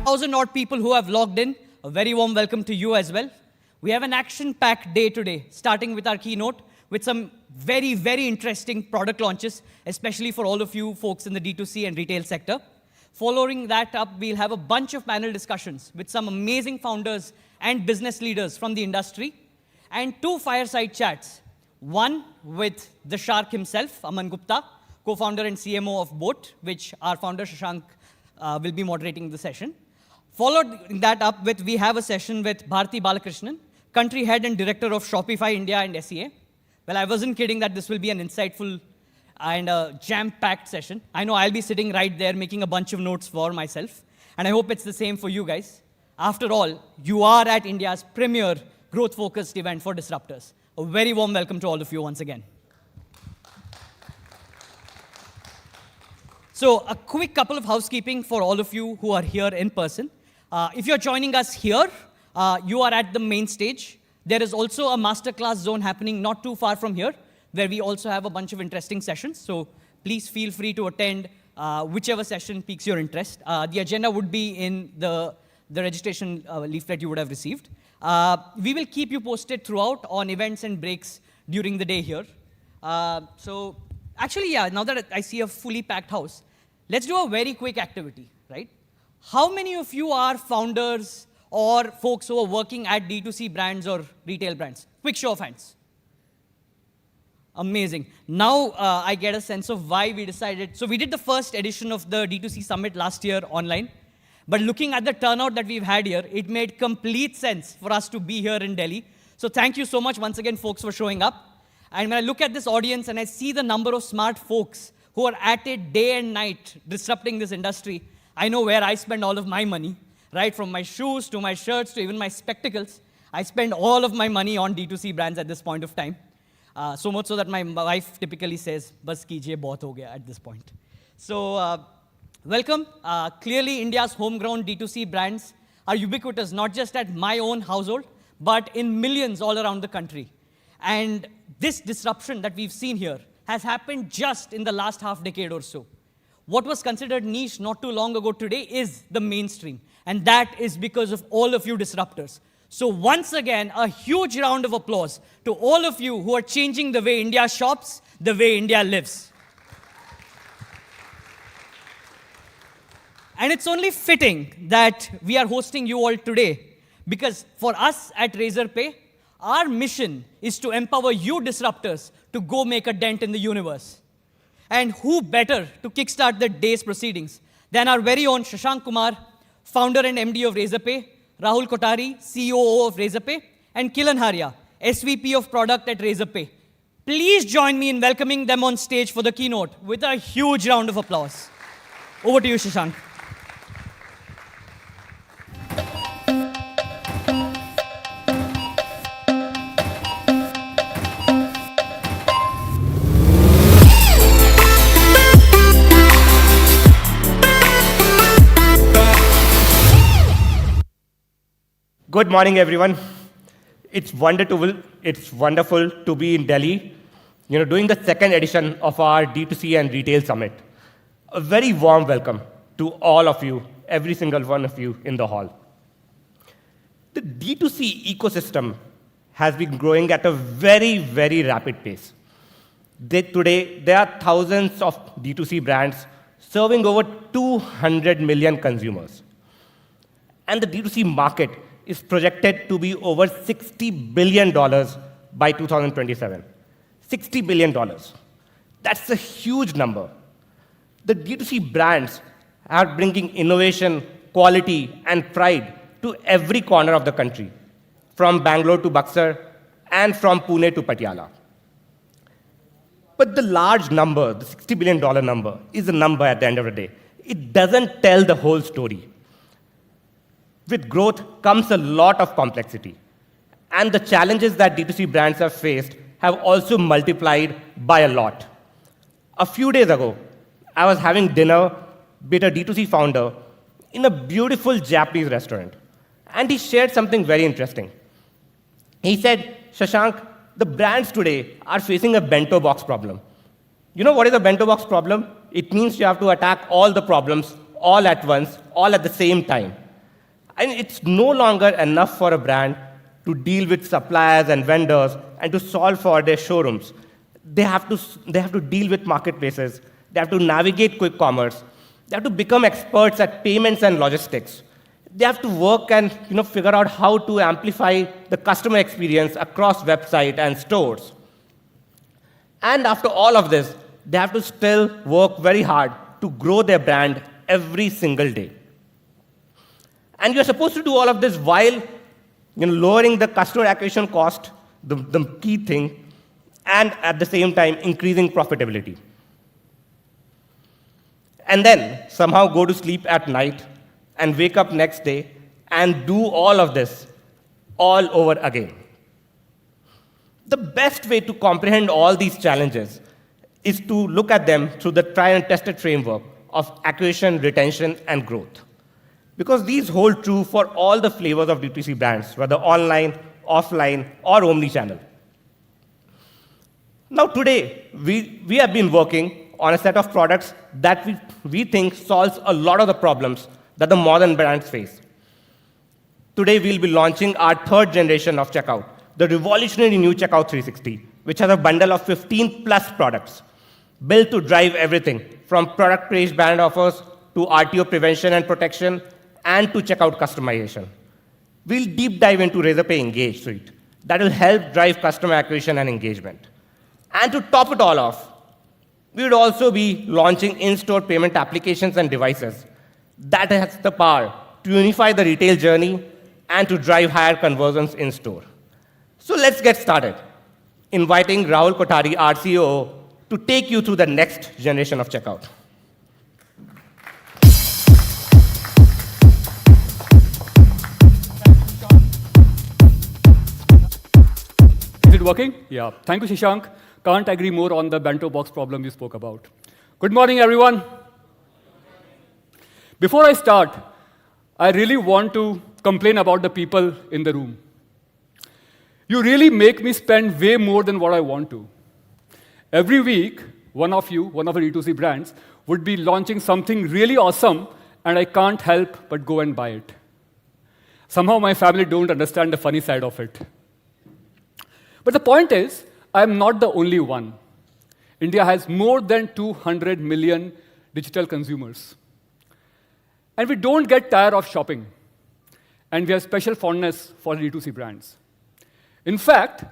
1,000 odd people who have logged in. A very warm welcome to you as well. We have an action-packed day today, starting with our keynote, with some very, very interesting product launches, especially for all of you folks in the D2C and retail sector. Following that up, we'll have a bunch of panel discussions with some amazing founders and business leaders from the industry, and 2 fireside chats. One with the shark himself, Aman Gupta, co-founder and CMO of Boat, which our founder Shashank will be moderating the session. Followed that up with, we have a session with Bharti Balakrishnan, country head and director of Shopify India and SEA. Well, I wasn't kidding that this will be an insightful and jam-packed session. I know I'll be sitting right there making a bunch of notes for myself, and I hope it's the same for you guys. After all, you are at India's premier growth-focused event for disruptors. A very warm welcome to all of you once again. So a quick couple of housekeeping for all of you who are here in person. If you're joining us here, you are at the main stage. There is also a masterclass zone happening not too far from here, where we also have a bunch of interesting sessions. So please feel free to attend whichever session piques your interest. The agenda would be in the registration leaflet you would have received. We will keep you posted throughout on events and breaks during the day here. So actually, yeah, now that I see a fully packed house, let's do a very quick activity, right? How many of you are founders or folks who are working at D2C brands or retail brands? Quick show of hands. Amazing. Now I get a sense of why we decided. So we did the first edition of the D2C Summit last year online. But looking at the turnout that we've had here, it made complete sense for us to be here in Delhi. So thank you so much once again, folks, for showing up. And when I look at this audience and I see the number of smart folks who are at it day and night disrupting this industry, I know where I spend all of my money, right? From my shoes to my shirts to even my spectacles. I spend all of my money on D2C brands at this point of time. So much so that my wife typically says, "Bas kijiye, bahut ho gaya" at this point. So welcome. Clearly, India's homegrown D2C brands are ubiquitous, not just at my own household, but in millions all around the country. And this disruption that we've seen here has happened just in the last half decade or so. What was considered niche not too long ago today is the mainstream. And that is because of all of you disruptors. So once again, a huge round of applause to all of you who are changing the way India shops, the way India lives. And it's only fitting that we are hosting you all today, because for us at Razorpay, our mission is to empower you disruptors to go make a dent in the universe. And who better to kickstart the day's proceedings than our very own Shashank Kumar, founder and MD of Razorpay, Rahul Kothari, COO of Razorpay, and Kilan Haria, SVP of Product at Razorpay. Please join me in welcoming them on stage for the keynote with a huge round of applause. Over to you, Shashank. Good morning, everyone. It's wonderful to be in Delhi, doing the second edition of our D2C and Retail Summit. A very warm welcome to all of you, every single one of you in the hall. The D2C ecosystem has been growing at a very, very rapid pace. Today, there are thousands of D2C brands serving over 200 million consumers. And the D2C market is projected to be over $60 billion by 2027. $60 billion. That's a huge number. The D2C brands are bringing innovation, quality, and pride to every corner of the country, from Bangalore to Buxar, and from Pune to Patiala. But the large number, the $60 billion number, is a number at the end of the day. It doesn't tell the whole story. With growth comes a lot of complexity. And the challenges that D2C brands have faced have also multiplied by a lot. A few days ago, I was having dinner with a D2C founder in a beautiful Japanese restaurant. And he shared something very interesting. He said, "Shashank, the brands today are facing a bento box problem." You know what is a bento box problem? It means you have to attack all the problems all at once, all at the same time. And it's no longer enough for a brand to deal with suppliers and vendors and to solve for their showrooms. They have to deal with marketplaces. They have to navigate quick commerce. They have to become experts at payments and logistics. They have to work and figure out how to amplify the customer experience across website and stores. And after all of this, they have to still work very hard to grow their brand every single day. And you're supposed to do all of this while lowering the customer acquisition cost, the key thing, and at the same time increasing profitability. And then somehow go to sleep at night and wake up next day and do all of this all over again. The best way to comprehend all these challenges is to look at them through the tried and tested framework of acquisition, retention, and growth. Because these hold true for all the flavors of D2C brands, whether online, offline, or omni-channel. Now today, we have been working on a set of products that we think solves a lot of the problems that the modern brands face. Today, we'll be launching our third generation of checkout, the revolutionary new Checkout 360, which has a bundle of 15 plus products built to drive everything from product-based brand offers to RTO prevention and protection and to checkout customization. We'll deep dive into Razorpay Engage suite that will help drive customer acquisition and engagement. And to top it all off, we would also be launching in-store payment applications and devices that has the power to unify the retail journey and to drive higher conversions in-store. So let's get started, inviting Rahul Kothari, our COO, to take you through the next generation of checkout. Is it working? Yeah. Thank you, Shashank. Can't agree more on the bento box problem you spoke about. Good morning, everyone. Before I start, I really want to complain about the people in the room. You really make me spend way more than what I want to. Every week, one of the D2C brands, would be launching something really awesome, and I can't help but go and buy it. Somehow my family don't understand the funny side of it. But the point is, I'm not the only one. India has more than 200 million digital consumers. And we don't get tired of shopping. And we have special fondness for D2C brands. In fact,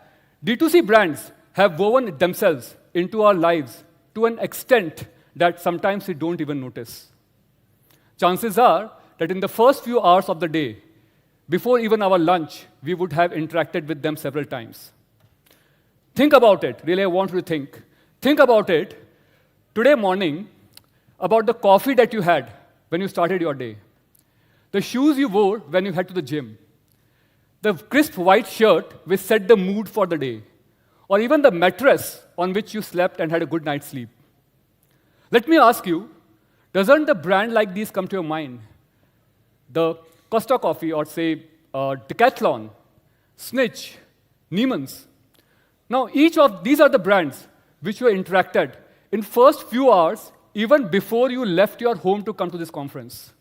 D2C brands have woven themselves into our lives to an extent that sometimes we don't even notice. Chances are that in the first few hours of the day, before even our lunch, we would have interacted with them several times. Think about it. Really, I want you to think. Think about it today morning about the coffee that you had when you started your day, the shoes you wore when you head to the gym, the crisp white shirt which set the mood for the day, or even the mattress on which you slept and had a good night's sleep. Let me ask you, doesn't a brand like these come to your mind? The Costa Coffee, or say Decathlon, Snitch, Neiman's. Now, each of these are the brands which you interacted in first few hours, even before you left your home to come to this conference.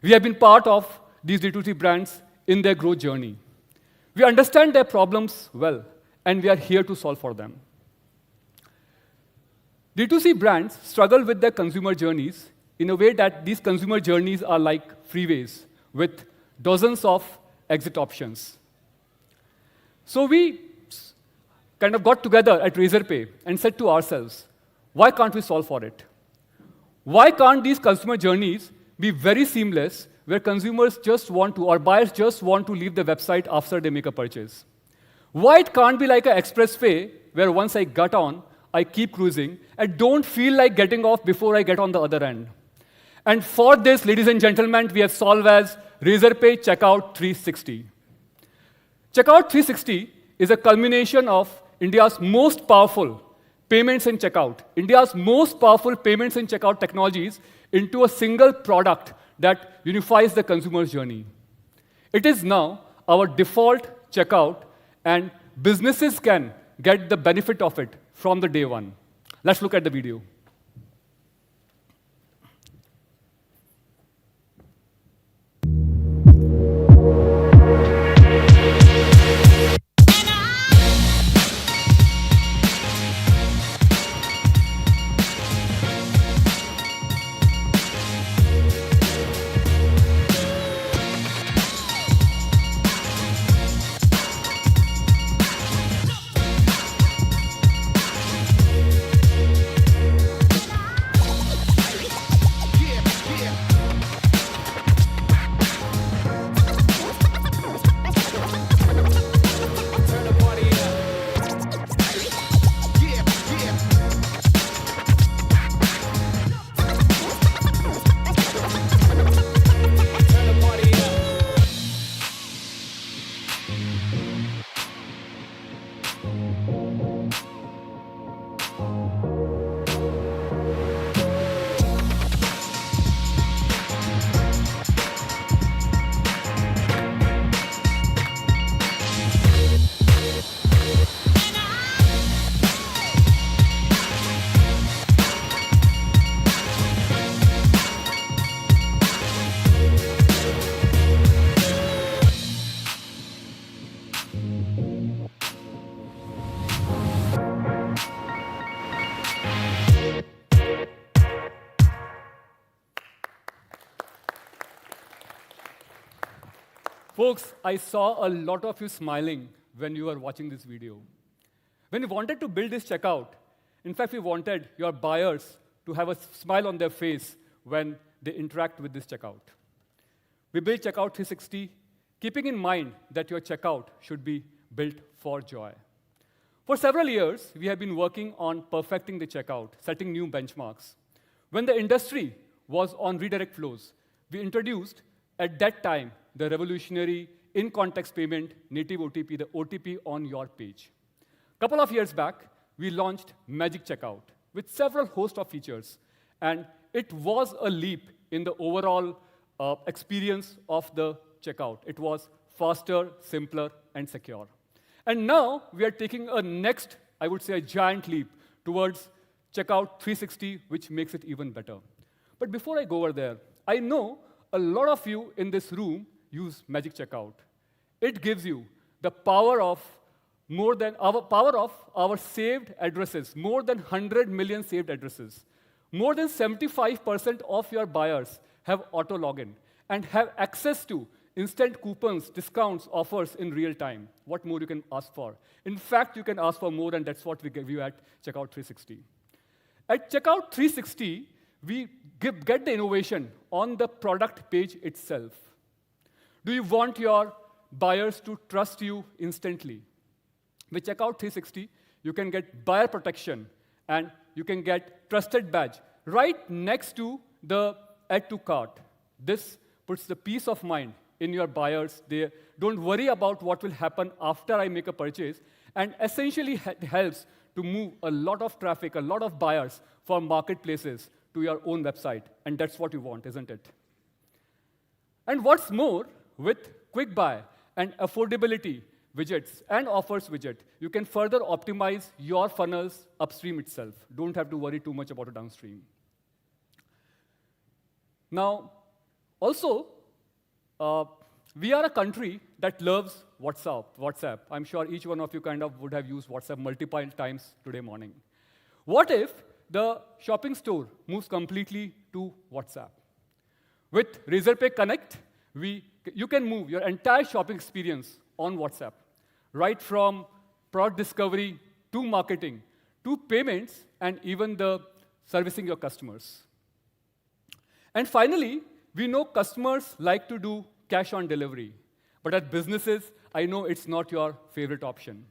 We have been part of these D2C brands in their growth journey. We understand their problems well, and we are here to solve for them. D2C brands struggle with their consumer journeys in a way that these consumer journeys are like freeways with dozens of exit options. So we kind of got together at Razorpay and said to ourselves, why can't we solve for it? Why can't these consumer journeys be very seamless, where consumers just want to, or buyers just want to leave the website after they make a purchase? Why it can't be like an expressway, where once I got on, I keep cruising, and don't feel like getting off before I get on the other end? And for this, ladies and gentlemen, we have solved as Razorpay Checkout 360. Checkout 360 is a culmination of India's most powerful payments and checkout, India's most powerful payments and checkout technologies into a single product that unifies the consumer's journey. It is now our default checkout, and businesses can get the benefit of it from the day one. Let's look at the video. Folks, I saw a lot of you smiling when you were watching this video. When we wanted to build this checkout, in fact, we wanted your buyers to have a smile on their face when they interact with this checkout. We built Checkout 360, keeping in mind that your checkout should be built for joy. For several years, we have been working on perfecting the checkout, setting new benchmarks. When the industry was on redirect flows, we introduced, at that time, the revolutionary in-context payment native OTP, the OTP on your page. A couple of years back, we launched Magic Checkout with several host of features, and it was a leap in the overall experience of the checkout. It was faster, simpler, and secure. And now we are taking a next, I would say, a giant leap towards Checkout 360, which makes it even better. But before I go over there, I know a lot of you in this room use Magic Checkout. It gives you the power of our saved addresses, more than 100 million saved addresses. More than 75% of your buyers have auto login and have access to instant coupons, discounts, offers in real time. What more you can ask for? In fact, you can ask for more, and that's what we give you at Checkout 360. At Checkout 360, we get the innovation on the product page itself. Do you want your buyers to trust you instantly? With Checkout 360, you can get buyer protection, and you can get trusted badge right next to the add to cart. This puts the peace of mind in your buyers. They don't worry about what will happen after I make a purchase, and essentially helps to move a lot of traffic, a lot of buyers from marketplaces to your own website, and that's what you want, isn't it? And what's more, with quick buy and affordability widgets and offers widget, you can further optimize your funnels upstream itself. Don't have to worry too much about it downstream. Now, also, we are a country that loves WhatsApp. I'm sure each one of you kind of would have used WhatsApp multiple times today morning. What if the shopping store moves completely to WhatsApp? With Razorpay Connect, you can move your entire shopping experience on WhatsApp, right from product discovery to marketing, to payments, and even the servicing your customers. And finally, we know customers like to do cash on delivery. But at businesses, I know it's not your favorite option.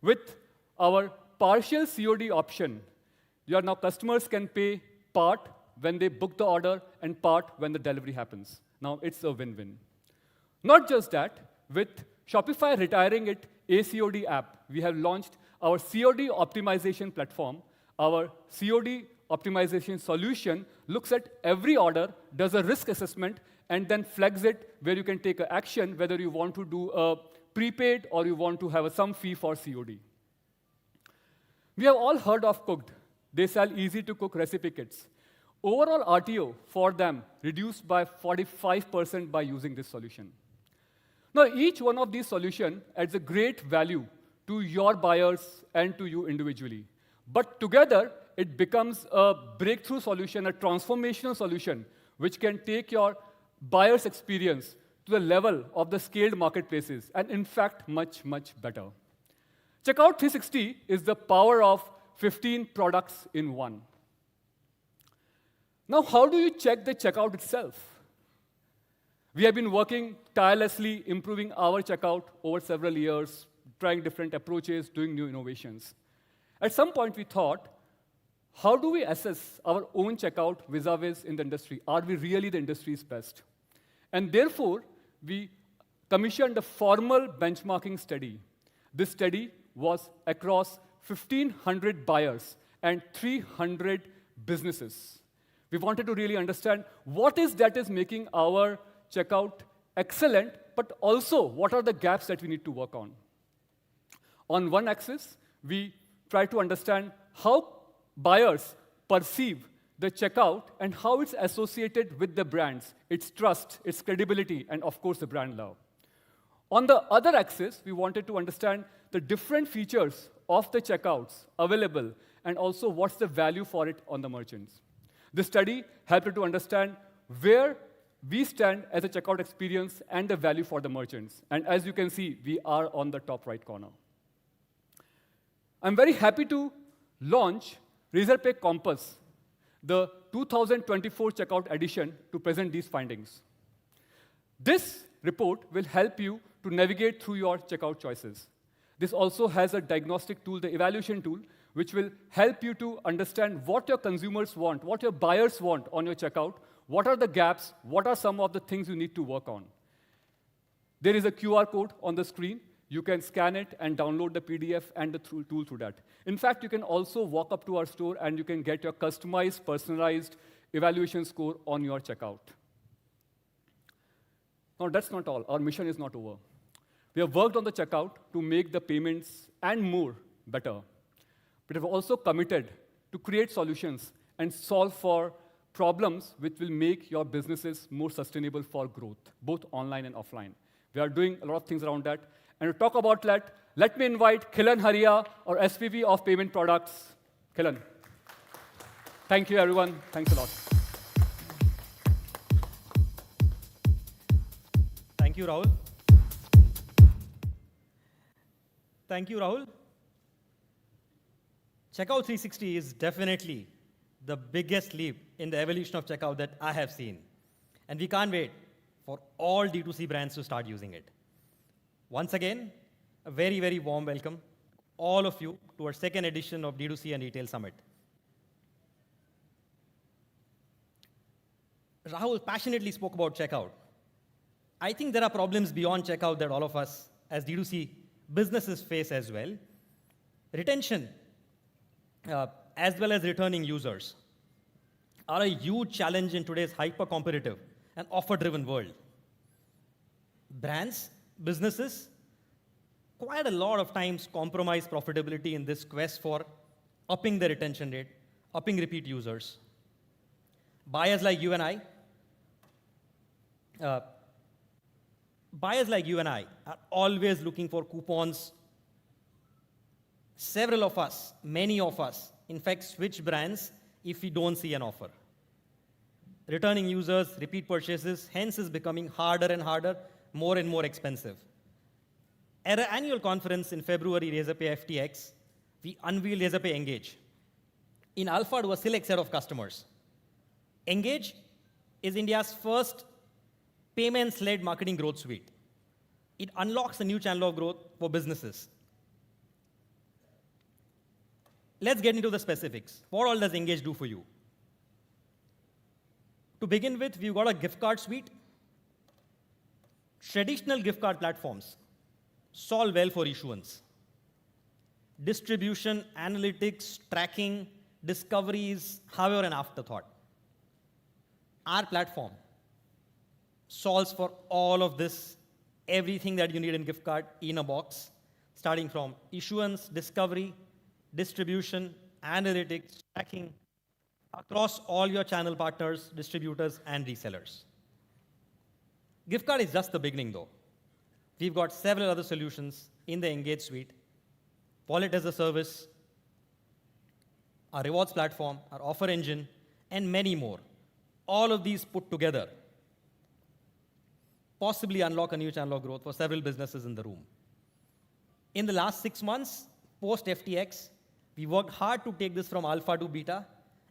With our partial COD option, now customers can pay part when they book the order and part when the delivery happens. Now it's a win-win. Not just that, with Shopify retiring its ACOD app, we have launched our COD optimization platform. Our COD optimization solution looks at every order, does a risk assessment, and then flags it where you can take an action, whether you want to do a prepaid or you want to have some fee for COD. We have all heard of Cooked. They sell easy-to-cook recipe kits. Overall RTO for them reduced by 45% by using this solution. Now, each one of these solutions adds a great value to your buyers and to you individually. But together, it becomes a breakthrough solution, a transformational solution, which can take your buyer's experience to the level of the scaled marketplaces, and in fact, much, much better. Checkout 360 is the power of 15 products in one. Now, how do you check the checkout itself? We have been working tirelessly, improving our checkout over several years, trying different approaches, doing new innovations. At some point, we thought, how do we assess our own checkout vis-a-vis in the industry? Are we really the industry's best? And therefore, we commissioned a formal benchmarking study. This study was across 1,500 buyers and 300 businesses. We wanted to really understand what is that is making our checkout excellent, but also what are the gaps that we need to work on. On one axis, we try to understand how buyers perceive the checkout and how it's associated with the brands, its trust, its credibility, and of course, the brand love. On the other axis, we wanted to understand the different features of the checkouts available and also what's the value for it on the merchants. The study helped to understand where we stand as a checkout experience and a value for the merchants. And as you can see, we are on the top right corner. I'm very happy to launch Razorpay Compass, the 2024 checkout edition, to present these findings. This report will help you to navigate through your checkout choices. This also has a diagnostic tool, the evaluation tool, which will help you to understand what your consumers want, what your buyers want on your checkout, what are the gaps, what are some of the things you need to work on. There is a QR code on the screen. You can scan it and download the PDF and the tool through that. In fact, you can also walk up to our store and you can get your customized, personalized evaluation score on your checkout. Now, that's not all. Our mission is not over. We have worked on the checkout to make the payments and more better. But have also committed to create solutions and solve for problems which will make your businesses more sustainable for growth, both online and offline. We are doing a lot of things around that. And to talk about that, let me invite Khilan Haria, our SVP of Payment Products. Khilan. Thank you, everyone. Thanks a lot. Thank you, Rahul. Thank you, Rahul. Checkout 360 is definitely the biggest leap in the evolution of checkout that I have seen. And we can't wait for all D2C brands to start using it. Once again, a very, very warm welcome, all of you, to our second edition of D2C and Retail Summit. Rahul passionately spoke about checkout. I think there are problems beyond checkout that all of us as D2C businesses face as well. Retention, as well as returning users, are a huge challenge in today's hyper-competitive and offer-driven world. Brands, businesses, quite a lot of times compromise profitability in this quest for upping the retention rate, upping repeat users. Buyers like you and I are always looking for coupons. Several of us, many of us, in fact, switch brands if we don't see an offer. Returning users, repeat purchases, hence is becoming harder and harder, more and more expensive. At our annual conference in February, Razorpay FTX, we unveiled Razorpay Engage in alpha to a select set of customers. Engage is India's first payments-led marketing growth suite. It unlocks a new channel of growth for businesses. Let's get into the specifics. What all does Engage do for you? To begin with, we've got a gift card suite. Traditional gift card platforms solve well for issuance. Distribution, analytics, tracking, discoveries, however, an afterthought. Our platform solves for all of this, everything that you need in gift card in a box, starting from issuance, discovery, distribution, analytics, tracking, across all your channel partners, distributors, and resellers. Gift card is just the beginning, though. We've got several other solutions in the Engage suite: wallet as a service, our rewards platform, our offer engine, and many more. All of these put together possibly unlock a new channel of growth for several businesses in the room. In the last 6 months, post FTX, we worked hard to take this from alpha to beta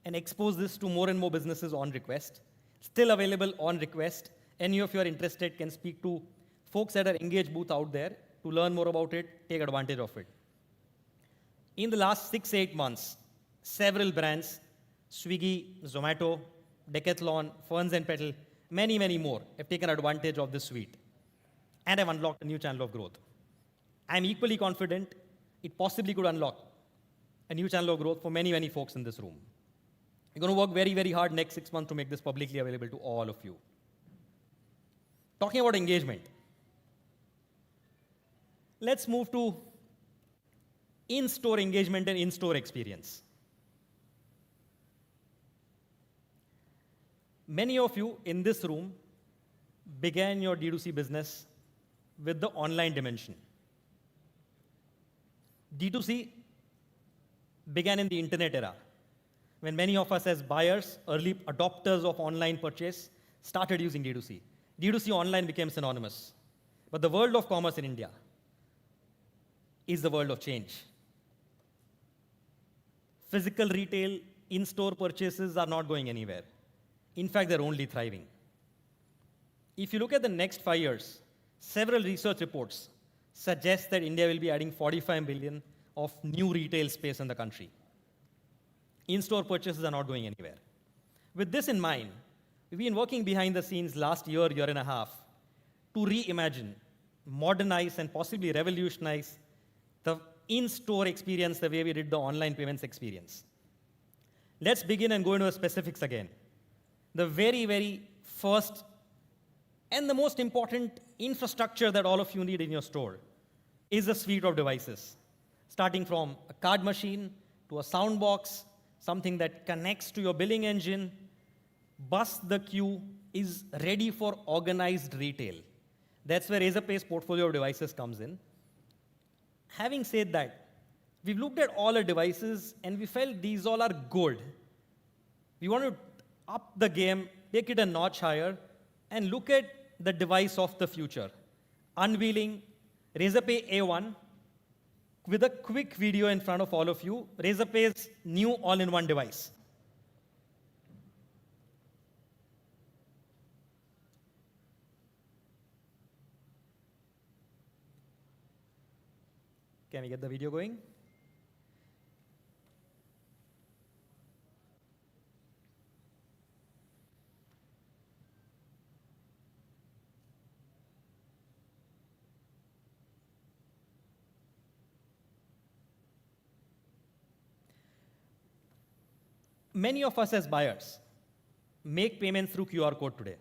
and expose this to more and more businesses on request. Still available on request. Any of you are interested can speak to folks at our Engage booth out there to learn more about it, take advantage of it. In the last 6-8 months, several brands, Swiggy, Zomato, Decathlon, Ferns and Petal, many, many more have taken advantage of this suite and have unlocked a new channel of growth. I'm equally confident it possibly could unlock a new channel of growth for many, many folks in this room. We're going to work very, very hard next 6 months to make this publicly available to all of you. Talking about engagement, let's move to in-store engagement and in-store experience. Many of you in this room began your D2C business with the online dimension. D2C began in the internet era, when many of us as buyers, early adopters of online purchase, started using D2C. D2C online became synonymous. But the world of commerce in India is the world of change. Physical retail, in-store purchases are not going anywhere. In fact, they're only thriving. If you look at the next 5 years, several research reports suggest that India will be adding 45 billion of new retail space in the country. In-store purchases are not going anywhere. With this in mind, we've been working behind the scenes last year and a half to reimagine, modernize, and possibly revolutionize the in-store experience the way we did the online payments experience. Let's begin and go into the specifics again. The very, very first and the most important infrastructure that all of you need in your store is a suite of devices, starting from a card machine to a sound box, something that connects to your billing engine. Bust the queue is ready for organized retail. That's where Razorpay's portfolio of devices comes in. Having said that, we've looked at all our devices and we felt these all are good. We want to up the game, take it a notch higher, and look at the device of the future. Unveiling Razorpay A1 with a quick video in front of all of you, Razorpay's new all-in-one device. Can we get the video going? Many of us as buyers make payments through QR code today.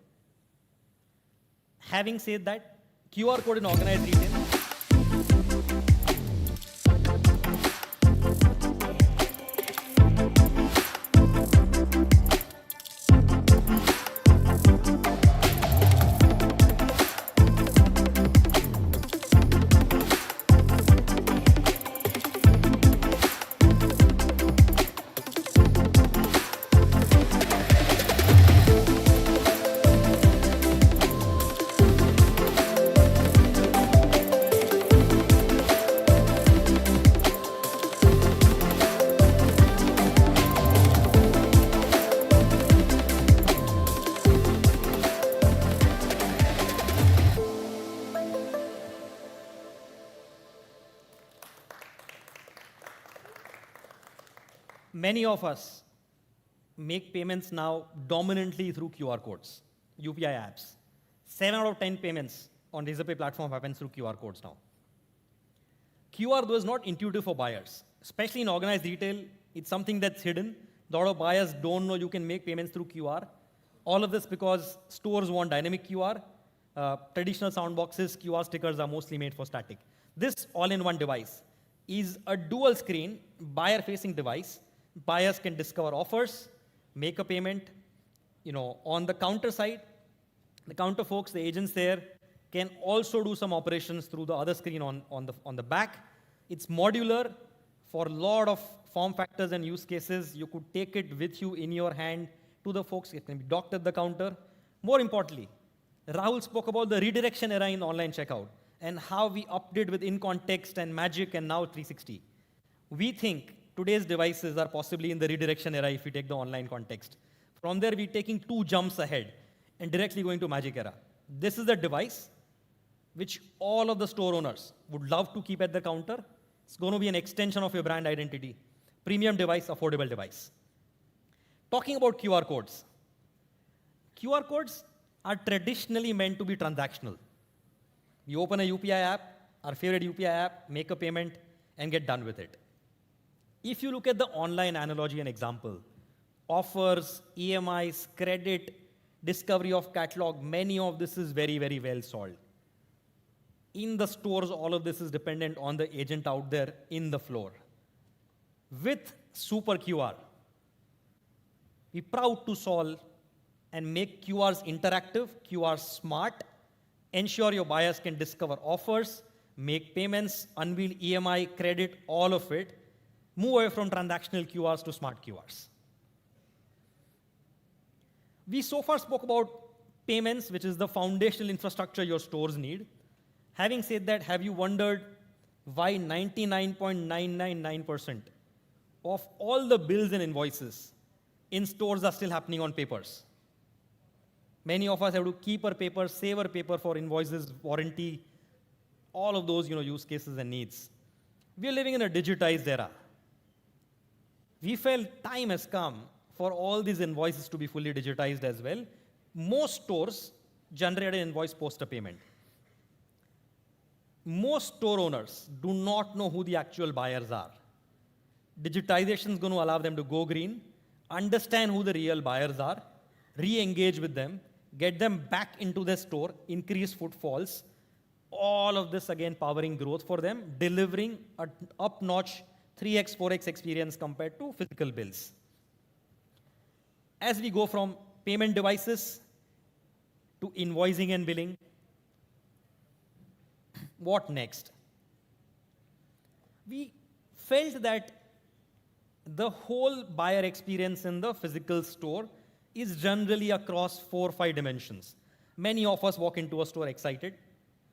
Having said that, QR code in organized retail many of us make payments now dominantly through QR codes, UPI apps. 7 out of 10 payments on Razorpay platform happen through QR codes now. QR, though, is not intuitive for buyers. Especially in organized retail, it's something that's hidden. A lot of buyers don't know you can make payments through QR. All of this because stores want dynamic QR. Traditional sound boxes, QR stickers are mostly made for static. This all-in-one device is a dual screen, buyer-facing device. Buyers can discover offers, make a payment. On the counter side, the counter folks, the agents there, can also do some operations through the other screen on the back. It's modular for a lot of form factors and use cases. You could take it with you in your hand to the folks. It can be docked at the counter. More importantly, Rahul spoke about the redirection era in online checkout and how we update with in-context and magic and now 360. We think today's devices are possibly in the redirection era if we take the online context. From there, we're taking 2 jumps ahead and directly going to magic era. This is the device which all of the store owners would love to keep at the counter. It's going to be an extension of your brand identity. Premium device, affordable device. Talking about QR codes. QR codes are traditionally meant to be transactional. You open a UPI app, our favorite UPI app, make a payment, and get done with it. If you look at the online analogy and example, offers, EMIs, credit, discovery of catalog, many of this is very, very well solved. In the stores, all of this is dependent on the agent out there in the floor. With Super QR, we're proud to solve and make QRs interactive, QRs smart, ensure your buyers can discover offers, make payments, unveil EMI, credit, all of it, move away from transactional QRs to smart QRs. We so far spoke about payments, which is the foundational infrastructure your stores need. Having said that, have you wondered why 99.999% of all the bills and invoices in stores are still happening on papers? Many of us have to keep our paper, save our paper for invoices, warranty, all of those use cases and needs. We are living in a digitized era. We felt time has come for all these invoices to be fully digitized as well. Most stores generate an invoice post a payment. Most store owners do not know who the actual buyers are. Digitization is going to allow them to go green, understand who the real buyers are, re-engage with them, get them back into the store, increase footfalls. All of this, again, powering growth for them, delivering an up-notch 3x, 4x experience compared to physical bills. As we go from payment devices to invoicing and billing, what next? We felt that the whole buyer experience in the physical store is generally across 4 or 5 dimensions. Many of us walk into a store excited,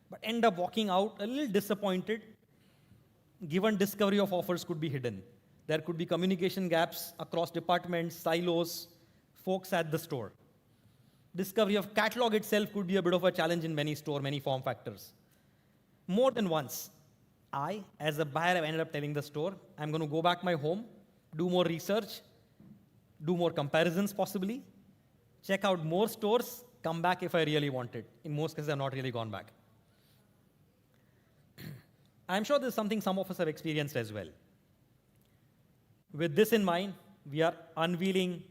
but end up walking out a little disappointed, given discovery of offers could be hidden. There could be communication gaps across departments, silos, folks at the store. Discovery of catalog itself could be a bit of a challenge in many stores, many form factors. More than once, I, as a buyer, have ended up telling the store, I'm going to go back my home, do more research, do more comparisons possibly, check out more stores, come back if I really want it. In most cases, I've not really gone back. I'm sure this is something some of us have experienced as well. With this in mind, we are unveiling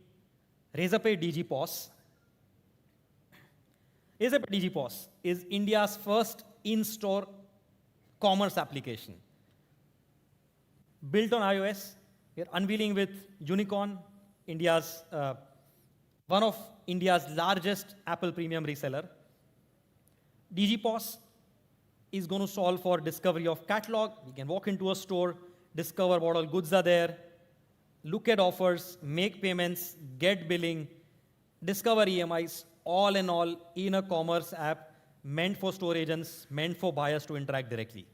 Razorpay DigiPOS. Razorpay DigiPOS is India's first in-store commerce application. Built on iOS, we're unveiling with Unicorn, one of India's largest Apple premium reseller. DigiPOS is going to solve for discovery of catalog. You can walk into a store, discover what all goods are there, look at offers, make payments, get billing, discover EMIs, all in all in a commerce app meant for store agents, meant for buyers to interact directly.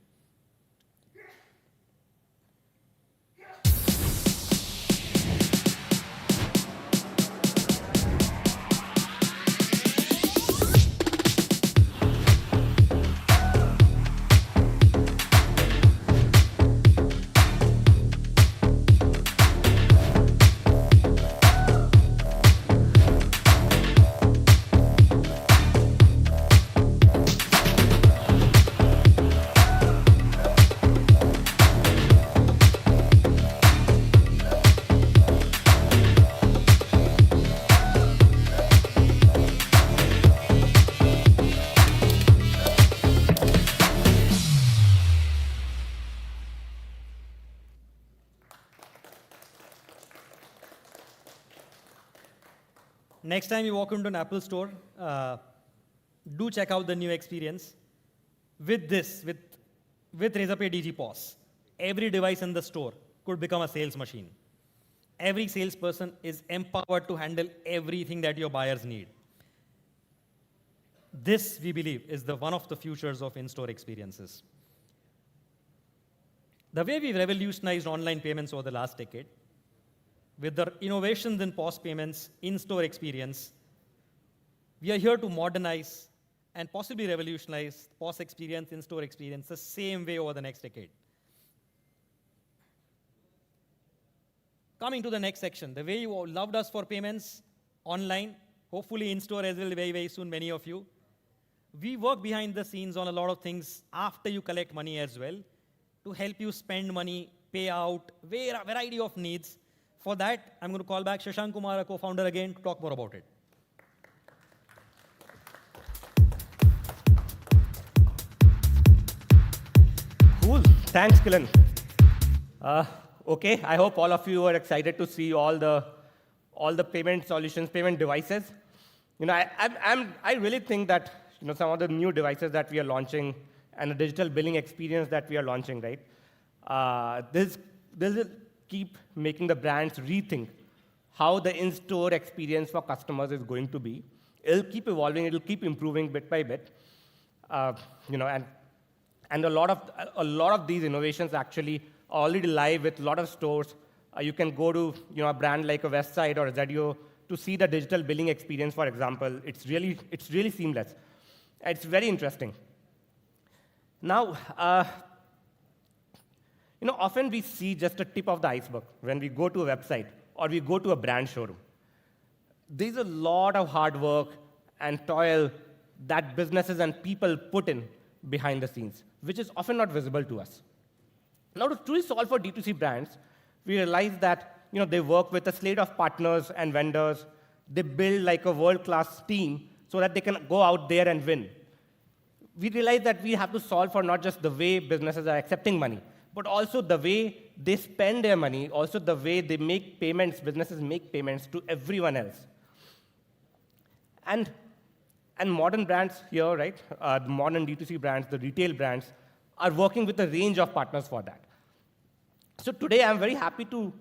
Next time you walk into an Apple store, do check out the new experience. With this, with Razorpay DigiPOS, every device in the store could become a sales machine. Every salesperson is empowered to handle everything that your buyers need. This, we believe, is one of the futures of in-store experiences. The way we've revolutionized online payments over the last decade, with the innovations in POS payments, in-store experience, we are here to modernize and possibly revolutionize POS experience, in-store experience the same way over the next decade. Coming to the next section, the way you all loved us for payments, online, hopefully in-store as well very, very soon, many of you. We work behind the scenes on a lot of things after you collect money as well to help you spend money, pay out, a variety of needs. For that, I'm going to call back Shashank Kumar, a co-founder, again, to talk more about it. Cool. Thanks, Kilan. Okay, I hope all of you are excited to see all the payment solutions, payment devices. I really think that some of the new devices that we are launching and the digital billing experience that we are launching, right? This will keep making the brands rethink how the in-store experience for customers is going to be. It'll keep evolving, it'll keep improving bit by bit. And a lot of these innovations actually are already live with a lot of stores. You can go to a brand like a Westside or a Zadio to see the digital billing experience, for example. It's really seamless. It's very interesting. Now, often we see just the tip of the iceberg when we go to a website or we go to a brand showroom. There's a lot of hard work and toil that businesses and people put in behind the scenes, which is often not visible to us. Now, to truly solve for D2C brands, we realize that they work with a slate of partners and vendors. They build like a world-class team so that they can go out there and win. We realize that we have to solve for not just the way businesses are accepting money, but also the way they spend their money, also the way they make payments, businesses make payments to everyone else. And modern brands here, right, the modern D2C brands, the retail brands, are working with a range of partners for that. So today, I'm very happy to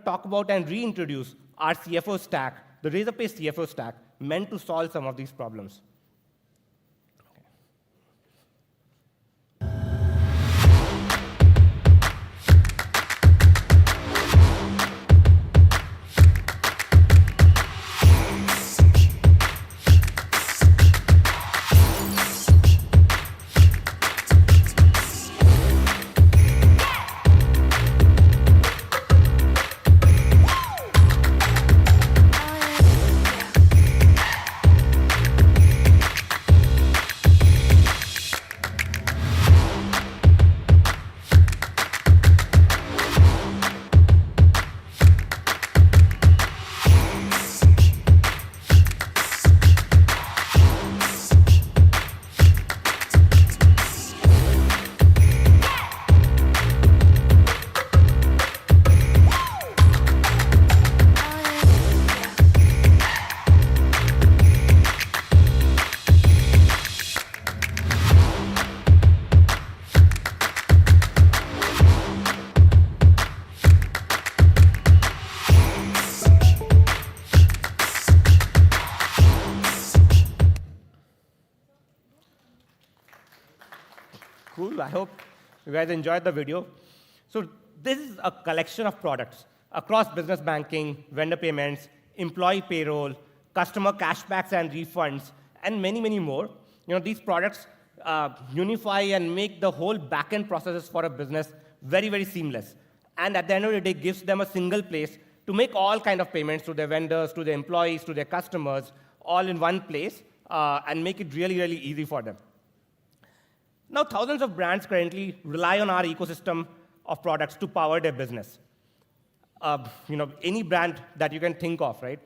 talk about and reintroduce our CFO stack, the Razorpay CFO stack, meant to solve some of these problems. Cool. I hope you guys enjoyed the video. So this is a collection of products across business banking, vendor payments, employee payroll, customer cashbacks and refunds, and many, many more. These products unify and make the whole backend processes for a business very, very seamless. And at the end of the day, gives them a single place to make all kind of payments to their vendors, to their employees, to their customers, all in one place, and make it really, really easy for them. Now, thousands of brands currently rely on our ecosystem of products to power their business. Any brand that you can think of, right?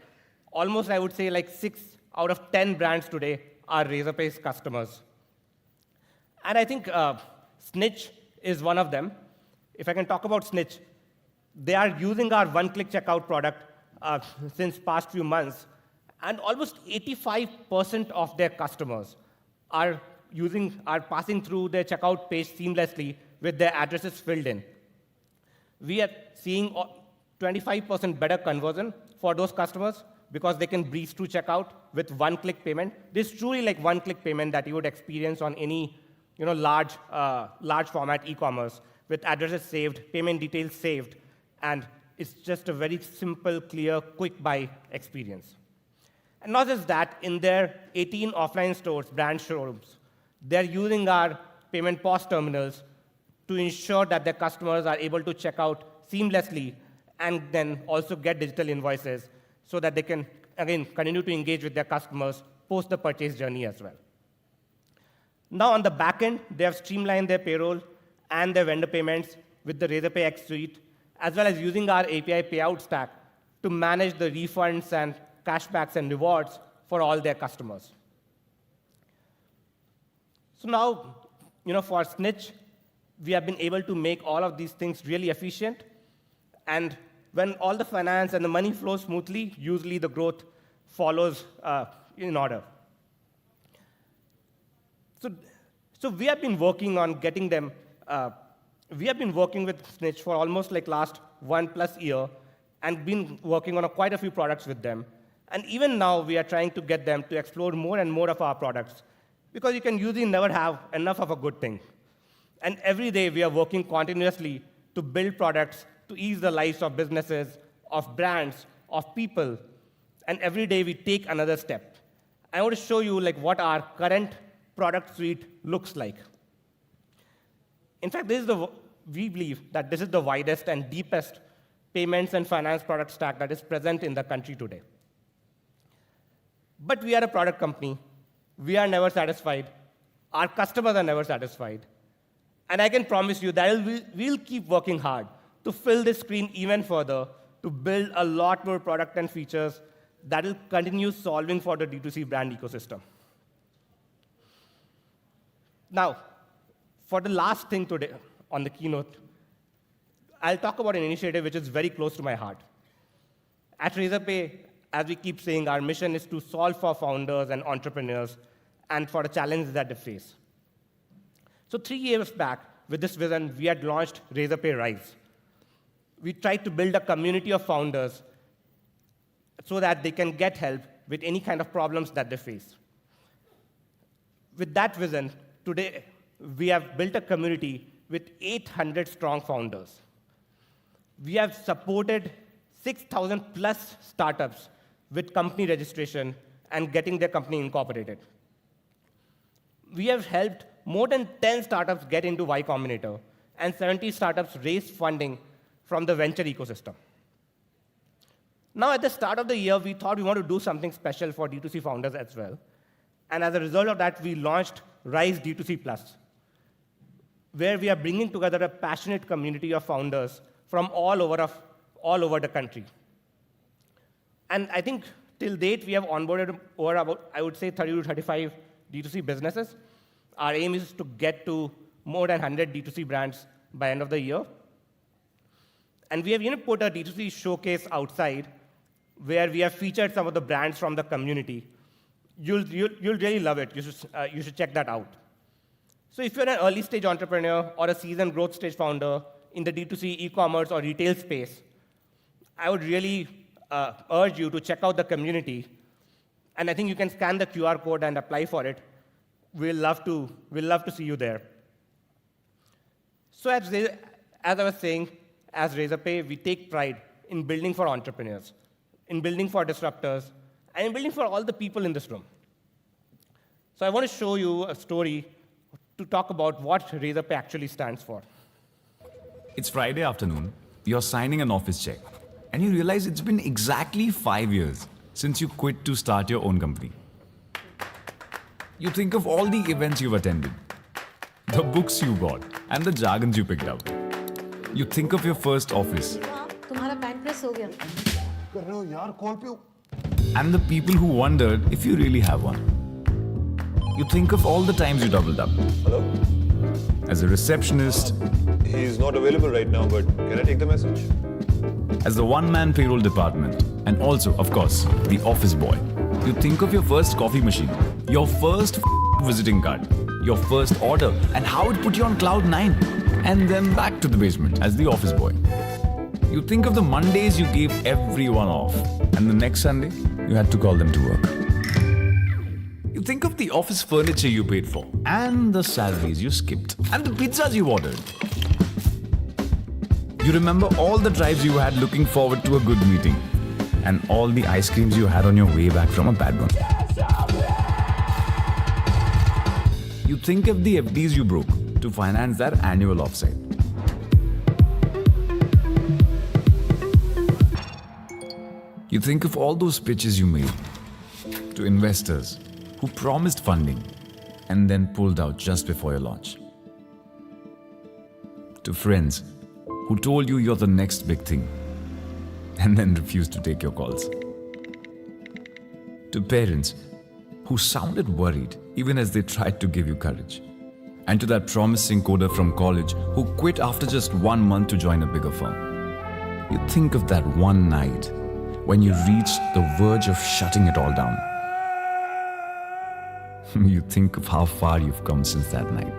Almost, I would say, like 6 out of 10 brands today are Razorpay's customers. And I think Snitch is one of them. If I can talk about Snitch, they are using our one-click checkout product since past few months, and almost 85% of their customers are passing through their checkout page seamlessly with their addresses filled in. We are seeing 25% better conversion for those customers because they can breeze through checkout with one-click payment. This is truly like one-click payment that you would experience on any large format e-commerce with addresses saved, payment details saved, and it's just a very simple, clear, quick buy experience. And not just that, in their 18 offline stores, brand showrooms, they're using our payment POS terminals to ensure that their customers are able to check out seamlessly and then also get digital invoices so that they can, again, continue to engage with their customers post the purchase journey as well. Now, on the back end, they have streamlined their payroll and their vendor payments with the Razorpay X Suite, as well as using our API payout stack to manage the refunds and cashbacks and rewards for all their customers. So now, for Snitch, we have been able to make all of these things really efficient. And when all the finance and the money flows smoothly, usually the growth follows in order. So we have been working on getting them. We have been working with Snitch for almost like last 1+ year and been working on quite a few products with them. And even now, we are trying to get them to explore more and more of our products, because you can usually never have enough of a good thing. And every day, we are working continuously to build products to ease the lives of businesses, of brands, of people. And every day, we take another step. I want to show you what our current product suite looks like. In fact, we believe that this is the widest and deepest payments and finance product stack that is present in the country today. But we are a product company. We are never satisfied. Our customers are never satisfied. And I can promise you that we'll keep working hard to fill this screen even further, to build a lot more product and features that will continue solving for the D2C brand ecosystem. Now, for the last thing today on the keynote, I'll talk about an initiative which is very close to my heart. At Razorpay, as we keep saying, our mission is to solve for founders and entrepreneurs and for the challenges that they face. So 3 years back, with this vision, we had launched Razorpay Rise. We tried to build a community of founders so that they can get help with any kind of problems that they face. With that vision, today, we have built a community with 800 strong founders. We have supported 6,000 plus startups with company registration and getting their company incorporated. We have helped more than 10 startups get into Y Combinator, and 70 startups raise funding from the venture ecosystem. Now, at the start of the year, we thought we want to do something special for D2C founders as well. And as a result of that, we launched Rise D2C Plus, where we are bringing together a passionate community of founders from all over the country. And I think till date, we have onboarded over about, I would say, 30 to 35 D2C businesses. Our aim is to get to more than 100 D2C brands by end of the year. And we have put a D2C showcase outside where we have featured some of the brands from the community. You'll really love it. You should check that out. So if you're an early stage entrepreneur or a seasoned growth stage founder in the D2C e-commerce or retail space, I would really urge you to check out the community. And I think you can scan the QR code and apply for it. We'll love to see you there. So as I was saying, as Razorpay, we take pride in building for entrepreneurs, in building for disruptors, and in building for all the people in this room. So I want to show you a story to talk about what Razorpay actually stands for. It's Friday afternoon, you're signing an office check, and you realize it's been exactly 5 years since you quit to start your own company. You think of all the events you've attended, the books you bought, and the jargons you picked up. You think of your first office. तुम्हारा pan press हो गया कर रहे हो यार call पे हो And the people who wondered if you really have one. You think of all the times you doubled up. Hello? As a receptionist, He's not available right now, but can I take the message? as the one-man payroll department, and also, of course, the office boy. You think of your first coffee machine, your first visiting card, your first order, and how it put you on cloud 9, and then back to the basement as the office boy. You think of the Mondays you gave everyone off, and the next Sunday, you had to call them to work. You think of the office furniture you paid for, and the salaries you skipped, and the pizzas you ordered. You remember all the drives you had looking forward to a good meeting, and all the ice creams you had on your way back from a bad one. You think of the FDs you broke to finance that annual offsite. You think of all those pitches you made to investors who promised funding and then pulled out just before your launch. To friends who told you you're the next big thing and then refused to take your calls. To parents who sounded worried even as they tried to give you courage. And to that promising coder from college who quit after just 1 month to join a bigger firm. You think of that one night when you reached the verge of shutting it all down. You think of how far you've come since that night.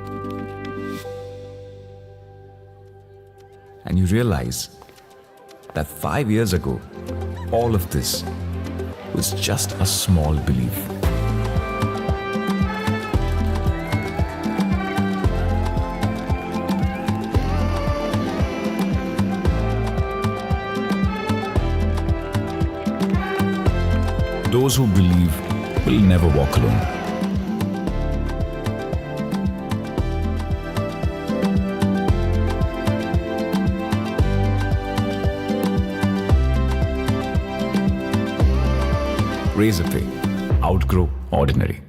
And you realize that 5 years ago, all of this with just a small belief. Those who believe will never walk alone. Razorpay. Outgrow ordinary.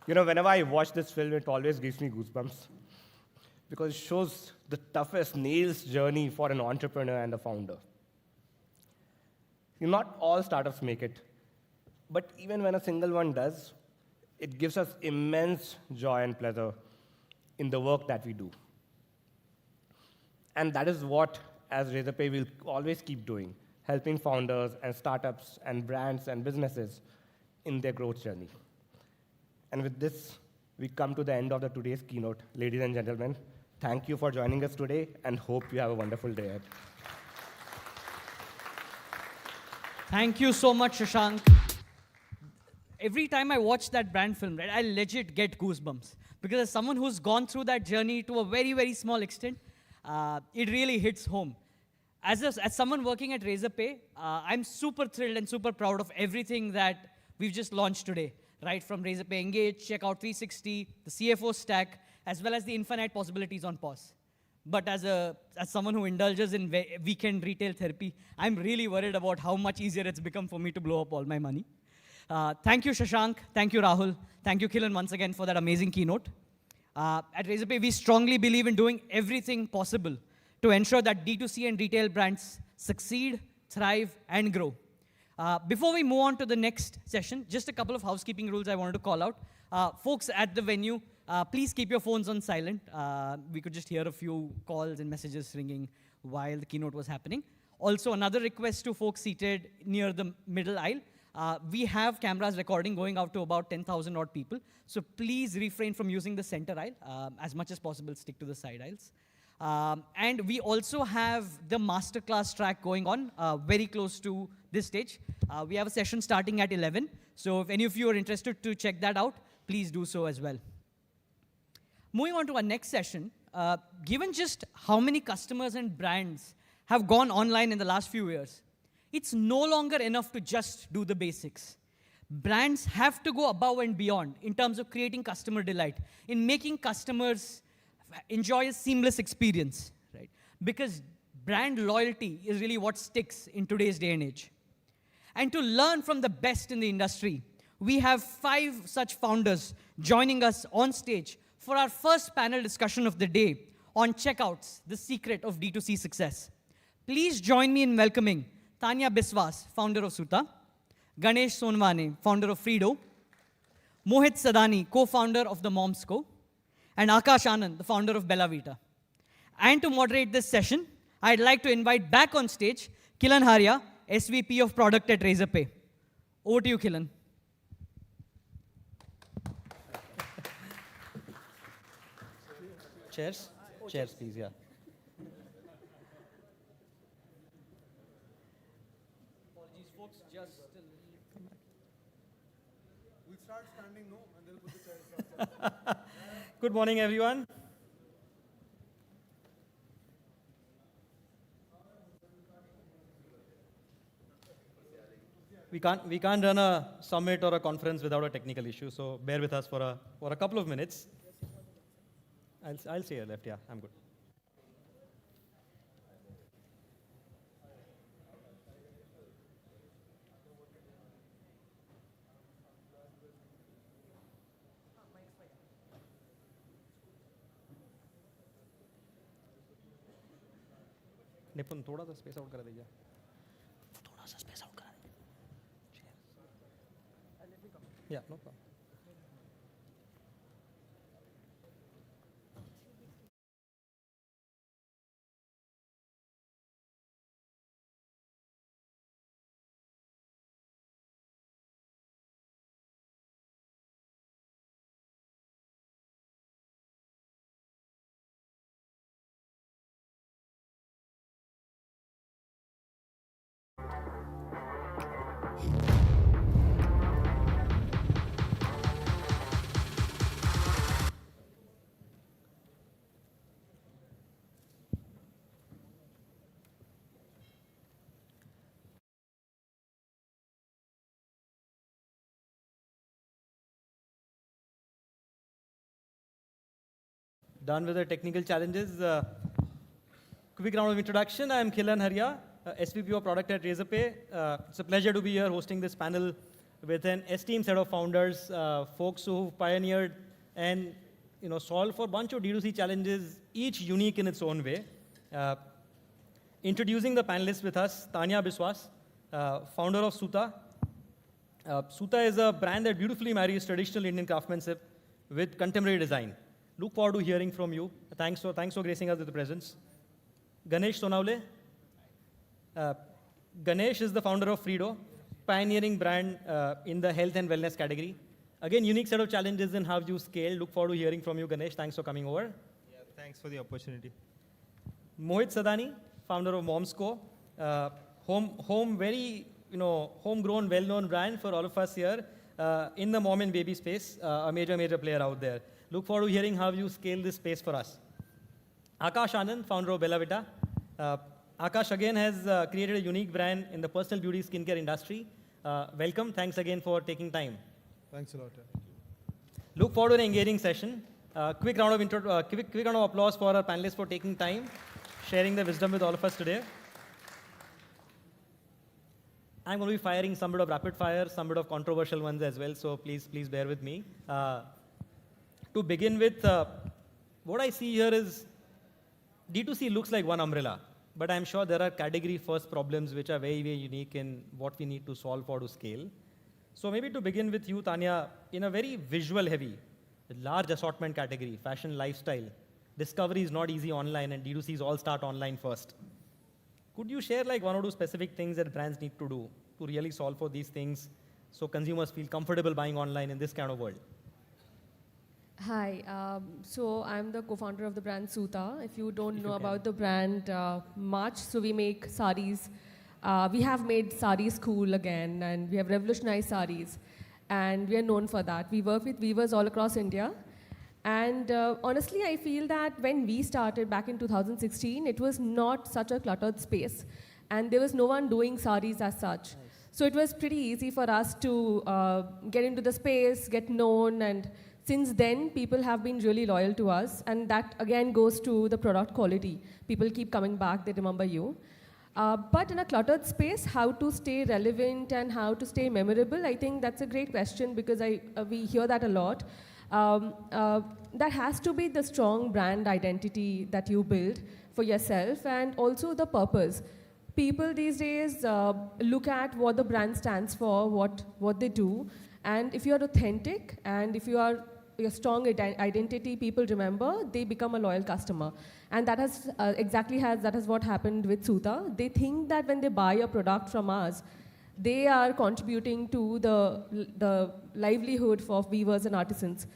You know, whenever I watch this film, it always gives me goosebumps because it shows the toughest nails journey for an entrepreneur and a founder. Not all startups make it, but even when a single one does, it gives us immense joy and pleasure in the work that we do. And that is what, as Razorpay, will always keep doing, helping founders and startups and brands and businesses in their growth journey. And with this, we come to the end of today's keynote. Ladies and gentlemen, thank you for joining us today, and hope you have a wonderful day ahead. Thank you so much, Shashank. Every time I watch that brand film, right, I legit get goosebumps. Because as someone who's gone through that journey to a very, very small extent, it really hits home. As someone working at Razorpay, I'm super thrilled and super proud of everything that we've just launched today. Right from Razorpay Engage, Checkout 360, the CFO stack, as well as the infinite possibilities on POS. But as someone who indulges in weekend retail therapy, I'm really worried about how much easier it's become for me to blow up all my money. Thank you, Shashank. Thank you, Rahul. Thank you, Kilan, once again for that amazing keynote. At Razorpay, we strongly believe in doing everything possible to ensure that D2C and retail brands succeed, thrive, and grow. Before we move on to the next session, just a couple of housekeeping rules I wanted to call out. Folks at the venue, please keep your phones on silent. We could just hear a few calls and messages ringing while the keynote was happening. Also, another request to folks seated near the middle aisle. We have cameras recording going out to about 10,000 odd people. So please refrain from using the center aisle. As much as possible, stick to the side aisles. And we also have the masterclass track going on very close to this stage. We have a session starting at 11. So if any of you are interested to check that out, please do so as well. Moving on to our next session, given just how many customers and brands have gone online in the last few years, it's no longer enough to just do the basics. Brands have to go above and beyond in terms of creating customer delight, in making customers enjoy a seamless experience, right? Because brand loyalty is really what sticks in today's day and age. And to learn from the best in the industry, we have 5 such founders joining us on stage for our first panel discussion of the day on checkouts, the secret of D2C success. Please join me in welcoming Tanya Biswas, founder of Suta, Ganesh Sonwane, founder of Freedo, Mohit Sadani, co-founder of the Moms Co, and Akash Anand, the founder of Bella Vita. And to moderate this session, I'd like to invite back on stage Kilan Haria, SVP of Product at Razorpay. Over to you, Kilan. Chairs? Chairs, please, yeah. Apologies, folks, just We'll start standing, no? And they'll put the chairs up. Good morning, everyone. We can't run a summit or a conference without a technical issue, so bear with us for a couple of minutes. I'll stay here left, yeah, I'm good. निपुण थोड़ा सा space out करा दीजिए थोड़ा सा space out करा दीजिए या no problem done with the technical challenges. Quick round of introduction. I am Khilan Haria, SVP of Product at Razorpay. It's a pleasure to be here hosting this panel with an esteemed set of founders, folks who pioneered and solved for a bunch of D2C challenges, each unique in its own way. Introducing the panelists with us, Tanya Biswas, founder of Suta. Suta is a brand that beautifully marries traditional Indian craftsmanship with contemporary design. Look forward to hearing from you. Thanks for gracing us with the presence. Ganesh Sonawale. Ganesh is the founder of Fredo, pioneering brand in the health and wellness category. Again, unique set of challenges in how you scale. Look forward to hearing from you, Ganesh. Thanks for coming over. Yeah, thanks for the opportunity. Mohit Sadani, founder of Momsco, homegrown, well-known brand for all of us here in the mom and baby space, a major player out there. Look forward to hearing how you scale this space for us. Akash Anand, founder of Bella Vita. Akash again has created a unique brand in the personal beauty skincare industry. Welcome. Thanks again for taking time. Thanks a lot. Look forward to an engaging session. Quick round of applause for our panelists for taking time, sharing their wisdom with all of us today. I'm going to be firing some bit of rapid fire, some bit of controversial ones as well, so please bear with me. To begin with, what I see here is D2C looks like one umbrella, but I'm sure there are category first problems which are very unique in what we need to solve for to scale. So maybe to begin with you, Tanya, in a very visual heavy, large assortment category, fashion, lifestyle, discovery is not easy online and D2Cs all start online first. Could you share like one or two specific things that brands need to do to really solve for these things so consumers feel comfortable buying online in this kind of world? Hi, so I'm the co-founder of the brand Suta. If you don't know about the brand much, so we make saris. We have made saris cool again, and we have revolutionized saris, and we are known for that. We work with weavers all across India, and honestly, I feel that when we started back in 2016, it was not such a cluttered space, and there was no one doing saris as such. So it was pretty easy for us to get into the space, get known, and since then, people have been really loyal to us, and that again goes to the product quality. People keep coming back, they remember you. But in a cluttered space, how to stay relevant and how to stay memorable, I think that's a great question because we hear that a lot. That has to be the strong brand identity that you build for yourself and also the purpose. People these days look at what the brand stands for, what they do, and if you're authentic and if you are your strong identity, people remember, they become a loyal customer. And that has that is what happened with Suta. They think that when they buy a product from us, they are contributing to the livelihood of weavers and artisans.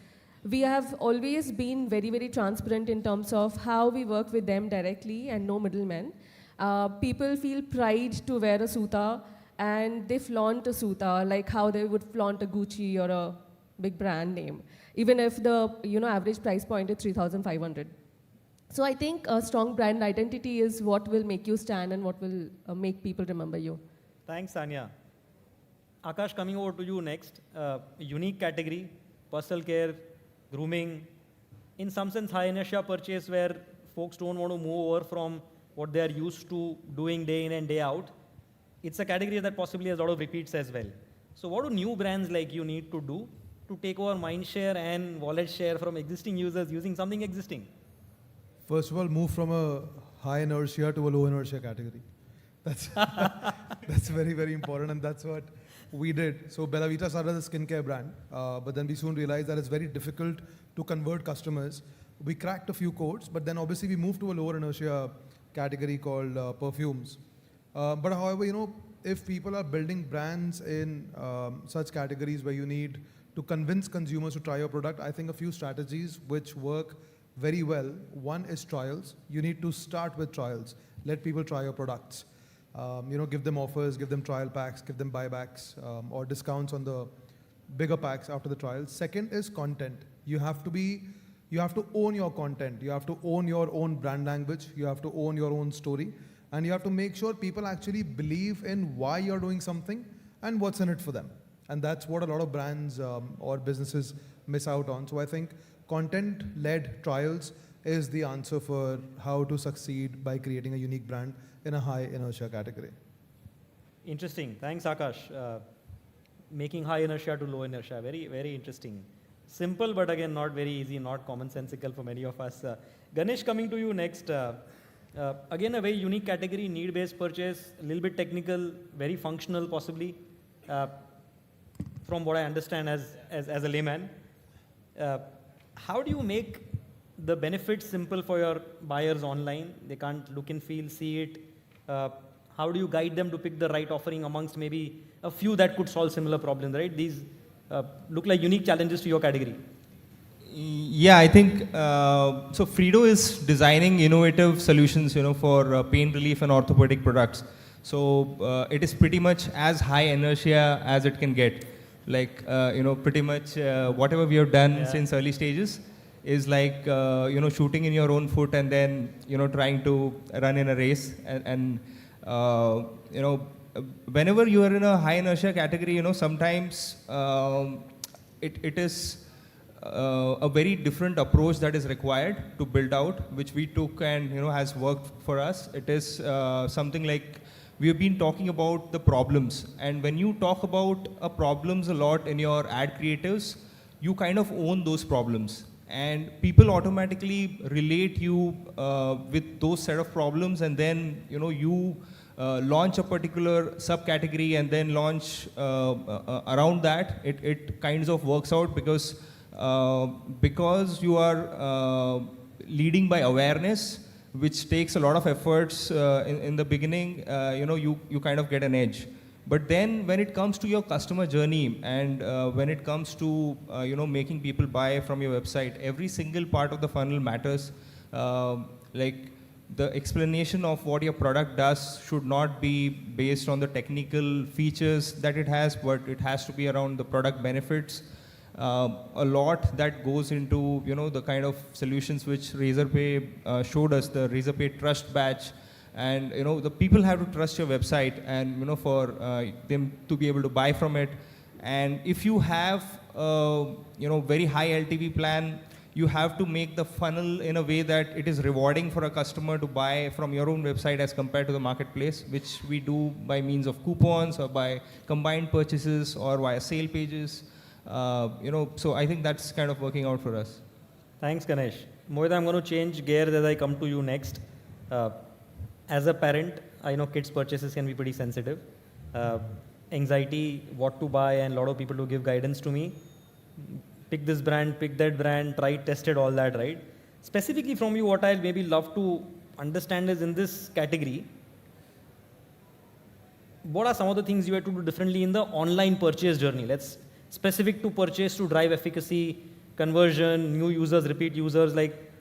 We have always been very transparent in terms of how we work with them directly and no middlemen. People feel pride to wear a Suta and they flaunt a Suta like how they would flaunt a Gucci or a big brand name, even if the average price point is 3,500. So I think a strong brand identity is what will make you stand and what will make people remember you. Thanks, Tanya. Akash, coming over to you next. Unique category, personal care, grooming. In some sense, high inertia purchase where folks don't want to move over from what they are used to doing day in and day out. It's a category that possibly has a lot of repeats as well. So what do new brands like you need to do to take over mind share and wallet share from existing users using something existing? First of all, move from a high inertia to a low inertia category. That's that's very important, and that's what we did. So Bella Vita started as a skincare brand, but then we soon realized that it's very difficult to convert customers. We cracked a few codes, but then obviously we moved to a lower inertia category called perfumes. But however, if people are building brands in such categories where you need to convince consumers to try your product, I think a few strategies which work very well. One is trials. You need to start with trials. Let people try your products. Give them offers, give them trial packs, give them buybacks or discounts on the bigger packs after the trials. Second is content. You have to own your content. You have to own your own brand language. You have to own your own story. And you have to make sure people actually believe in why you're doing something and what's in it for them. And that's what a lot of brands or businesses miss out on. So I think content-led trials is the answer for how to succeed by creating a unique brand in a high inertia category. Interesting. Thanks, Akash. Making high inertia to low inertia. Very, very interesting. Simple, but again, not very easy, not commonsensical for many of us. Ganesh, coming to you next. Again, a very unique category, need-based purchase, a little bit technical, very functional possibly, from what I understand as a layman. How do you make the benefits simple for your buyers online? They can't look and feel, see it. How do you guide them to pick the right offering amongst maybe a few that could solve similar problems, right? These look like unique challenges to your category. Yeah, I think so. Fredo is designing innovative solutions, for pain relief and orthopedic products. So it is pretty much as high inertia as it can get. Like pretty much whatever we have done since early stages is like shooting in your own foot and then trying to run in a race and whenever you are in a high inertia category, sometimes it is a very different approach that is required to build out, which we took and has worked for us. It is something like we have been talking about the problems, and when you talk about problems a lot in your ad creatives, you kind of own those problems, and people automatically relate you with those set of problems, and then you launch a particular subcategory and then launch around that. It kinds of works out because you are leading by awareness, which takes a lot of efforts in the beginning. You kind of get an edge. But then when it comes to your customer journey and when it comes to making people buy from your website, every single part of the funnel matters. Like the explanation of what your product does should not be based on the technical features that it has, but it has to be around the product benefits. A lot that goes into the kind of solutions which Razorpay showed us, the Razorpay Trust Badge, and the people have to trust your website, and for them to be able to buy from it. And if you have very high LTV plan, you have to make the funnel in a way that it is rewarding for a customer to buy from your own website as compared to the marketplace, which we do by means of coupons or by combined purchases or via sale pages. So I think that's kind of working out for us. Thanks, Ganesh. Mohit, I'm going to change gears as I come to you next. As a parent, I know kids' purchases can be pretty sensitive. Anxiety, what to buy, and a lot of people who give guidance to me. Pick this brand, pick that brand, try, tested, all that, right? Specifically from you, what I'd maybe love to understand is in this category, what are some of the things you have to do differently in the online purchase journey? Let's specific to purchase to drive efficacy, conversion, new users, repeat users, like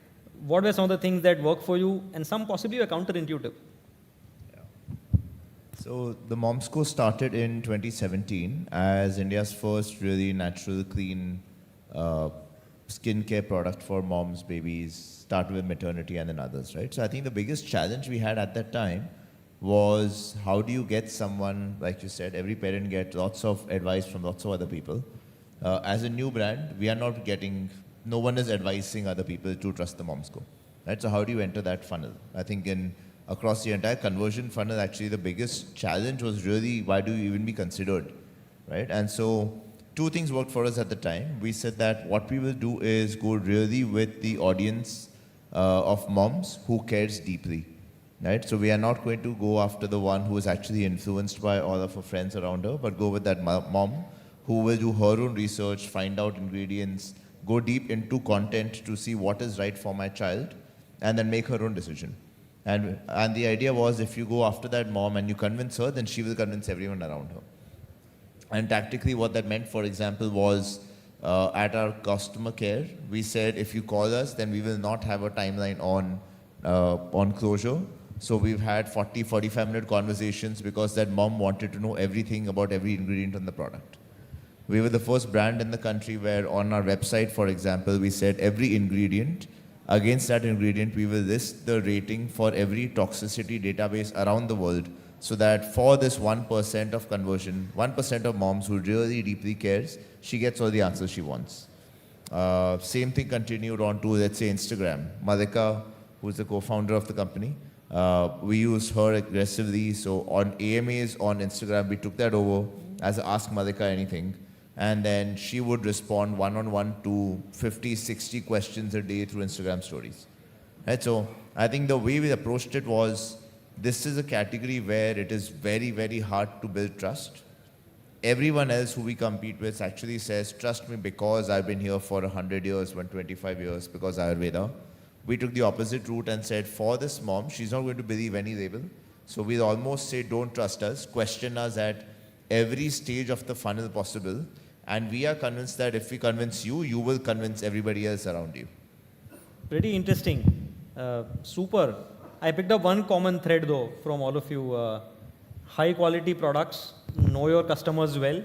what were some of the things that work for you and some possibly were counterintuitive? So the Momsco started in 2017 as India's first really natural, clean skincare product for moms, babies, started with maternity and then others, right? So I think the biggest challenge we had at that time was how do you get someone, like you said, every parent gets lots of advice from lots of other people. As a new brand, we are not getting, no one is advising other people to trust the Momsco, right? So how do you enter that funnel? I think across the entire conversion funnel, actually the biggest challenge was really why do you even be considered, right? And so two things worked for us at the time. We said that what we will do is go really with the audience of moms who cares deeply. Right? So we are not going to go after the one who is actually influenced by all of her friends around her, but go with that mom who will do her own research, find out ingredients, go deep into content to see what is right for my child, and then make her own decision. And the idea was if you go after that mom and you convince her, then she will convince everyone around her. And tactically what that meant, for example, was at our customer care, we said if you call us, then we will not have a timeline on closure. So we've had 40, 45-minute conversations because that mom wanted to know everything about every ingredient on the product. We were the first brand in the country where on our website, for example, we said every ingredient, against that ingredient, we will list the rating for every toxicity database around the world so that for this 1% of conversion, 1% of moms who really deeply cares, she gets all the answers she wants. Same thing continued on to, let's say, Instagram. Madhika, who's the co-founder of the company, we use her aggressively. So on AMAs on Instagram, we took that over as a Ask Madhika Anything. And then she would respond one-on-one to 50, 60 questions a day through Instagram stories. Right? So I think the way we approached it was, this is a category where it is very, very hard to build trust. Everyone else who we compete with actually says, trust me because I've been here for 100 years, 125 years, because Ayurveda. We took the opposite route and said, for this mom, she's not going to believe any label. So we almost say, don't trust us, question us at every stage of the funnel possible. And we are convinced that if we convince you, you will convince everybody else around you. Pretty interesting. Super. I picked up one common thread though from all of you. High quality products, know your customers well,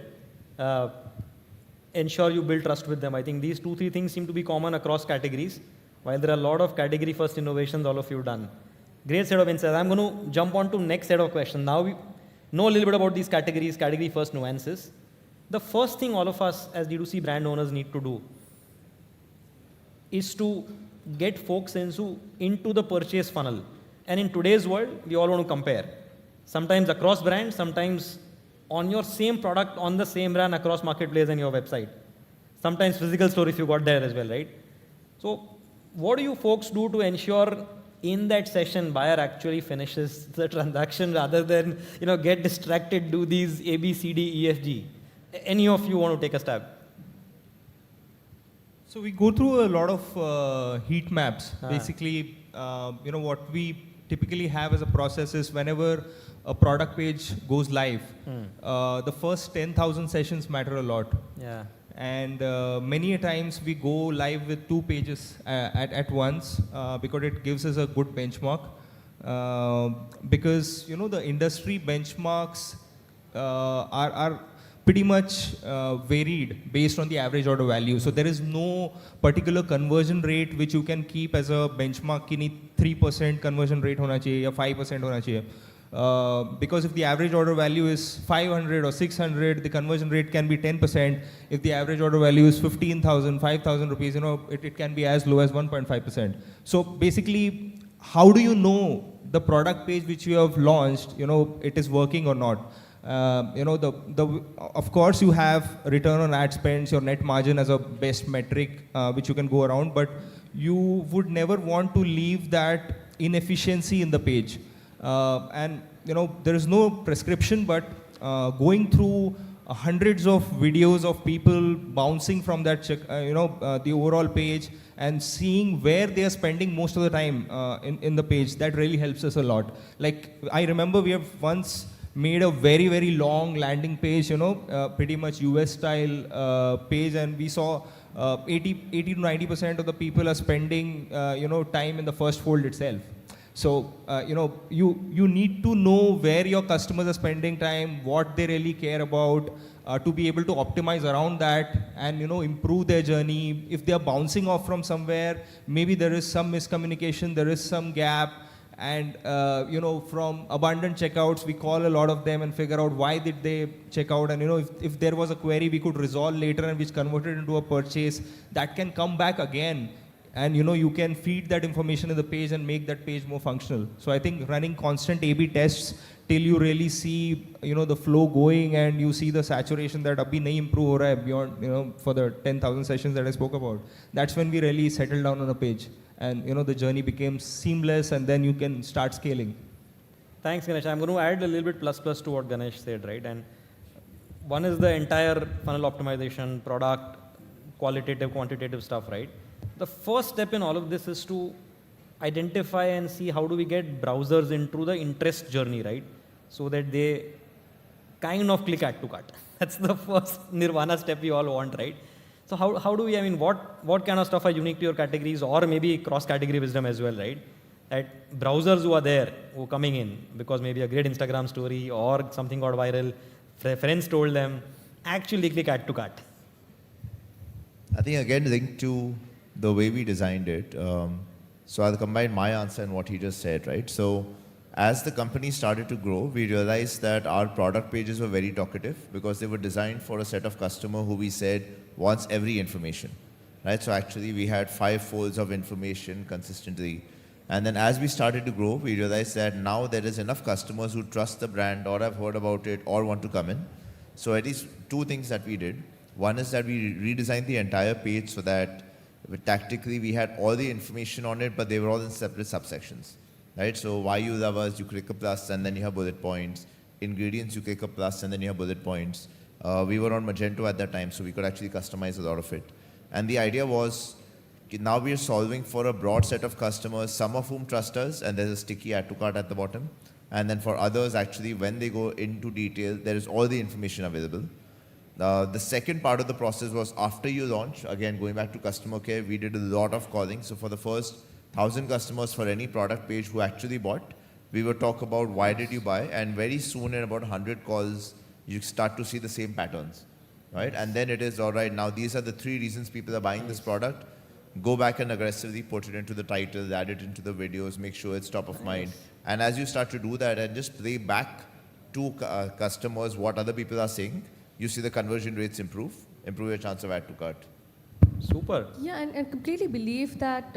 ensure you build trust with them. I think these 2-3 things seem to be common across categories. While there are a lot of category first innovations all of you done. Great set of insights. I'm going to jump on to next set of questions. Now we know a little bit about these categories, category first nuances. The first thing all of us as D2C brand owners need to do is to get folks into the purchase funnel. And in today's world, we all want to compare. Sometimes across brands, sometimes on your same product, on the same brand across marketplace and your website. Sometimes physical store if you got there as well, right? So what do you folks do to ensure in that session buyer actually finishes the transaction rather than get distracted, do these A, B, C, D, E, F, G? Any of you want to take a stab? So we go through a lot of heat maps. Basically, what we typically have as a process is whenever a product page goes live, the first 10,000 sessions matter a lot. Yeah. And many a times we go live with 2 pages at once because it gives us a good benchmark. Because the industry benchmarks are pretty much varied based on the average order value. So there is no particular conversion rate which you can keep as a benchmark. Ki 3% conversion rate hona chahiye, or 5% hona chahiye. Because if the average order value is 500 or 600, the conversion rate can be 10%. If the average order value is 15,000, 5,000 rupees, it can be as low as 1.5%. So basically, how do you know the product page which you have launched, it is working or not? Of course, you have return on ad spends, your net margin as a best metric which you can go around, but you would never want to leave that inefficiency in the page. And there is no prescription, but going through hundreds of videos of people bouncing from that the overall page and seeing where they are spending most of the time in the page, that really helps us a lot. Like I remember we have once made a very, very long landing page, pretty much US style page, and we saw 80 to 90% of the people are spending time in the first fold itself. So, you need to know where your customers are spending time, what they really care about, to be able to optimize around that and, improve their journey. If they are bouncing off from somewhere, maybe there is some miscommunication, there is some gap. And, from abundant checkouts, we call a lot of them and figure out why did they check out. And, if there was a query we could resolve later and which converted into a purchase, that can come back again. And you can feed that information in the page and make that page more functional. So I think running constant A/B tests till you really see the flow going and you see the saturation that abhi nahi improve ho raha hai beyond for the 10,000 sessions that I spoke about. That's when we really settle down on a page and the journey becomes seamless and then you can start scaling. Thanks, Ganesh. I'm going to add a little bit plus to what Ganesh said, right? And one is the entire funnel optimization, product, qualitative, quantitative stuff, right? The first step in all of this is to identify and see how do we get browsers into the interest journey, right? So that they kind of click add to cart. That's the first nirvana step we all want, right? So how do we, what kind of stuff are unique to your categories or maybe cross-category wisdom as well, right? That browsers who are there, who are coming in because maybe a great Instagram story or something got viral, friends told them, actually click add to cart. I think again linked to the way we designed it. So I'll combine my answer and what he just said, right? So as the company started to grow, we realized that our product pages were very talkative because they were designed for a set of customer who we said wants every information, right? So actually we had 5 folds of information consistently. And then as we started to grow, we realized that now there is enough customers who trust the brand or have heard about it or want to come in. So at least 2 things that we did. One is that we redesigned the entire page so that tactically we had all the information on it, but they were all in separate subsections, right? So why you love us, you click a plus and then you have bullet points. Ingredients, you click a plus and then you have bullet points. We were on Magento at that time, so we could actually customize a lot of it. And the idea was, now we are solving for a broad set of customers, some of whom trust us, and there's a sticky add to cart at the bottom. And then for others, actually, when they go into detail, there is all the information available. The second part of the process was after you launch, again, going back to customer care, we did a lot of calling. So for the first 1,000 customers for any product page who actually bought, we would talk about why did you buy, and very soon in about 100 calls, you start to see the same patterns, right? And then it is, all right, now these are the 3 reasons people are buying this product. Go back and aggressively put it into the title, add it into the videos, make sure it's top of mind. And as you start to do that and just play back to customers what other people are saying, you see the conversion rates improve your chance of add to cart. Super. Yeah, and completely believe that,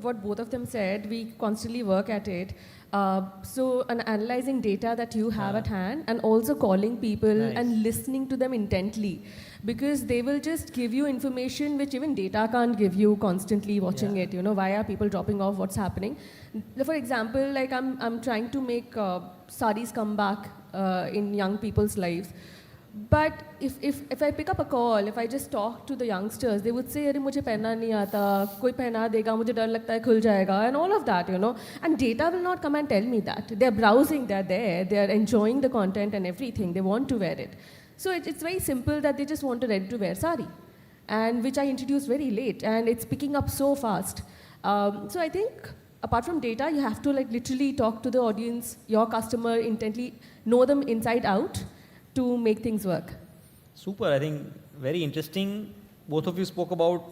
what both of them said, we constantly work at it. So analyzing data that you have at hand and also calling people and listening to them intently, because they will just give you information which even data can't give you constantly watching it. Why are people dropping off, what's happening? For example, like I'm trying to make saris come back in young people's lives. But if I pick up a call, if I just talk to the youngsters, they would say, "Arey, mujhe pehna nahi aata, koi pehna dega, mujhe dar lagta hai khul jayega," and all of that, And data will not come and tell me that. They're browsing, they're there, they're enjoying the content and everything. They want to wear it. So it's very simple that they just want a ready-to-wear sari, and which I introduced very late, and it's picking up so fast. So I think apart from data, you have to literally talk to the audience, your customer intently, know them inside out, to make things work. Super. I think very interesting. Both of you spoke about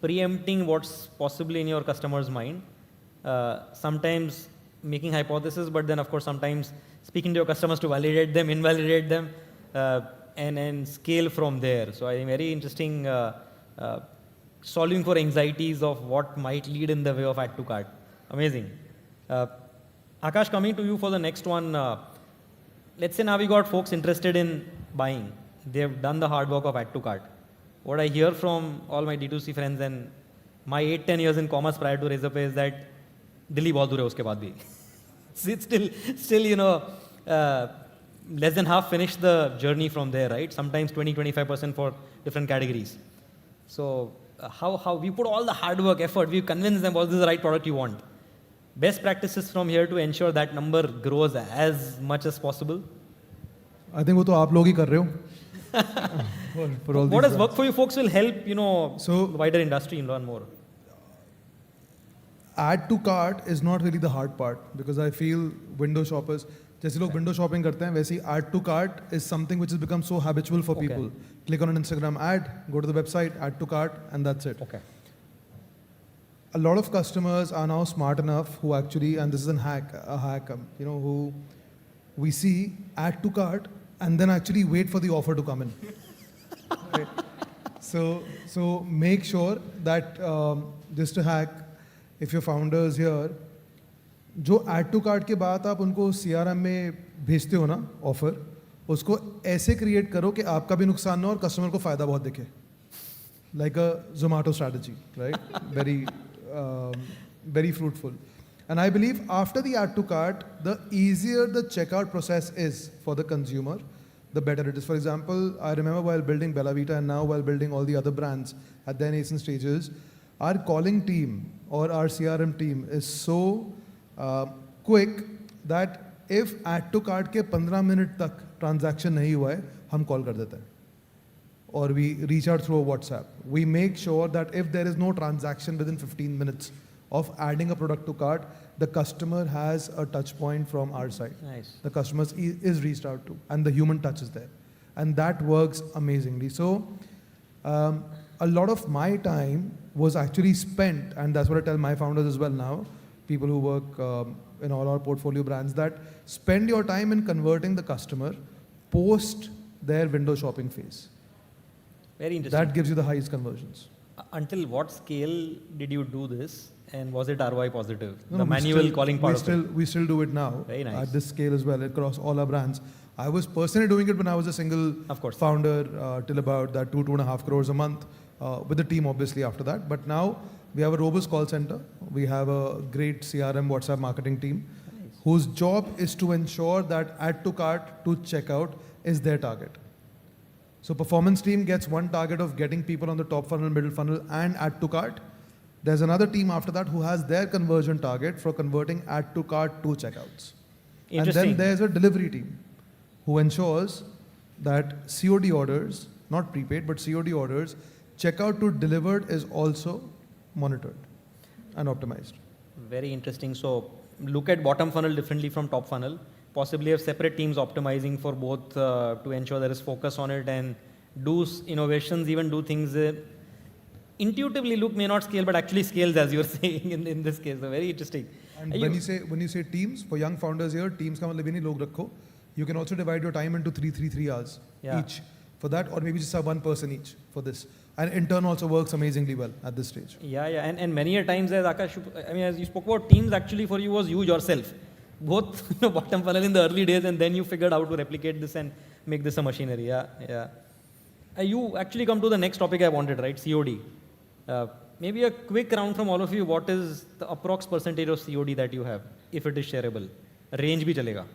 preempting what's possible in your customer's mind. Sometimes making hypotheses, but then of course sometimes speaking to your customers to validate them, invalidate them, and scale from there. So I think very interesting solving for anxieties of what might lead in the way of add to cart. Amazing. Akash, coming to you for the next one. Let's say now we got folks interested in buying. They've done the hard work of add to cart. What I hear from all my D2C friends and my 8-10 years in commerce prior to Razorpay is that Delhi bahut dur hai uske baad bhi. It's still less than half finished the journey from there, right? Sometimes 20-25% for different categories. So how we put all the hard work, effort, we convince them, well, this is the right product you want. Best practices from here to ensure that number grows as much as possible? I think वो तो आप लोग ही कर रहे हो. What has worked for you folks will help, the wider industry learn more. Add to cart is not really the hard part, because I feel window shoppers, जैसे लोग window shopping करते हैं, वैसे ही add to cart is something which has become so habitual for people. Click on an Instagram ad, go to the website, add to cart, and that's it. Okay. A lot of customers are now smart enough who actually, and this is a hack, who we see add to cart and then actually wait for the offer to come in. Right? So make sure that, just a hack, if your founder is here, जो add to cart के बाद आप उनको CRM में भेजते हो ना offer, उसको ऐसे create करो कि आपका भी नुकसान ना हो और customer को फायदा बहुत दिखे. Like a Zomato strategy, right? Very fruitful. And I believe after the add to cart, the easier the checkout process is for the consumer, the better it is. For example, I remember while building Bella Vita and now while building all the other brands at their nascent stages, our calling team or our CRM team is so quick that if add to cart के 15 minute तक transaction नहीं हुआ है, हम call कर देते हैं. Or we reach out through a WhatsApp. We make sure that if there is no transaction within 15 minutes of adding a product to cart, the customer has a touch point from our side. Nice. The customer is reached out to, and the human touch is there. And that works amazingly. So a lot of my time was actually spent, and that's what I tell my founders as well now, people who work in all our portfolio brands, that spend your time in converting the customer post their window shopping phase. Very interesting. That gives you the highest conversions. Until what scale did you do this, and was it ROI positive? No, The we manual still- calling part of it. We still do it now. Very nice. At this scale as well, across all our brands. I was personally doing it when I was a single Of course. founder till about that 2.5 crores a month with the team obviously after that. But now we have a robust call center. We have a great CRM WhatsApp marketing team whose job is to ensure that add to cart to checkout is their target. So performance team gets one target of getting people on the top funnel, middle funnel and add to cart. There's another team after that who has their conversion target for converting add to cart to checkouts. And Interesting. then there's a delivery team who ensures that COD orders, not prepaid, but COD orders, checkout to delivered is also monitored and optimized. Very interesting. So look at bottom funnel differently from top funnel. Possibly have separate teams optimizing for both to ensure there is focus on it and do innovations, even do things intuitively look may not scale, but actually scales as you're saying in this case. So very interesting. And when you say teams, for young founders here, teams ka matlab ye nahi log rakho. You can also divide your time into 3 hours each for that, or maybe just have one person each for this. And intern also works amazingly well at this stage. Yeah. And many a times, as Akash, I mean, as you spoke about teams, actually for you was you yourself. Both bottom funnel in the early days, and then you figured out to replicate this and make this a machinery. Yeah. You actually come to the next topic I wanted, right? COD. Maybe a quick round from all of you. What is the approx percentage of COD that you have, if it is shareable? Range bhi chalega.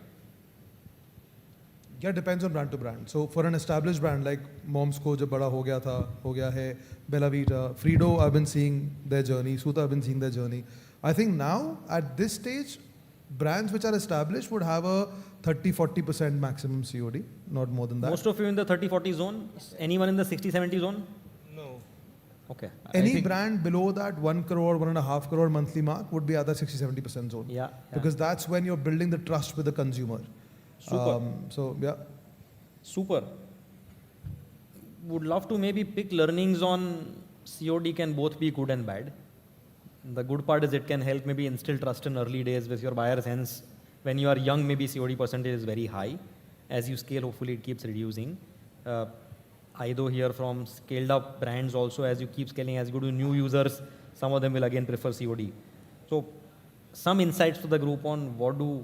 Yeah, depends on brand to brand. So for an established brand like Moms ko jab bada ho gaya hai, Bella Vita, Frido, I've been seeing their journey, Suta, I've been seeing their journey. I think now at this stage, brands which are established would have a 30-40% maximum COD, not more than that. Most of you in the 30-40 zone? Anyone in the 60-70 zone? No. Okay. Any brand below that 1 crore, 1.5 crore monthly mark would be at the 60-70% zone. Yeah. Because that's when you're building the trust with the consumer. Super. Super. Would love to maybe pick learnings on COD can both be good and bad. The good part is it can help maybe instill trust in early days with your buyers. Hence, when you are young, maybe COD percentage is very high. As you scale, hopefully it keeps reducing. I do hear from scaled up brands also, as you keep scaling, as you go to new users, some of them will again prefer COD. So some insights to the group on what do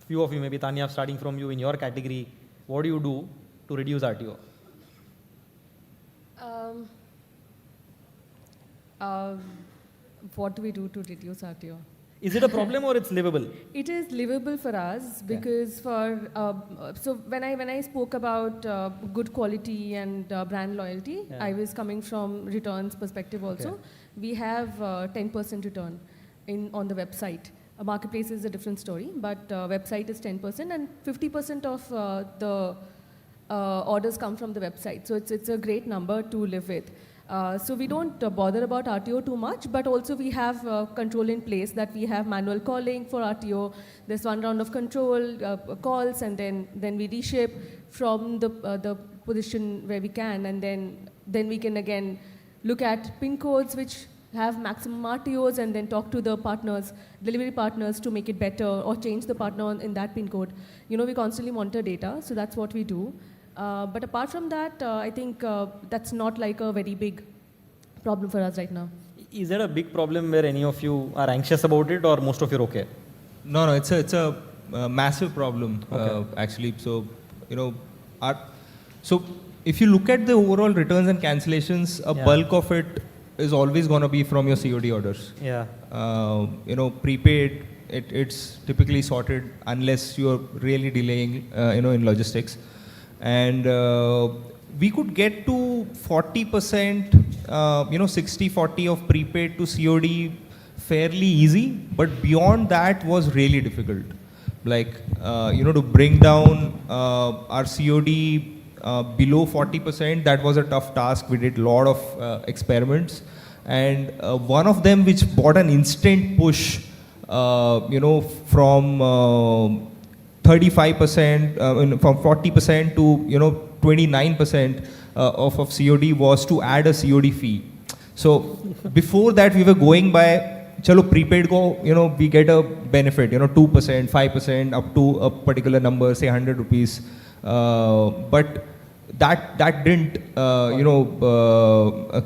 few of you, maybe Tanya, starting from you in your category, what do you do to reduce RTO? What do we do to reduce RTO? Is it a problem or it's livable? It is livable for us because so when I spoke about good quality and brand loyalty, I was coming from returns perspective also. We have 10% return on the website. A marketplace is a different story, but website is 10% and 50% of the orders come from the website. So it's a great number to live with. So we don't bother about RTO too much, but also we have control in place that we have manual calling for RTO. There's one round of control calls, and then we reshape from the position where we can, and then we can again look at pin codes which have maximum RTOs, and then talk to the partners, delivery partners, to make it better or change the partner in that pin code. We constantly monitor data, so that's what we do. But apart from that, I think that's not like a very big problem for us right now. Is there a big problem where any of you are anxious about it, or most of you are okay? No, it's a massive problem actually. So so if you look at the overall returns and cancellations, a bulk of it is always going to be from your COD orders. Yeah. Prepaid, it's typically sorted unless you're really delaying, in logistics. And we could get to 40%, 60-40 of prepaid to COD fairly easy, but beyond that was really difficult. Like, to bring down our COD below 40%, that was a tough task. We did a lot of experiments. And one of them which brought an instant push, from 35%, from 40% to 29% of COD was to add a COD fee. So before that we were going by, chalo prepaid go, we get a benefit, 2%, 5% up to a particular number, say 100 rupees. But that didn't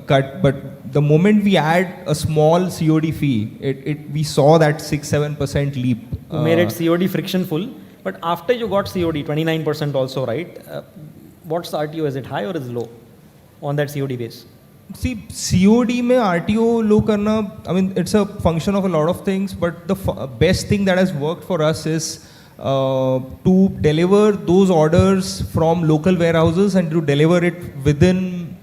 cut. But the moment we add a small COD fee, we saw that 6-7% leap. You made it COD frictionful, but after you got COD 29% also, right? What's the RTO? Is it high or is it low on that COD base? See, COD में RTO low करना, I mean, it's a function of a lot of things, but the best thing that has worked for us is to deliver those orders from local warehouses and to deliver it within,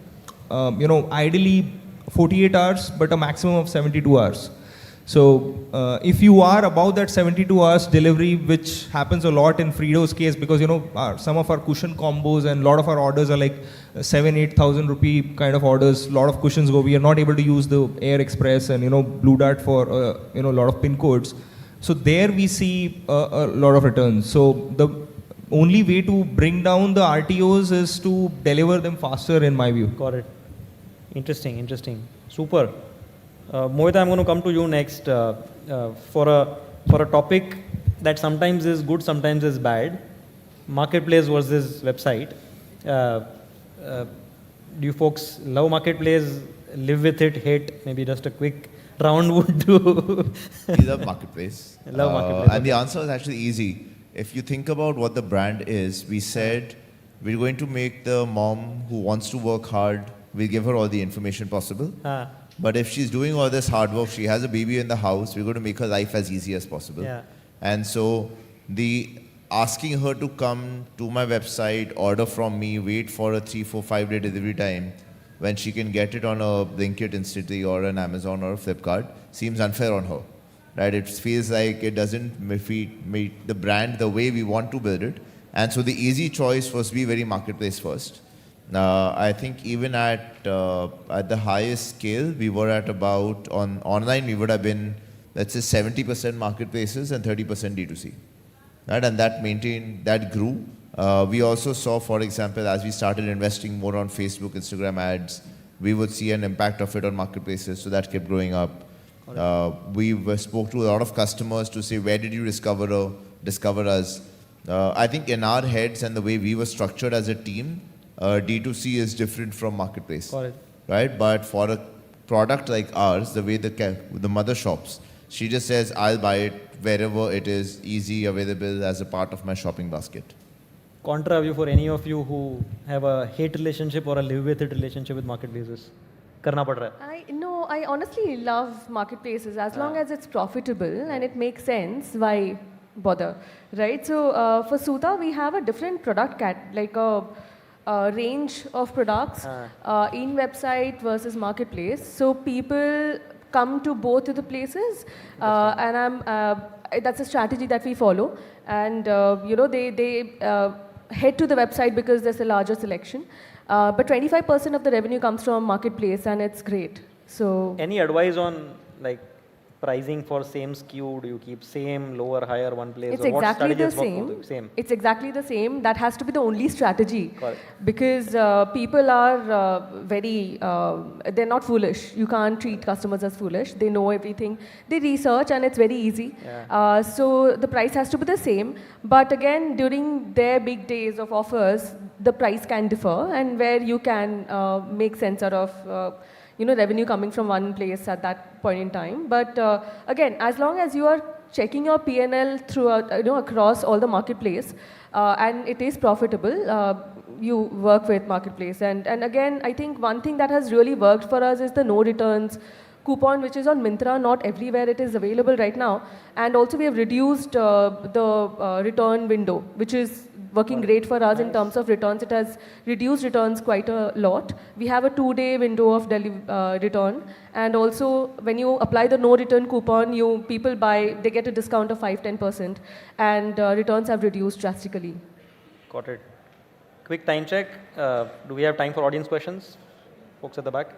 ideally 48 hours, but a maximum of 72 hours. So if you are above that 72 hours delivery, which happens a lot in Fredo's case, because some of our cushion combos and a lot of our orders are like 7,000-8,000 rupee kind of orders. A lot of cushions go. We are not able to use the Air Express and Blue Dart for a lot of pin codes. So there we see a lot of returns. So the only way to bring down the RTOs is to deliver them faster, in my view. Got it. Interesting. Super. Mohit, I'm going to come to you next for a topic that sometimes is good, sometimes is bad. Marketplace versus website. Do you folks love marketplace, live with it, hate? Maybe just a quick round would do. We love marketplace. Love marketplace. And the answer is actually easy. If you think about what the brand is, we said we're going to make the mom who wants to work hard, we'll give her all the information possible. But if she's doing all this hard work, she has a baby in the house, we're going to make her life as easy as possible. Yeah. And so the asking her to come to my website, order from me, wait for a 3, 4, 5 day delivery time, when she can get it on a Blinkit instantly or an Amazon or a Flipkart, seems unfair on her. Right? It feels like it doesn't meet the brand the way we want to build it. And so the easy choice was to be very marketplace first. I think even at the highest scale, we were at about, online we would have been, let's say 70% marketplaces and 30% D2C. Right? And that grew. We also saw, for example, as we started investing more on Facebook, Instagram ads, we would see an impact of it on marketplaces, so that kept growing up. We spoke to a lot of customers to say, where did you discover us? I think in our heads and the way we were structured as a team, D2C is different from marketplace, right? But for a product like ours, the way the mother shops, she just says, I'll buy it wherever it is easy, available as a part of my shopping basket. Contra view for any of you who have a hate relationship or a live with it relationship with marketplaces? Karna pad raha hai. I honestly love marketplaces as long as it's profitable and it makes sense. Why bother, right? So for Suta, we have a different product like a range of products in website versus marketplace. So people come to both of the places, and that's a strategy that we follow. And they head to the website because there's a larger selection. But 25% of the revenue comes from marketplace, and it's great. So any advice on like pricing for same SKU? Do you keep same, lower, higher one place? It's or exactly what the strategies same. It's exactly the same. That has to be the only strategy. Correct. Because people are they're not foolish. You can't treat customers as foolish. They know everything. They research and it's very easy. Yeah. So the price has to be the same. But again, during their big days of offers, the price can differ, and where you can make sense out of revenue coming from one place at that point in time. But again, as long as you are checking your P&L throughout, across all the marketplace, and it is profitable, you work with marketplace. And again, I think one thing that has really worked for us is the no returns coupon, which is on Myntra. Not everywhere it is available right now. And also we have reduced the return window, which is working great for us in terms of returns. It has reduced returns quite a lot. We have a 2-day window of return. And also when you apply the no return coupon, people buy, they get a discount of 5-10%. And returns have reduced drastically. Got it. Quick time check. Do we have time for audience questions? Folks at the back?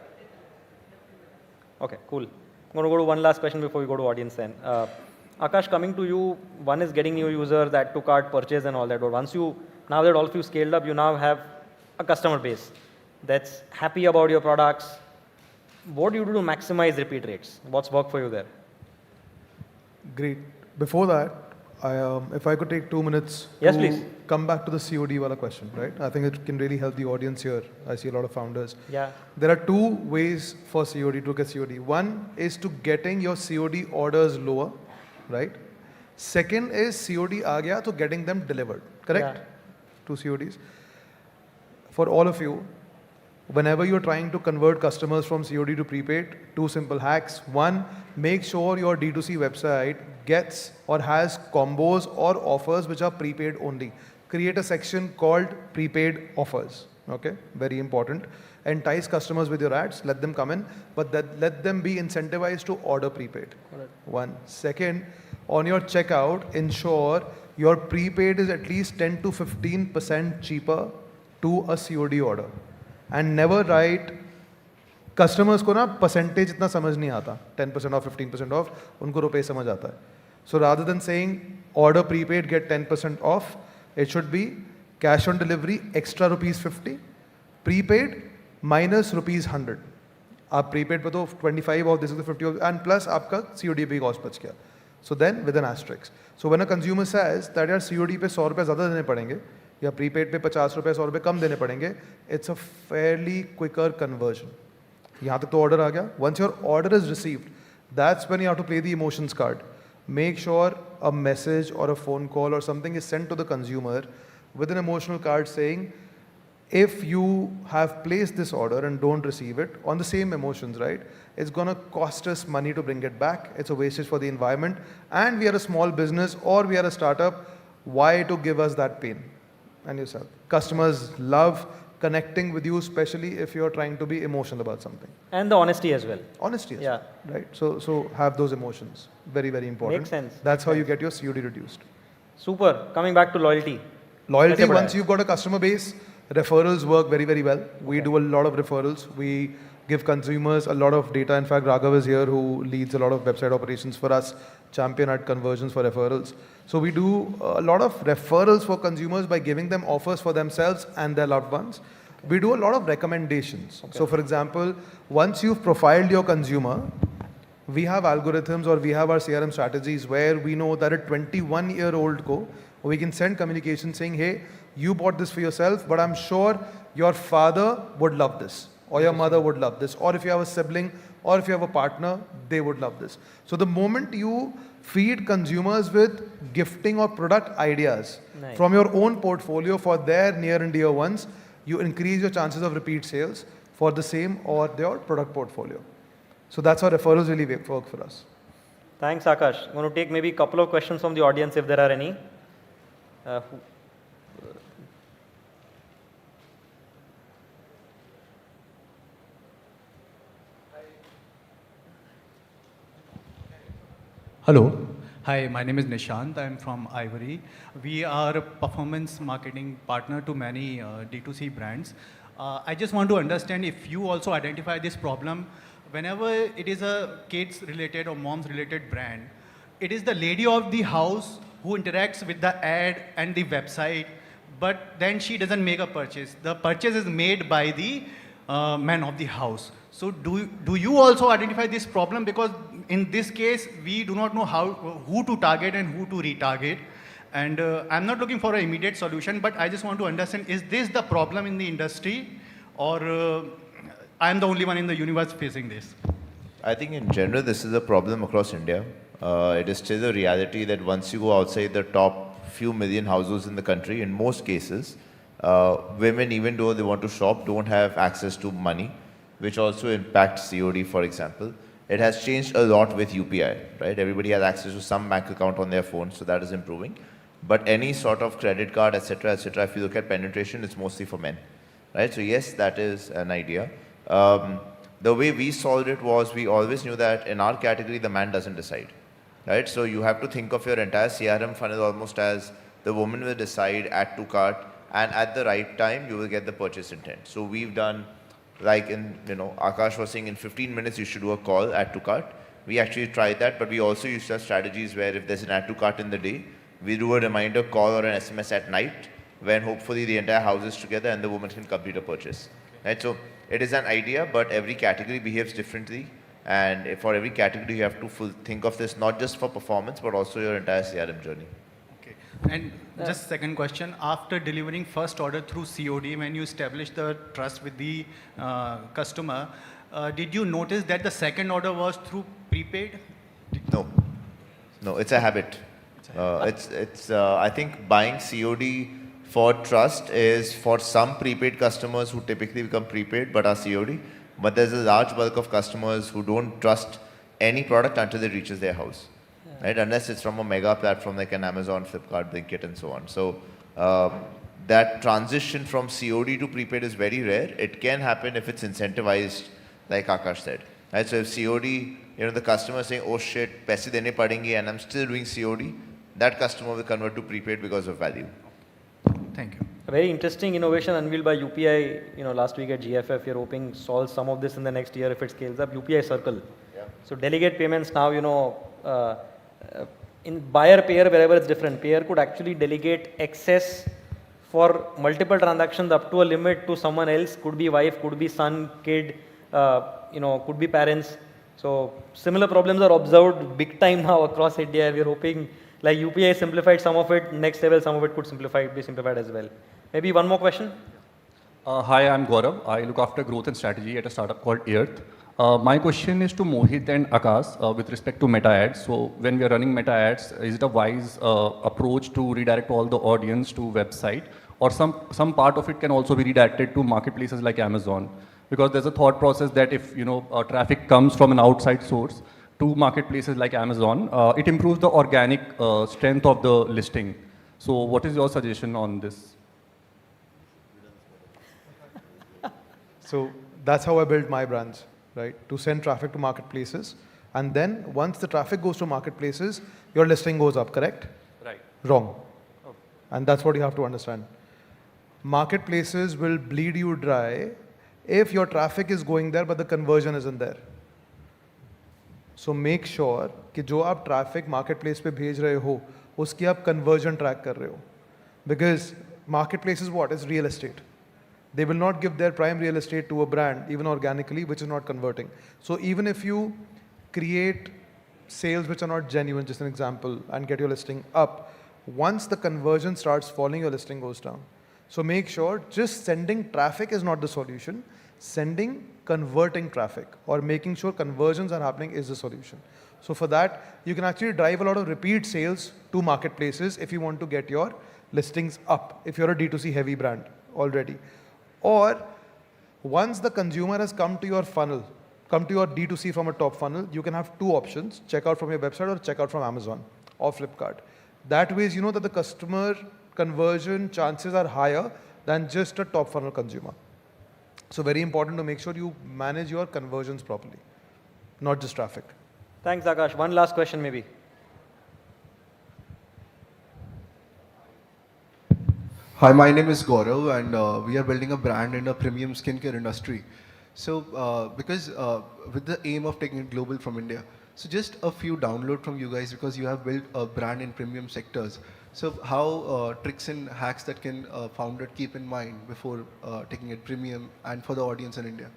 Okay, cool. I'm going to go to one last question before we go to audience then. Akash, coming to you, one is getting new users, add to cart, purchase and all that. But now that all of you scaled up, you now have a customer base that's happy about your products. What do you do to maximize repeat rates? What's worked for you there? Great. Before that, If I could take 2 minutes Yes, to please. come back to the COD wala question, right? I think it can really help the audience here. I see a lot of founders. Yeah. There are two ways for COD to get COD. One is to getting your COD orders lower, right? Second is COD aa gaya to getting them delivered, correct? Yeah. Two CODs. For all of you, whenever you're trying to convert customers from COD to prepaid, two simple hacks. One, make sure your D2C website gets or has combos or offers which are prepaid only. Create a section called prepaid offers. Okay, very important. Entice customers with your ads, let them come in, but let them be incentivized to order prepaid. One. Second, on your checkout, ensure your prepaid is at least 10 to 15% cheaper to a COD order. And never write customers को ना percentage इतना समझ नहीं आता 10% off 15% off उनको रुपए समझ आता है. So rather than saying order prepaid get 10% off, it should be cash on delivery extra ₹50, prepaid minus ₹100. आप prepaid पे तो 25 off, this is the 50 off, and plus आपका COD पे cost बच गया. So then with an asterisk. So when a consumer says that यार COD पे ₹100 ज़्यादा देने पड़ेंगे या prepaid पे ₹50 ₹100 कम देने पड़ेंगे, it's a fairly quicker conversion. यहाँ तक तो order आ गया. Once your order is received, that's when you have to play the emotions card. Make sure a message or a phone call or something is sent to the consumer with an emotional card saying, if you have placed this order and don't receive it on the same emotions, right? It's going to cost us money to bring it back. It's a wastage for the environment. And we are a small business or we are a startup. Why to give us that pain? And yourself. Customers love connecting with you, especially if you're trying to be emotional about something. And the honesty as well. Honesty as Yeah. well, right? So have those emotions. Very, very important. Makes sense. That's how you get your COD reduced. Super. Coming back to loyalty. Loyalty, Kaise once badhaya? you've got a customer base, referrals work very, very well. We do a lot of referrals. We give consumers a lot of data. In fact, Raghav is here who leads a lot of website operations for us, champion at conversions for referrals. So we do a lot of referrals for consumers by giving them offers for themselves and their loved ones. We do a lot of recommendations. So for example, once you've profiled your consumer, we have algorithms or we have our CRM strategies where we know that a 21-year-old ko, we can send communication saying, hey, you bought this for yourself, but I'm sure your father would love this, or your mother would love this, or if you have a sibling, or if you have a partner, they would love this. So the moment you feed consumers with gifting or product ideas Nice. from your own portfolio for their near and dear ones, you increase your chances of repeat sales for the same or their product portfolio. So that's how referrals really work for us. Thanks, Akash. I'm going to take maybe a couple of questions from the audience if there are any. Hello. Hi, my name is Nishant. I'm from Ivory. We are a performance marketing partner to many D2C brands. I just want to understand if you also identify this problem. Whenever it is a kids-related or moms-related brand, it is the lady of the house who interacts with the ad and the website, but then she doesn't make a purchase. The purchase is made by the man of the house. So do you also identify this problem? Because in this case, we do not know who to target and who to retarget. And I'm not looking for an immediate solution, but I just want to understand, is this the problem in the industry, or I'm the only one in the universe facing this? I think in general, this is a problem across India. It is still a reality that once you go outside the top few million households in the country, in most cases, women, even though they want to shop, don't have access to money, which also impacts COD, for example. It has changed a lot with UPI, right? Everybody has access to some bank account on their phone, so that is improving. But any sort of credit card, etc., if you look at penetration, it's mostly for men, right? So yes, that is an idea. The way we solved it was we always knew that in our category, the man doesn't decide, right? So you have to think of your entire CRM funnel almost as the woman will decide, add to cart, and at the right time, you will get the purchase intent. So we've done, like Akash was saying, in 15 minutes, you should do a call, add to cart. We actually tried that, but we also used our strategies where if there's an add to cart in the day, we do a reminder call or an SMS at night when hopefully the entire house is together and the woman can complete a purchase. Right? So it is an idea, but every category behaves differently. And for every category, you have to think of this not just for performance, but also your entire CRM journey. And just second question, after delivering first order through COD, when you establish the trust with the customer, did you notice that the second order was through prepaid? No. No, it's a habit. I think buying COD for trust is for some prepaid customers who typically become prepaid but are COD. But there's a large bulk of customers who don't trust any product until it reaches their house. Right? Unless it's from a mega platform like an Amazon, Flipkart, Blinkit, and so on. So that transition from COD to prepaid is very rare. It can happen if it's incentivized, like Akash said. Right? So if COD, the customer is saying, oh shit, paise dene padenge, and I'm still doing COD, that customer will convert to prepaid because of value. Thank you. A very interesting innovation unveiled by UPI, last week at GFF. We're hoping solve some of this in the next year if it scales up. UPI Circle. Yeah. So delegate payments now, in buyer payer wherever it's different. Payer could actually delegate access for multiple transactions up to a limit to someone else. Could be wife, could be son, kid, could be parents. So similar problems are observed big time now across India. We're hoping like UPI simplified some of it, next level some of it could be simplified as well. Maybe one more question. Hi, I'm Gaurav. I look after growth and strategy at a startup called Earth. My question is to Mohit and Akash with respect to meta ads. So when we are running meta ads, is it a wise approach to redirect all the audience to website, or some part of it can also be redirected to marketplaces like Amazon? Because there's a thought process that if traffic comes from an outside source to marketplaces like Amazon, it improves the organic strength of the listing. So what is your suggestion on this? So that's how I built my brands, right? To send traffic to marketplaces. And then once the traffic goes to marketplaces, your listing goes up, correct? Right. Wrong. Okay. And that's what you have to understand. Marketplaces will bleed you dry if your traffic is going there but the conversion isn't there. So make sure कि जो आप traffic marketplace पे भेज रहे हो, उसकी आप conversion track कर रहे हो. Because marketplace is what? It's real estate. They will not give their prime real estate to a brand, even organically, which is not converting. So even if you create sales which are not genuine, just an example, and get your listing up, once the conversion starts falling, your listing goes down. So make sure just sending traffic is not the solution. Sending converting traffic or making sure conversions are happening is the solution. So for that, you can actually drive a lot of repeat sales to marketplaces if you want to get your listings up, if you're a D2C heavy brand already. Or once the consumer has come to your funnel, come to your D2C from a top funnel, you can have two options, check out from your website or check out from Amazon or Flipkart. That way, you know that the customer conversion chances are higher than just a top funnel consumer. So very important to make sure you manage your conversions properly, not just traffic. Thanks, Akash. One last question maybe. Hi, my name is Gaurav, and we are building a brand in the premium skincare industry. So, because with the aim of taking it global from India, so just a few download from you guys because you have built a brand in premium sectors. So, how tricks and hacks that can founder keep in mind before taking it premium and for the audience in India?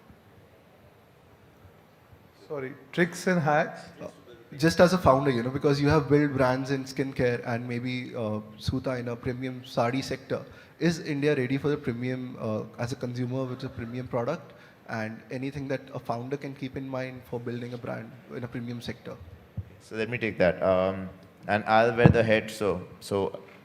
Sorry, tricks and hacks? Just as a founder, because you have built brands in skincare and maybe Suta in a premium sari sector. Is India ready for the premium as a consumer with a premium product? And anything that a founder can keep in mind for building a brand in a premium sector? So let me take that. And I'll wear the head. So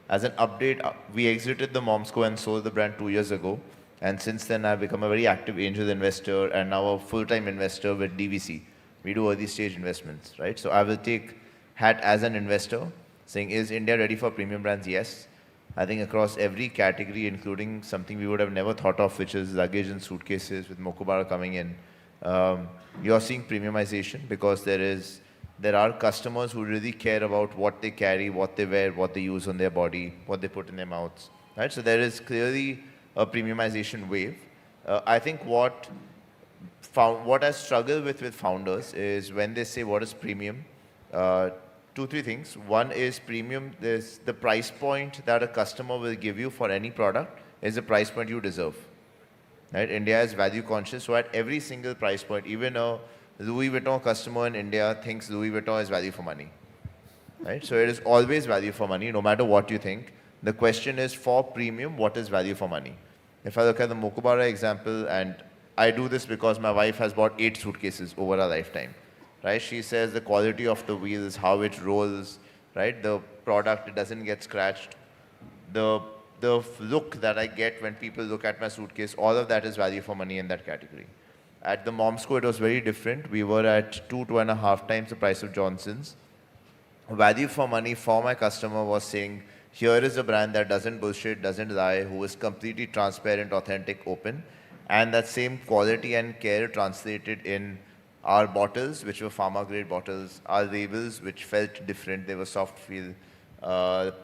as an update, we exited the Momsco and sold the brand 2 years ago. And since then, I've become a very active angel investor and now a full-time investor with DVC. We do early stage investments, right? So I will take hat as an investor, saying, is India ready for premium brands? Yes. I think across every category, including something we would have never thought of, which is luggage and suitcases with Mokobara coming in, you're seeing premiumization because there are customers who really care about what they carry, what they wear, what they use on their body, what they put in their mouths, right? So there is clearly a premiumization wave. I think what I struggle with founders is when they say what is premium, 2-3 things. One is premium, there's the price point that a customer will give you for any product is the price point you deserve. Right? India is value conscious, so at every single price point, even a Louis Vuitton customer in India thinks Louis Vuitton is value for money. right? So it is always value for money, no matter what you think. The question is, for premium, what is value for money? If I look at the Mokobara example, and I do this because my wife has bought 8 suitcases over a lifetime, right? She says the quality of the wheels, how it rolls, right? The product, it doesn't get scratched. The look that I get when people look at my suitcase, all of that is value for money in that category. At the Momsco, it was very different. We were at 2.5 times the price of Johnson's. Value for money for my customer was saying, here is a brand that doesn't bullshit, doesn't lie, who is completely transparent, authentic, open. And that same quality and care translated in our bottles, which were pharma grade bottles, our labels, which felt different, they were soft feel.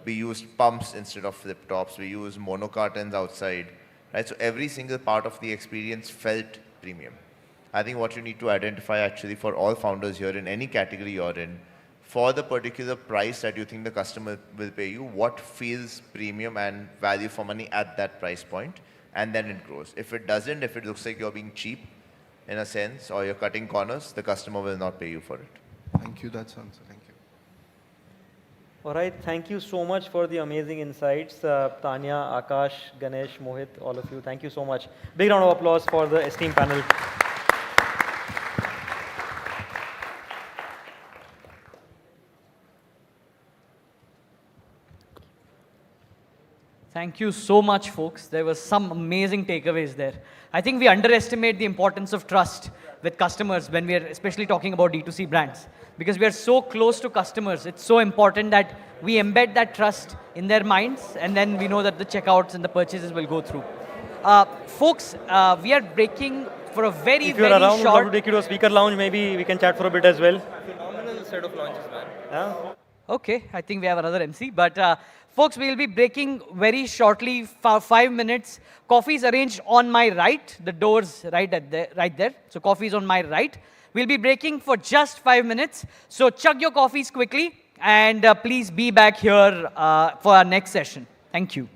We used pumps instead of flip tops. We used mono cartons outside, right? So every single part of the experience felt premium. I think what you need to identify actually for all founders here in any category you're in, for the particular price that you think the customer will pay you, what feels premium and value for money at that price point, and then it grows. If it doesn't, if it looks like you're being cheap in a sense, or you're cutting corners, the customer will not pay you for it. Thank you, that's answer. Thank you. All right, thank you so much for the amazing insights. Tanya, Akash, Ganesh, Mohit, all of you, thank you so much. Big round of applause for the esteemed panel. Thank you so much, folks. There were some amazing takeaways there. I think we underestimate the importance of trust with customers when we are especially talking about D2C brands. Because we are so close to customers, it's so important that we embed that trust in their minds, and then we know that the checkouts and the purchases will go through. Folks, we are breaking for a very, if you're very around, we'd love short... to take you to a speaker lounge. Maybe we can chat for a bit as well. Phenomenal set of launches, man. Yeah? Okay, I think we have another MC. But folks, we will be breaking very shortly for 5 minutes. Coffee is arranged on my right. The door's right there. So coffee is on my right. We'll be breaking for just 5 minutes. So chug your coffees quickly. And please be back here for our next session. Thank you.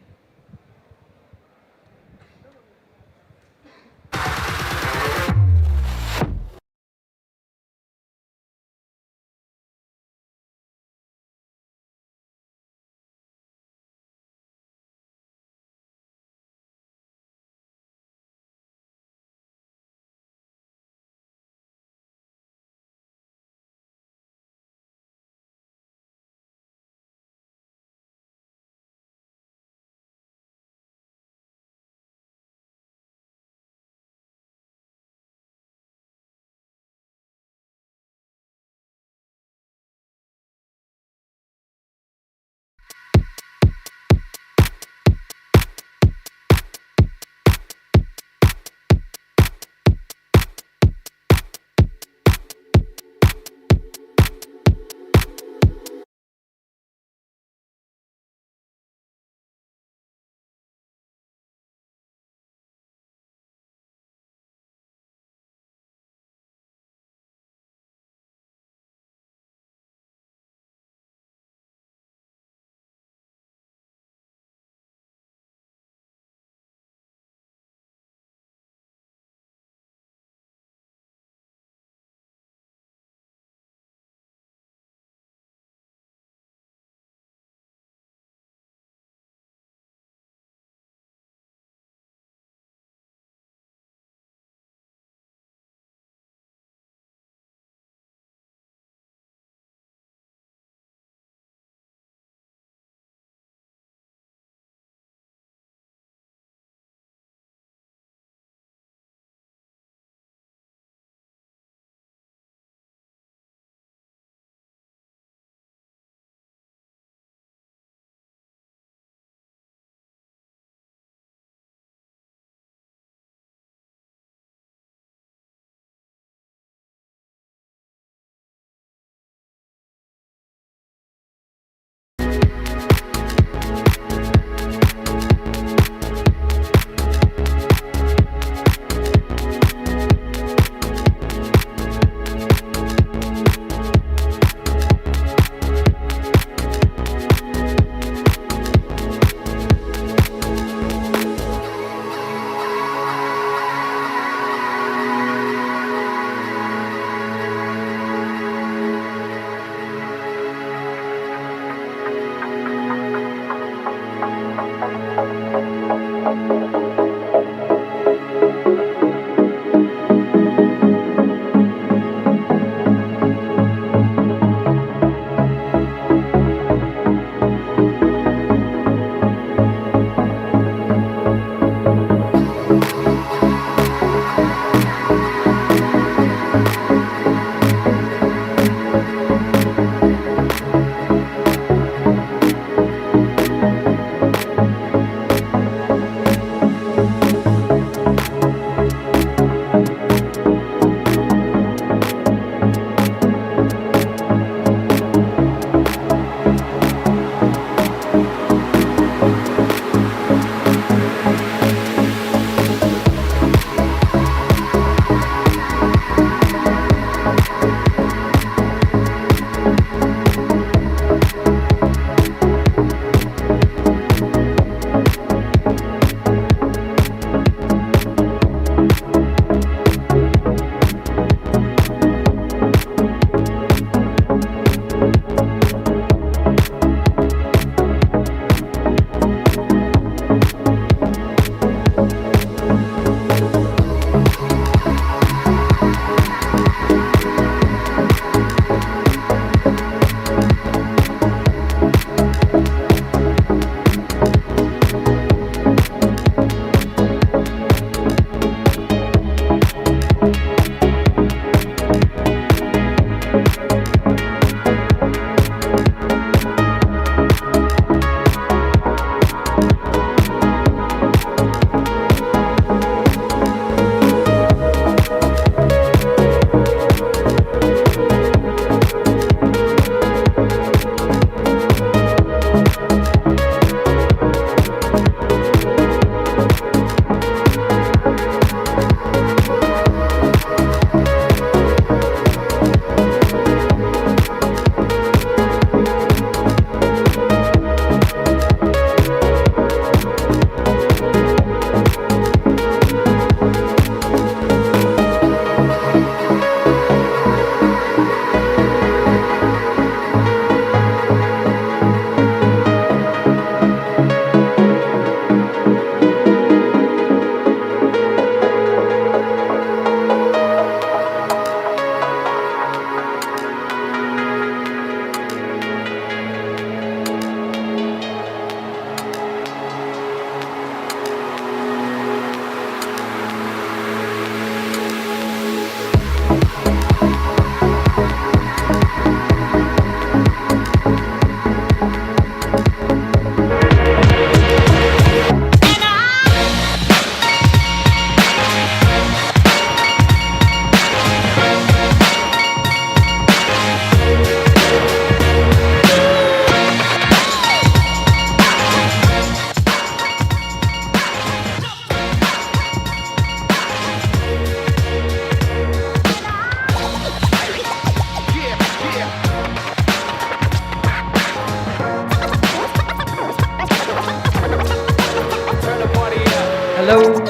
Hello.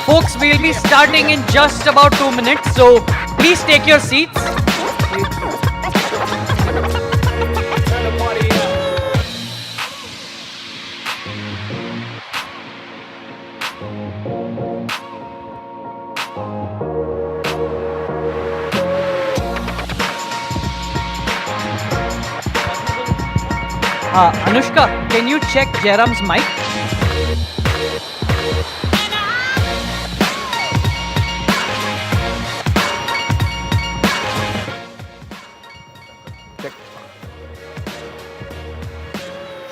Folks, we'll be starting in just about 2 minutes, so please take your seats. Anushka, can you check Jairam's mic?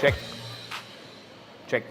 Check. Check.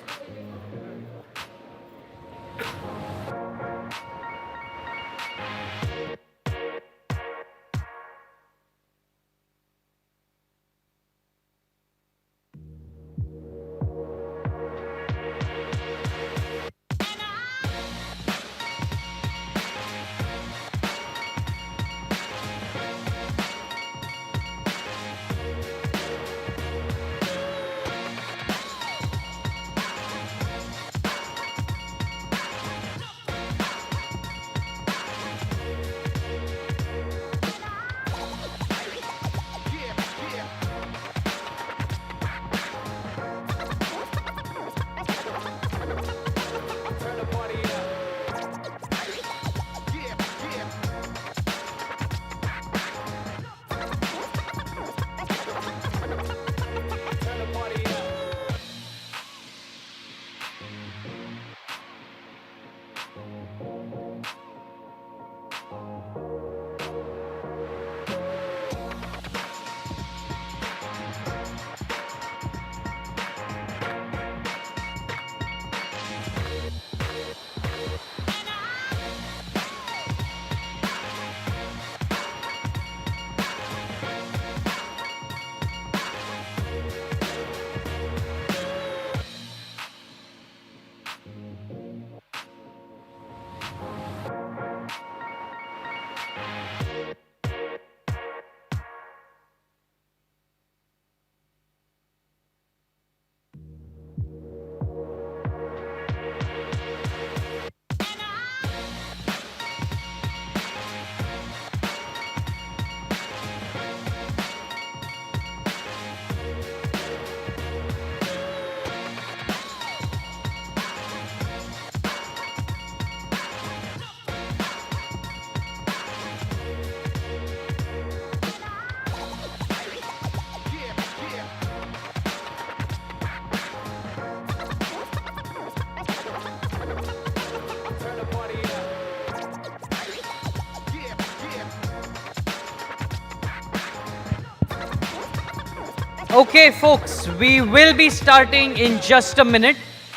Okay, folks, we will be starting in just a minute.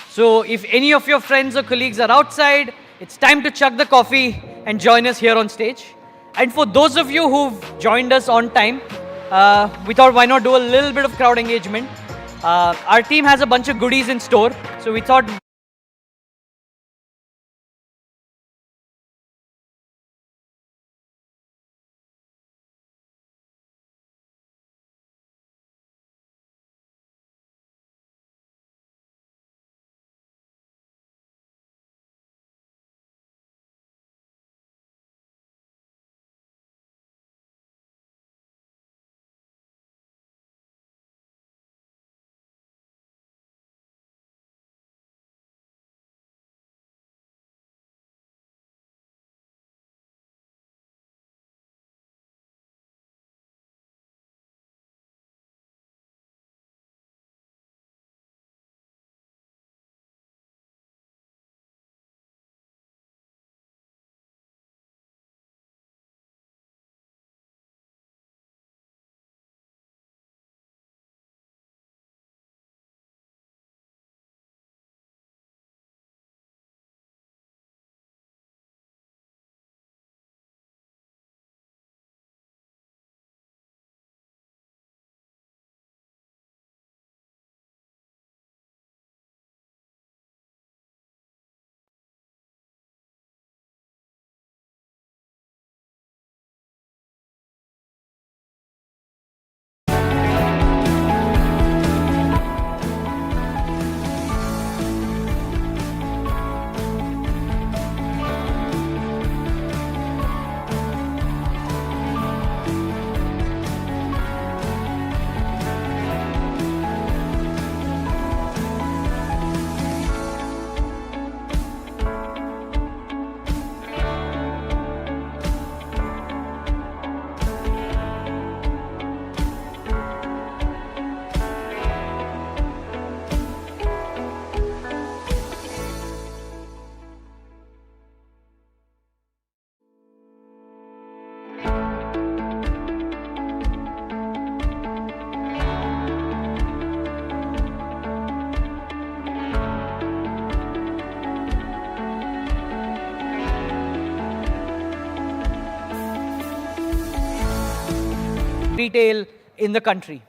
So if any of your friends or colleagues are outside, it's time to chug the coffee and join us here on stage. And for those of you who've joined us on time, we thought why not do a little bit of crowd engagement. Our team has a bunch of goodies in store, so we thought retail in the country.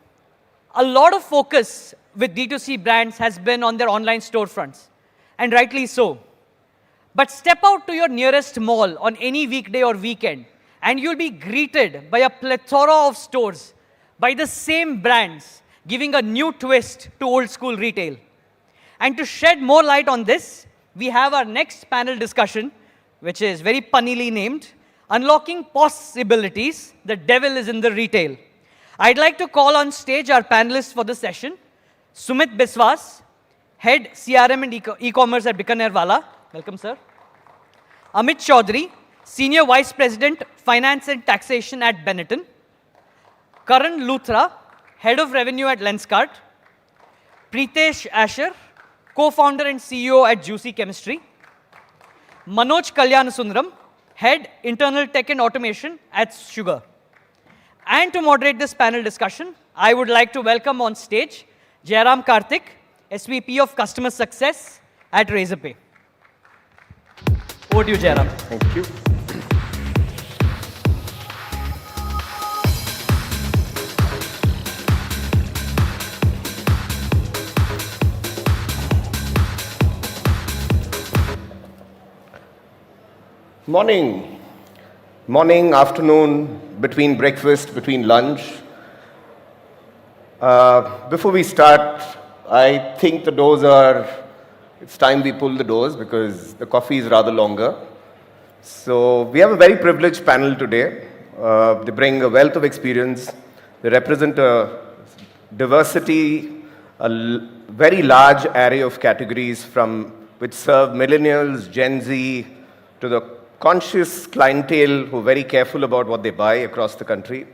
A lot of focus with D2C brands has been on their online storefronts, and rightly so. But step out to your nearest mall on any weekday or weekend, and you'll be greeted by a plethora of stores by the same brands, giving a new twist to old school retail. And to shed more light on this, we have our next panel discussion, which is very punnily named, Unlocking Possibilities, the Devil is in the Retail. I'd like to call on stage our panelists for the session. Sumit Biswas, Head CRM and E-commerce at Bikanerwala. Welcome, sir. Amit Chaudhary, Senior Vice President, Finance and Taxation at Benetton. Karan Luthra, Head of Revenue at Lenskart. Pritesh Asher, Co-founder and CEO at Juicy Chemistry. Manoj Kalyansundaram, Head Internal Tech and Automation at Sugar. And to moderate this panel discussion, I would like to welcome on stage Jairam Karthik, SVP of Customer Success at Razorpay. Over to you, Jairam. Thank you. Morning, afternoon, between breakfast, between lunch. Before we start, I think it's time we pull the doors because the coffee is rather longer. So we have a very privileged panel today. They bring a wealth of experience. They represent a diversity, a very large array of categories which serve millennials, Gen Z, to the conscious clientele who are very careful about what they buy across the country.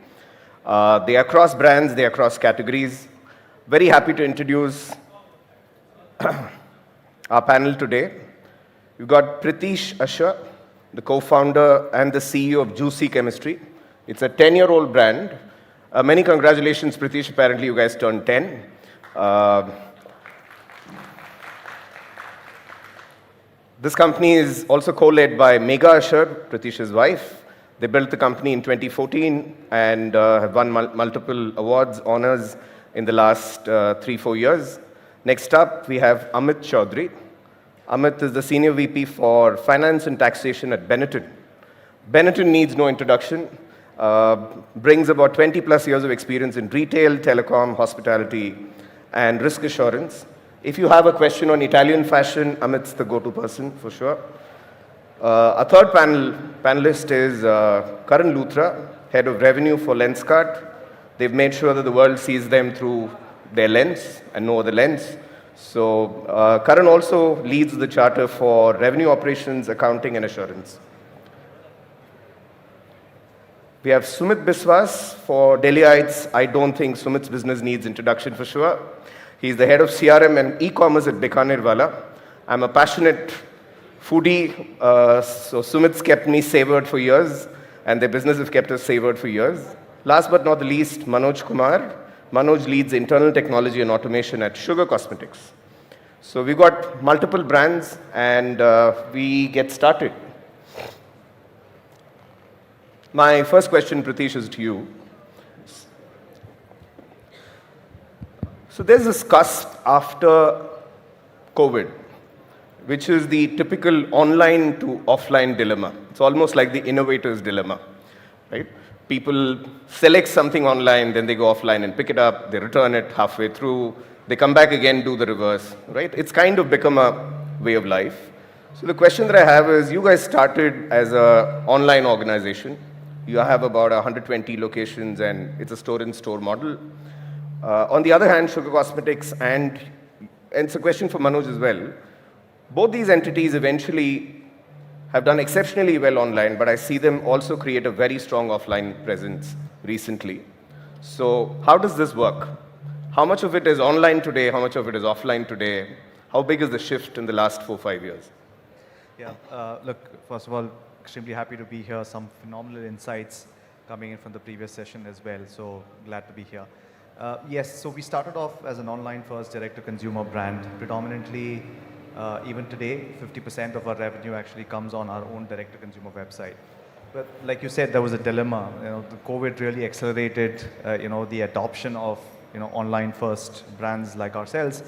They are across brands, they are across categories. Very happy to introduce our panel today. We've got Pritesh Asher, the co-founder and the CEO of Juicy Chemistry. It's a 10-year-old brand. Many congratulations, Pritesh. Apparently, you guys turned 10. This company is also co-led by Megha Asher, Pritish's wife. They built the company in 2014 and have won multiple awards, honors in the last 3-4 years. Next up, we have Amit Chaudhary. Amit is the Senior VP for Finance and Taxation at Benetton. Benetton needs no introduction. Brings about 20 plus years of experience in retail, telecom, hospitality, and risk assurance. If you have a question on Italian fashion, Amit's the go-to person for sure. Our third panelist is Karan Luthra, Head of Revenue for Lenskart. They've made sure that the world sees them through their lens and no other lens. So Karan also leads the charter for revenue operations, accounting, and assurance. We have Sumit Biswas for Delhiites. I don't think Sumit's business needs introduction for sure. He's the head of CRM and e-commerce at Bikanerwala. I'm a passionate foodie, so Sumit's kept me savored for years, and their business has kept us savored for years. Last but not the least, Manoj Kumar. Manoj leads internal technology and automation at Sugar Cosmetics. So we've got multiple brands, and we get started. My first question, Pritesh, is to you. So there's this cusp after COVID, which is the typical online to offline dilemma. It's almost like the innovator's dilemma, right? People select something online, then they go offline and pick it up, they return it halfway through, they come back again, do the reverse, right? It's kind of become a way of life. So the question that I have is, you guys started as an online organization. You have about 120 locations and it's a store-in-store model. On the other hand, Sugar Cosmetics and it's a question for Manoj as well, both these entities eventually have done exceptionally well online, but I see them also create a very strong offline presence recently. So how does this work? How much of it is online today? How much of it is offline today? How big is the shift in the last 4-5 years? Yeah, look, first of all, extremely happy to be here. Some phenomenal insights coming in from the previous session as well. So glad to be here. Yes, so we started off as an online-first direct-to-consumer brand. Predominantly, even today, 50% of our revenue actually comes on our own direct-to-consumer website. But like you said, there was a dilemma. The COVID really accelerated, the adoption of, online first brands like ourselves.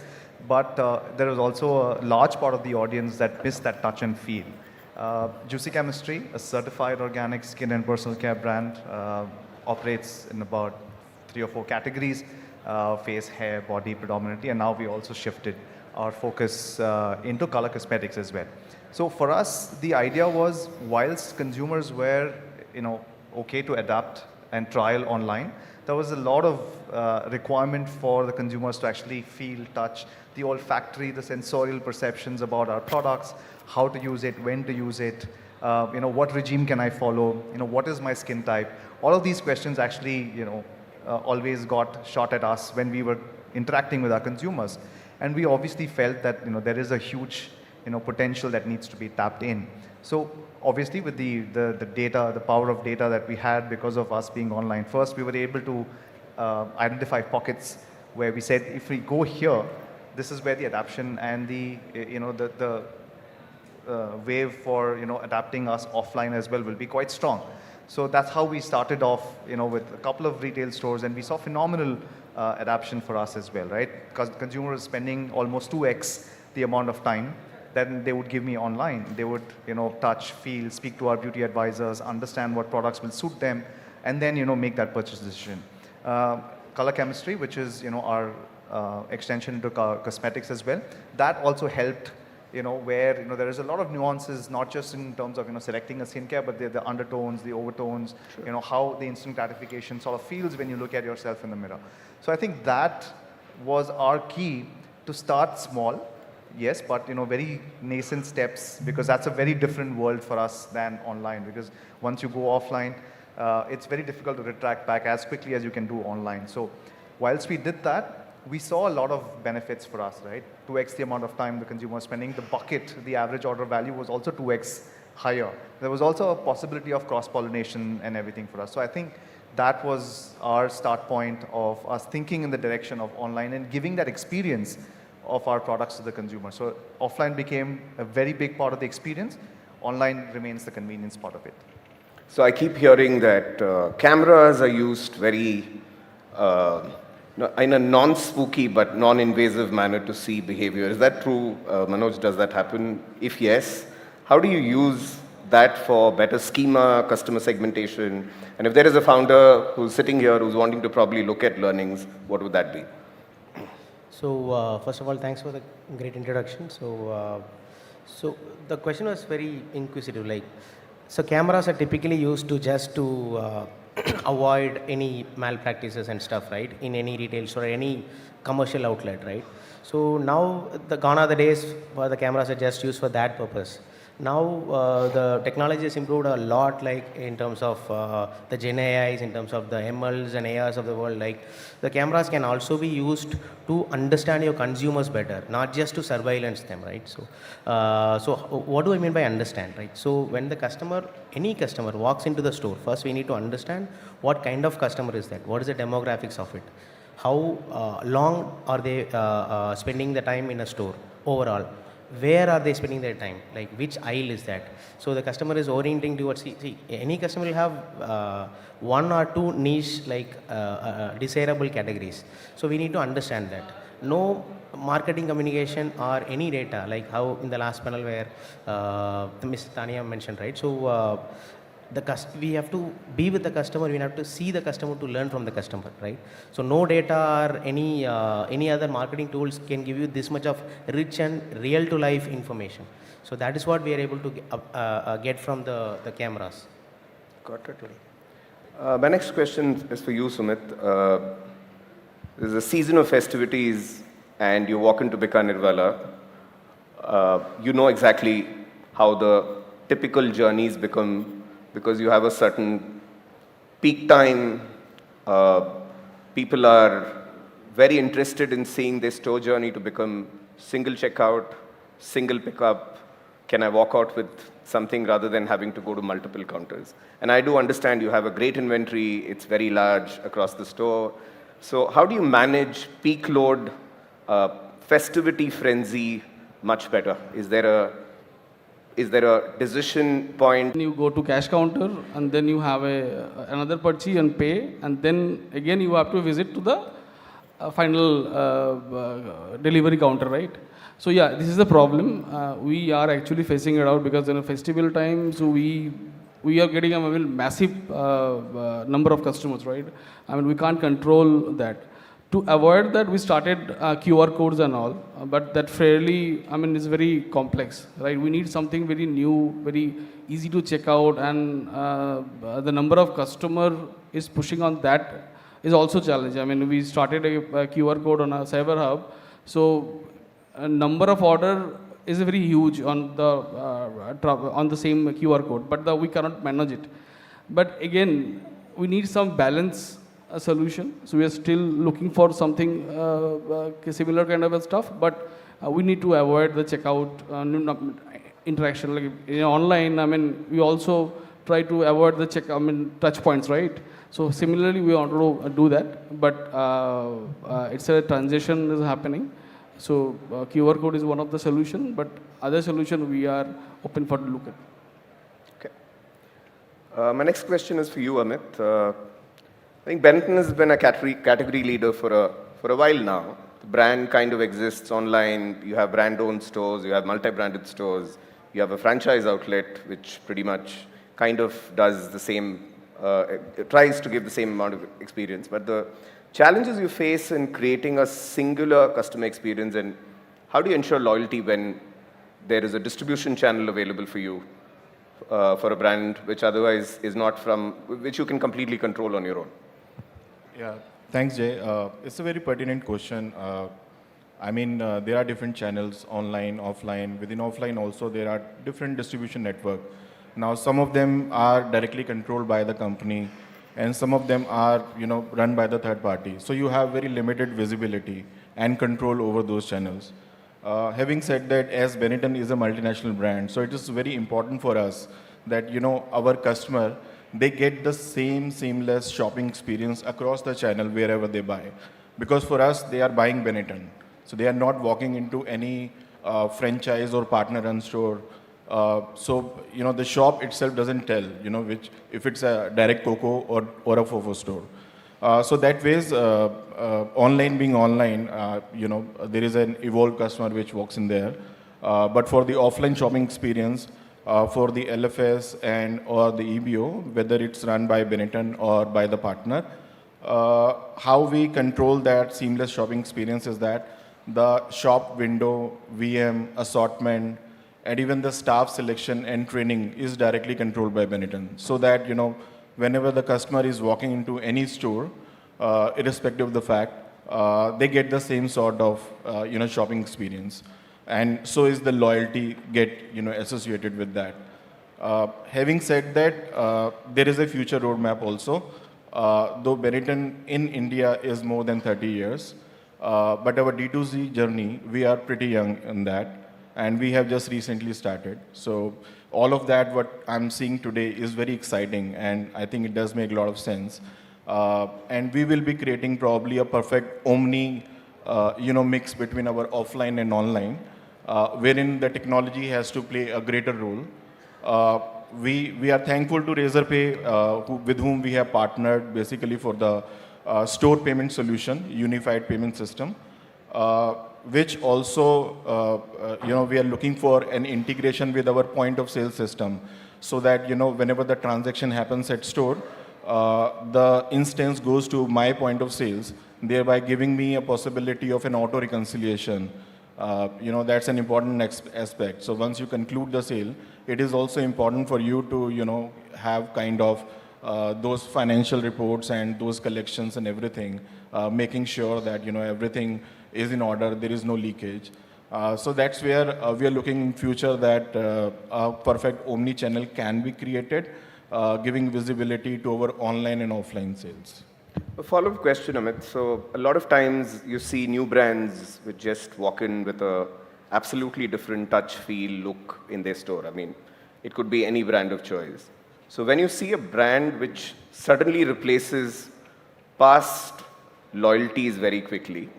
But there was also a large part of the audience that missed that touch and feel. Juicy Chemistry, a certified organic skin and personal care brand, operates in about 3 or 4 categories, face, hair, body predominantly, and now we also shifted our focus into color cosmetics as well. So for us, the idea was, whilst consumers were, okay to adapt and trial online, there was a lot of requirement for the consumers to actually feel, touch, the olfactory, the sensorial perceptions about our products, how to use it, when to use it, what regime can I follow, what is my skin type. All of these questions actually, always got shot at us when we were interacting with our consumers. And we obviously felt that, there is a huge, potential that needs to be tapped in. So obviously with the data, the power of data that we had because of us being online first, we were able to identify pockets where we said, if we go here, this is where the adaption and the wave for adapting us offline as well will be quite strong. So that's how we started off, with a couple of retail stores, and we saw phenomenal adaption for us as well, right? Because consumers spending almost 2x the amount of time that they would give me online. They would, touch, feel, speak to our beauty advisors, understand what products will suit them, and then, make that purchase decision. Color Chemistry, which is, our extension into cosmetics as well, that also helped, where, there is a lot of nuances, not just in terms of, selecting a skincare, but the undertones, the overtones, how the instant gratification sort of feels when you look at yourself in the mirror. So I think that was our key to start small, yes, but, very nascent steps, because that's a very different world for us than online, because once you go offline, it's very difficult to retract back as quickly as you can do online. So whilst we did that, we saw a lot of benefits for us, right? 2x the amount of time the consumer was spending. The bucket, the average order value was also 2x higher. There was also a possibility of cross-pollination and everything for us. So I think that was our start point of us thinking in the direction of online and giving that experience of our products to the consumer. So offline became a very big part of the experience. Online remains the convenience part of it. So I keep hearing that cameras are used very in a non-spooky but non-invasive manner to see behavior. Is that true, Manoj? Does that happen? If yes, how do you use that for better schema, customer segmentation? And if there is a founder who's sitting here who's wanting to probably look at learnings, what would that be? So first of all, thanks for the great introduction. So the question was very inquisitive. So cameras are typically used to just to avoid any malpractices and stuff, right? In any retail store, any commercial outlet, right? So now gone are the days where the cameras are just used for that purpose. Now the technology has improved a lot, like in terms of the Gen AIs, in terms of the MLs and ARs of the world. Like the cameras can also be used to understand your consumers better, not just to surveillance them, right? So what do I mean by understand, right? So when the customer, any customer walks into the store, first we need to understand what kind of customer is that, what is the demographics of it, how long are they spending the time in a store overall. Where are they spending their time? Like which aisle is that? So the customer is orienting towards, see any customer will have one or two niche desirable categories. So we need to understand that. No marketing communication or any data, like how in the last panel where Ms. Tania mentioned, right? So we have to be with the customer, we have to see the customer to learn from the customer, right? So no data or any other marketing tools can give you this much of rich and real to life information. So that is what we are able to get from the cameras. Got it. My next question is for you, Sumit. There's a season of festivities and you walk into Bikanirwala. You know exactly how the typical journeys become, because you have a certain peak time. People are very interested in seeing their store journey to become single checkout, single pickup. Can I walk out with something rather than having to go to multiple counters? And I do understand you have a great inventory. It's very large across the store. So how do you manage peak load, festivity frenzy much better? Is there Is there a decision point? You go to cash counter and then you have another purchase and pay, and then again you have to visit to the final delivery counter, right? So yeah, this is the problem. We are actually facing it out because in a festival time, so we are getting a massive number of customers, right? I mean, we can't control that. To avoid that, we started QR codes and all, but that fairly, I mean, is very complex, right? We need something very new, very easy to check out, and the number of customer is pushing on that is also challenging. I mean, we started a QR code on a cyber hub, so a number of order is very huge on the same QR code, but we cannot manage it. But again, we need some balance solution. So we are still looking for something similar kind of stuff, but we need to avoid the checkout interaction. Like online, I mean, we also try to avoid the touch points, right? So similarly, we want to do that, but it's a transition is happening. So QR code is one of the solution, but other solution we are open for to look at. Okay. My next question is for you, Amit. I think Benton has been a category leader for a while now. The brand kind of exists online. You have brand-owned stores. You have multi-branded stores. You have a franchise outlet, which pretty much kind of does the same, tries to give the same amount of experience. But the challenges you face in creating a singular customer experience, and how do you ensure loyalty when there is a distribution channel available for you for a brand which otherwise is not which you can completely control on your own? Yeah, thanks, Jay. It's a very pertinent question. I mean, there are different channels, online, offline. Within offline also, there are different distribution network. Now, some of them are directly controlled by the company, and some of them are, run by the third party. So you have very limited visibility and control over those channels. Having said that, as Benetton is a multinational brand, so it is very important for us that, our customer, they get the same seamless shopping experience across the channel wherever they buy. Because for us, they are buying Benetton. So they are not walking into any franchise or partner-run store. So, the shop itself doesn't tell, if it's a direct Coco or a Fofo store. So that ways, online being online, there is an evolved customer which walks in there. But for the offline shopping experience, for the LFS or the EBO, whether it's run by Benetton or by the partner, how we control that seamless shopping experience is that the shop window, VM, assortment, and even the staff selection and training is directly controlled by Benetton. So that, whenever the customer is walking into any store, irrespective of the fact, they get the same sort of, shopping experience. And so is the loyalty get, associated with that. Having said that, there is a future roadmap also. Though Benetton in India is more than 30 years, but our D2C journey, we are pretty young in that. And we have just recently started. So all of that, what I'm seeing today is very exciting, and I think it does make a lot of sense. And we will be creating probably a perfect omni, mix between our offline and online, wherein the technology has to play a greater role. We are thankful to Razorpay, with whom we have partnered basically for the store payment solution, unified payment system, which also, we are looking for an integration with our point of sale system, so that, whenever the transaction happens at store, the instance goes to my point of sales, thereby giving me a possibility of an auto reconciliation. That's an important aspect. So once you conclude the sale, it is also important for you to, have kind of those financial reports and those collections and everything, making sure that, everything is in order, there is no leakage. So that's where we are looking in future that a perfect omni-channel can be created, giving visibility to our online and offline sales. A follow-up question, Amit. So a lot of times you see new brands which just walk in with a absolutely different touch, feel, look in their store. I mean, it could be any brand of choice. So when you see a brand which suddenly replaces past loyalties very quickly,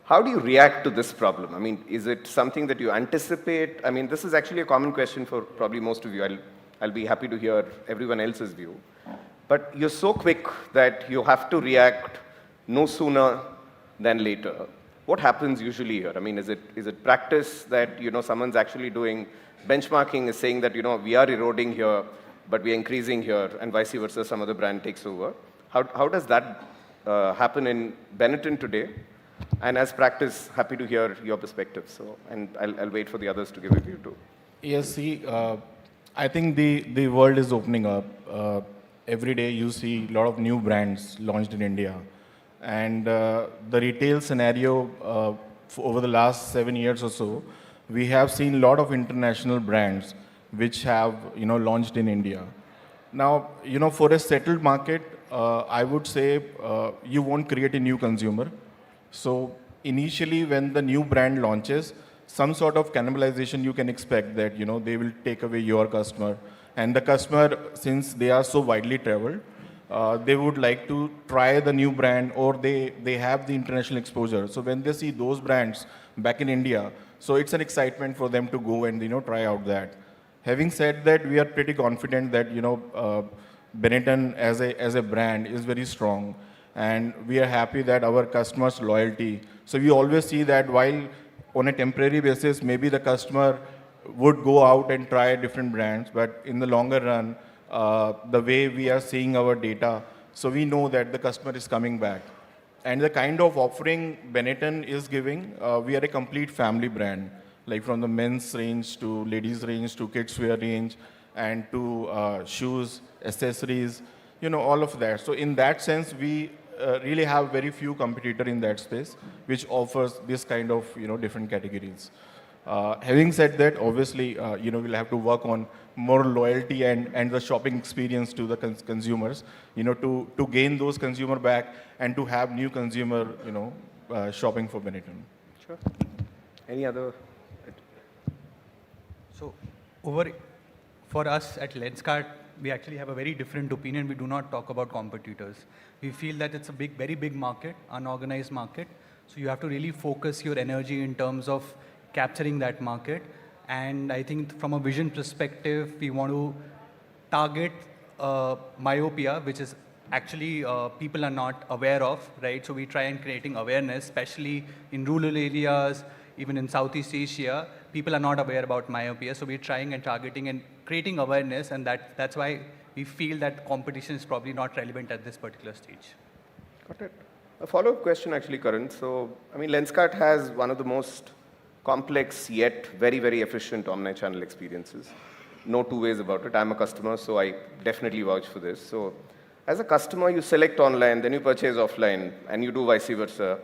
How do you react to this problem? I mean, is it something that you anticipate? I mean, this is actually a common question for probably most of you. I'll be happy to hear everyone else's view. But you're so quick that you have to react no sooner than later. What happens usually here? I mean, is it practice that, someone's actually doing benchmarking, is saying that, we are eroding here, but we are increasing here, and vice versa, some other brand takes over? How does that happen in Benetton today? And as practice, happy to hear your perspective. So, and I'll wait for the others to give a view too. Yes, see, I think the world is opening up. Every day you see a lot of new brands launched in India. And the retail scenario over the last 7 years or so, we have seen a lot of international brands which have launched in India. Now, for a settled market, I would say you won't create a new consumer. So initially, when the new brand launches, some sort of cannibalization you can expect that they will take away your customer, and the customer, since they are so widely traveled, they would like to try the new brand, or they have the international exposure. So when they see those brands back in India, so it's an excitement for them to go and try out that. Having said that, we are pretty confident that Benetton as a brand is very strong. And we are happy that our customers' loyalty. So we always see that while on a temporary basis, maybe the customer would go out and try different brands, but in the longer run, the way we are seeing our data, so we know that the customer is coming back. And the kind of offering Benetton is giving, we are a complete family brand, like from the men's range to ladies range to kids wear range and to shoes, accessories, all of that. So in that sense, we really have very few competitor in that space, which offers this kind of different categories. Having said that, obviously, we'll have to work on more loyalty and the shopping experience to the consumers, to gain those consumer back and to have new consumer, shopping for Benetton. Sure. Any other? So, for us at Lenskart, we actually have a very different opinion. We do not talk about competitors. We feel that it's a very big market, unorganized market. So you have to really focus your energy in terms of capturing that market. And I think from a vision perspective, we want to target myopia, which is actually people are not aware of, right? So we try and creating awareness, especially in rural areas, even in Southeast Asia, people are not aware about myopia. So we're trying and targeting and creating awareness, and that's why we feel that competition is probably not relevant at this particular stage. Got it. A follow-up question actually, Karan. So, I mean, Lenskart has one of the most complex yet very, very efficient omni-channel experiences. No two ways about it. I'm a customer, so I definitely vouch for this. So, as a customer, you select online, then you purchase offline, and you do vice versa.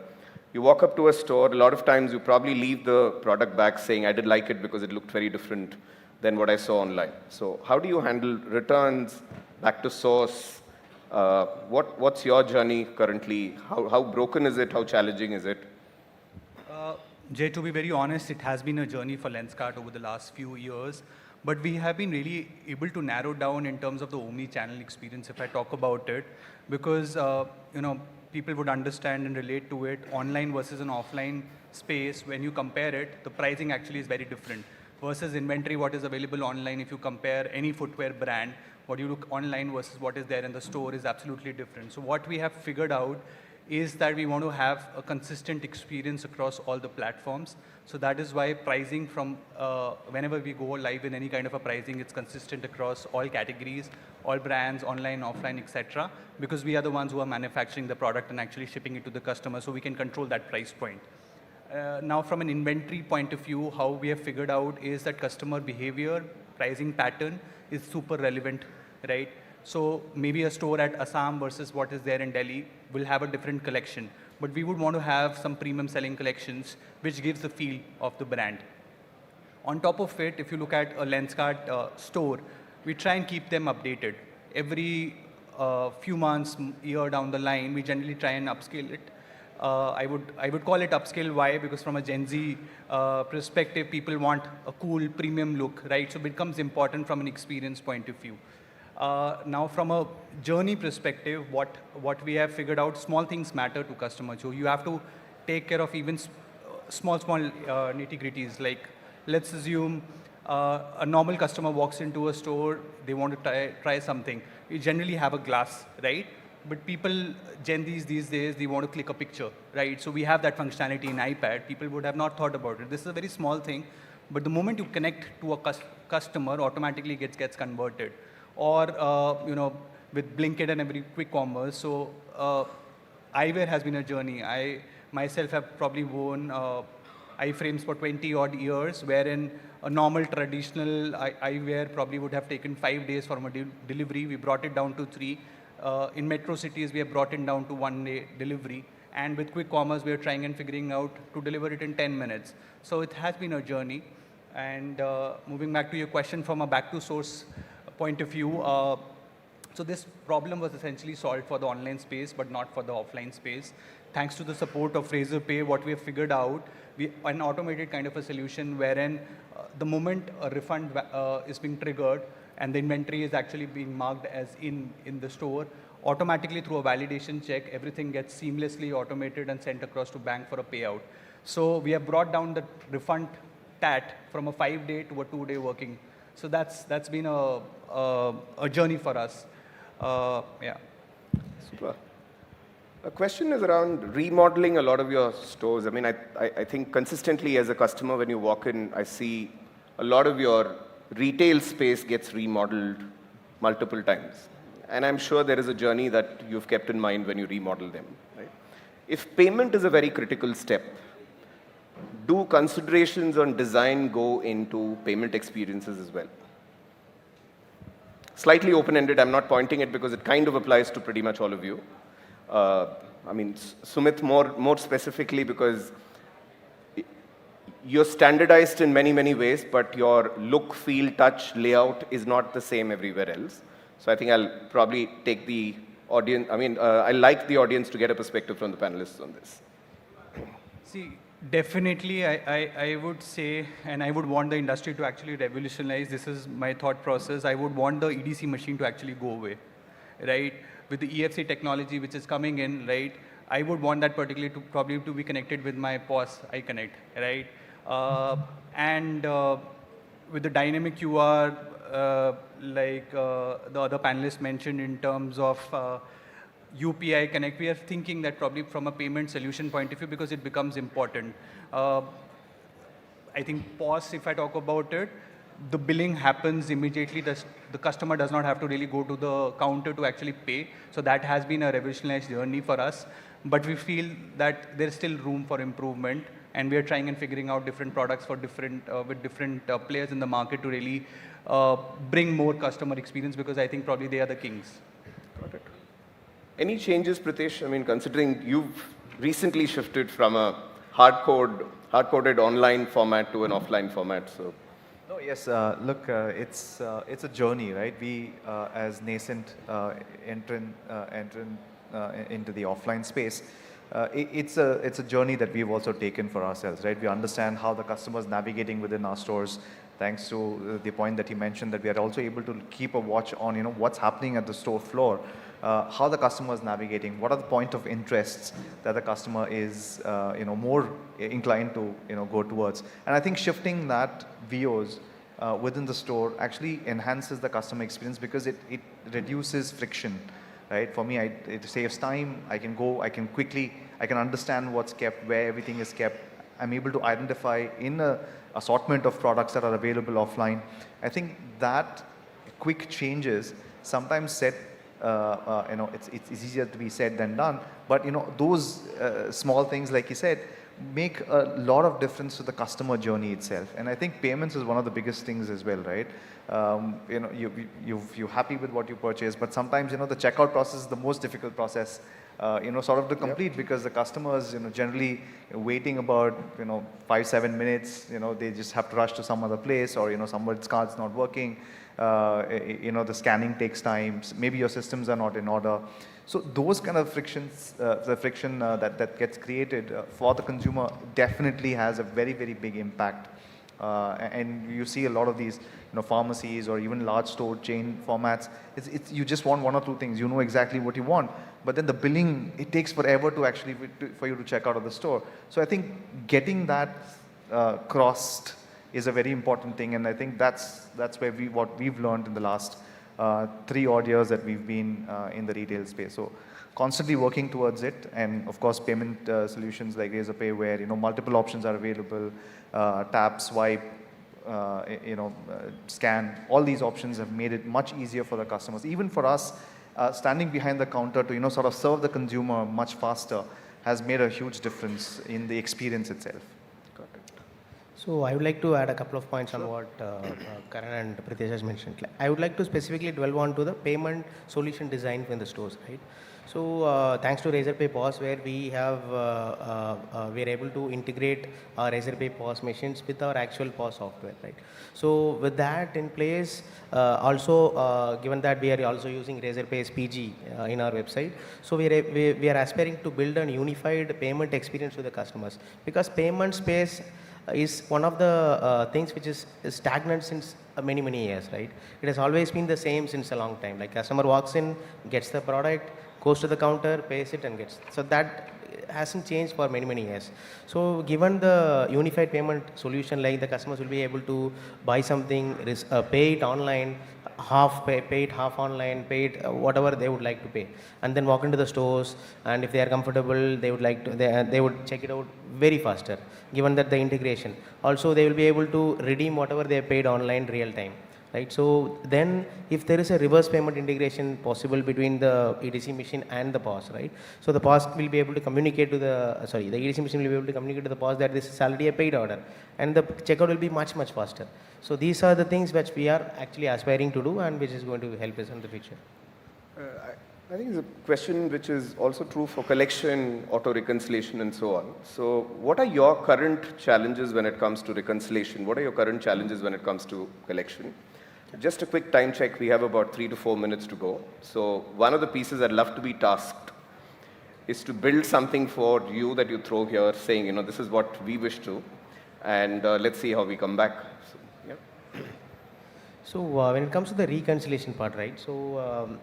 You walk up to a store, a lot of times you probably leave the product back saying, I did like it because it looked very different than what I saw online. So how do you handle returns, back to source? What's your journey currently? How broken is it? How challenging is it? Jay, to be very honest, it has been a journey for Lenskart over the last few years, but we have been really able to narrow down in terms of the omni-channel experience, if I talk about it, because people would understand and relate to it. Online versus an offline space, when you compare it, the pricing actually is very different. Versus inventory, what is available online, if you compare any footwear brand, what you look online versus what is there in the store is absolutely different. So what we have figured out is that we want to have a consistent experience across all the platforms. So that is why pricing from whenever we go live in any kind of a pricing, it's consistent across all categories, all brands, online, offline, etc. Because we are the ones who are manufacturing the product and actually shipping it to the customer, so we can control that price point. Now, from an inventory point of view, how we have figured out is that customer behavior, pricing pattern is super relevant, right? So maybe a store at Assam versus what is there in Delhi will have a different collection, but we would want to have some premium selling collections, which gives the feel of the brand. On top of it, if you look at a Lenskart store, we try and keep them updated. Every few months, year down the line, we generally try and upscale it. I would call it upscale. Why? Because from a Gen Z perspective, people want a cool premium look, right? So it becomes important from an experience point of view. Now, from a journey perspective, what we have figured out, small things matter to customers. So you have to take care of even small nitty-gritties. Like, let's assume a normal customer walks into a store, they want to try something. You generally have a glass, right? But people, Gen Zs these days, they want to click a picture, right? So we have that functionality in iPad. People would have not thought about it. This is a very small thing, but the moment you connect to a customer, automatically gets converted. Or, with Blinkit and every quick commerce. So eyewear has been a journey. I myself have probably worn iframes for 20 odd years, wherein a normal traditional eyewear probably would have taken 5 days for a delivery. We brought it down to 3. In metro cities, we have brought it down to 1 day delivery. And with quick commerce, we are trying and figuring out to deliver it in 10 minutes. So it has been a journey. And moving back to your question from a back to source point of view, so this problem was essentially solved for the online space, but not for the offline space. Thanks to the support of Razorpay, what we have figured out, an automated kind of a solution wherein the moment a refund is being triggered and the inventory is actually being marked as in the store, automatically through a validation check, everything gets seamlessly automated and sent across to bank for a payout. So we have brought down the refund TAT from a 5-day to a 2-day working. So that's been a journey for us. Yeah. Super. A question is around remodeling a lot of your stores. I mean, I think consistently as a customer, when you walk in, I see a lot of your retail space gets remodeled multiple times. And I'm sure there is a journey that you've kept in mind when you remodel them. Right? If payment is a very critical step, do considerations on design go into payment experiences as well? Slightly open-ended, I'm not pointing it because it kind of applies to pretty much all of you. I mean, Sumit more specifically because you're standardized in many, many ways, but your look, feel, touch, layout is not the same everywhere else. So I think I'll probably take the audience, I like the audience to get a perspective from the panelists on this. See, definitely I would say, and I would want the industry to actually revolutionize, this is my thought process, I would want the EDC machine to actually go away, right? With the EFC technology which is coming in, right, I would want that particularly to probably to be connected with my POS iConnect, right? And with the dynamic QR, like the other panelists mentioned in terms of UPI Connect, we are thinking that probably from a payment solution point of view because it becomes important. I think POS, if I talk about it, the billing happens immediately. The customer does not have to really go to the counter to actually pay. So that has been a revolutionized journey for us. But we feel that there's still room for improvement. And we are trying and figuring out different products for different, with different players in the market to really bring more customer experience because I think probably they are the kings. Got it. Any changes, Pritesh? I mean, considering you've recently shifted from a hard-coded online format to an offline format, so. No, yes, look, it's a journey, right? We, as nascent entrant into the offline space, it's a journey that we've also taken for ourselves, right? We understand how the customer's navigating within our stores, thanks to the point that you mentioned that we are also able to keep a watch on, what's happening at the store floor, how the customer is navigating, what are the point of interests that the customer is, more inclined to, go towards. And I think shifting that VOs within the store actually enhances the customer experience because it reduces friction. Right? For me, it saves time. I can go, I can understand what's kept, where everything is kept. I'm able to identify in an assortment of products that are available offline. I think that quick changes sometimes set, it's easier to be said than done. But those small things, like you said, make a lot of difference to the customer journey itself. And I think payments is one of the biggest things as well, right? You're happy with what you purchase, but sometimes, the checkout process is the most difficult process, sort of to complete because the customers, generally waiting about, 5-7 minutes, they just have to rush to some other place or, somebody's card's not working, the scanning takes time, maybe your systems are not in order. So those kind of frictions, the friction that gets created for the consumer definitely has a very, very big impact. And you see a lot of these, pharmacies or even large store chain formats. You just want one or two things. You know exactly what you want, but then the billing, it takes forever to actually, for you to check out of the store. So I think getting that crossed is a very important thing, and I think that's where what we've learned in the last 3 odd years that we've been in the retail space. So constantly working towards it, and of course payment solutions like Razorpay, where multiple options are available, tap, swipe, scan. All these options have made it much easier for the customers. Even for us, standing behind the counter to sort of serve the consumer much faster has made a huge difference in the experience itself. So I would like to add a couple of points on what Karan and Pritesh has mentioned. I would like to specifically dwell on to the payment solution design in the stores, right? So thanks to Razorpay POS, where we have we are able to integrate our Razorpay POS machines with our actual POS software, right? So with that in place, also given that we are also using Razorpay's PG in our website, so we are aspiring to build a unified payment experience to the customers, because payment space is one of the things which is stagnant since many years, right? It has always been the same since a long time. Like customer walks in, gets the product, goes to the counter, pays it and gets. So that hasn't changed for many years. So given the unified payment solution, like the customers will be able to buy something, pay it online, pay it half online, pay it whatever they would like to pay, and then walk into the stores, and if they are comfortable, they would like to, they would check it out very faster, given that the integration. Also, they will be able to redeem whatever they paid online real time. Right, so then if there is a reverse payment integration possible between the EDC machine and the POS, right? So the POS will be able to communicate to the EDC machine will be able to communicate to the POS that this is already a paid order, and the checkout will be much faster. So these are the things which we are actually aspiring to do, and which is going to help us in the future. I think it's a question which is also true for collection, auto reconciliation, and so on. So what are your current challenges when it comes to reconciliation? What are your current challenges when it comes to collection? Just a quick time check, we have about 3 to 4 minutes to go. So one of the pieces I'd love to be tasked is to build something for you that you throw here saying, this is what we wish to, and let's see how we come back. So, yeah. So when it comes to the reconciliation part, right? So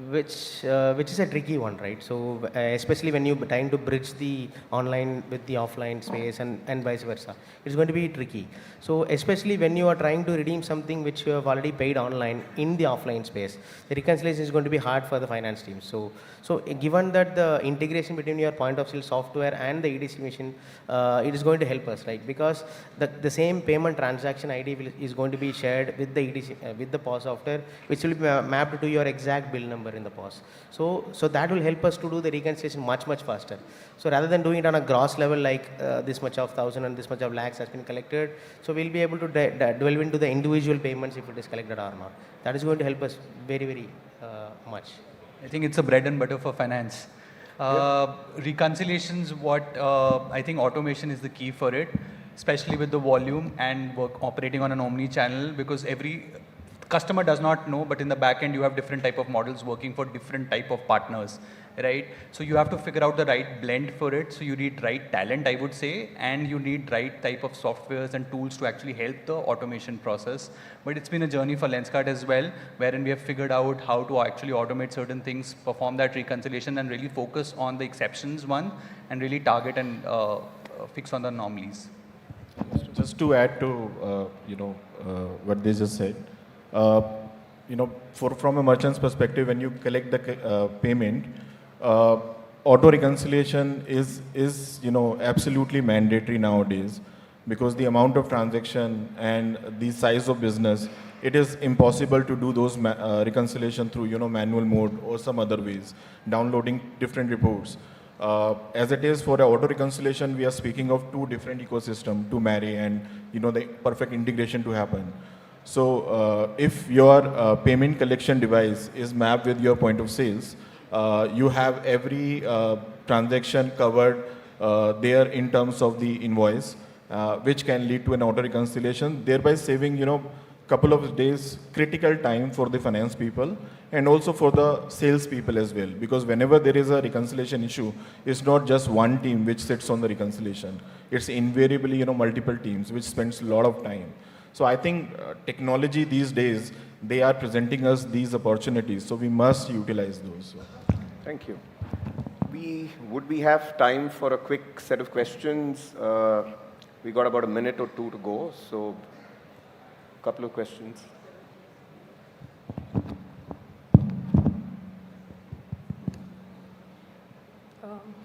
which is a tricky one, right? So especially when you're trying to bridge the online with the offline space and vice versa, it's going to be tricky. So especially when you are trying to redeem something which you have already paid online in the offline space, the reconciliation is going to be hard for the finance team. So given that the integration between your point of sale software and the EDC machine, it is going to help us, right? Because the same payment transaction ID is going to be shared with the EDC, with the POS software, which will be mapped to your exact bill number in the POS. So that will help us to do the reconciliation much faster. So rather than doing it on a gross level, like this much of 1,000 and this much of lakhs has been collected, so we'll be able to delve into the individual payments if it is collected or not. That is going to help us very much. I think it's a bread and butter for finance. Reconciliations, I think automation is the key for it, especially with the volume and operating on an omni-channel, because every customer does not know, but in the back end you have different type of models working for different type of partners, right? So you have to figure out the right blend for it. So you need right talent, I would say, and you need right type of softwares and tools to actually help the automation process. But it's been a journey for Lenskart as well, wherein we have figured out how to actually automate certain things, perform that reconciliation, and really focus on the exceptions one, and really target and fix on the anomalies. Just to add to what they just said, from a merchant's perspective, when you collect the payment, auto reconciliation is absolutely mandatory nowadays, because the amount of transaction and the size of business, it is impossible to do those reconciliation through manual mode or some other ways, downloading different reports. As it is for auto reconciliation, we are speaking of 2 different ecosystems to marry and the perfect integration to happen. So if your payment collection device is mapped with your point of sales, you have every transaction covered there in terms of the invoice, which can lead to an auto reconciliation, thereby saving couple of days critical time for the finance people and also for the sales people as well. Because whenever there is a reconciliation issue, it's not just one team which sits on the reconciliation. It's invariably multiple teams which spends a lot of time. So I think technology these days, they are presenting us these opportunities. So we must utilize those. Thank you. Would we have time for a quick set of questions? We got about a minute or two to go, so a couple of questions.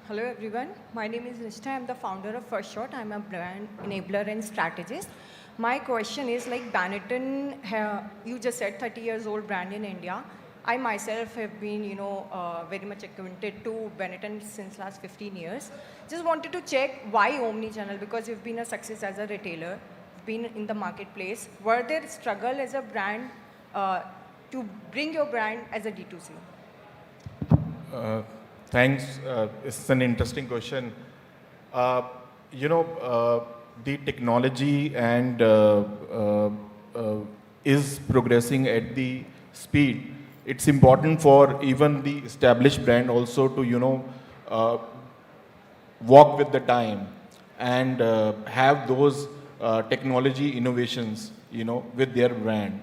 Hello everyone, my name is Nishtha. I'm the founder of First Shot. I'm a brand enabler and strategist. My question is like Benetton, you just said 30 years old brand in India. I myself have been, very much acquainted to Benetton since last 15 years. Just wanted to check why omni-channel, because you've been a success as a retailer, been in the marketplace. Were there struggle as a brand to bring your brand as a D2C? Thanks. It's an interesting question. The technology and is progressing at the speed. It's important for even the established brand also to, walk with the time and have those technology innovations, with their brand.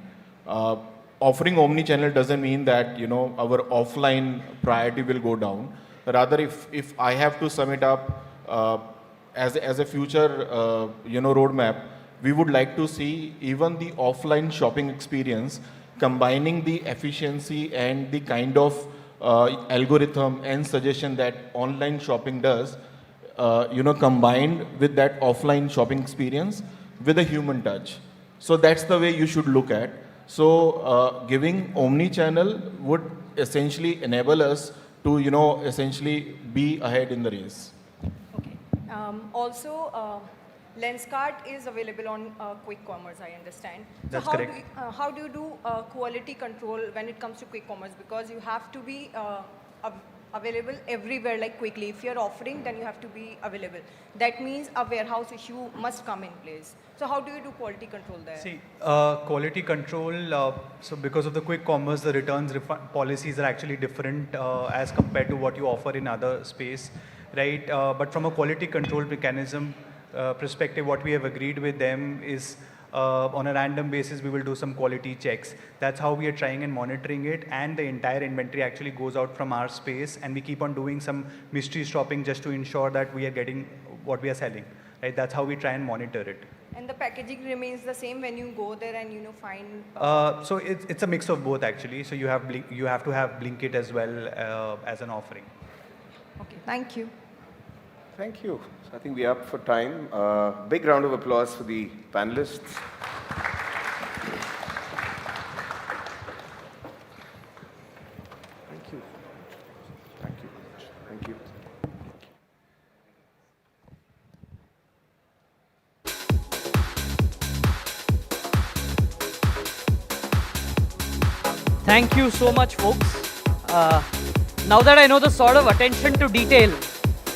Offering omni-channel doesn't mean that, our offline priority will go down. Rather, if I have to sum it up as a future, roadmap, we would like to see even the offline shopping experience combining the efficiency and the kind of algorithm and suggestion that online shopping does, combined with that offline shopping experience with a human touch. So that's the way you should look at. So giving omni-channel would essentially enable us to, essentially be ahead in the race. Also, Lenskart is available on quick commerce, I understand. That's so correct. How do you do quality control when it comes to quick commerce? Because you have to be available everywhere, like quickly. If you're offering, then you have to be available. That means a warehouse issue must come in place. So how do you do quality control there? See, quality control, so because of the quick commerce, the returns policies are actually different as compared to what you offer in other space, right? But from a quality control mechanism perspective, what we have agreed with them is on a random basis, we will do some quality checks. That's how we are trying and monitoring it, and the entire inventory actually goes out from our space, and we keep on doing some mystery shopping just to ensure that we are getting what we are selling, right? That's how we try and monitor it. And the packaging remains the same when you go there and find. So it's a mix of both actually. So you have to have Blinkit as well as an offering. Okay, thank you. Thank you. So I think we are up for time. Big round of applause for the panelists. Thank you. Thank you. Thank you. Thank you so much, folks. Now that I know the sort of attention to detail,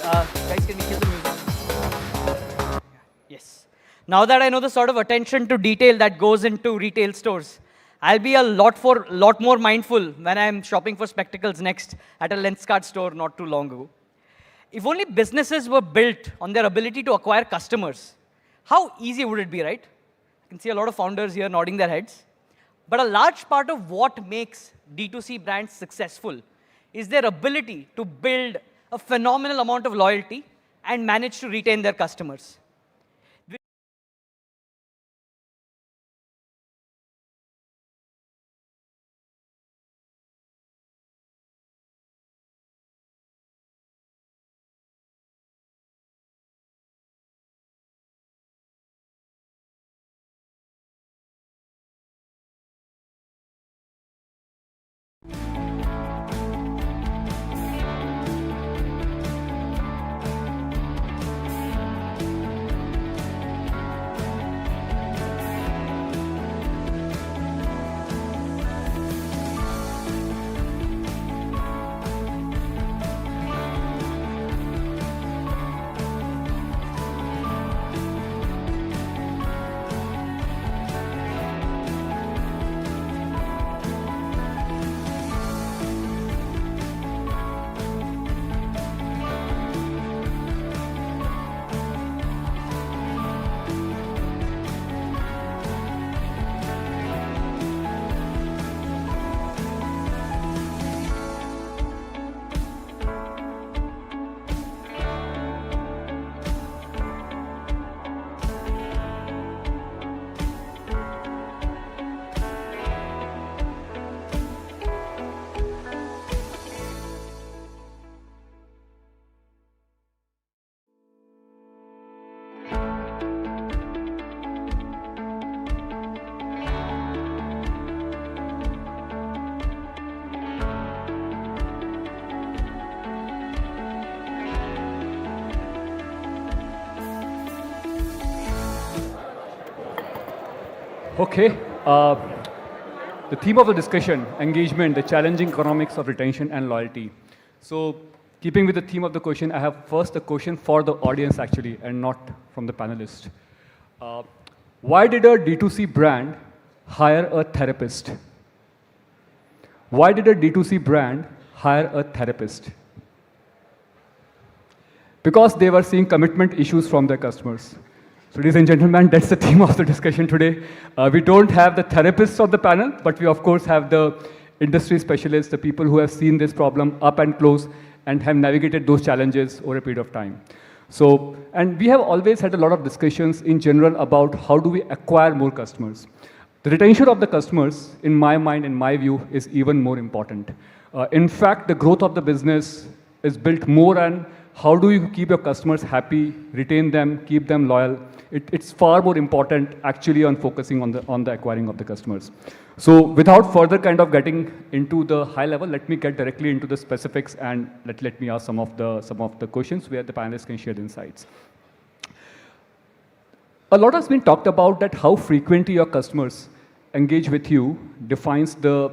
guys, can we kill the music? Yes. Now that I know the sort of attention to detail that goes into retail stores, I'll be a lot more mindful when I'm shopping for spectacles next at a Lenskart store not too long ago. If only businesses were built on their ability to acquire customers, how easy would it be, right? I can see a lot of founders here nodding their heads. But a large part of what makes D2C brands successful is their ability to build a phenomenal amount of loyalty and manage to retain their customers. Okay. The theme of the discussion, engagement, the challenging economics of retention and loyalty. So, keeping with the theme of the question, I have first a question for the audience actually, and not from the panelists. Why did a D2C brand hire a therapist? Why did a D2C brand hire a therapist? Because they were seeing commitment issues from their customers. So, ladies and gentlemen, that's the theme of the discussion today. We don't have the therapists on the panel, but we of course have the industry specialists, the people who have seen this problem up and close and have navigated those challenges over a period of time. So, and we have always had a lot of discussions in general about how do we acquire more customers. The retention of the customers, in my mind, in my view, is even more important. In fact, the growth of the business is built more on how do you keep your customers happy, retain them, keep them loyal. It's far more important actually on focusing on the acquiring of the customers. So without further kind of getting into the high level, let me get directly into the specifics and let me ask some of the questions where the panelists can share the insights. A lot has been talked about that how frequently your customers engage with you defines the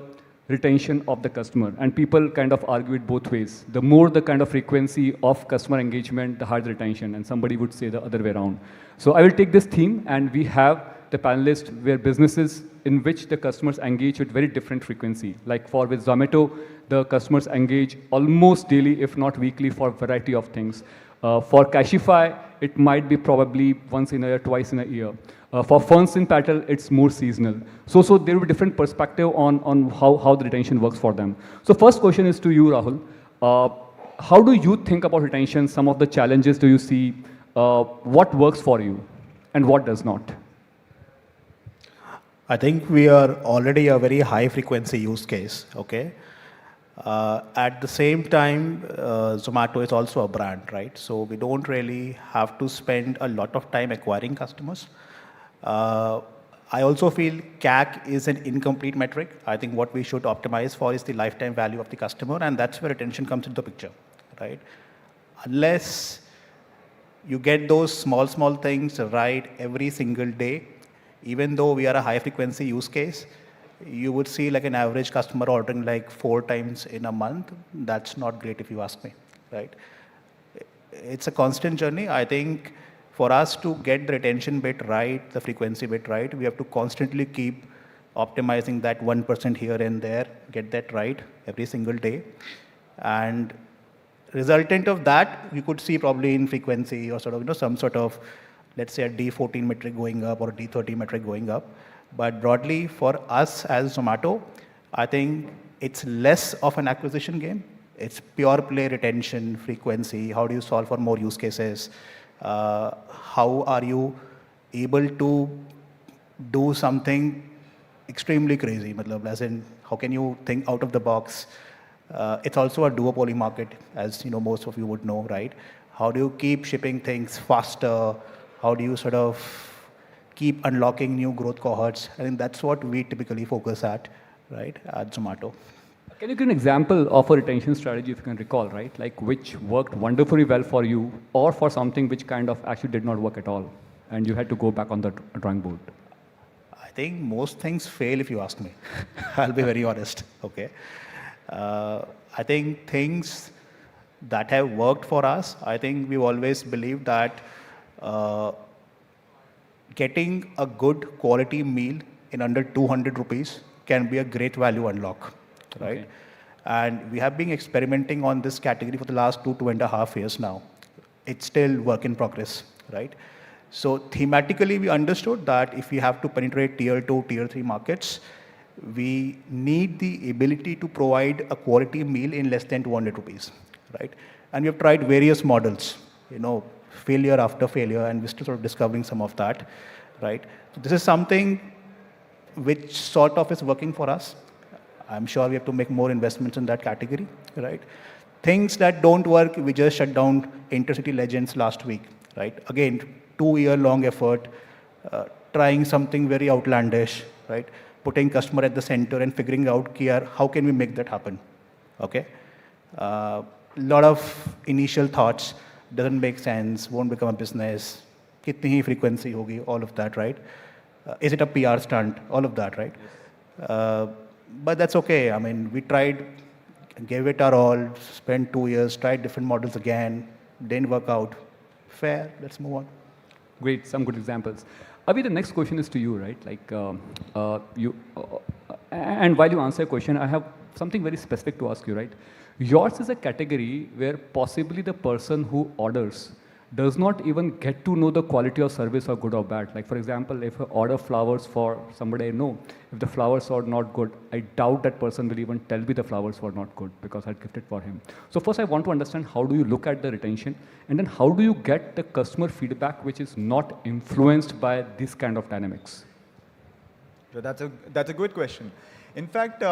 retention of the customer, and people kind of argue it both ways. The more the kind of frequency of customer engagement, the higher the retention, and somebody would say the other way around. So I will take this theme, and we have the panelists where businesses in which the customers engage with very different frequency. Like with Zomato, the customers engage almost daily, if not weekly, for a variety of things. For Cashify, it might be probably once in a year, twice in a year. For Ferns in Patel, it's more seasonal. So there will be different perspective on how the retention works for them. So first question is to you, Rahul. How do you think about retention? Some of the challenges do you see? What works for you and what does not? I think we are already a very high frequency use case, okay? At the same time, Zomato is also a brand, right? So we don't really have to spend a lot of time acquiring customers. I also feel CAC is an incomplete metric. I think what we should optimize for is the lifetime value of the customer, and that's where retention comes into the picture, right? Unless you get those small things right every single day, even though we are a high frequency use case, you would see like an average customer ordering like 4 times in a month. That's not great if you ask me, right? It's a constant journey. I think for us to get the retention bit right, the frequency bit right, we have to constantly keep optimizing that 1% here and there, get that right every single day. And resultant of that, you could see probably in frequency or sort of, some sort of, let's say a D14 metric going up or a D30 metric going up. But broadly for us as Zomato, I think it's less of an acquisition game. It's pure play retention, frequency. How do you solve for more use cases? How are you able to do something extremely crazy? As in, how can you think out of the box? It's also a duopoly market, as most of you would know, right? How do you keep shipping things faster? How do you sort of keep unlocking new growth cohorts? I think that's what we typically focus at, right, at Zomato. Can you give an example of a retention strategy, if you can recall, right? Like which worked wonderfully well for you or for something which kind of actually did not work at all and you had to go back on the drawing board? I think most things fail if you ask me. I'll be very honest, okay? I think things that have worked for us, I think we've always believed that getting a good quality meal in under 200 rupees can be a great value unlock. Right? Okay. And we have been experimenting on this category for the last 2.5 years now. It's still work in progress, right? So thematically, we understood that if we have to penetrate tier 2, tier 3 markets, we need the ability to provide a quality meal in less than 200 rupees, right? And we have tried various models, failure after failure, and we're still sort of discovering some of that, right? So this is something which sort of is working for us. I'm sure we have to make more investments in that category, right? Things that don't work, we just shut down Intercity Legends last week, right? Again, 2-year-long effort, trying something very outlandish, right? Putting customer at the center and figuring out how can we make that happen, okay? A lot of initial thoughts, doesn't make sense, won't become a business, kitni hi frequency hogi, all of that, right? Is it a PR stunt? All of that, right? But that's okay. I mean, we tried, gave it our all, spent 2 years, tried different models again, didn't work out. Fair, let's move on. Great, some good examples. Avi, the next question is to you, right? Like, and while you answer a question, I have something very specific to ask you, right? Yours is a category where possibly the person who orders does not even get to know the quality of service or good or bad. Like, for example, if I order flowers for somebody I know, if the flowers are not good, I doubt that person will even tell me the flowers were not good because I gifted for him. So first I want to understand how do you look at the retention, and then how do you get the customer feedback which is not influenced by this kind of dynamics? So that's a good question. In fact,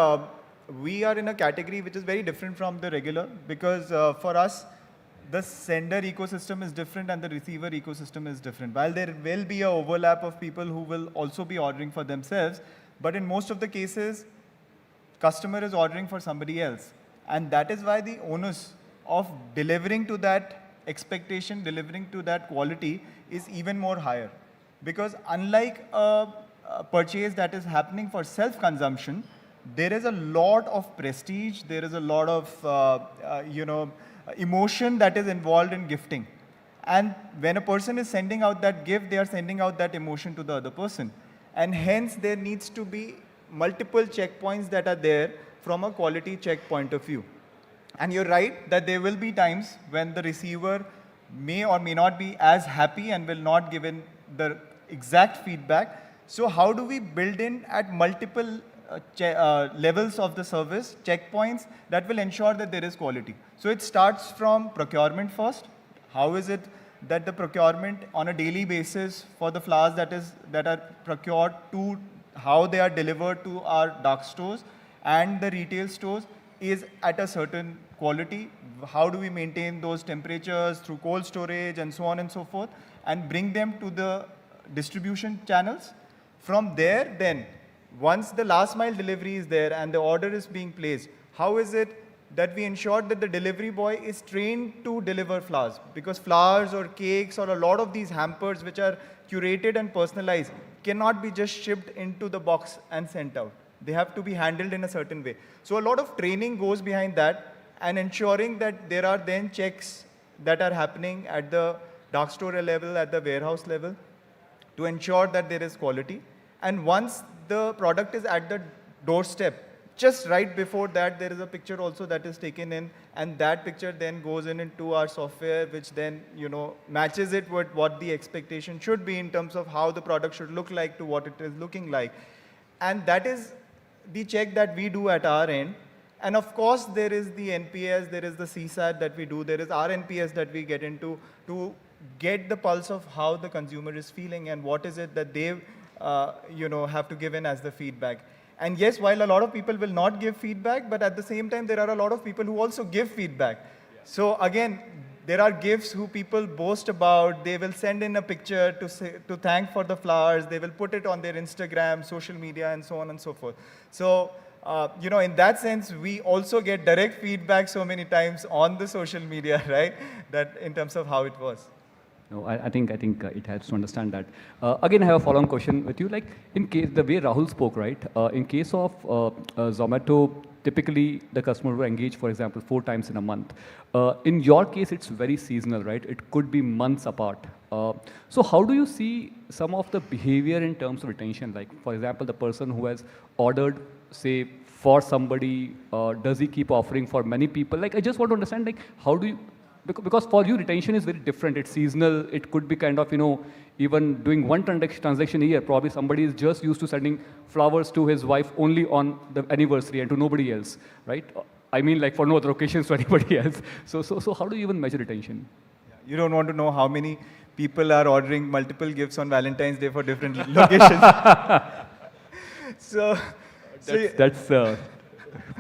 we are in a category which is very different from the regular, because for us, the sender ecosystem is different and the receiver ecosystem is different. While there will be an overlap of people who will also be ordering for themselves, but in most of the cases, customer is ordering for somebody else. And that is why the onus of delivering to that expectation, delivering to that quality is even more higher. Because unlike a purchase that is happening for self-consumption, there is a lot of prestige, there is a lot of, emotion that is involved in gifting. And when a person is sending out that gift, they are sending out that emotion to the other person. And hence, there needs to be multiple checkpoints that are there from a quality check point of view. And you're right that there will be times when the receiver may or may not be as happy and will not give in the exact feedback. So how do we build in at multiple levels of the service, checkpoints that will ensure that there is quality? So it starts from procurement first. How is it that the procurement on a daily basis for the flowers that are procured to how they are delivered to our dark stores and the retail stores is at a certain quality? How do we maintain those temperatures through cold storage and so on and so forth, and bring them to the distribution channels? From there, then, once the last mile delivery is there and the order is being placed, how is it that we ensure that the delivery boy is trained to deliver flowers? Because flowers or cakes or a lot of these hampers which are curated and personalized cannot be just shipped into the box and sent out. They have to be handled in a certain way. So a lot of training goes behind that, and ensuring that there are then checks that are happening at the dark store level, at the warehouse level, to ensure that there is quality. And once the product is at the doorstep, just right before that, there is a picture also that is taken in, and that picture then goes into our software, which then matches it with what the expectation should be in terms of how the product should look like to what it is looking like. And that is the check that we do at our end. And of course, there is the NPS, there is the CSAT that we do, there is our NPS that we get into to get the pulse of how the consumer is feeling and what is it that they have to give in as the feedback. And yes, while a lot of people will not give feedback, but at the same time, there are a lot of people who also give feedback. Yeah. So again, there are gifts who people boast about. They will send in a picture to thank for the flowers. They will put it on their Instagram, social media, and so on and so forth. So, in that sense, we also get direct feedback so many times on the social media, right? That in terms of how it was. No, I think it helps to understand that. Again, I have a follow-on question with you. Like, in case, the way Rahul spoke, right? In case of Zomato, typically the customer will engage, for example, 4 times in a month. In your case, it's very seasonal, right? It could be months apart. So how do you see some of the behavior in terms of retention? Like, for example, the person who has ordered, say, for somebody, does he keep offering for many people? Like, I just want to understand, like, how do you... Because for you, retention is very different. It's seasonal. It could be kind of, even doing one transaction a year. Probably somebody is just used to sending flowers to his wife only on the anniversary and to nobody else, right? I mean, like for no other occasions to anybody else. So how do you even measure retention? Yeah. You don't want to know how many people are ordering multiple gifts on Valentine's Day for different locations. That's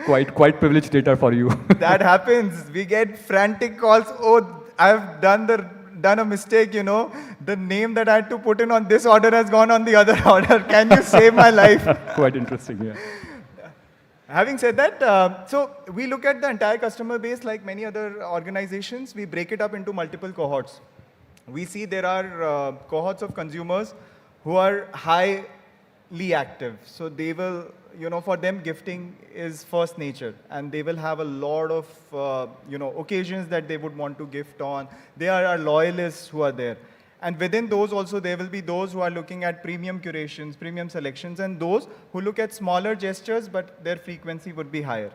quite privileged data for you. That happens. We get frantic calls. Oh, I've done a mistake, The name that I had to put in on this order has gone on the other order. Can you save my life? Quite interesting, yeah. Having said that, so we look at the entire customer base like many other organizations. We break it up into multiple cohorts. We see there are cohorts of consumers who are high active. So they will, for them gifting is first nature, and they will have a lot of, occasions that they would want to gift on. They are our loyalists who are there. And within those also, there will be those who are looking at premium curations, premium selections, and those who look at smaller gestures, but their frequency would be higher.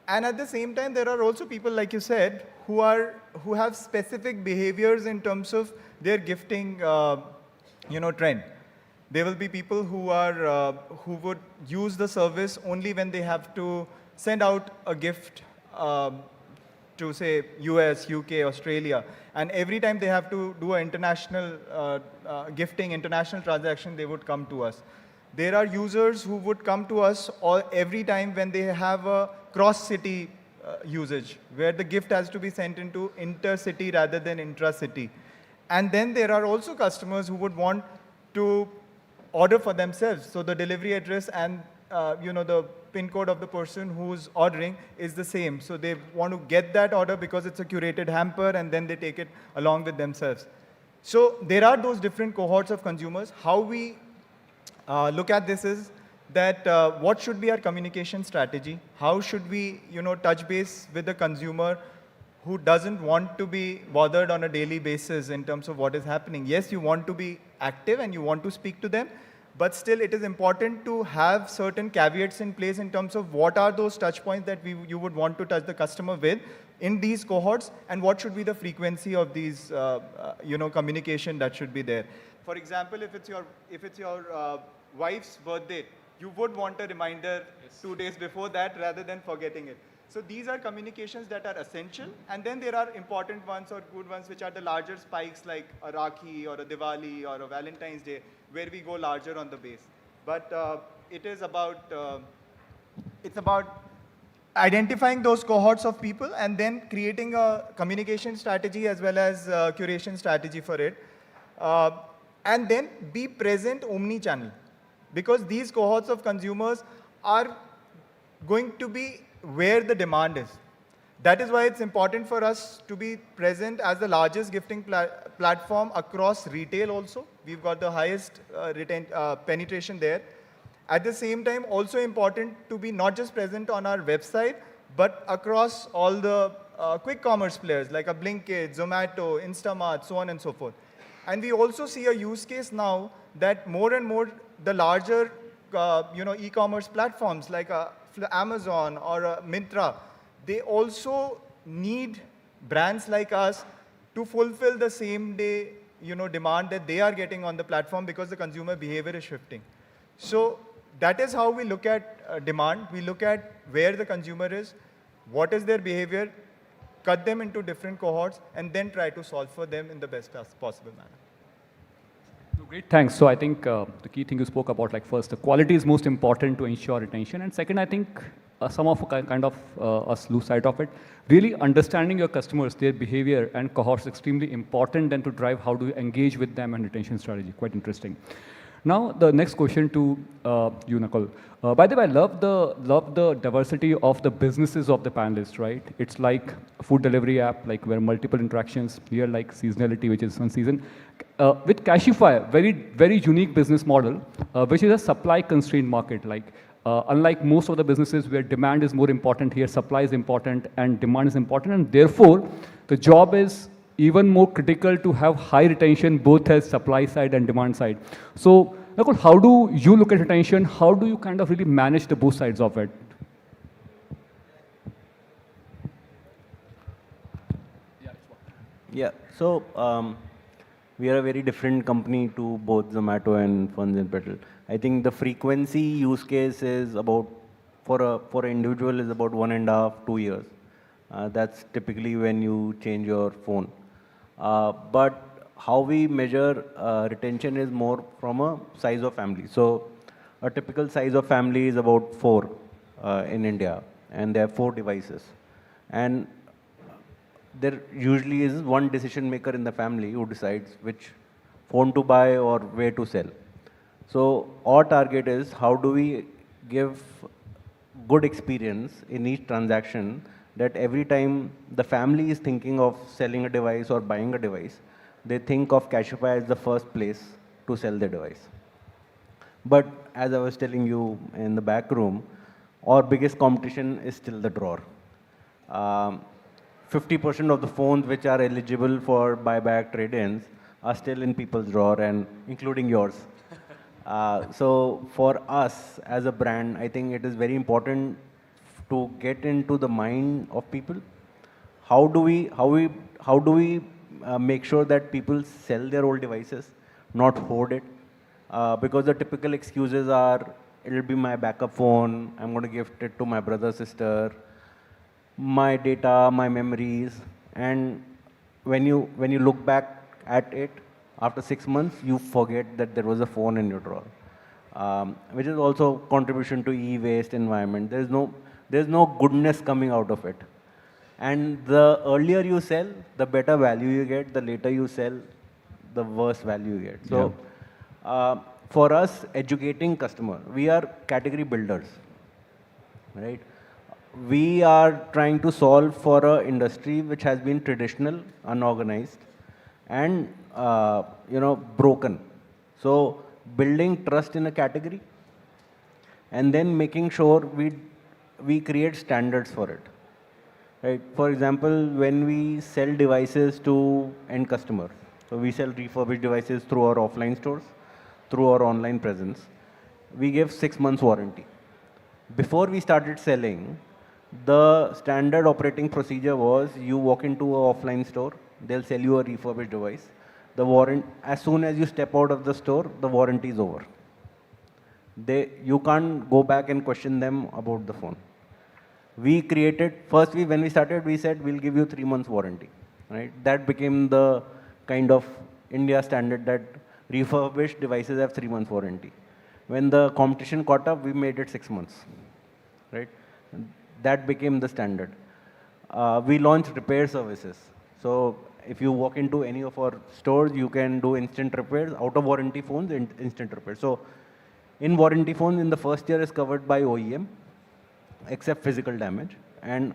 And at the same time, there are also people, like you said, who have specific behaviors in terms of their gifting, trend. There will be people who would use the service only when they have to send out a gift to, say, US, UK, Australia. And every time they have to do an international gifting, international transaction, they would come to us. There are users who would come to us every time when they have a cross-city usage, where the gift has to be sent into intercity rather than intra-city. And then there are also customers who would want to order for themselves. So the delivery address and the PIN code of the person who's ordering is the same. So they want to get that order because it's a curated hamper, and then they take it along with themselves. So there are those different cohorts of consumers. How we look at this is that what should be our communication strategy? How should we touch base with the consumer who doesn't want to be bothered on a daily basis in terms of what is happening? Yes, you want to be active and you want to speak to them, but still it is important to have certain caveats in place in terms of what are those touch points that you would want to touch the customer with in these cohorts, and what should be the frequency of these communication that should be there. For example, if it's your wife's birthday, you would want a reminder 2 days before that rather than forgetting it. So these are communications that are essential, and then there are important ones or good ones which are the larger spikes like a Rakhi or a Diwali or a Valentine's Day, where we go larger on the base. But it's about identifying those cohorts of people and then creating a communication strategy as well as a curation strategy for it. And then be present omni-channel, because these cohorts of consumers are going to be where the demand is. That is why it's important for us to be present as the largest gifting platform across retail also. We've got the highest penetration there. At the same time, also important to be not just present on our website, but across all the quick commerce players like a Blinkit, Zomato, Instamart, so on and so forth. And we also see a use case now that more and more the larger e-commerce platforms like Amazon or Myntra, they also need brands like us to fulfill the same day demand that they are getting on the platform, because the consumer behavior is shifting. So that is how we look at demand. We look at where the consumer is, what is their behavior, cut them into different cohorts, and then try to solve for them in the best possible manner. Great, thanks. So I think the key thing you spoke about, like first, the quality is most important to ensure retention. And second, I think some of us lose sight of it. Really understanding your customers, their behavior and cohorts is extremely important then to drive how do you engage with them and retention strategy. Quite interesting. Now, the next question to you, Nakul. By the way, I love the diversity of the businesses of the panelists, right? It's like a food delivery app, like where multiple interactions, here like seasonality, which is on season. With Cashify, very unique business model, which is a supply constrained market. Like unlike most of the businesses where demand is more important, here supply is important and demand is important, and therefore the job is even more critical to have high retention both as supply side and demand side. So, Nakul, how do you look at retention? How do you kind of really manage the both sides of it? Yeah, so we are a very different company to both Zomato and Funds and Petrol. I think the frequency use case is about, for an individual, is about 1.5 to 2 years. That's typically when you change your phone. But how we measure retention is more from a size of family. So a typical size of family is about 4 in India, and there are 4 devices. And there usually is one decision maker in the family who decides which phone to buy or where to sell. So our target is how do we give good experience in each transaction, that every time the family is thinking of selling a device or buying a device, they think of Cashify as the first place to sell the device. But as I was telling you in the back room, our biggest competition is still the drawer. 50% of the phones which are eligible for buyback trade-ins are still in people's drawer, and including yours. So for us as a brand, I think it is very important to get into the mind of people. How do we make sure that people sell their old devices, not hoard it? Because the typical excuses are, it'll be my backup phone, I'm going to gift it to my brother, sister, my data, my memories, and when you look back at it after 6 months, you forget that there was a phone in your drawer, which is also contribution to e-waste environment. There's no goodness coming out of it. And the earlier you sell, the better value you get. The later you sell, the worse value you get. So for us, educating customer, we are category builders, right? We are trying to solve for an industry which has been traditional, unorganized, and broken. So building trust in a category, and then making sure we create standards for it. Right? For example, when we sell devices to end customer, so we sell refurbished devices through our offline stores, through our online presence, we give 6 months warranty. Before we started selling, the standard operating procedure was you walk into an offline store, they'll sell you a refurbished device. As soon as you step out of the store, the warranty is over. You can't go back and question them about the phone. We created, firstly, when we started, we said we'll give you 3 months warranty. Right? That became the kind of India standard that refurbished devices have 3 months warranty. When the competition caught up, we made it 6 months. Right? That became the standard. We launched repair services. So if you walk into any of our stores, you can do instant repairs, out of warranty phones, instant repairs. So in warranty phones, in the first year is covered by OEM, except physical damage. And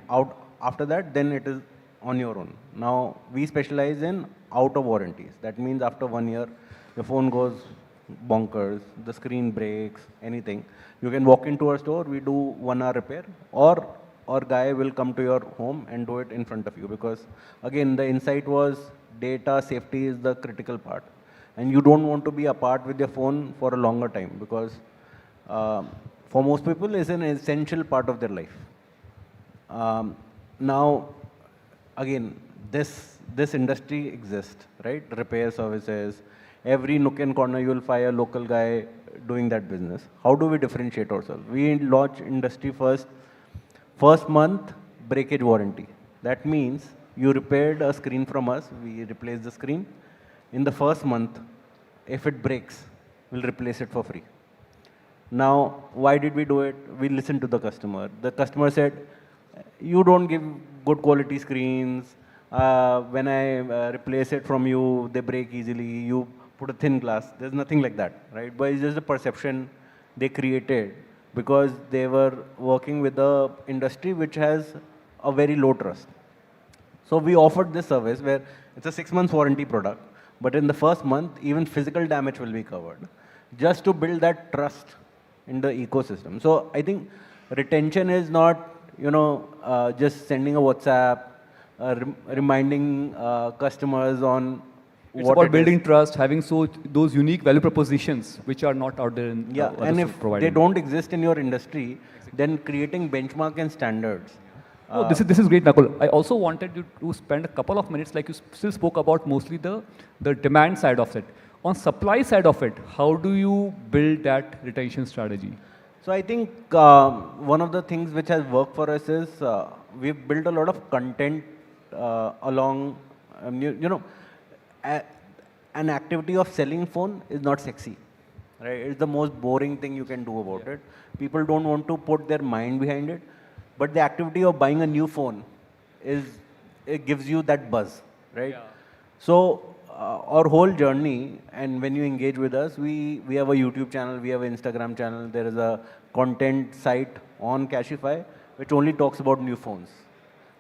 after that, then it is on your own. Now, we specialize in out of warranties. That means after 1 year, the phone goes bonkers, the screen breaks, anything. You can walk into our store, we do 1 hour repair, or our guy will come to your home and do it in front of you. Because again, the insight was data safety is the critical part. And you don't want to be apart with your phone for a longer time, because for most people, it's an essential part of their life. Now, again, this industry exists, right? Repair services. Every nook and corner, you'll find a local guy doing that business. How do we differentiate ourselves? We launch industry first month breakage warranty. That means you repaired a screen from us, we replace the screen. In the first month, if it breaks, we'll replace it for free. Now, why did we do it? We listened to the customer. The customer said, you don't give good quality screens. When I replace it from you, they break easily. You put a thin glass. There's nothing like that, right? But it's just a perception they created because they were working with the industry which has a very low trust. So we offered this service where it's a 6 months warranty product, but in the first month, even physical damage will be covered, just to build that trust in the ecosystem. So I think retention is not, just sending a WhatsApp, reminding customers on it's what about building trust, having those unique value propositions which are not out there in and if they don't exist in your industry, then creating benchmark and standards. No, this is great, Nakul. I also wanted you to spend a couple of minutes, like you still spoke about mostly the demand side of it. On supply side of it, how do you build that retention strategy? So I think one of the things which has worked for us is we've built a lot of content along, an activity of selling phone is not sexy, right? It's the most boring thing you can do about it. People don't want to put their mind behind it, but the activity of buying a new phone it gives you that buzz, right? Yeah. So our whole journey, and when you engage with us, we have a YouTube channel, we have an Instagram channel, there is a content site on Cashify which only talks about new phones.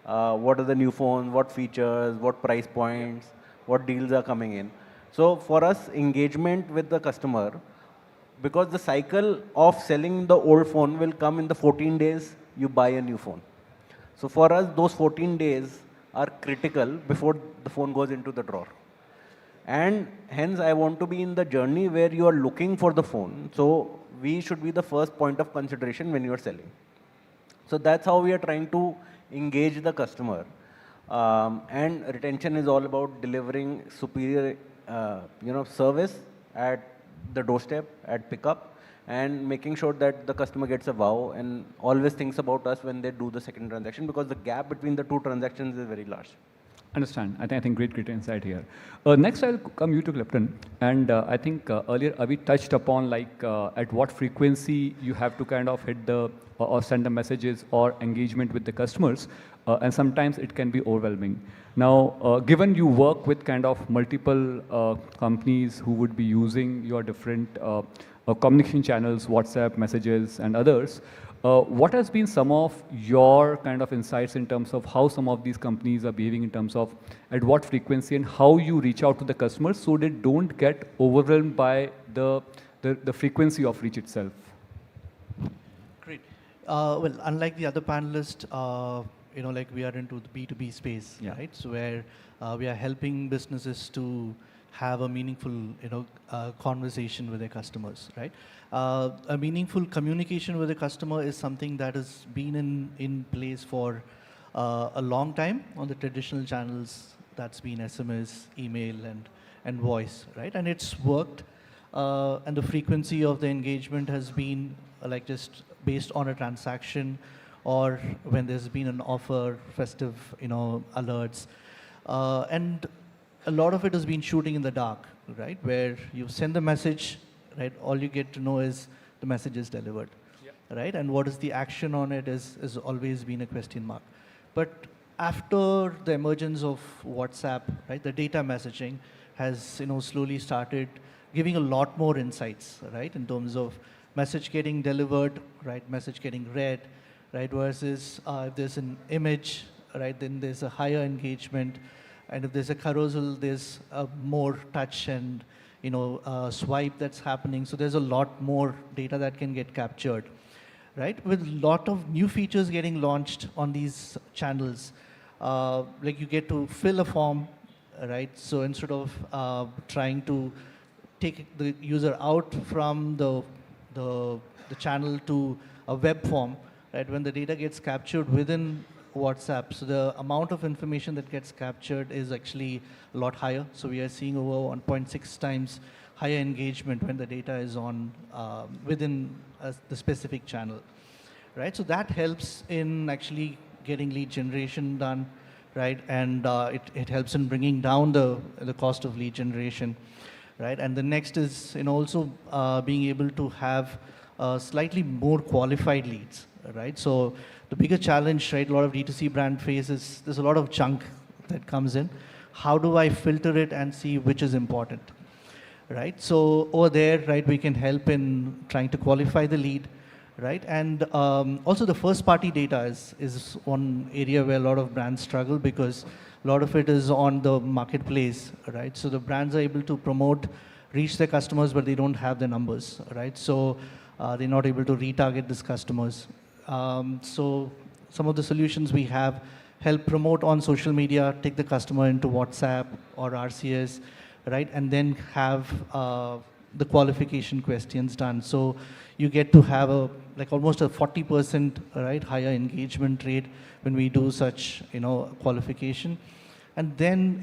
What are the new phones, what features, what price points, what deals are coming in. So for us, engagement with the customer because the cycle of selling the old phone will come in the 14 days you buy a new phone. So for us, those 14 days are critical before the phone goes into the drawer. And hence, I want to be in the journey where you are looking for the phone. So we should be the first point of consideration when you are selling. So that's how we are trying to engage the customer. And retention is all about delivering superior, service at the doorstep, at pickup, and making sure that the customer gets a wow and always thinks about us when they do the second transaction, because the gap between the two transactions is very large. Understand. I think great insight here. Next, I'll come you to Clifton. And I think earlier Avi touched upon at what frequency you have to kind of hit the or send the messages or engagement with the customers. And sometimes it can be overwhelming. Now, given you work with kind of multiple companies who would be using your different communication channels, WhatsApp, messages, and others, what has been some of your kind of insights in terms of how some of these companies are behaving in terms of at what frequency and how you reach out to the customers so they don't get overwhelmed by the frequency of reach itself? Great. Well, unlike the other panelists, we are into the B2B space, right? So where we are helping businesses to have a meaningful, conversation with their customers, right? A meaningful communication with the customer is something that has been in place for a long time on the traditional channels. That's been SMS, email, and voice, right? And it's worked, and the frequency of the engagement has been just based on a transaction, or when there's been an offer, festive, alerts, and a lot of it has been shooting in the dark, right? Where you send the message, right? All you get to know is the message is delivered, right? And what is the action on it is always been a question mark. But after the emergence of WhatsApp, right, the data messaging has slowly started giving a lot more insights, right? In terms of message getting delivered, right? Message getting read, right? Versus if there's an image, right? Then there's a higher engagement. And if there's a carousel, there's more touch and swipe that's happening. So there's a lot more data that can get captured, right? With a lot of new features getting launched on these channels, you get to fill a form, right? So instead of trying to take the user out from the channel to a web form, right? When the data gets captured within WhatsApp, so the amount of information that gets captured is actually a lot higher. So we are seeing over 1.6 times higher engagement when the data is on within the specific channel, right? So that helps in actually getting lead generation done, right? And it helps in bringing down the cost of lead generation, right? And the next is also being able to have slightly more qualified leads, right? So the bigger challenge, right, a lot of D2C brand faces, there's a lot of junk that comes in. How do I filter it and see which is important, right? So over there, right, we can help in trying to qualify the lead, right? And also the first party data is one area where a lot of brands struggle because a lot of it is on the marketplace, right? So the brands are able to promote, reach their customers, but they don't have the numbers, right? So they're not able to retarget these customers. So some of the solutions we have help promote on social media, take the customer into WhatsApp or RCS, right? And then have the qualification questions done. So you get to have almost a 40% right higher engagement rate when we do such qualification. And then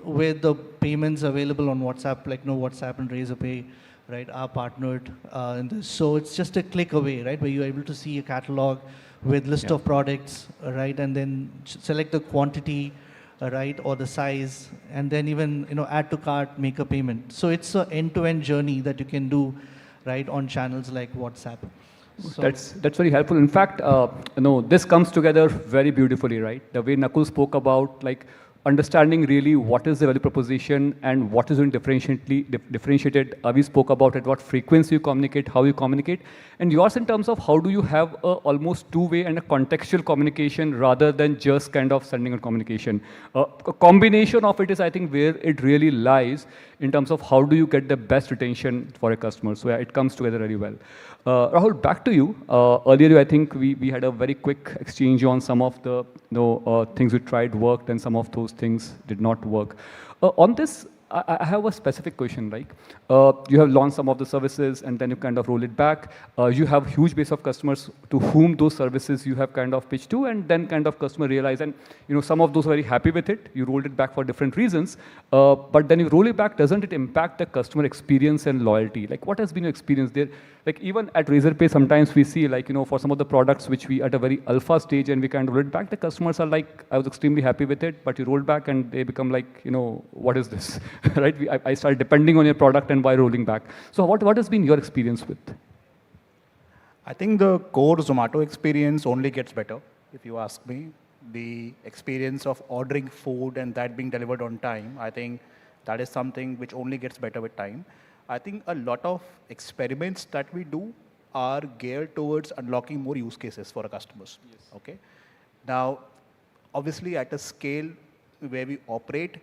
with the payments available on WhatsApp, WhatsApp and Razorpay, right, are partnered in this. So it's just a click away, right, where you're able to see a catalog with list of products, right, and then select the quantity, right, or the size, and then even add to cart, make a payment. So it's an end-to-end journey that you can do, right, on channels like WhatsApp. So that's very helpful. In fact, this comes together very beautifully, right? The way Nakul spoke about understanding really what is the value proposition and what is differentiated. We spoke about at what frequency you communicate, how you communicate, and yours in terms of how do you have a almost two-way and a contextual communication rather than just kind of sending a communication. A combination of it is, I think, where it really lies in terms of how do you get the best retention for a customer. So yeah, it comes together very well. Rahul, back to you. Earlier, I think we had a very quick exchange on some of the things we tried worked and some of those things did not work. On this, I have a specific question. Like, you have launched some of the services and then you kind of roll it back. You have huge base of customers to whom those services you have kind of pitched to, and then kind of customer realize, and some of those are very happy with it. You rolled it back for different reasons, but then you roll it back. Doesn't it impact the customer experience and loyalty? Like, what has been your experience there? Like, even at Razorpay, sometimes we see, like, for some of the products which we at a very alpha stage and we kind of roll it back, the customers are like, I was extremely happy with it, but you rolled back and they become like, what is this? Right? I started depending on your product and why rolling back. So what has been your experience with? I think the core Zomato experience only gets better, if you ask me. The experience of ordering food and that being delivered on time, I think that is something which only gets better with time. I think a lot of experiments that we do are geared towards unlocking more use cases for our customers. Yes. Okay. Now, obviously at a scale where we operate,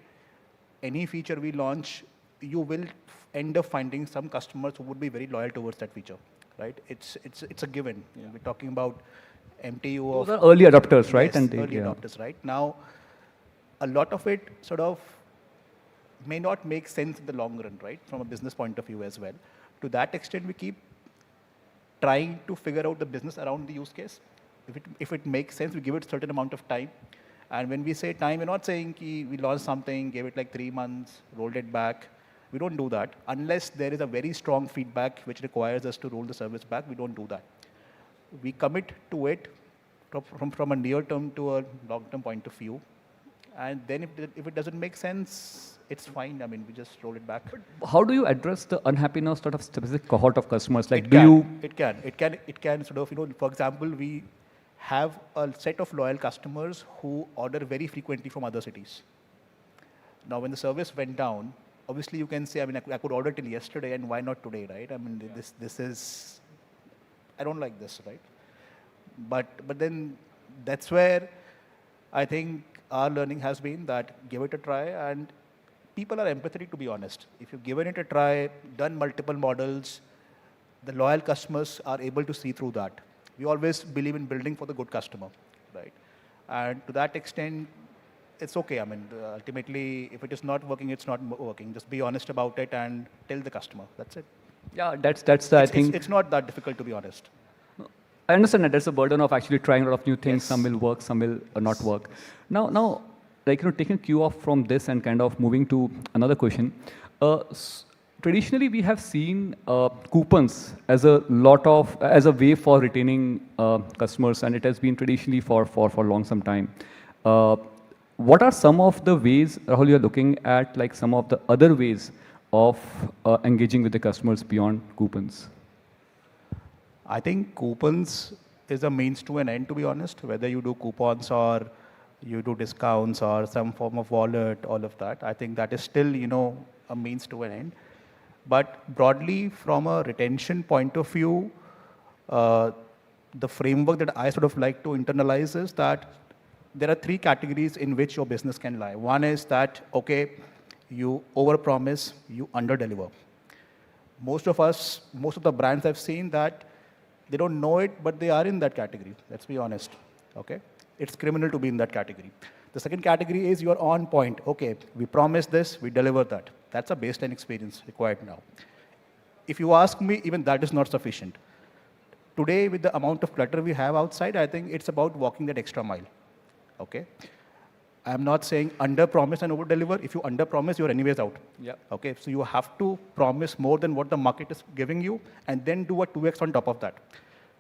any feature we launch, you will end up finding some customers who would be very loyal towards that feature, right? It's a given. Yeah. We're talking about MTU those are early adopters, right? Yes, and early adopters, right? Now, a lot of it sort of may not make sense in the long run, right? From a business point of view as well. To that extent, we keep trying to figure out the business around the use case. If it makes sense, we give it a certain amount of time. And when we say time, we're not saying we launched something, gave it like 3 months, rolled it back. We don't do that. Unless there is a very strong feedback which requires us to roll the service back, we don't do that. We commit to it from a near-term to a long-term point of view. And then if it doesn't make sense, it's fine. I mean, we just roll it back. But how do you address the unhappiness sort of specific cohort of customers? Like, It can sort of, for example, we have a set of loyal customers who order very frequently from other cities. Now, when the service went down, obviously you can say, I mean, I could order till yesterday, and why not today, right? I mean, this is, I don't like this, right? But then that's where I think our learning has been that give it a try, and people are empathetic, to be honest. If you've given it a try, done multiple models, the loyal customers are able to see through that. We always believe in building for the good customer, right? And to that extent, it's okay. I mean, ultimately, if it is not working, it's not working. Just be honest about it and tell the customer. That's it. Yeah, that's I think it's not that difficult, to be honest. I understand that there's a burden of actually trying a lot of new things. Yes. Some will work, some will not work. Now, like, taking a cue off from this and kind of moving to another question. Traditionally, we have seen coupons as a way for retaining customers, and it has been traditionally for long some time. What are some of the ways, Rahul, you're looking at, like some of the other ways of engaging with the customers beyond coupons? I think coupons is a means to an end, to be honest. Whether you do coupons or you do discounts or some form of wallet, all of that, I think that is still, a means to an end. But broadly, from a retention point of view, the framework that I sort of like to internalize is that there are 3 categories in which your business can lie. One is that, okay, you overpromise, you underdeliver. Most of the brands I've seen that they don't know it, but they are in that category. Let's be honest, okay? It's criminal to be in that category. The second category is you're on point. Okay, we promised this, we deliver that. That's a baseline experience required now. If you ask me, even that is not sufficient. Today, with the amount of clutter we have outside, I think it's about walking that extra mile, okay? I'm not saying under-promise and over-deliver. If you under-promise, you're anyways out. Yeah. Okay, so you have to promise more than what the market is giving you and then do a 2x on top of that.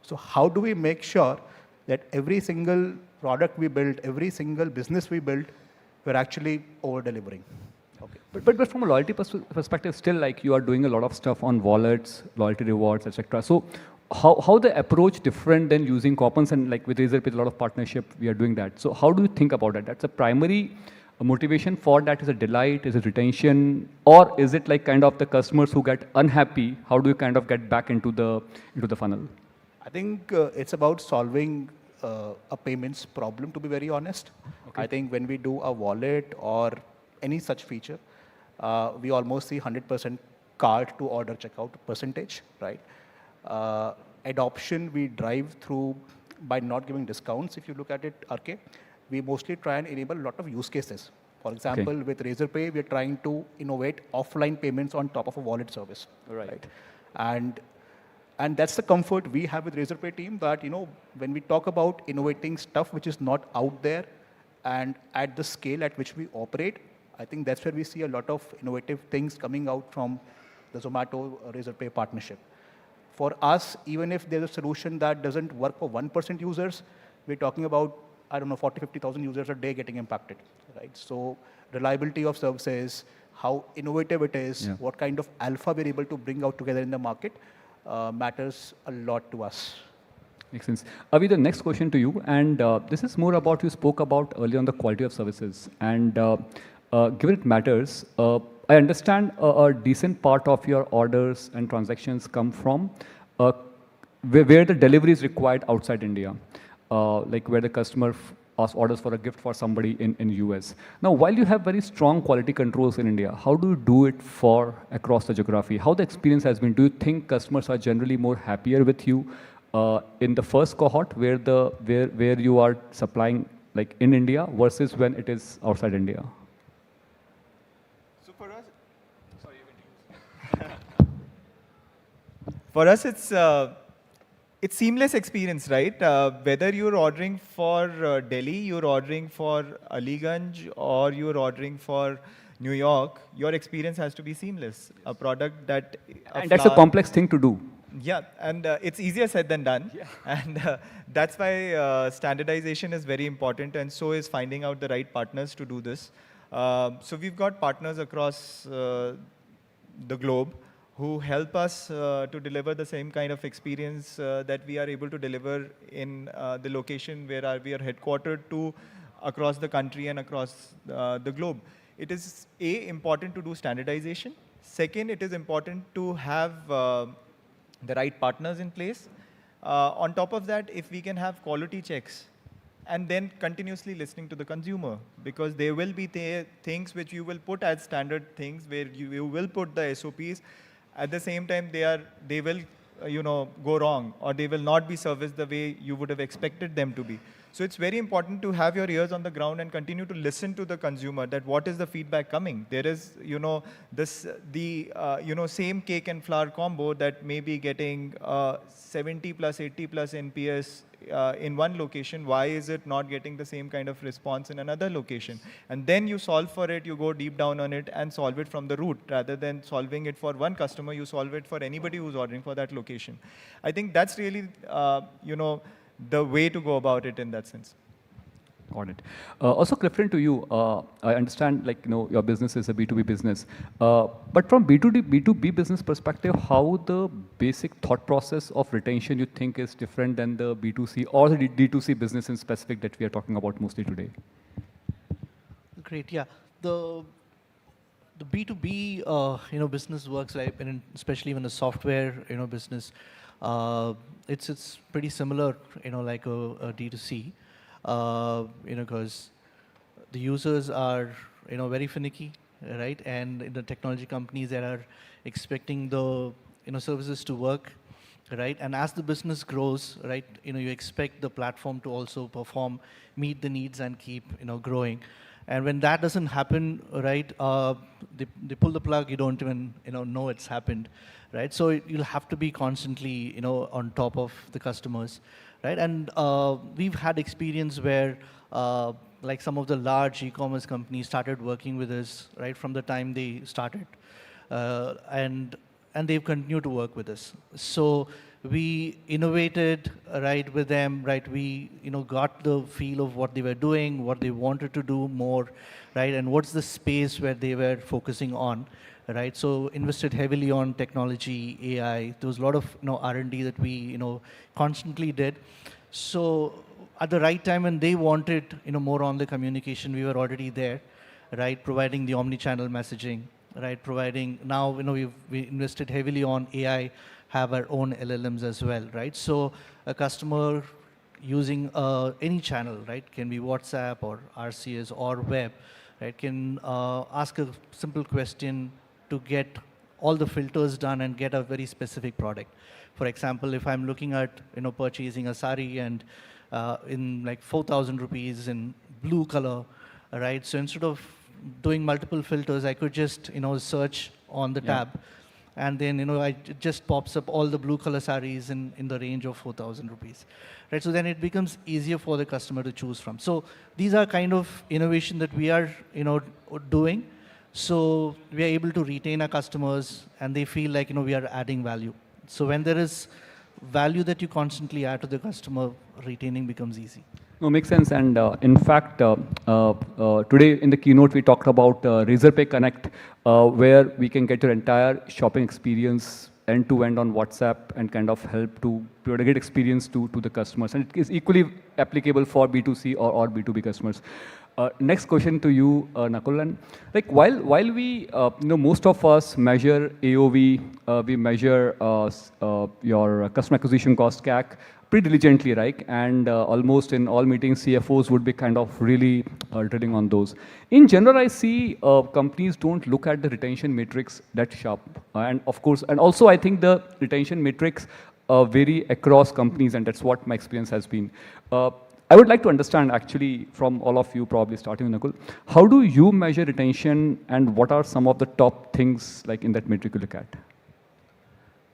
So how do we make sure that every single product we build, every single business we build, we're actually over-delivering? Okay. But from a loyalty perspective, still, like, you are doing a lot of stuff on wallets, loyalty rewards, etc. So how the approach different than using coupons, and like with Razorpay, a lot of partnership, we are doing that. So how do you think about that? That's a primary a motivation for that? Is it delight? Is it retention? Or is it like kind of the customers who get unhappy? How do you kind of get back into the funnel? I think it's about solving a payments problem, to be very honest. Okay. I think when we do a wallet or any such feature, we almost see 100% card to order checkout percentage, right? Adoption we drive through by not giving discounts. If you look at it, RK, we mostly try and enable a lot of use cases. For example, with Razorpay, we're trying to innovate offline payments on top of a wallet service, right? And that's the comfort we have with Razorpay team, that when we talk about innovating stuff which is not out there and at the scale at which we operate, I think that's where we see a lot of innovative things coming out from the Zomato Razorpay partnership. For us, even if there's a solution that doesn't work for 1% users, we're talking about, 40, 50,000 users a day getting impacted, right? So reliability of services, how innovative it is, what kind of alpha we're able to bring out together in the market matters a lot to us. Makes sense. Avi, the next question to you, and this is more about, you spoke about earlier on the quality of services, and given it matters, I understand a decent part of your orders and transactions come from where the delivery is required outside India, like where the customer orders for a gift for somebody in US. Now, while you have very strong quality controls in India, how do you do it for across the geography? How the experience has been? Do you think customers are generally more happier with you in the first cohort where you are supplying like in India versus when it is outside India? So for us, for us, it's seamless experience, right? Whether you're ordering for Delhi, you're ordering for Aliganj, or you're ordering for New York, your experience has to be seamless. A product that... And that's a complex thing to do. Yeah, and it's easier said than done. Yeah. And that's why standardization is very important, and so is finding out the right partners to do this. So we've got partners across the globe who help us to deliver the same kind of experience that we are able to deliver in the location where we are headquartered to across the country and across the globe. It is important to do standardization. Second, it is important to have the right partners in place. On top of that, if we can have quality checks and then continuously listening to the consumer, because there will be things which you will put as standard things where you will put the SOPs. At the same time, they will go wrong, or they will not be serviced the way you would have expected them to be. So it's very important to have your ears on the ground and continue to listen to the consumer, that what is the feedback coming. There is, same cake and flour combo that may be getting 70 plus, 80 plus NPS in one location. Why is it not getting the same kind of response in another location? And then you solve for it, you go deep down on it and solve it from the root. Rather than solving it for one customer, you solve it for anybody who's ordering for that location. I think that's really, the way to go about it in that sense. Got it. Also, Clifton, to you, I understand your business is a B2B business, but from B2B business perspective, how the basic thought process of retention you think is different than the B2C or the D2C business in specific that we are talking about mostly today? Great, yeah. The B2B business works, right? And especially when the software business, it's pretty similar, like a D2C. Because the users are, very finicky, right? And the technology companies that are expecting the, services to work, right? And as the business grows, right, you expect the platform to also perform, meet the needs, and keep, growing. And when that doesn't happen, right, they pull the plug. You don't even, know it's happened, right? So you'll have to be constantly, on top of the customers. Right, and we've had experience where, like some of the large e-commerce companies started working with us right from the time they started, and they've continued to work with us. So we innovated right with them. Right, we got the feel of what they were doing, what they wanted to do more, right, and what's the space where they were focusing on. Right, so invested heavily on technology, AI. There was a lot of R&D that we constantly did. So at the right time when they wanted more on the communication, we were already there. right? Providing the omni-channel messaging, right? Providing, now, we invested heavily on AI, have our own LLMs as well, right? So a customer using any channel, right? Can be WhatsApp or RCS or web, right? Can ask a simple question to get all the filters done and get a very specific product. For example, if I'm looking at, purchasing a sari and in like 4,000 rupees in blue color, right? So instead of doing multiple filters, I could just, search on the tab. And then, it just pops up all the blue color saris in the range of 4,000 rupees. Right? So then it becomes easier for the customer to choose from. So these are kind of innovation that we are, doing. So we are able to retain our customers and they feel like, we are adding value. So when there is value that you constantly add to the customer, retaining becomes easy. No, makes sense. And in fact, today in the keynote, we talked about Razorpay Connect, where we can get your entire shopping experience end-to-end on WhatsApp and kind of help to provide a great experience to the customers. And it is equally applicable for B2C or B2B customers. Next question to you, Nakul. And like while we, most of us measure AOV, we measure your customer acquisition cost CAC pretty diligently, right? And almost in all meetings, CFOs would be kind of really drilling on those. In general, I see companies don't look at the retention metrics that sharp. And of course, and also I think the retention metrics vary across companies, and that's what my experience has been. I would like to understand actually from all of you, probably starting with Nakul, how do you measure retention and what are some of the top things like in that metric you look at?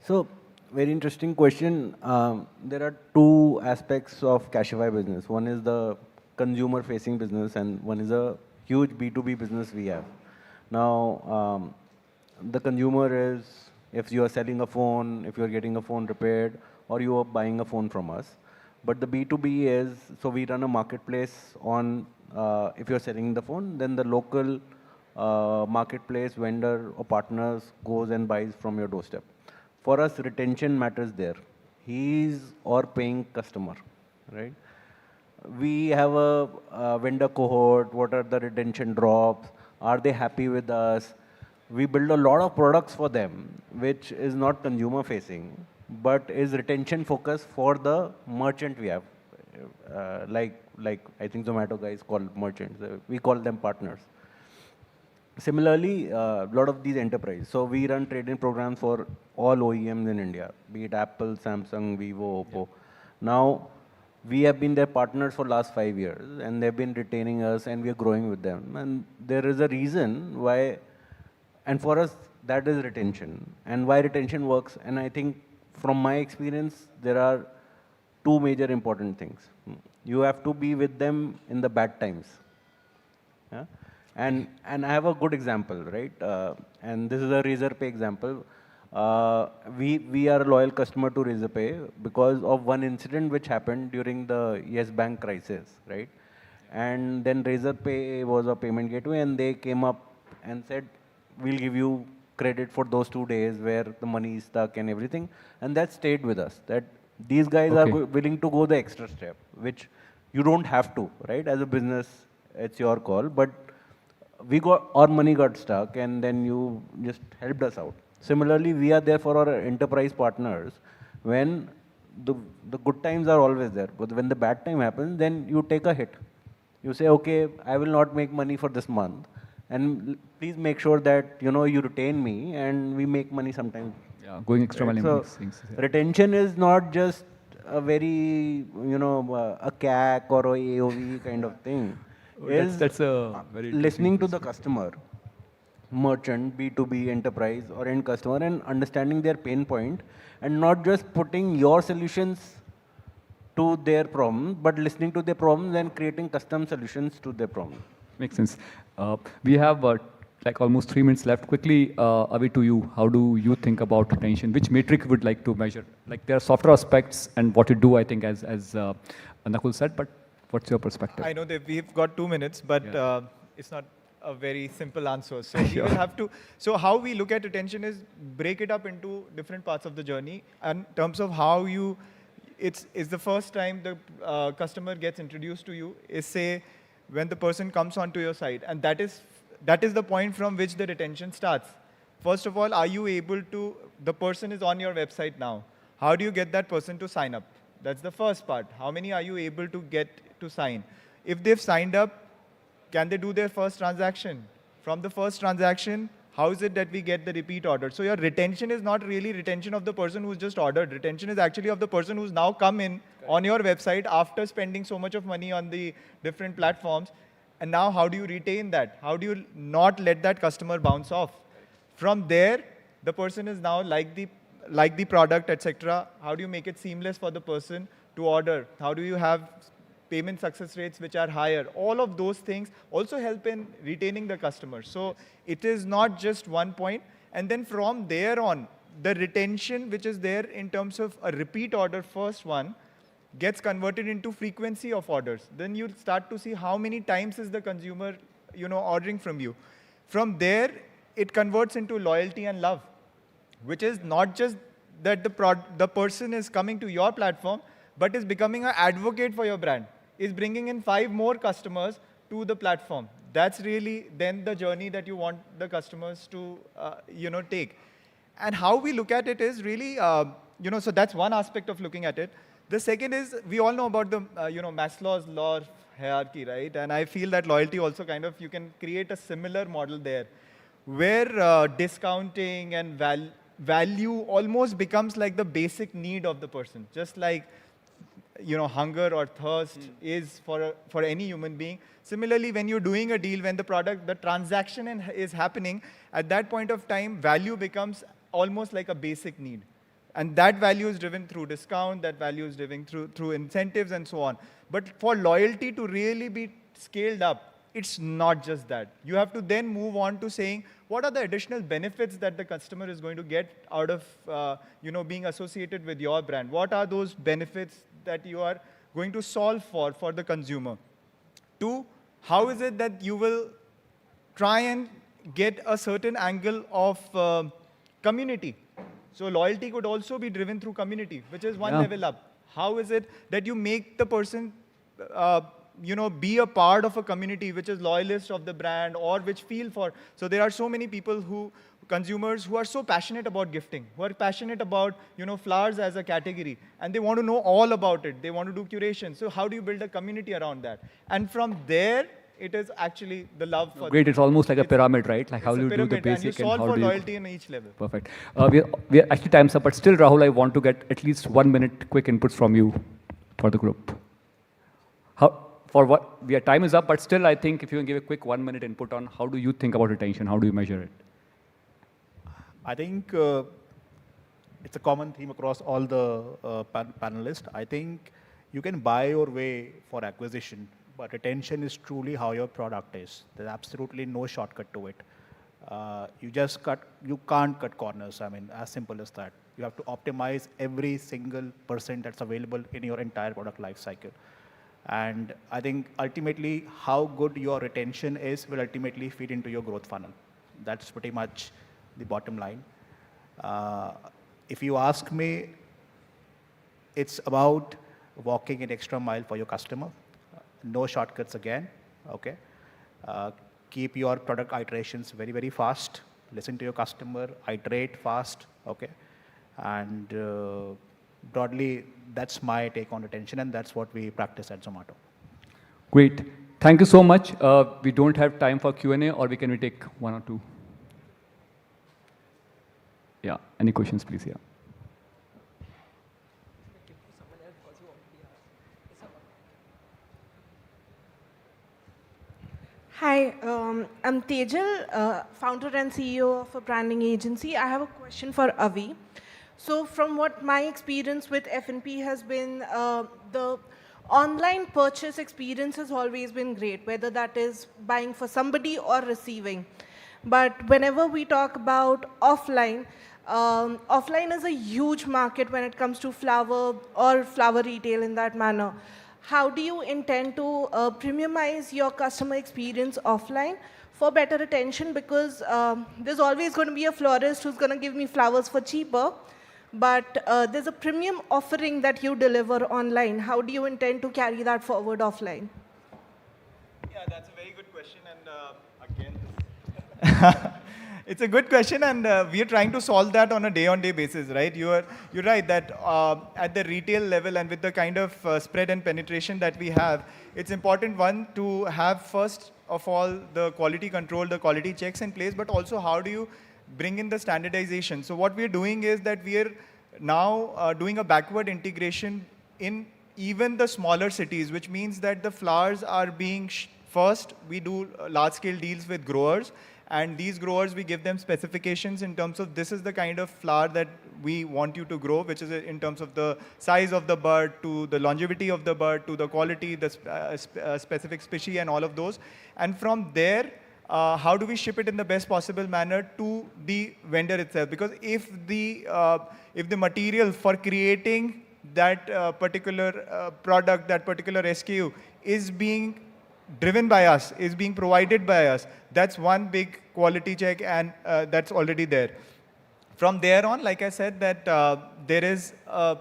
So, very interesting question. There are two aspects of Cashify business. One is the consumer-facing business, and one is a huge B2B business we have. Now, the consumer is if you are selling a phone, if you are getting a phone repaired, or you are buying a phone from us. But the B2B is, so we run a marketplace on, if you're selling the phone, then the local marketplace vendor or partners goes and buys from your doorstep. For us, retention matters there. He's our paying customer, right? We have a vendor cohort. What are the retention drops? Are they happy with us? We build a lot of products for them, which is not consumer facing, but is retention focused for the merchant we have. Like I think Zomato guys call merchants. We call them partners. Similarly, a lot of these enterprise. So we run trade-in programs for all OEMs in India, be it Apple, Samsung, Vivo, Oppo. Now, we have been their partners for last 5 years, and they've been retaining us, and we are growing with them. And there is a reason why, and for us, that is retention. And why retention works, and I think from my experience, there are two major important things. You have to be with them in the bad times. Yeah? And I have a good example, right? And this is a Razorpay example. We are a loyal customer to Razorpay because of one incident which happened during the Yes Bank crisis, right? And then Razorpay was a payment gateway, and they came up and said, we'll give you credit for those 2 days where the money is stuck and everything. And that stayed with us, that these guys are willing to go the extra step, which you don't have to, right? As a business, it's your call. But our money got stuck, and then you just helped us out. Similarly, we are there for our enterprise partners when the good times are always there. But when the bad time happens, then you take a hit. You say, okay, I will not make money for this month. And please make sure that, you retain me, and we make money sometimes. Yeah, going extra mile. So retention is not just a very, a CAC or a AOV kind of thing. That's a very listening to the customer, merchant, B2B, enterprise, or end customer, and understanding their pain point, and not just putting your solutions to their problem, but listening to their problems and creating custom solutions to their problem. Makes sense. We have like almost 3 minutes left. Quickly, Avi, to you, how do you think about retention? Which metric would like to measure? Like there are softer aspects and what you do, I think, as Nakul said, but what's your perspective? I know that we've got 2 minutes, but it's not a very simple answer. So we will have to. So how we look at retention is break it up into different parts of the journey, and in terms of how you, it's the first time the customer gets introduced to you is, say, when the person comes onto your site, and that is that is the point from which the retention starts. First of all, are you able to, the person is on your website now. How do you get that person to sign up? That's the first part. How many are you able to get to sign? If they've signed up, can they do their first transaction? From the first transaction, how is it that we get the repeat order? So your retention is not really retention of the person who's just ordered. Retention is actually of the person who's now come in on your website after spending so much of money on the different platforms. And now how do you retain that? How do you not let that customer bounce off? From there, the person is now like the product, etc. How do you make it seamless for the person to order? How do you have payment success rates which are higher? All of those things also help in retaining the customer. So it is not just one point. And then from there on, the retention which is there in terms of a repeat order, first one, gets converted into frequency of orders. Then you start to see how many times is the consumer, ordering from you. From there, it converts into loyalty and love, which is not just that the person is coming to your platform, but is becoming an advocate for your brand, is bringing in 5 more customers to the platform. That's really then the journey that you want the customers to, take. And how we look at it is really, so that's one aspect of looking at it. The second is, we all know about the, Maslow's law of hierarchy, right? And I feel that loyalty also kind of, you can create a similar model there, where discounting and value almost becomes like the basic need of the person, just like hunger or thirst is for any human being. Similarly, when you're doing a deal, when the transaction is happening, at that point of time, value becomes almost like a basic need. And that value is driven through discount, that value is driven through incentives and so on. But for loyalty to really be scaled up, it's not just that. You have to then move on to saying, what are the additional benefits that the customer is going to get out of being associated with your brand? What are those benefits that you are going to solve for the consumer? 2, how is it that you will try and get a certain angle of community? So loyalty could also be driven through community, which is one level up. How is it that you make the person be a part of a community which is loyalist of the brand or which feel for. So there are so many people consumers who are so passionate about gifting, who are passionate about, flowers as a category, and they want to know all about it. They want to do curation. So how do you build a community around that? And from there, it is actually the love for. Great, it's almost like a pyramid, right? Like how do you do the basic and you solve how for do you... loyalty in each level. Perfect. We are actually time's up, but still, Rahul, I want to get at least 1 minute quick inputs from you for the group. Time is up, but still, I think if you can give a quick 1 minute input on how do you think about retention, how do you measure it? I think it's a common theme across all the panelists. I think you can buy your way for acquisition, but retention is truly how your product is. There's absolutely no shortcut to it. You can't cut corners. I mean, as simple as that. You have to optimize every single % that's available in your entire product life cycle. And I think ultimately how good your retention is will ultimately feed into your growth funnel. That's pretty much the bottom line. If you ask me, it's about walking an extra mile for your customer. No shortcuts again, okay? Keep your product iterations very, very fast. Listen to your customer, iterate fast, okay? And broadly, that's my take on retention, and that's what we practice at Zomato. Great. Thank you so much. We don't have time for Q&A, or can we take 1 or 2? Yeah, any questions, please? Yeah. Hi, I'm Tejal, founder and CEO of a branding agency. I have a question for Avi. So from what my experience with F&P has been, the online purchase experience has always been great, whether that is buying for somebody or receiving. But whenever we talk about offline, offline is a huge market when it comes to flower or flower retail in that manner. How do you intend to premiumize your customer experience offline for better retention? Because there's always going to be a florist who's going to give me flowers for cheaper, but there's a premium offering that you deliver online. How do you intend to carry that forward offline? Yeah, that's a very good question. And again, It's a good question, and we are trying to solve that on a day-on-day basis, right? You're right that at the retail level and with the kind of spread and penetration that we have, it's important, one, to have first of all the quality control, the quality checks in place, but also how do you bring in the standardization. So what we're doing is that we are now doing a backward integration in even the smaller cities, which means that the flowers are being first, we do large-scale deals with growers, and these growers, we give them specifications in terms of this is the kind of flower that we want you to grow, which is in terms of the size of the bud, to the longevity of the bud, to the quality, the specific species, and all of those. And from there, how do we ship it in the best possible manner to the vendor itself? Because if the material for creating that particular product, that particular SKU is being driven by us, is being provided by us, that's one big quality check, and that's already there. From there on, like I said, that there is a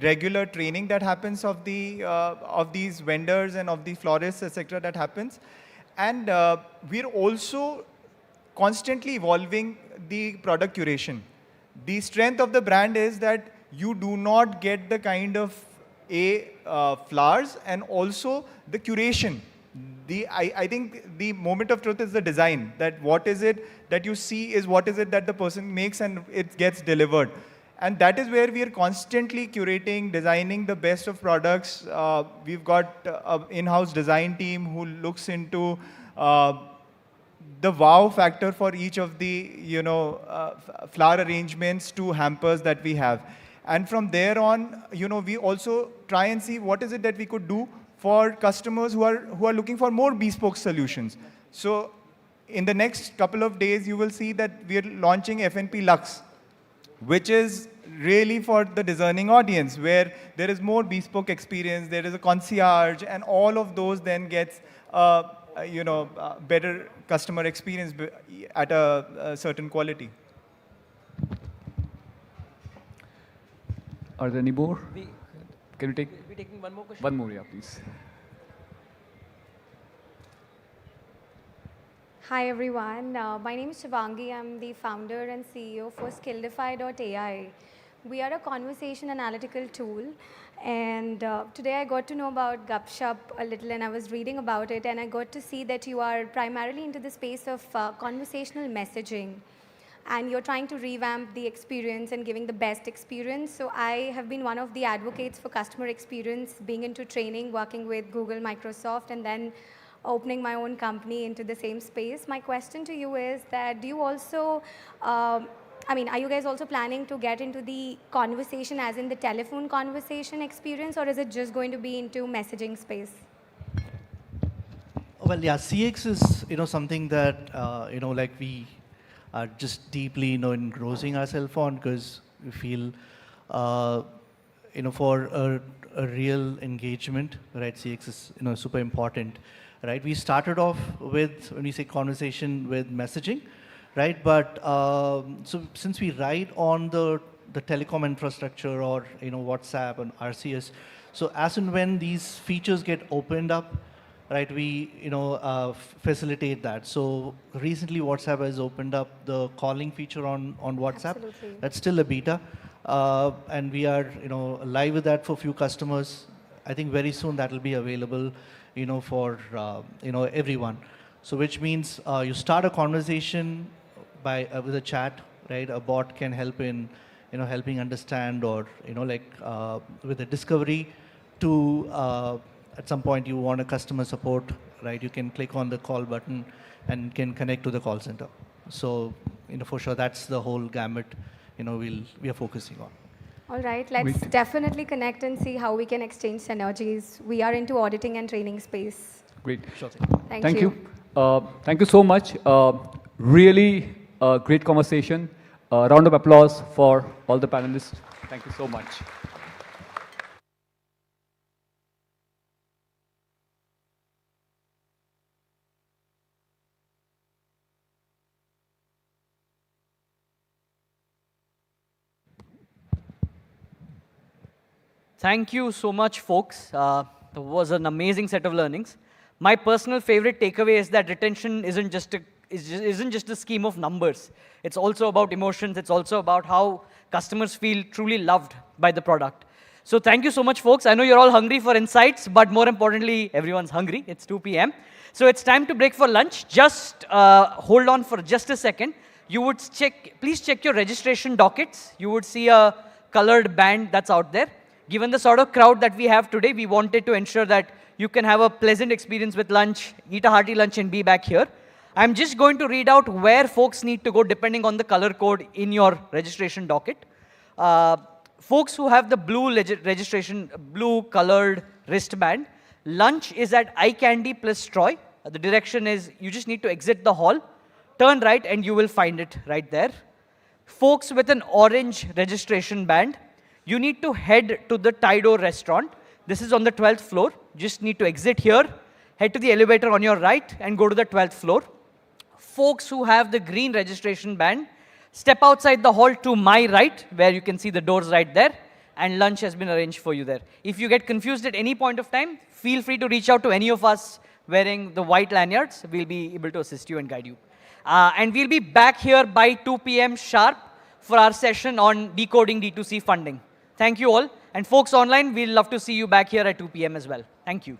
regular training that happens of these vendors and of the florists, etc. that happens. And we're also constantly evolving the product curation. The strength of the brand is that you do not get the kind of flowers and also the curation. I think the moment of truth is the design, that what is it that you see is what is it that the person makes and it gets delivered. And that is where we are constantly curating, designing the best of products. We've got an in-house design team who looks into the wow factor for each of the flower arrangements to hampers that we have. And from there on, we also try and see what is it that we could do for customers who are looking for more bespoke solutions. So in the next couple of days, you will see that we are launching FNP Lux, which is really for the discerning audience, where there is more bespoke experience, there is a concierge, and all of those then gets better customer experience at a certain quality. Are there any more? Can we take? We're taking one more question. One more, yeah, please. Hi everyone, my name is Shivangi. I'm the founder and CEO for Skillify.ai. We are a conversation analytical tool, and today I got to know about Gupshup a little, and I was reading about it, and I got to see that you are primarily into the space of conversational messaging, and you're trying to revamp the experience and giving the best experience. So I have been one of the advocates for customer experience, being into training, working with Google, Microsoft, and then opening my own company into the same space. My question to you is that do you also, are you guys also planning to get into the conversation as in the telephone conversation experience, or is it just going to be into messaging space? Well, yeah, CX is, something that, we are just deeply, engrossing ourselves on, because we feel, for a real engagement, right, CX is, super important, right? We started off with, when we say conversation, with messaging, right? But so since we ride on the telecom infrastructure or, WhatsApp and RCS, so as and when these features get opened up, right, we facilitate that. So recently WhatsApp has opened up the calling feature on WhatsApp. Absolutely. That's still a beta. And we are live with that for a few customers. I think very soon that will be available for everyone. So which means you start a conversation with a chat, right? A bot can help in helping understand, or with a discovery to at some point you want a customer support, right? You can click on the call button and can connect to the call center. So, for sure, that's the whole gamut, we are focusing on. All right, let's definitely connect and see how we can exchange synergies. We are into auditing and training space. Great. Sure. Thank you. Thank you so much. Really great conversation. Round of applause for all the panelists. Thank you so much. Thank you so much, folks. That was an amazing set of learnings. My personal favorite takeaway is that retention isn't just a isn't just a scheme of numbers. It's also about emotions. It's also about how customers feel truly loved by the product. So thank you so much, folks. I know you're all hungry for insights, but more importantly, everyone's hungry. It's 2 p.m. So it's time to break for lunch. Just hold on for just a second. You would please check your registration dockets. You would see a colored band that's out there. Given the sort of crowd that we have today, we wanted to ensure that you can have a pleasant experience with lunch, eat a hearty lunch, and be back here. I'm just going to read out where folks need to go depending on the color code in your registration docket. Folks who have the blue colored wristband, lunch is at Eye Candy plus Troy. The direction is you just need to exit the hall, turn right, and you will find it right there. Folks with an orange registration band, you need to head to the Tido restaurant. This is on the 12th floor. Just need to exit here, head to the elevator on your right, and go to the 12th floor. Folks who have the green registration band, step outside the hall to my right, where you can see the doors right there, and lunch has been arranged for you there. If you get confused at any point of time, feel free to reach out to any of us wearing the white lanyards. We'll be able to assist you and guide you. And we'll be back here by 2 p.m. sharp for our session on decoding D2C funding. Thank you all. And folks online, we'll love to see you back here at 2 p.m. as well. Thank you.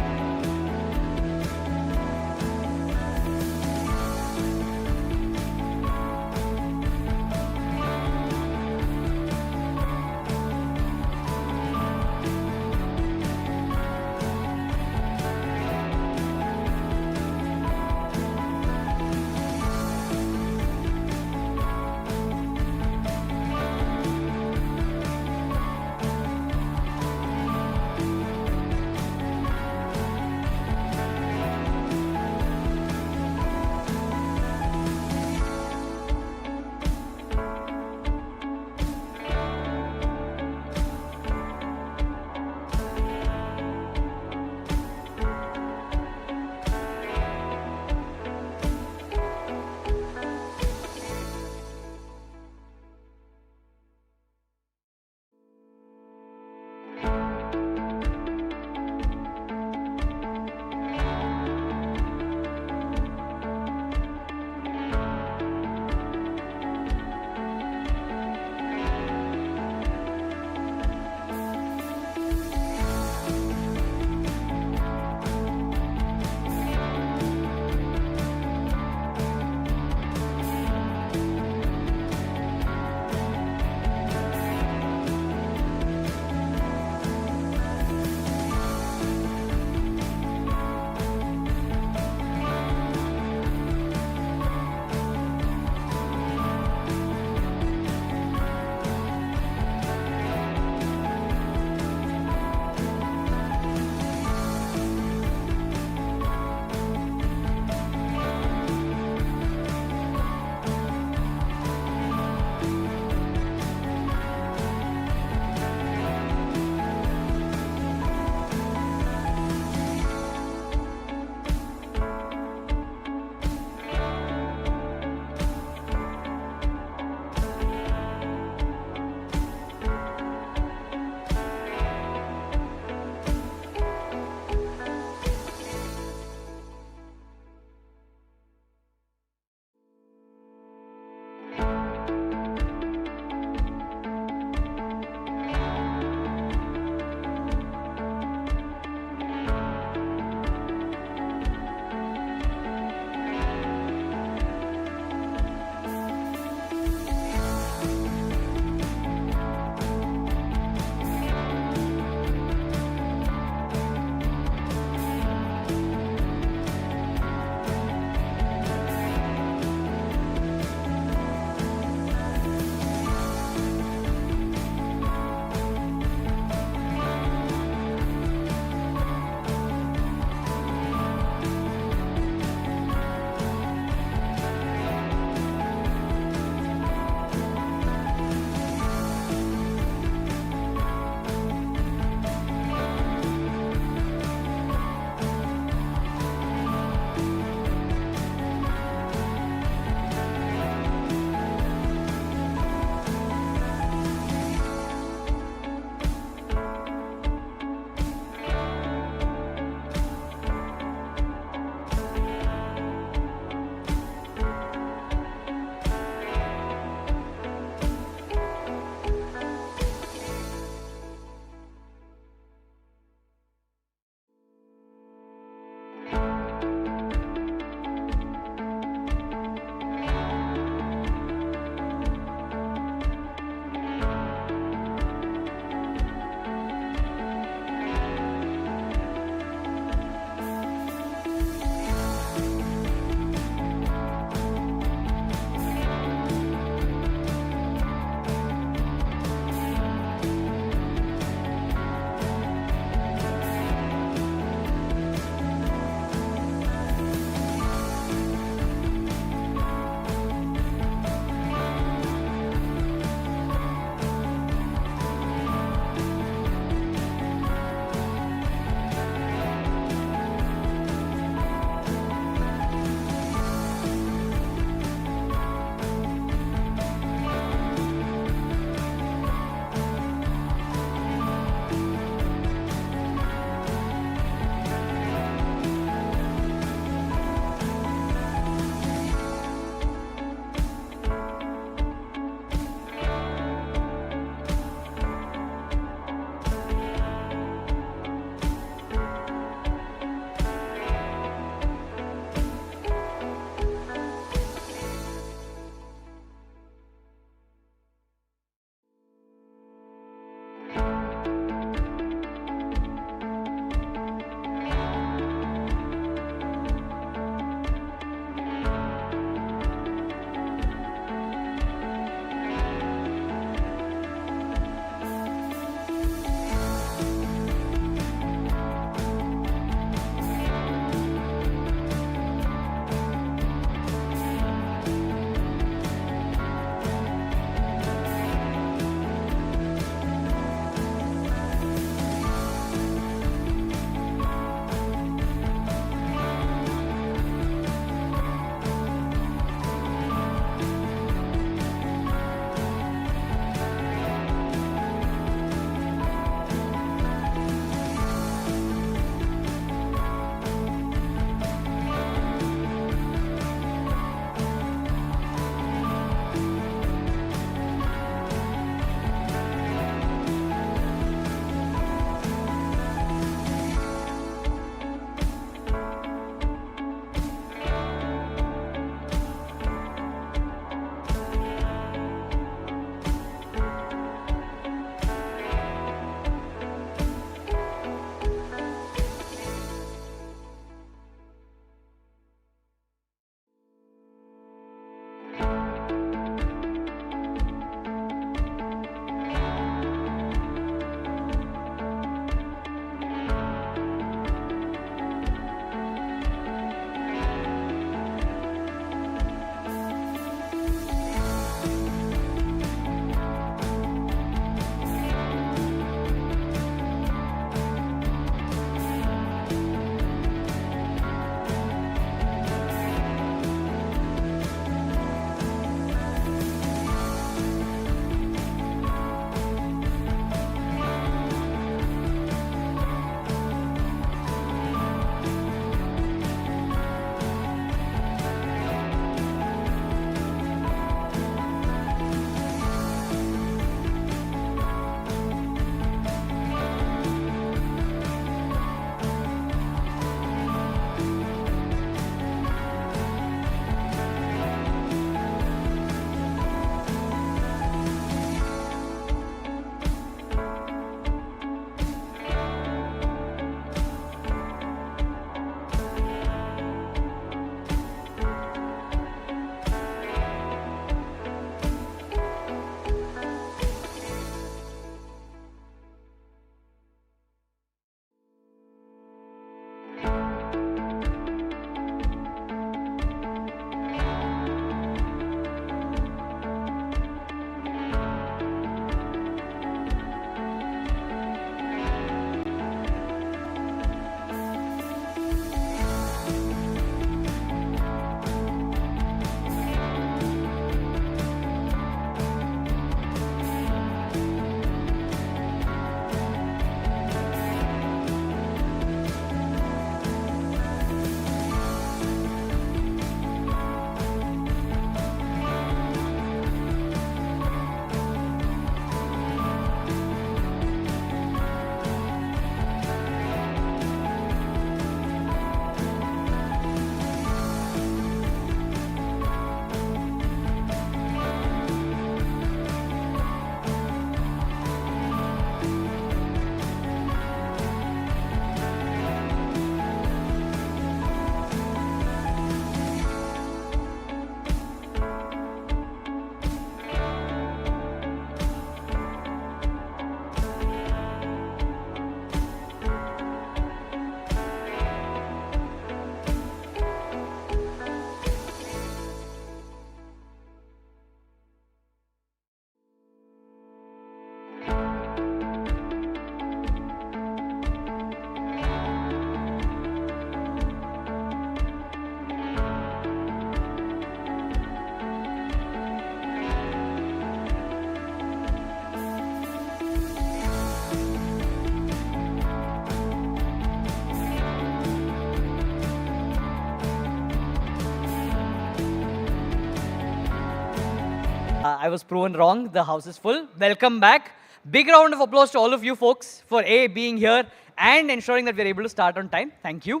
I was proven wrong. The house is full. Welcome back. Big round of applause to all of you folks for being here and ensuring that we're able to start on time. Thank you.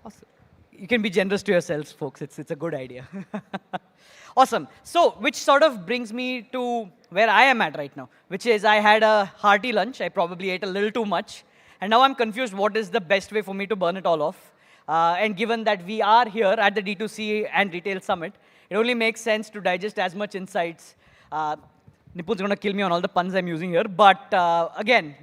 Awesome. You can be generous to yourselves, folks. It's a good idea. Awesome. So, which sort of brings me to where I am at right now, which is I had a hearty lunch. I probably ate a little too much. And now I'm confused what is the best way for me to burn it all off. And given that we are here at the D2C and Retail Summit, it only makes sense to digest as much insights. Nipun's going to kill me on all the puns I'm using here. But again,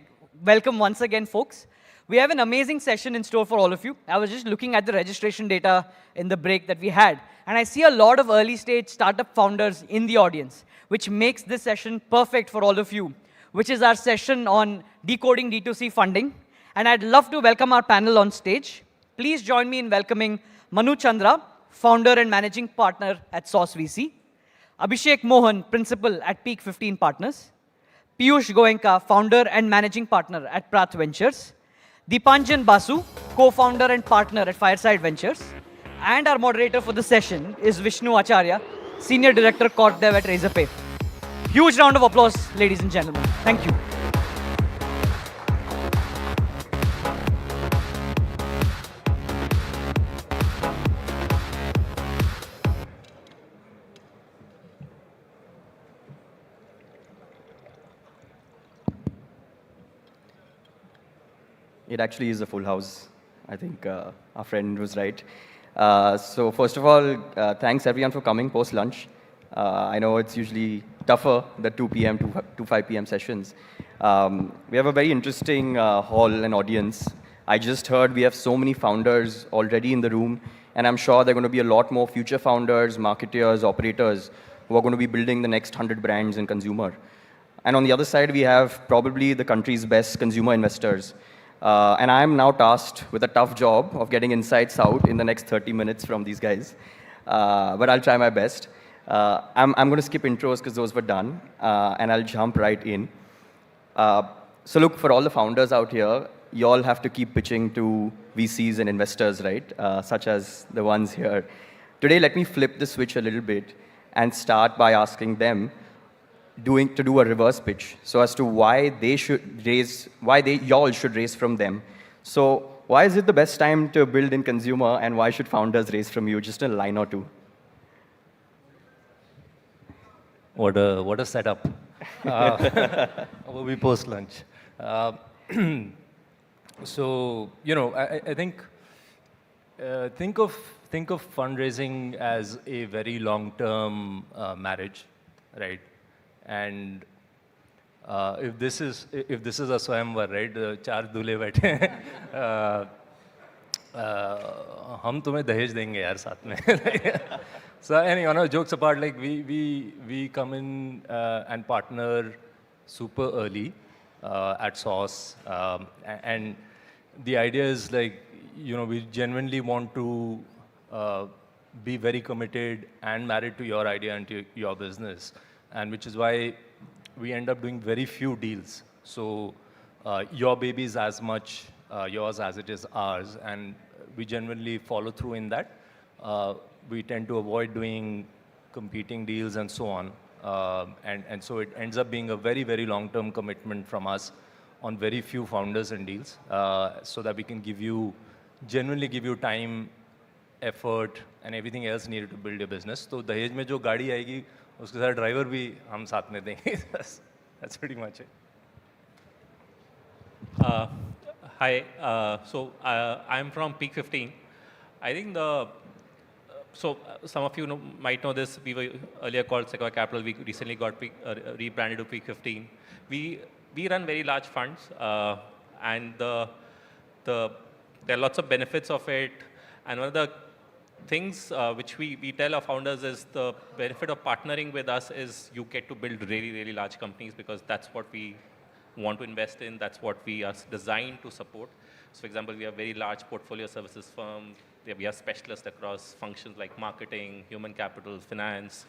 welcome once again, folks. We have an amazing session in store for all of you. I was just looking at the registration data in the break that we had. And I see a lot of early-stage startup founders in the audience, which makes this session perfect for all of you, which is our session on decoding D2C funding. And I'd love to welcome our panel on stage. Please join me in welcoming Manu Chandra, founder and managing partner at Sauce VC. Abhishek Mohan, principal at Peak 15 Partners. Piyush Goenka, founder and managing partner at Prath Ventures. Deepanjan Basu, co-founder and partner at Fireside Ventures. And our moderator for the session is Vishnu Acharya, senior director corp dev at Razorpay. Huge round of applause, ladies and gentlemen. Thank you. It actually is a full house. I think our friend was right. So first of all, thanks everyone for coming post-lunch. I know it's usually tougher, the 2 p.m. to 5 p.m. sessions. We have a very interesting hall and audience. I just heard we have so many founders already in the room, and I'm sure there are going to be a lot more future founders, marketeers, operators who are going to be building the next 100 brands in consumer. And on the other side, we have probably the country's best consumer investors. And I'm now tasked with a tough job of getting insights out in the next 30 minutes from these guys. But I'll try my best. I'm going to skip intros because those were done, and I'll jump right in. So look, for all the founders out here, you all have to keep pitching to VCs and investors, right? Such as the ones here. Today, let me flip the switch a little bit and start by asking them to do a reverse pitch, so as to why they should raise, y'all should raise from them. So why is it the best time to build in consumer, and why should founders raise from you? Just a line or two. What a setup. We'll be post lunch. So I think think of fundraising as a very long-term marriage, right? And if this is a swayamvar, right? चार दूल्हे बैठे हैं. हम तुम्हें दहेज देंगे यार साथ में. So anyway, jokes apart, like we come in and partner super early at Sauce, and the idea is like, we genuinely want to be very committed and married to your idea and to your business. And which is why we end up doing very few deals. So your baby is as much yours as it is ours, and we genuinely follow through in that. We tend to avoid doing competing deals and so on. And so it ends up being a very, very long-term commitment from us on very few founders and deals, so that we can genuinely give you time, effort, and everything else needed to build your business. So दहेज में जो गाड़ी आएगी, उसके साथ driver भी हम साथ में देंगे. That's pretty much it. Hi, so I'm from Peak 15. I think so some of you might know this. We were earlier called Sequoia Capital. We recently got rebranded to Peak 15. We run very large funds, and there are lots of benefits of it. And one of the things which we tell our founders is the benefit of partnering with us is you get to build really, really large companies, because that's what we want to invest in. That's what we are designed to support. So for example, we have very large portfolio services firm. We have specialists across functions like marketing, human capital, finance.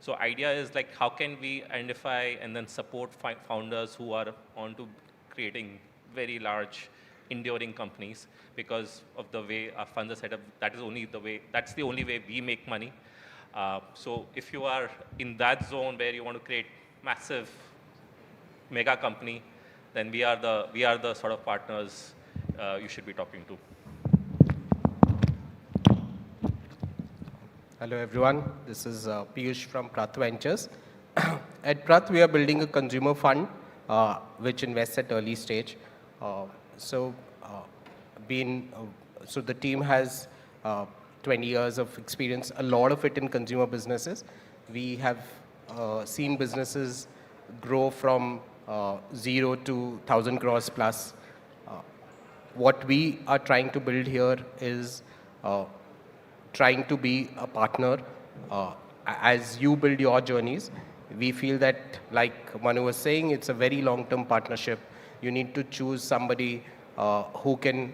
So idea is like, how can we identify and then support founders who are onto creating very large, enduring companies, because of the way our funds are set up. That's the only way we make money. So if you are in that zone where you want to create massive mega company, then we are the sort of partners you should be talking to. Hello everyone, this is Piyush from Prath Ventures. At Prath, we are building a consumer fund which invests at early stage. So the team has 20 years of experience, a lot of it in consumer businesses. We have seen businesses grow from 0 to 1,000 crores plus. What we are trying to build here is trying to be a partner. As you build your journeys, we feel that, like Manu was saying, it's a very long-term partnership. You need to choose somebody who can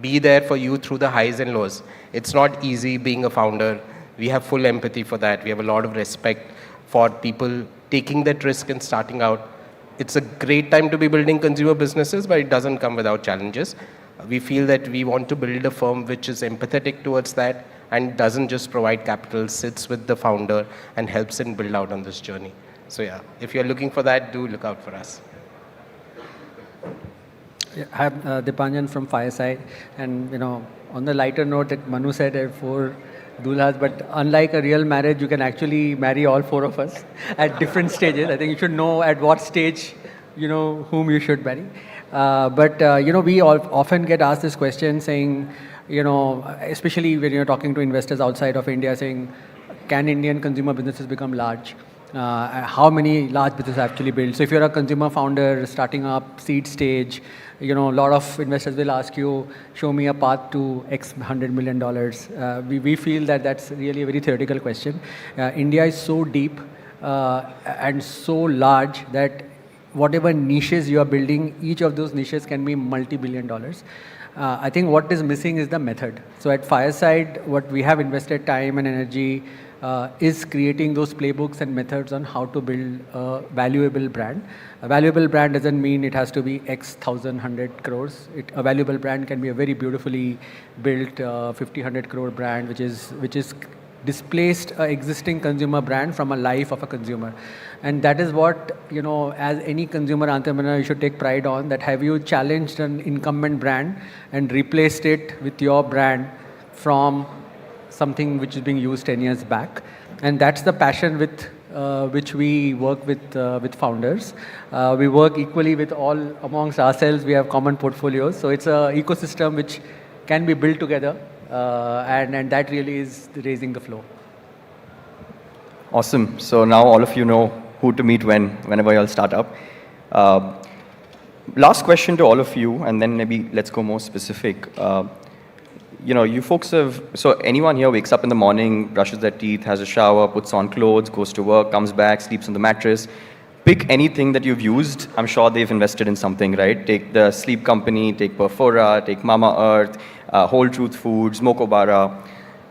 be there for you through the highs and lows. It's not easy being a founder. We have full empathy for that. We have a lot of respect for people taking that risk and starting out. It's a great time to be building consumer businesses, but it doesn't come without challenges. We feel that we want to build a firm which is empathetic towards that and doesn't just provide capital, sits with the founder and helps him build out on this journey. So yeah, if you're looking for that, do look out for us. Yeah, I'm Dipanjan from Fireside, and on the lighter note that Manu said, 4 dulhas, but unlike a real marriage, you can actually marry all 4 of us at different stages. I think you should know at what stage, whom you should marry. But we often get asked this question saying, especially when you're talking to investors outside of India, saying, can Indian consumer businesses become large? How many large businesses actually build? So if you're a consumer founder starting up, seed stage, a lot of investors will ask you, show me a path to X $100 million. We feel that that's really a very theoretical question. India is so deep and so large that whatever niches you are building, each of those niches can be multi-billion dollars. I think what is missing is the method. So at Fireside, what we have invested time and energy is creating those playbooks and methods on how to build a valuable brand. A valuable brand doesn't mean it has to be X 1,100 crores. A valuable brand can be a very beautifully built 50-100 crore brand, which is displaced an existing consumer brand from a life of a consumer. And that is what, as any consumer entrepreneur, you should take pride on, that have you challenged an incumbent brand and replaced it with your brand from something which is being used 10 years back. And that's the passion with which we work with founders. We work equally with all amongst ourselves. We have common portfolios. So it's an ecosystem which can be built together. And that really is raising the flow. Awesome. So now all of you know who to meet whenever you'll start up. Last question to all of you, and then maybe let's go more specific. You folks so anyone here wakes up in the morning, brushes their teeth, has a shower, puts on clothes, goes to work, comes back, sleeps on the mattress. Pick anything that you've used. I'm sure they've invested in something, right? Take the sleep company, take Perfora, take Mama Earth, Whole Truth Foods, Mokobara.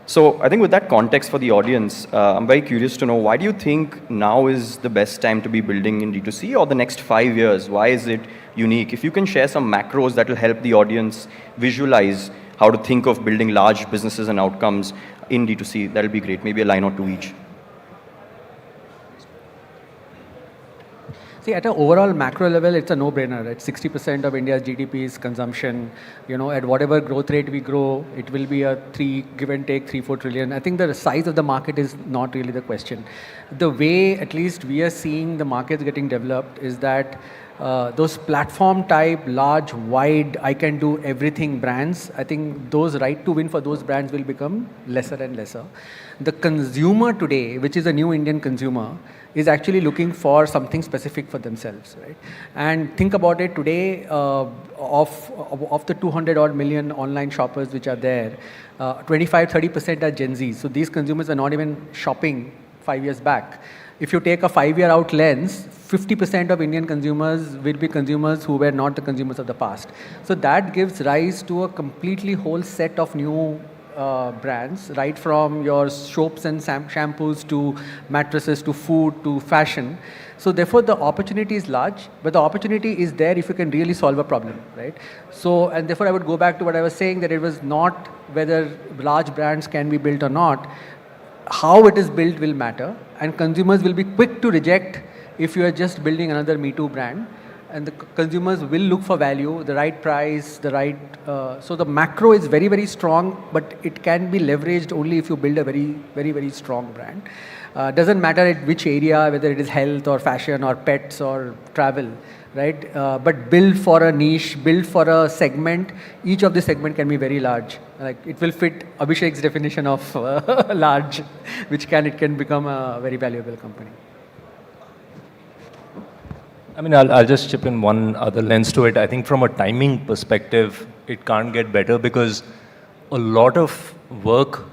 So I think with that context for the audience, I'm very curious to know, why do you think now is the best time to be building in D2C, or the next 5 years? Why is it unique? If you can share some macros that will help the audience visualize how to think of building large businesses and outcomes in D2C, that'll be great. Maybe a line or two each. See, at an overall macro level, it's a no-brainer. At 60% of India's GDP is consumption. At whatever growth rate we grow, it will be a give and take 3-4 trillion. I think the size of the market is not really the question. The way, at least we are seeing the markets getting developed, is that those platform type, large, wide, I can do everything brands, I think those right to win for those brands will become lesser and lesser. The consumer today, which is a new Indian consumer, is actually looking for something specific for themselves, right? And think about it today, of the 200 odd million online shoppers which are there, 25-30% are Gen Z. So these consumers are not even shopping 5 years back. If you take a 5-year out lens, 50% of Indian consumers will be consumers who were not the consumers of the past. So that gives rise to a completely whole set of new brands, right from your soaps and shampoos to mattresses to food to fashion. So therefore the opportunity is large, but the opportunity is there if you can really solve a problem, right? So, and therefore I would go back to what I was saying, that it was not whether large brands can be built or not. how it is built will matter, and consumers will be quick to reject if you are just building another Me Too brand. And the consumers will look for value, the right price, the right. So the macro is very, very strong, but it can be leveraged only if you build a very, very, very strong brand. Doesn't matter at which area, whether it is health or fashion or pets or travel, right? But build for a niche, build for a segment. Each of the segment can be very large. Like it will fit Abhishek's definition of large, which it can become a very valuable company. I mean, I'll just chip in one other lens to it. I think from a timing perspective, it can't get better because a lot of work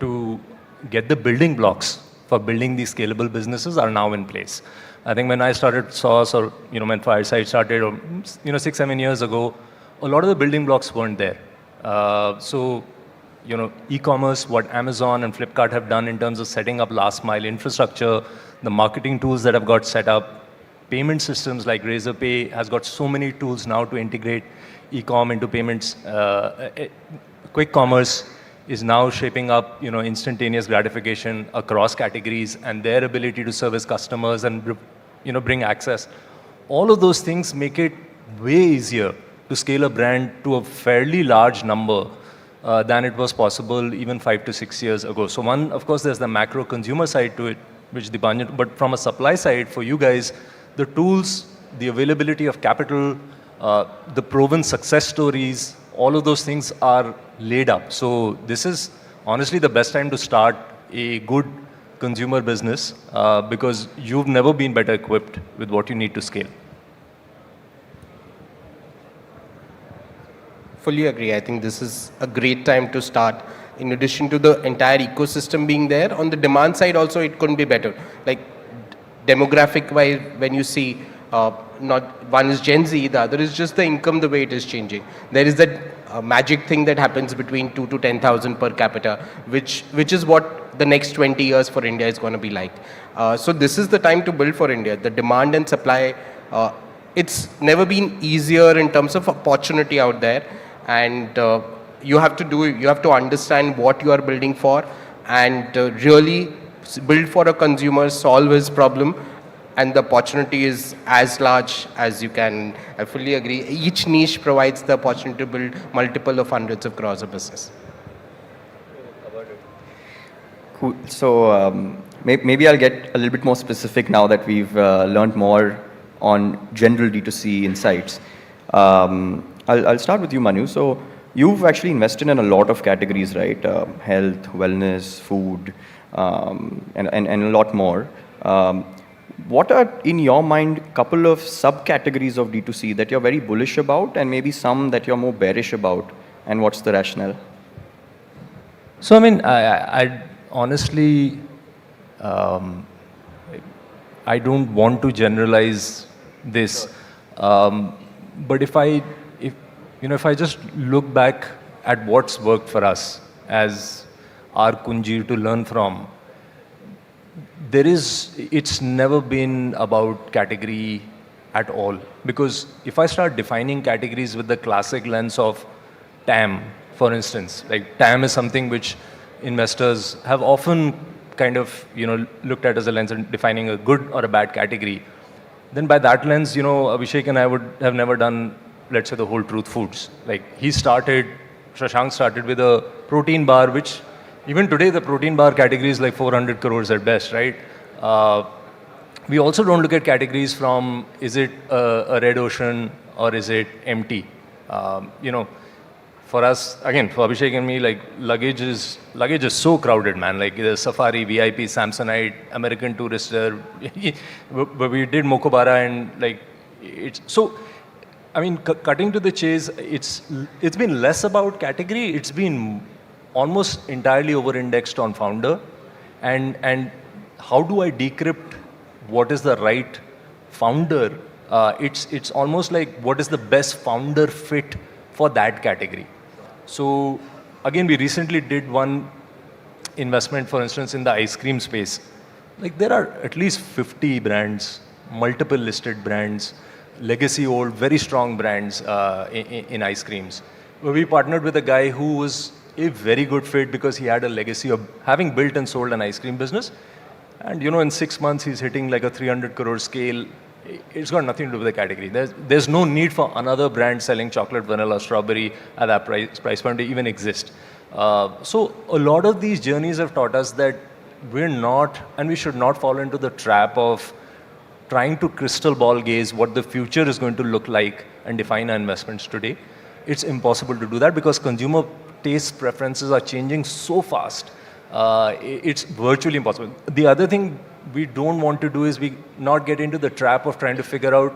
to get the building blocks for building these scalable businesses are now in place. I think when I started Sauce or, when Fireside started, or, 6-7 years ago, a lot of the building blocks weren't there. So, e-commerce, what Amazon and Flipkart have done in terms of setting up last mile infrastructure, the marketing tools that have got set up, payment systems like Razorpay has got so many tools now to integrate e-com into payments. Quick commerce is now shaping up, instantaneous gratification across categories and their ability to service customers and, bring access. All of those things make it way easier to scale a brand to a fairly large number than it was possible even 5 to 6 years ago. So one, of course, there's the macro consumer side to it, which Dipanjan, but from a supply side for you guys, the tools, the availability of capital, the proven success stories, all of those things are laid up. So this is honestly the best time to start a good consumer business because you've never been better equipped with what you need to scale. Fully agree. I think this is a great time to start. In addition to the entire ecosystem being there, on the demand side also it couldn't be better. Like demographic wise, when you see not one is Gen Z, the other is just the income, the way it is changing. There is that magic thing that happens between 2 to 10,000 per capita, which is what the next 20 years for India is going to be like. So this is the time to build for India. The demand and supply, it's never been easier in terms of opportunity out there, and you have to understand what you are building for, and really build for a consumer, solve his problem, and the opportunity is as large as you can. I fully agree. Each niche provides the opportunity to build multiple of hundreds of crores of business. Cool. So maybe I'll get a little bit more specific now that we've learned more on general D2C insights. I'll start with you, Manu. So you've actually invested in a lot of categories, right? Health, wellness, food, and a lot more. What are, in your mind, a couple of subcategories of D2C that you're very bullish about and maybe some that you're more bearish about, and what's the rationale? So, I mean, I honestly, I don't want to generalize this, but if I just look back at what's worked for us as our Kunji to learn from, it's never been about category at all. Because if I start defining categories with the classic lens of TAM, for instance, like TAM is something which investors have often kind of, looked at as a lens and defining a good or a bad category. Then by that lens, Abhishek and I would have never done, let's say, the whole Truth Foods. Like Shashank started with a protein bar, which even today, the protein bar category is like 400 crores at best, right? We also don't look at categories from, is it a red ocean or is it empty? For us, again, for Abhishek and me, like luggage is so crowded, man. Like the Safari, VIP, Samsonite, American Tourister. But we did Mokobara and like, so, I mean, cutting to the chase, it's been less about category. It's been almost entirely over-indexed on founder, and how do I decrypt what is the right founder? It's almost like what is the best founder fit for that category. So again, we recently did one investment, for instance, in the ice cream space. Like there are at least 50 brands, multiple listed brands, legacy old, very strong brands in ice creams. Where we partnered with a guy who was a very good fit because he had a legacy of having built and sold an ice cream business. And in 6 months, he's hitting like a 300 crore scale. It's got nothing to do with the category. There's no need for another brand selling chocolate, vanilla, strawberry at that price point to even exist. So a lot of these journeys have taught us that we're not, and we should not fall into the trap of trying to crystal ball gaze what the future is going to look like and define our investments today. It's impossible to do that because consumer taste preferences are changing so fast. It's virtually impossible. The other thing we don't want to do is we not get into the trap of trying to figure out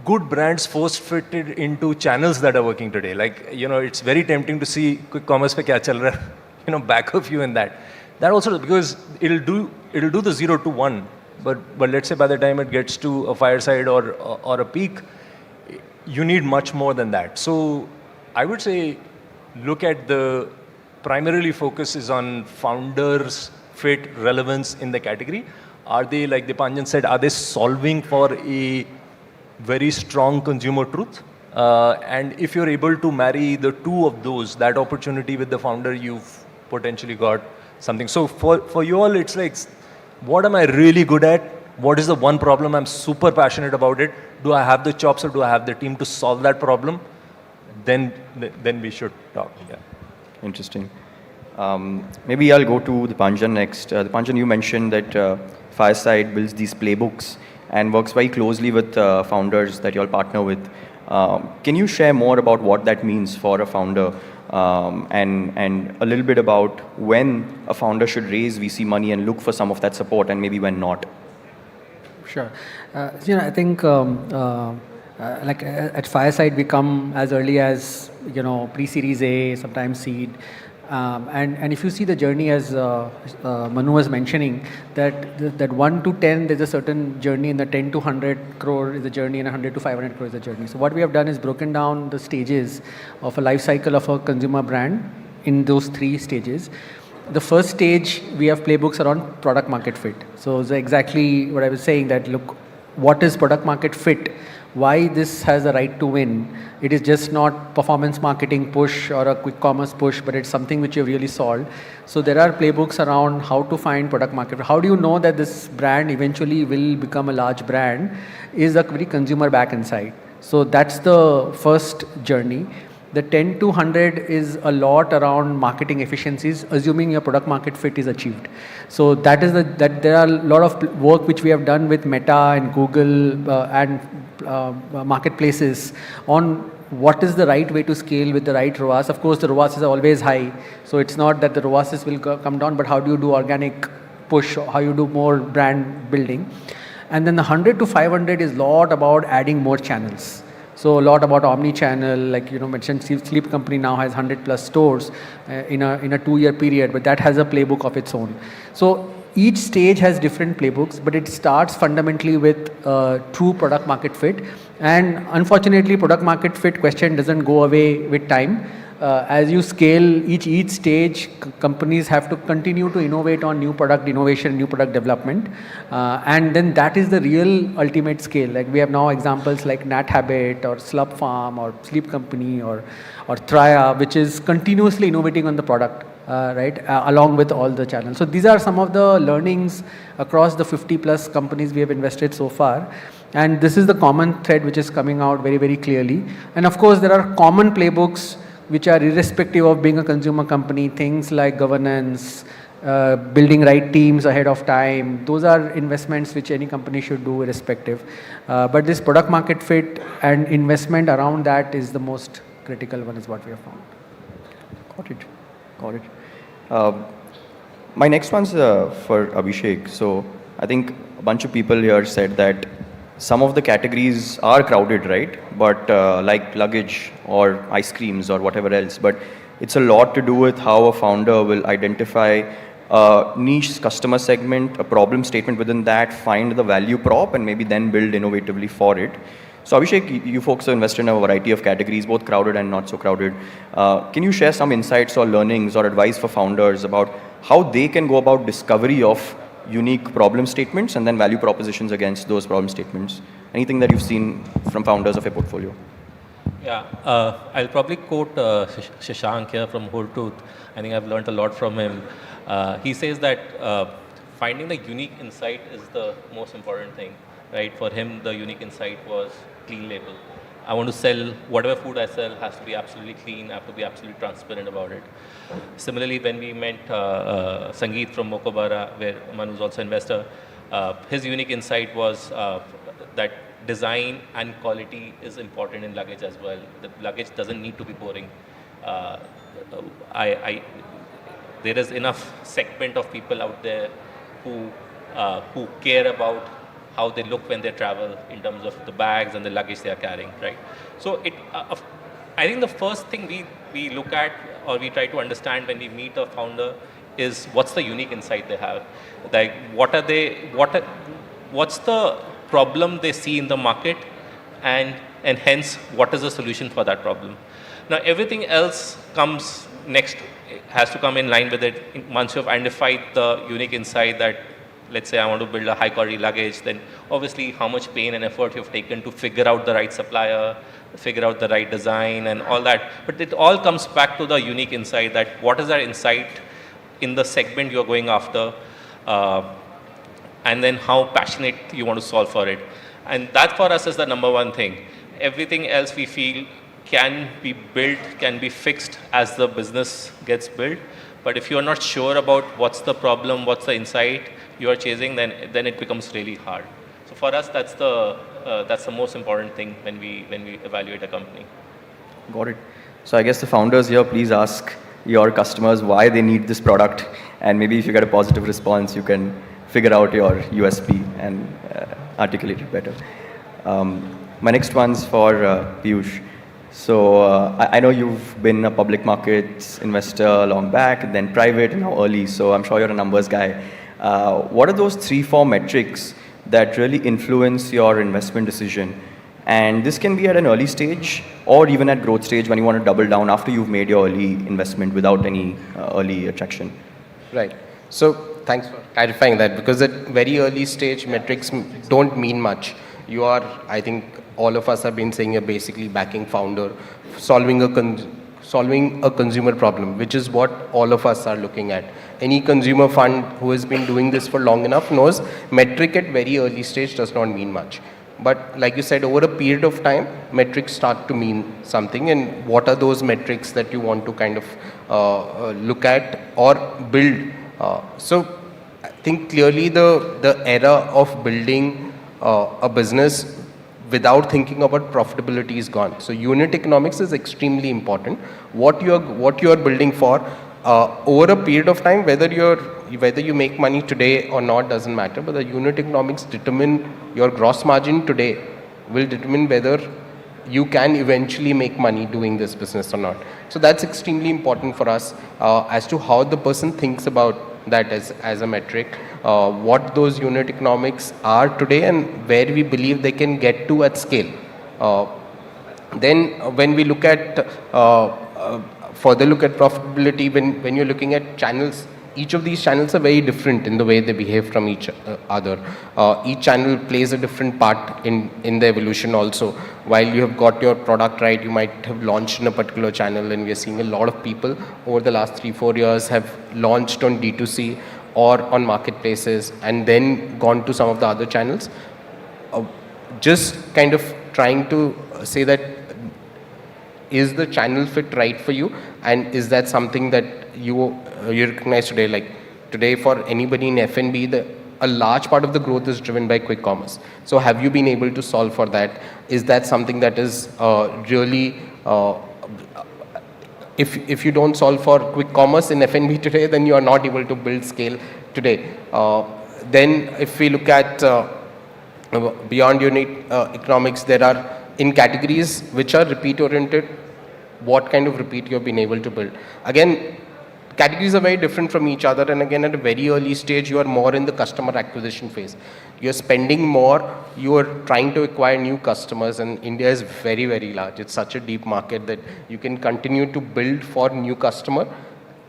good brands force-fitted into channels that are working today. Like, it's very tempting to see quick commerce pe kya chal raha, back of you in that. That also, because it'll do the 0 to 1, but let's say by the time it gets to a fireside or a peak, you need much more than that. So I would say look at the primarily focus is on founders' fit, relevance in the category. Are they, like Dipanjan said, are they solving for a very strong consumer truth? And if you're able to marry the two of those, that opportunity with the founder, you've potentially got something. So for you all, it's like, what am I really good at? What is the one problem I'm super passionate about it? Do I have the chops or do I have the team to solve that problem? Then we should talk. Yeah. Interesting. Maybe I'll go to Dipanjan next. Dipanjan, you mentioned that Fireside builds these playbooks and works very closely with founders that you all partner with. Can you share more about what that means for a founder and a little bit about when a founder should raise VC money and look for some of that support and maybe when not? Sure. I think like at Fireside, we come as early as, pre-series A, sometimes seed. And if you see the journey as Manu was mentioning, that 1 to 10, there's a certain journey, and the 10 to 100 crore is a journey, and 100 to 500 crore is a journey. So what we have done is broken down the stages of a life cycle of a consumer brand in those 3 stages. The first stage, we have playbooks around product market fit. So it's exactly what I was saying, that look, what is product market fit? Why this has a right to win? It is just not performance marketing push or a quick commerce push, but it's something which you've really solved. So there are playbooks around how to find product market. How do you know that this brand eventually will become a large brand? Is a very consumer back inside. So that's the first journey. The 10 to 100 is a lot around marketing efficiencies, assuming your product market fit is achieved. So that is that there are a lot of work which we have done with Meta and Google and marketplaces on what is the right way to scale with the right ROAS. Of course, the ROAS is always high, so it's not that the ROAS will come down, but how do you do organic push, how you do more brand building. And then the 100 to 500 is a lot about adding more channels. So a lot about omni-channel, like mentioned, Sleep Company now has 100 plus stores in a 2-year period, but that has a playbook of its own. So each stage has different playbooks, but it starts fundamentally with true product market fit. And unfortunately, product market fit question doesn't go away with time. As you scale each stage, companies have to continue to innovate on new product innovation, new product development. And then that is the real ultimate scale. Like we have now examples like Nat Habit or Slub Farm or Sleep Company or Traya, which is continuously innovating on the product, right, along with all the channels. So these are some of the learnings across the 50 plus companies we have invested so far. And this is the common thread which is coming out very, very clearly. And of course, there are common playbooks which are irrespective of being a consumer company, things like governance, building right teams ahead of time. Those are investments which any company should do irrespective. But this product market fit and investment around that is the most critical one, is what we have found. Got it. My next one's for Abhishek. So I think a bunch of people here said that some of the categories are crowded, right? But like luggage or ice creams or whatever else. But it's a lot to do with how a founder will identify a niche customer segment, a problem statement within that, find the value prop, and maybe then build innovatively for it. So Abhishek, you folks have invested in a variety of categories, both crowded and not so crowded. Can you share some insights or learnings or advice for founders about how they can go about discovery of unique problem statements and then value propositions against those problem statements? Anything that you've seen from founders of your portfolio? Yeah, I'll probably quote Shashank here from Whole Truth. I think I've learned a lot from him. He says that finding the unique insight is the most important thing, right? For him, the unique insight was clean label. I want to sell, whatever food I sell has to be absolutely clean, I have to be absolutely transparent about it. Similarly, when we met Sangeet from Mokobara, where Manu is also investor, his unique insight was that design and quality is important in luggage as well. The luggage doesn't need to be boring. There is enough segment of people out there who care about how they look when they travel in terms of the bags and the luggage they are carrying, right? So I think the first thing we look at or we try to understand when we meet a founder is what's the unique insight they have. Like what's the problem they see in the market, and hence what is the solution for that problem. Now everything else comes next, has to come in line with it. Once you've identified the unique insight that, let's say I want to build a high quality luggage, then obviously how much pain and effort you've taken to figure out the right supplier, figure out the right design and all that. But it all comes back to the unique insight, that what is that insight in the segment you're going after, and then how passionate you want to solve for it. And that for us is the number one thing. Everything else we feel can be built, can be fixed as the business gets built. But if you're not sure about what's the problem, what's the insight you're chasing, then it becomes really hard. So for us, that's the most important thing when we evaluate a company. Got it. So I guess the founders here, please ask your customers why they need this product, and maybe if you get a positive response, you can figure out your USP and articulate it better. My next one's for Piyush. So I know you've been a public markets investor long back, and then private and now early, so I'm sure you're a numbers guy. What are those 3-4 metrics that really influence your investment decision? And this can be at an early stage or even at growth stage when you want to double down after you've made your early investment without any early traction. Right. So thanks for clarifying that, because at very early stage metrics don't mean much. You are, I think all of us have been saying, you're basically backing founder, solving a consumer problem, which is what all of us are looking at. Any consumer fund who has been doing this for long enough knows metric at very early stage does not mean much. But like you said, over a period of time, metrics start to mean something. And what are those metrics that you want to kind of look at or build? So I think clearly the era of building a business without thinking about profitability is gone. So unit economics is extremely important. What you are building for over a period of time, whether you make money today or not doesn't matter, but the unit economics determine your gross margin today will determine whether you can eventually make money doing this business or not. So that's extremely important for us as to how the person thinks about that as a metric, what those unit economics are today and where we believe they can get to at scale. Then when we look at further look at profitability, when you're looking at channels, each of these channels are very different in the way they behave from each other. Each channel plays a different part in the evolution also. While you have got your product right, you might have launched in a particular channel, and we are seeing a lot of people over the last 3-4 years have launched on D2C or on marketplaces and then gone to some of the other channels. Just kind of trying to say that, is the channel fit right for you, and is that something that you recognize today? Like today, for anybody in F&B, a large part of the growth is driven by quick commerce. So have you been able to solve for that? Is that something that is really, if you don't solve for quick commerce in F&B today, then you are not able to build scale today. Then if we look at beyond unit economics, there are in categories which are repeat oriented, what kind of repeat you have been able to build. Again, categories are very different from each other, and again at a very early stage you are more in the customer acquisition phase. You're spending more, you are trying to acquire new customers, and India is very, very large. It's such a deep market that you can continue to build for new customer.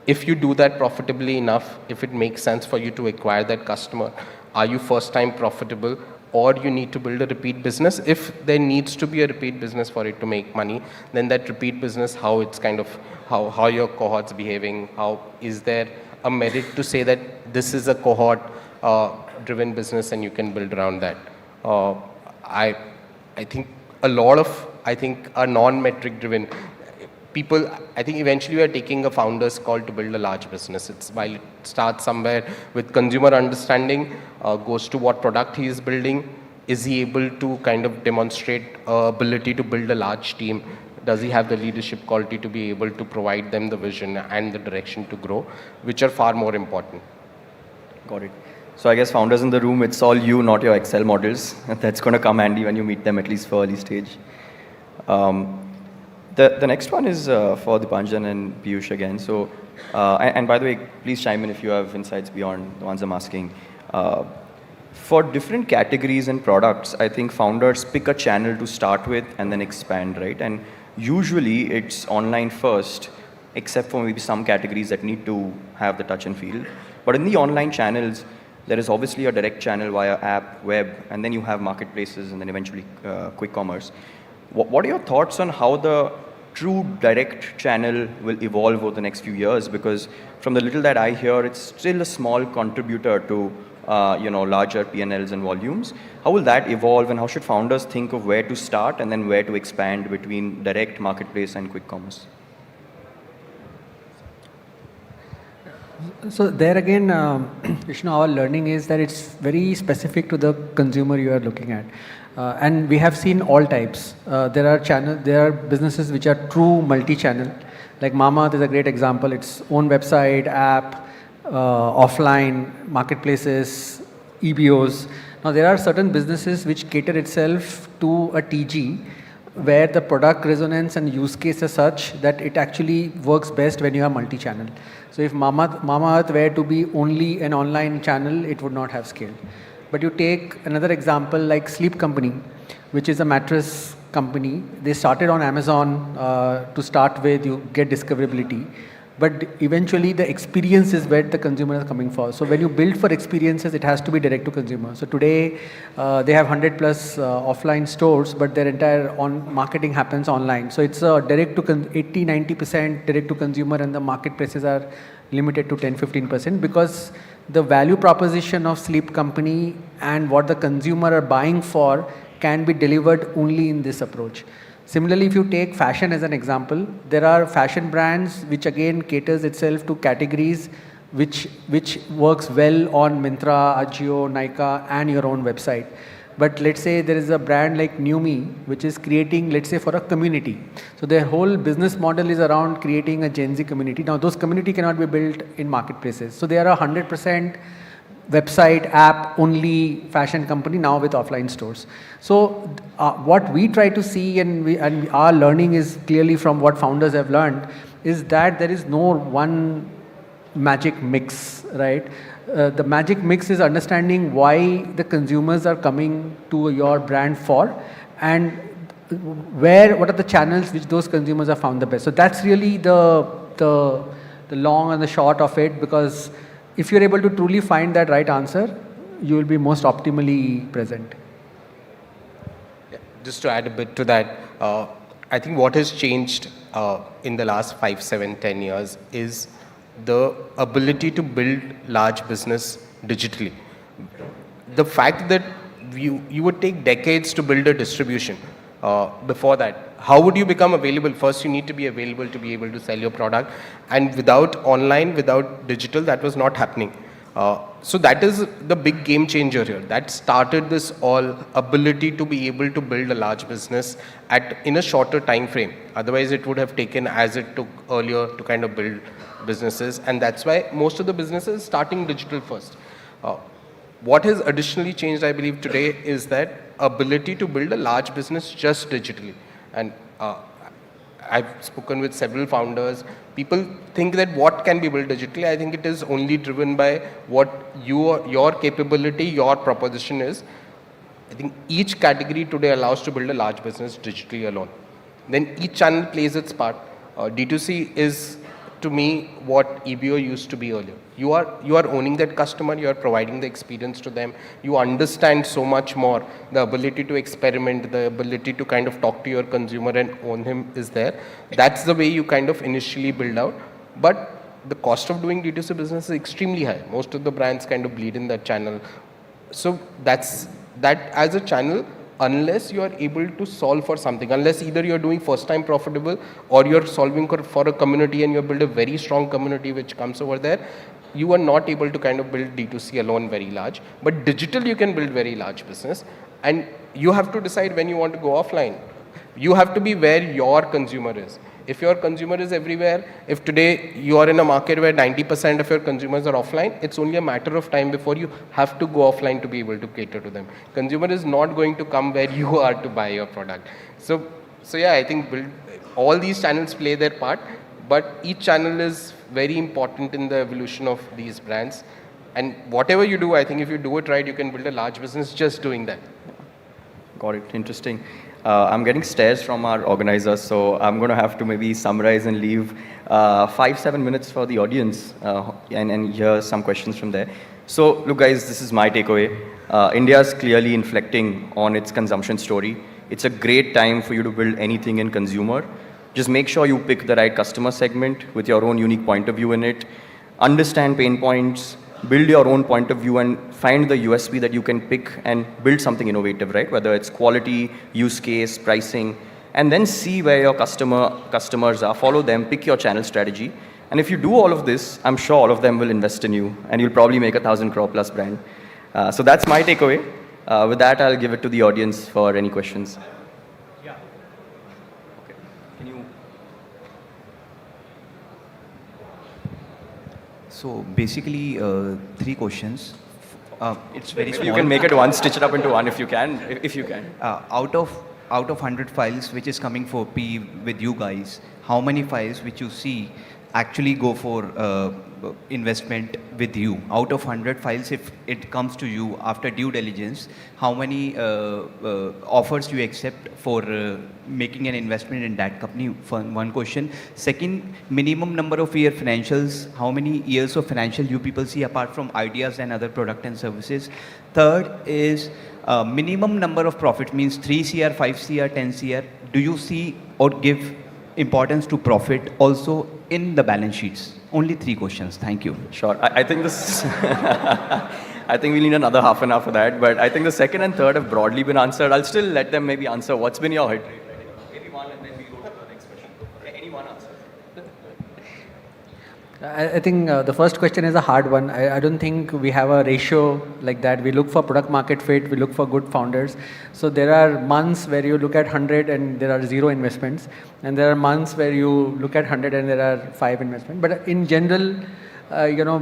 If you do that profitably enough, if it makes sense for you to acquire that customer, are you first time profitable? or you need to build a repeat business. If there needs to be a repeat business for it to make money, then that repeat business, how it's kind of, how your cohort's behaving, how is there a merit to say that this is a cohort driven business and you can build around that. I think a lot of, are non-metric driven. People, I think eventually we are taking a founder's call to build a large business. It's while it starts somewhere with consumer understanding, goes to what product he is building. Is he able to kind of demonstrate ability to build a large team? Does he have the leadership quality to be able to provide them the vision and the direction to grow, which are far more important. Got it. So I guess founders in the room, it's all you, not your Excel models. That's going to come handy when you meet them, at least for early stage. The next one is for Dipanjan and Piyush again. So, and by the way, please chime in if you have insights beyond the ones I'm asking. For different categories and products, I think founders pick a channel to start with and then expand, right? And usually it's online first, except for maybe some categories that need to have the touch and feel. But in the online channels, there is obviously a direct channel via app, web, and then you have marketplaces and then eventually quick commerce. What are your thoughts on how the true direct channel will evolve over the next few years? Because from the little that I hear, it's still a small contributor to larger P&Ls and volumes. How will that evolve, and how should founders think of where to start and then where to expand between direct, marketplace, and quick commerce? So there again, our learning is that it's very specific to the consumer you are looking at. And we have seen all types. There are businesses which are true multi-channel. Like Mamaearth is a great example. Its own website, app, offline, marketplaces, EBOs. Now there are certain businesses which cater itself to a TG, where the product resonance and use case is such that it actually works best when you are multi-channel. So if Mamaearth were to be only an online channel, it would not have scale. But you take another example like Sleep Company, which is a mattress company. They started on Amazon to start with, you get discoverability. But eventually the experience is where the consumer is coming for. So when you build for experiences, it has to be direct to consumer. So today they have 100 plus offline stores, but their entire marketing happens online. So it's a 80-90% direct to consumer, and the marketplaces are limited to 10-15%, because the value proposition of Sleep Company and what the consumer are buying for can be delivered only in this approach. Similarly, if you take fashion as an example, there are fashion brands which again caters itself to categories which works well on Myntra, Ajio, Nykaa and your own website. But let's say there is a brand like Numi, which is creating, let's say, for a community. So their whole business model is around creating a Gen Z community. Now those community cannot be built in marketplaces. So they are 100% website, app only fashion company now with offline stores. So what we try to see, and our learning is clearly from what founders have learned, is that there is no one magic mix, right? The magic mix is understanding why the consumers are coming to your brand for, and what are the channels which those consumers have found the best. So that's really the long and the short of it, because if you're able to truly find that right answer, you will be most optimally present. Yeah, just to add a bit to that, I think what has changed in the last 5, 7, 10 years is the ability to build large business digitally. The fact that you would take decades to build a distribution. Before that, how would you become available? First, you need to be available to be able to sell your product. And without online, without digital, that was not happening. So that is the big game changer here. That started this all ability to be able to build a large business in a shorter time frame. Otherwise, it would have taken as it took earlier to kind of build businesses. And that's why most of the businesses starting digital first. What has additionally changed, I believe, today is that ability to build a large business just digitally. And I've spoken with several founders. People think that what can be built digitally. I think it is only driven by what your capability, your proposition is. I think each category today allows to build a large business digitally alone. Then each channel plays its part. D2C is to me what EBO used to be earlier. You are owning that customer, you are providing the experience to them, you understand so much more, the ability to experiment, the ability to kind of talk to your consumer and own him is there. That's the way you kind of initially build out. But the cost of doing D2C business is extremely high. Most of the brands kind of bleed in that channel. So that as a channel, unless you are able to solve for something, unless either you're doing first time profitable or you're solving for a community and you build a very strong community which comes over there, you are not able to kind of build D2C alone very large. But digital, you can build very large business, and you have to decide when you want to go offline. You have to be where your consumer is. If your consumer is everywhere, if today you are in a market where 90% of your consumers are offline, it's only a matter of time before you have to go offline to be able to cater to them. Consumer is not going to come where you are to buy your product. So yeah, I think all these channels play their part, but each channel is very important in the evolution of these brands. And whatever you do, I think if you do it right, you can build a large business just doing that. Got it. Interesting. I'm getting stares from our organizers, so I'm going to have to maybe summarize and leave 5-7 minutes for the audience and hear some questions from there. So look guys, this is my takeaway. India is clearly inflecting on its consumption story. It's a great time for you to build anything in consumer. Just make sure you pick the right customer segment with your own unique point of view in it. Understand pain points. Build your own point of view and find the USP that you can pick and build something innovative, right? Whether it's quality, use case, pricing, and then see where your customers are, follow them, pick your channel strategy. And if you do all of this, I'm sure all of them will invest in you and you'll probably make a 1,000 crore plus brand. So that's my takeaway. With that, I'll give it to the audience for any questions. Yeah. Okay. Can you? So basically, 3 questions. It's very small. You can make it one, stitch it up into one if you can. Out of 100 files which is coming for P with you guys, how many files which you see actually go for investment with you? Out of 100 files, if it comes to you after due diligence, how many offers you accept for making an investment in that company? One question. Second, minimum number of year financials, how many years of financial you people see apart from ideas and other product and services? Third is minimum number of profit, means 3 CR, 5 CR, 10 CR. Do you see or give importance to profit also in the balance sheets? Only 3 questions. Thank you. Sure. I think this. I think we need another half an hour for that. But I think the second and third have broadly been answered. I'll still let them maybe answer what's been your hit rate. Maybe one, and then we go to the next question. Any one answer. I think the first question is a hard one. I don't think we have a ratio like that. We look for product market fit, we look for good founders. So there are months where you look at 100 and there are 0 investments. And there are months where you look at 100 and there are 5 investments. But in general,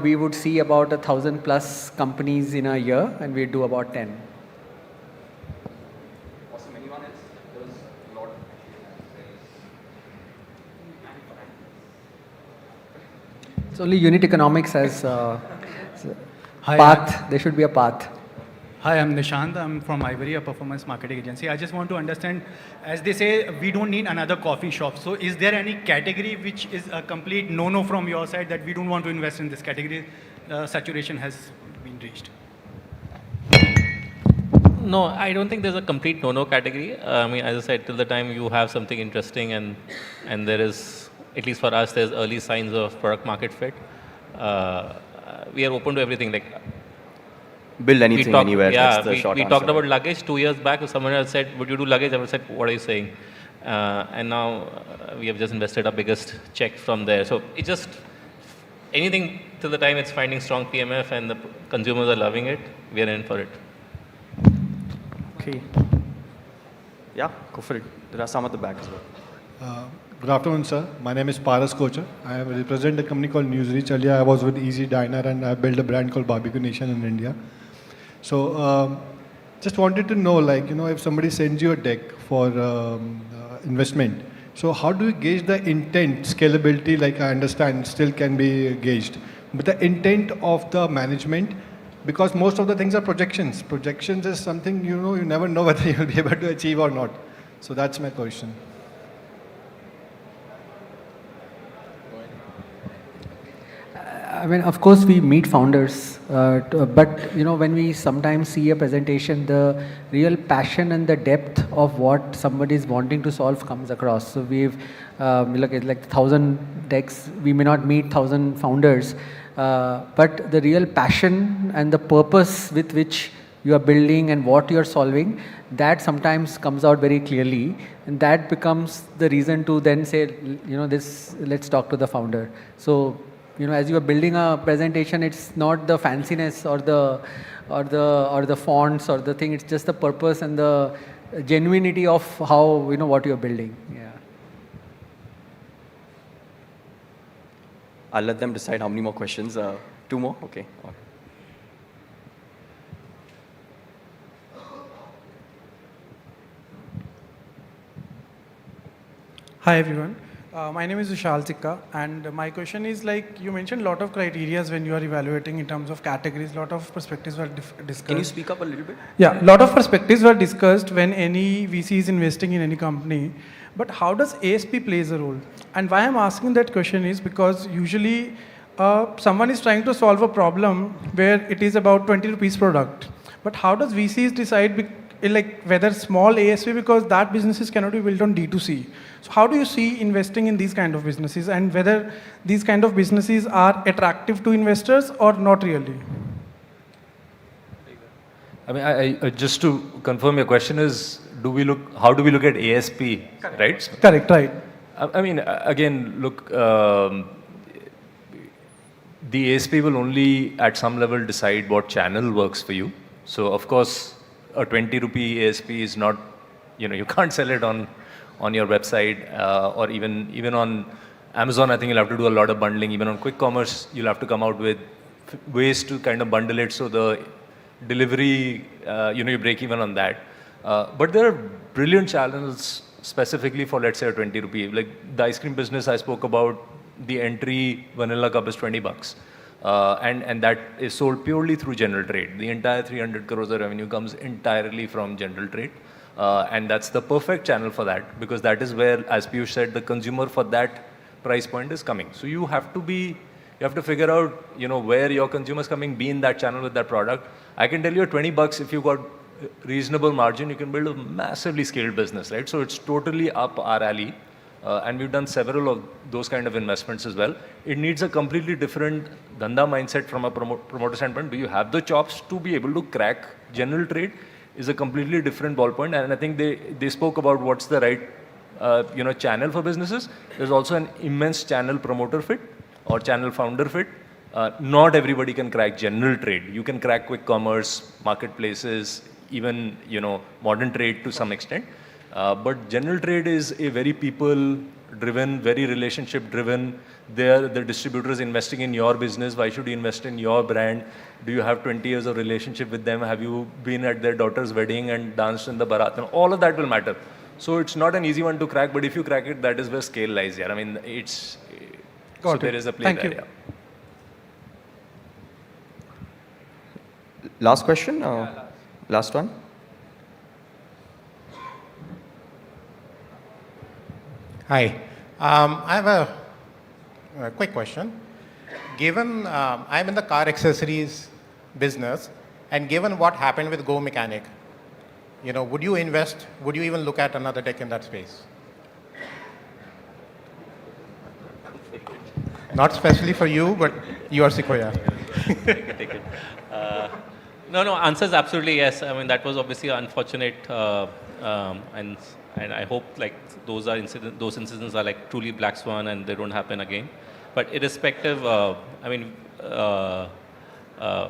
we would see about 1,000 plus companies in a year and we do about 10. It's only unit economics as path. There should be a path. Hi, I'm Nishant. I'm from Ivory, a performance marketing agency. I just want to understand, as they say, we don't need another coffee shop. So is there any category which is a complete no-no from your side that we don't want to invest in this category? Saturation has been reached. No, I don't think there's a complete no-no category. I mean, as I said, till the time you have something interesting and there is, at least for us, there's early signs of product market fit. We are open to everything. Like build anything anywhere. Yeah, that's the short we answer. talked about luggage 2 years back. If someone else said, "Would you do luggage?" I would have said, "What are you saying?" And now we have just invested our biggest check from there. So it just anything till the time it's finding strong PMF and the consumers are loving it, we are in for it. Okay. Yeah, go for it. There are some at the back as well. Good afternoon, sir. My name is Paras Kocher. I represent a company called Newsreach. Earlier, I was with Easy Diner and I built a brand called Barbecue Nation in India. So, just wanted to know, if somebody sends you a deck for investment, so how do you gauge the intent, scalability? Like I understand, still can be gauged, but the intent of the management, because most of the things are projections. Projections is something you never know whether you'll be able to achieve or not. So that's my question. I mean, of course, we meet founders, but when we sometimes see a presentation, the real passion and the depth of what somebody is wanting to solve comes across. So we've look at like 1,000 decks. We may not meet 1,000 founders, but the real passion and the purpose with which you are building and what you are solving, that sometimes comes out very clearly, and that becomes the reason to then say, let's talk to the founder. So, as you are building a presentation, it's not the fanciness or the fonts or the thing. It's just the purpose and the genuinity of how what you are building. Yeah. I'll let them decide how many more questions. 2 more? Okay. Hi everyone, my name is Vishal Tikka, and my question is like you mentioned a lot of criteria when you are evaluating in terms of categories, a lot of perspectives were discussed. Can you speak up a little bit? Yeah, a lot of perspectives were discussed when any VC is investing in any company, but how does ASP plays a role? And why I'm asking that question is because usually someone is trying to solve a problem where it is about 20 rupees product, but how does VCs decide like whether small ASP, because that businesses cannot be built on D2C. So how do you see investing in these kind of businesses and whether these kind of businesses are attractive to investors or not really? I mean, I just to confirm, your question is, how do we look at ASP, correct. Right? Correct, right. I mean, again, look, the ASP will only at some level decide what channel works for you. So of course, a 20 rupee ASP is not, you can't sell it on your website or even on Amazon. I think you'll have to do a lot of bundling. Even on quick commerce, you'll have to come out with ways to kind of bundle it so the delivery, you break even on that. But there are brilliant channels specifically for, let's say, a 20 rupee. Like the ice cream business I spoke about, the entry vanilla cup is 20 bucks. And that is sold purely through general trade. The entire 300 crores of revenue comes entirely from general trade. And that's the perfect channel for that, because that is where, as Piyush said, the consumer for that price point is coming. So you have to figure out, where your consumer is coming, be in that channel with that product. I can tell you 20 bucks, if you've got reasonable margin, you can build a massively scaled business, right? So it's totally up our alley. And we've done several of those kind of investments as well. It needs a completely different dhanda mindset from a promoter standpoint. Do you have the chops to be able to crack general trade? Is a completely different ballpoint. And I think they spoke about what's the right channel for businesses. There's also an immense channel promoter fit or channel founder fit. Not everybody can crack general trade. You can crack quick commerce, marketplaces, even modern trade to some extent. But general trade is a very people-driven, very relationship-driven. The distributor is investing in your business. Why should you invest in your brand? Do you have 20 years of relationship with them? Have you been at their daughter's wedding and danced in the barat? And all of that will matter. So it's not an easy one to crack, but if you crack it, that is where scale lies here. I mean, there is a play there. Yeah. Last question? Last one? Hi. I have a quick question. Given I'm in the car accessories business, and given what happened with Go Mechanic, would you invest? Would you even look at another tech in that space? Not especially for you, but you are Sequoia. Take it. No, answer is absolutely yes. I mean, that was obviously unfortunate, and I hope those incidents are like truly black swan and they don't happen again. But irrespective, I mean,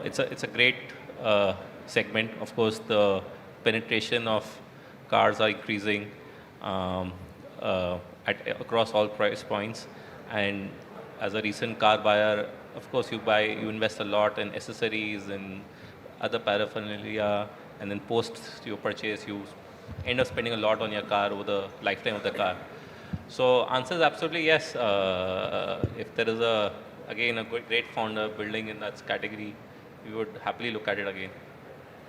it's a great segment. Of course, the penetration of cars are increasing across all price points. And as a recent car buyer, of course, you invest a lot in accessories and other paraphernalia, and then post your purchase, you end up spending a lot on your car over the lifetime of the car. So answer is absolutely yes. If there is a great founder building in that category, we would happily look at it again.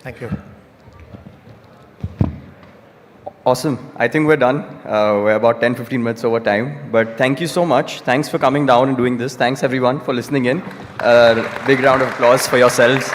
Thank you. Awesome. I think we're done. We're about 10-15 minutes over time. But thank you so much. Thanks for coming down and doing this. Thanks, everyone, for listening in. Big round of applause for yourselves.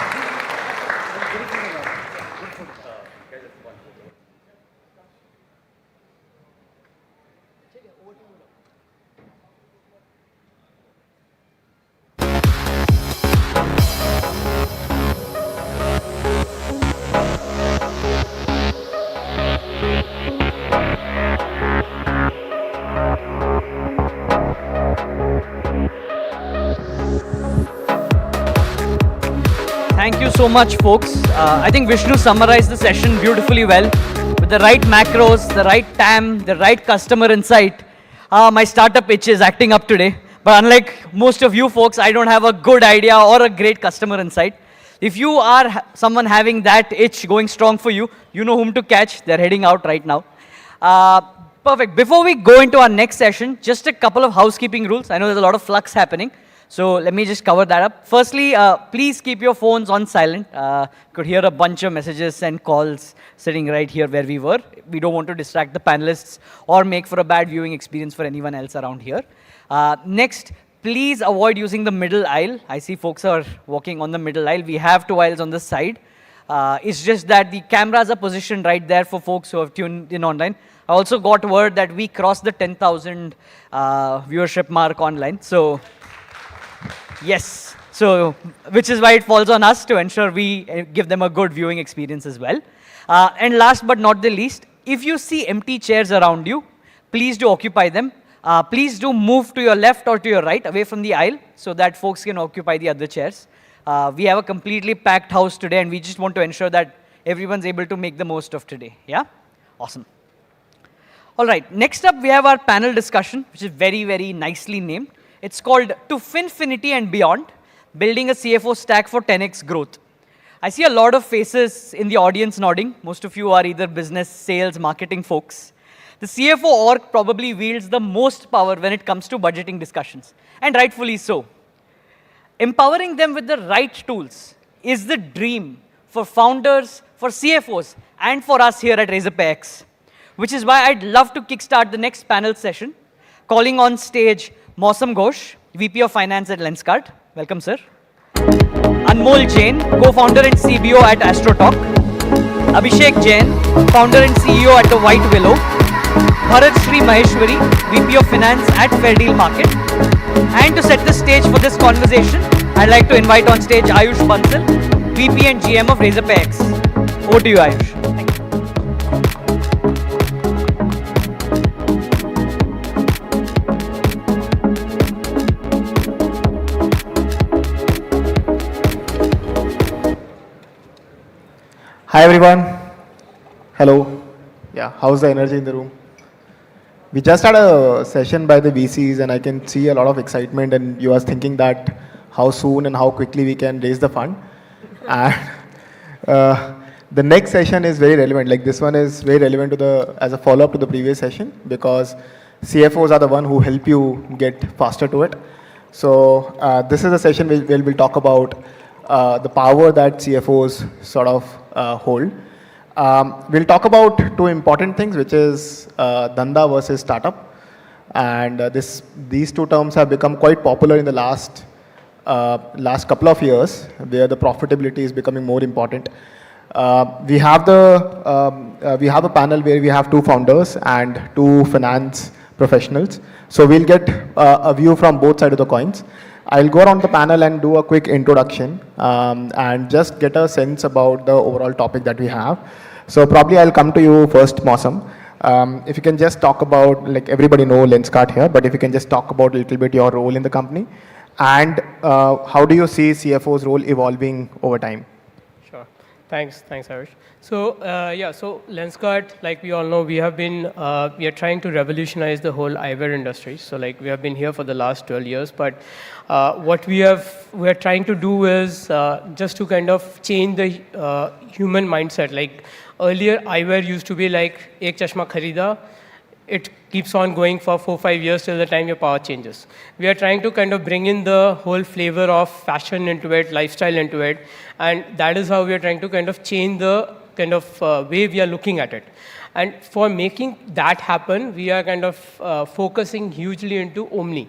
Thank you so much, folks. I think Vishnu summarized the session beautifully well. With the right macros, the right TAM, the right customer insight. My startup itch is acting up today. But unlike most of you folks, I don't have a good idea or a great customer insight. If you are someone having that itch going strong for you, you know whom to catch. They're heading out right now. Perfect. Before we go into our next session, just a couple of housekeeping rules. I know there's a lot of flux happening. So let me just cover that up. Firstly, please keep your phones on silent. Could hear a bunch of messages and calls sitting right here where we were. We don't want to distract the panelists or make for a bad viewing experience for anyone else around here. Next, please avoid using the middle aisle. I see folks are walking on the middle aisle. We have 2 aisles on the side. It's just that the cameras are positioned right there for folks who have tuned in online. I also got word that we crossed the 10,000 viewership mark online. So. Yes, so which is why it falls on us to ensure we give them a good viewing experience as well. And last but not the least, if you see empty chairs around you, please do occupy them. Please do move to your left or to your right, away from the aisle, so that folks can occupy the other chairs. We have a completely packed house today, and we just want to ensure that everyone's able to make the most of today. Yeah? Awesome. All right, next up we have our panel discussion, which is very, very nicely named. It's called To Finfinity and Beyond, Building a CFO Stack for 10x Growth. I see a lot of faces in the audience nodding. Most of you are either business, sales, marketing folks. The CFO org probably wields the most power when it comes to budgeting discussions, and rightfully so. Empowering them with the right tools is the dream for founders, for CFOs, and for us here at Razorpay X, which is why I'd love to kickstart the next panel session, calling on stage Mausam Ghosh, VP of Finance at Lenskart. Welcome, sir. Anmol Jain, co-founder and CBO at AstroTalk. Abhishek Jain, founder and CEO at The White Willow. Bharat Shri Maheshwari, VP of Finance at Fairdeal Market. And to set the stage for this conversation, I'd like to invite on stage Ayush Bansal, VP and GM of Razorpay X. Over to you, Ayush. Thank you. Hi everyone. Hello. Yeah, how's the energy in the room? We just had a session by the VCs and I can see a lot of excitement, and you are thinking that how soon and how quickly we can raise the fund. And the next session is very relevant. Like this one is very relevant to as a follow-up to the previous session, because CFOs are the one who help you get faster to it. So this is a session where we'll talk about the power that CFOs sort of hold. We'll talk about two important things, which is Dhanda versus startup. And these two terms have become quite popular in the last couple of years, where the profitability is becoming more important. We have a panel where we have two founders and two finance professionals. So we'll get a view from both sides of the coins. I'll go around the panel and do a quick introduction and just get a sense about the overall topic that we have. So probably I'll come to you first, Mausam. If you can just talk about, like everybody know Lenskart here, but if you can just talk about a little bit your role in the company, and how do you see CFO's role evolving over time? Sure. Thanks, Harish. So so Lenskart, like we all know, we are trying to revolutionize the whole eyewear industry. So like we have been here for the last 12 years, but what we are trying to do is just to kind of change the human mindset. Like earlier, eyewear used to be like ek chashma kharida. It keeps on going for 4-5 years till the time your power changes. We are trying to kind of bring in the whole flavor of fashion into it, lifestyle into it, and that is how we are trying to kind of change the kind of way we are looking at it. And for making that happen, we are kind of focusing hugely into Omni,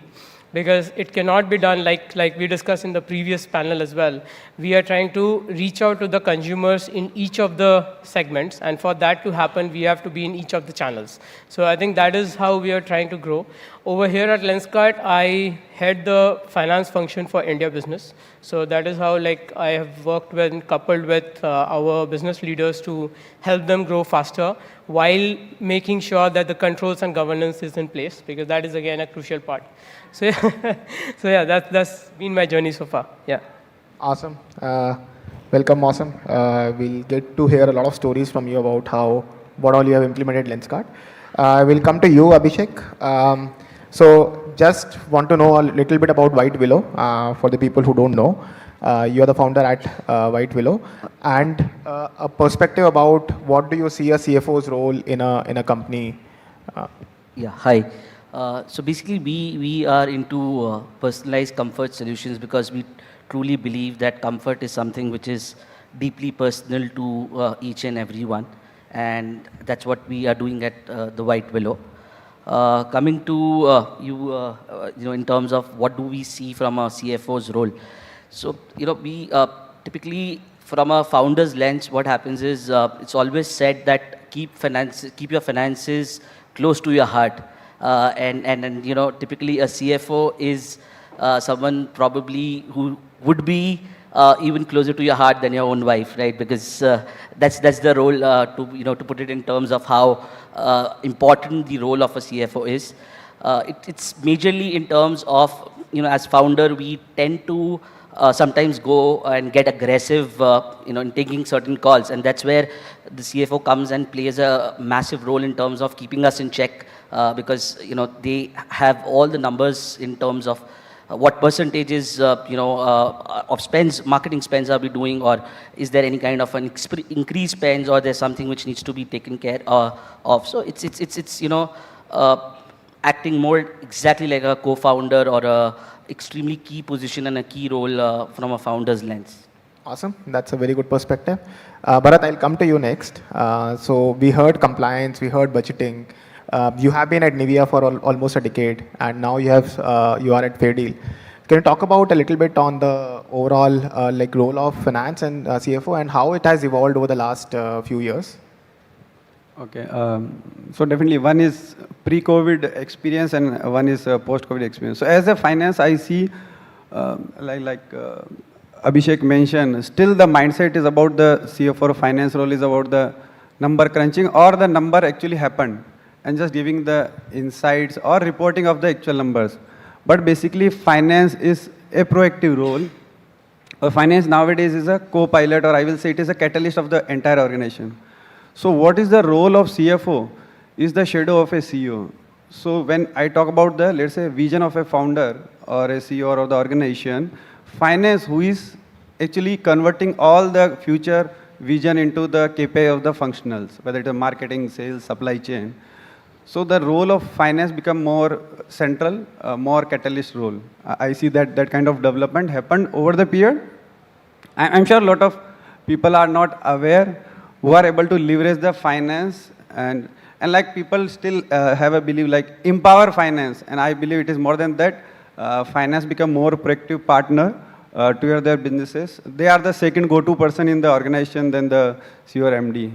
because it cannot be done like we discussed in the previous panel as well. We are trying to reach out to the consumers in each of the segments, and for that to happen, we have to be in each of the channels. So I think that is how we are trying to grow. Over here at Lenskart, I head the finance function for India business. So that is how I have worked with, coupled with our business leaders to help them grow faster while making sure that the controls and governance is in place, because that is again a crucial part. So yeah, that's been my journey so far. Yeah. Awesome. Welcome, awesome. We'll get to hear a lot of stories from you about what all you have implemented Lenskart. We'll come to you, Abhishek. So just want to know a little bit about White Willow for the people who don't know. You are the founder at White Willow, and a perspective about what do you see a CFO's role in a company? Yeah, hi. So basically, we are into personalized comfort solutions because we truly believe that comfort is something which is deeply personal to each and every one, and that's what we are doing at the White Willow. Coming to you, in terms of what do we see from a CFO's role. So we typically, from a founder's lens, what happens is it's always said that keep your finances close to your heart. And typically a CFO is someone probably who would be even closer to your heart than your own wife, right? Because that's the role to put it in terms of how important the role of a CFO is. It's majorly in terms of as founder we tend to sometimes go and get aggressive in taking certain calls, and that's where the CFO comes and plays a massive role in terms of keeping us in check. Because they have all the numbers in terms of what percentages of spends, marketing spends are we doing, or is there any kind of an increased spends, or there's something which needs to be taken care of. So it's acting more exactly like a co-founder or a extremely key position and a key role from a founder's lens. Awesome, that's a very good perspective. Bharat, I'll come to you next. So we heard compliance, we heard budgeting. You have been at Nivea for almost a decade, and now you are at Fairdeal. Can you talk about a little bit on the overall role of finance and CFO and how it has evolved over the last few years? Okay, so definitely one is pre-COVID experience and one is post-COVID experience. So as a finance, I see Abhishek mentioned, still the mindset is about the CFO or finance role is about the number crunching or the number actually happened, and just giving the insights or reporting of the actual numbers. But basically, finance is a proactive role. Finance nowadays is a co-pilot, or I will say it is a catalyst of the entire organization. So what is the role of CFO? Is the shadow of a CEO. So when I talk about the, let's say, vision of a founder or a CEO of the organization, finance, who is actually converting all the future vision into the KPI of the functionals, whether it is marketing, sales, supply chain. So the role of finance become more central, more catalyst role. I see that kind of development happened over the period. I'm sure a lot of people are not aware who are able to leverage the finance, and like people still have a belief like empower finance, and I believe it is more than that. Finance become more proactive partner to their businesses. They are the second go-to person in the organization than the CEO or MD.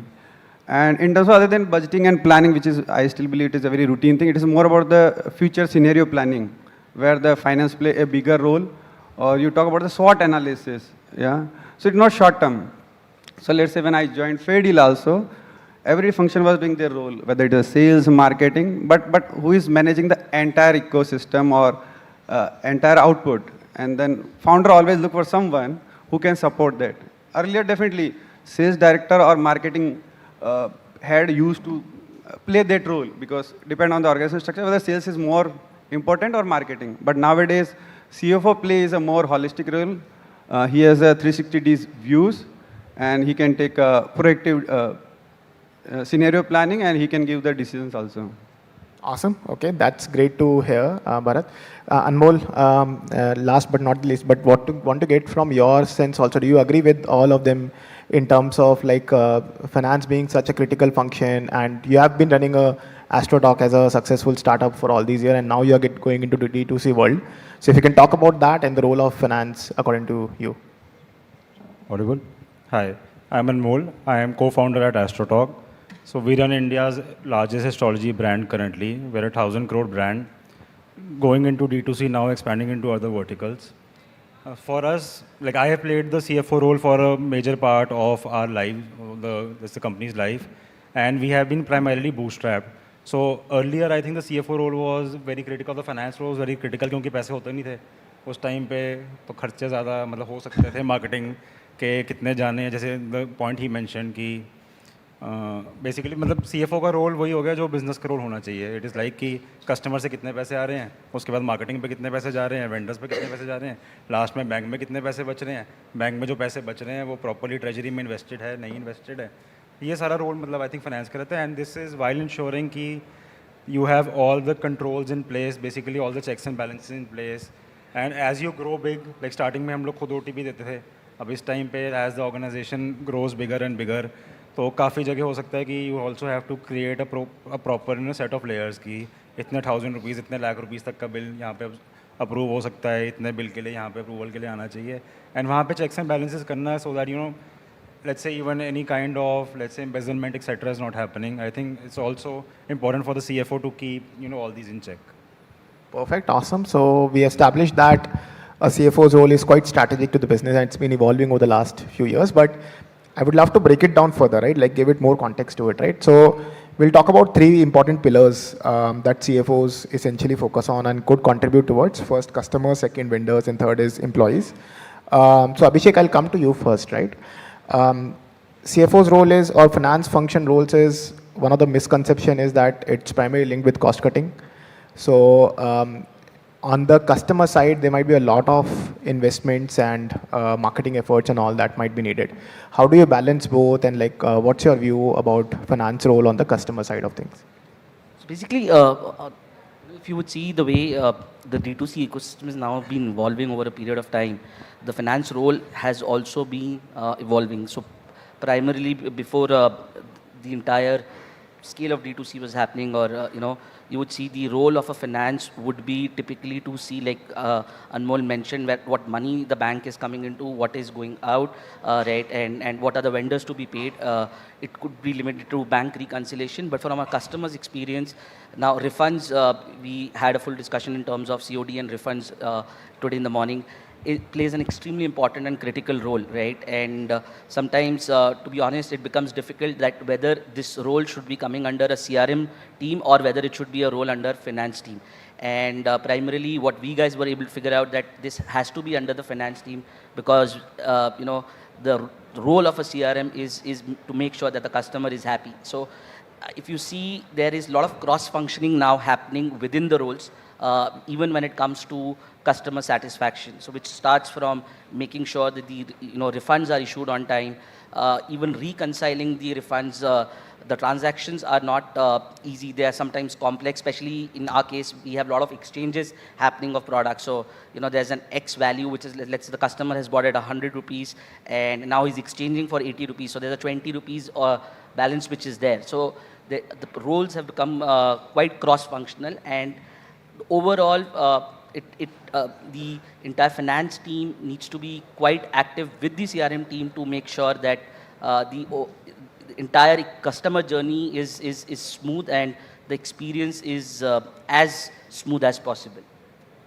And in terms of other than budgeting and planning, which is, I still believe it is a very routine thing, it is more about the future scenario planning, where the finance play a bigger role, or you talk about the SWOT analysis, yeah? So it's not short term. So let's say when I joined Fairdeal also, every function was doing their role, whether it is sales, marketing, but who is managing the entire ecosystem or entire output? And then founder always look for someone who can support that. Earlier, definitely, sales director or marketing head used to play that role, because depend on the organization structure, whether sales is more important or marketing. But nowadays, CFO plays a more holistic role. He has a 360 views, and he can take a proactive scenario planning, and he can give the decisions also. Awesome. Okay, that's great to hear, Bharat. Anmol, last but not least, but want to get from your sense also, do you agree with all of them in terms of like finance being such a critical function, and you have been running a AstroTalk as a successful startup for all these years, and now you're going into the D2C world. So if you can talk about that and the role of finance according to you. Audible? Hi, I'm Anmol. I am co-founder at AstroTalk. So we run India's largest astrology brand currently. We're a 1,000 crore brand, going into D2C now, expanding into other verticals. For us, like I have played the CFO role for a major part of our life, the company's life, and we have been primarily bootstrapped. So earlier, I think the CFO role was very critical. The finance role was very critical क्योंकि पैसे होते नहीं थे उस time पे, तो खर्चे ज़्यादा मतलब हो सकते थे मार्केटिंग के कितने जाने हैं, जैसे the point he mentioned कि बेसिकली मतलब CFO का रोल वही हो गया जो बिजनेस का रोल होना चाहिए. इट इज़ लाइक कि कस्टमर से कितने पैसे आ रहे हैं, उसके बाद मार्केटिंग पे कितने पैसे जा रहे हैं, वेंडर्स पे कितने पैसे जा रहे हैं, लास्ट में बैंक में कितने पैसे बच रहे हैं, बैंक में जो पैसे बच रहे हैं वो प्रॉपरली ट्रेजरी में इन्वेस्टेड है नहीं इन्वेस्टेड है. ये सारा रोल मतलब आई थिंक फाइनेंस का रहता है. And this is while ensuring कि you have all the controls in place, basically all the checks and balances in place. And as you grow big, like starting में हम लोग खुद OTP देते थे, अब इस टाइम पे as the organization grows bigger and bigger, तो काफ़ी जगह हो सकता है कि you also have to create a proper set of layers कि इतने 1,000 रुपीज़ इतने लाख रुपीज़ तक का बिल यहाँ पे अप्रूव हो सकता है, इतने बिल के लिए यहाँ पे अप्रूवल के लिए आना चाहिए. एंड वहाँ पे चेक्स एंड बैलेंसेस करना है so that you know, let's say even any kind of, let's say embezzlement, etc. is not happening. I think it's also important for the CFO to keep, you know, all these in check. Perfect, awesome. So we established that a CFO's role is quite strategic to the business, and it's been evolving over the last few years. But I would love to break it down further, right? Like give it more context to it, right? So we'll talk about three important pillars that CFOs essentially focus on and could contribute towards. First, customers, second, vendors, and third is employees. So Abhishek, I'll come to you first, right? CFO's role is, or finance function roles is, one of the misconception is that it's primarily linked with cost cutting. So on the customer side, there might be a lot of investments and marketing efforts and all that might be needed. How do you balance both, and like what's your view about finance role on the customer side of things? So basically, if you would see the way the D2C ecosystem has now been evolving over a period of time, the finance role has also been evolving. So primarily before the entire scale of D2C was happening, or you know, you would see the role of a finance would be typically to see, like Anmol mentioned, what money the bank is coming into, what is going out, right, and what are the vendors to be paid. It could be limited to bank reconciliation, but from our customers' experience, now refunds, we had a full discussion in terms of COD and refunds today in the morning. It plays an extremely important and critical role, right? And sometimes, to be honest, it becomes difficult that whether this role should be coming under a CRM team or whether it should be a role under finance team. And primarily what we guys were able to figure out that this has to be under the finance team because, you know, the role of a CRM is to make sure that the customer is happy. So if you see, there is a lot of cross-functioning now happening within the roles, even when it comes to customer satisfaction. So which starts from making sure that the refunds are issued on time, even reconciling the refunds. The transactions are not easy. They are sometimes complex, especially in our case, we have a lot of exchanges happening of products. So, you know, there's an X value, which is, let's say the customer has bought it 100 rupees and now he's exchanging for 80 rupees. So there's a 20 rupees balance which is there. So the roles have become quite cross-functional, and overall, the entire finance team needs to be quite active with the CRM team to make sure that the entire customer journey is smooth and the experience is as smooth as possible.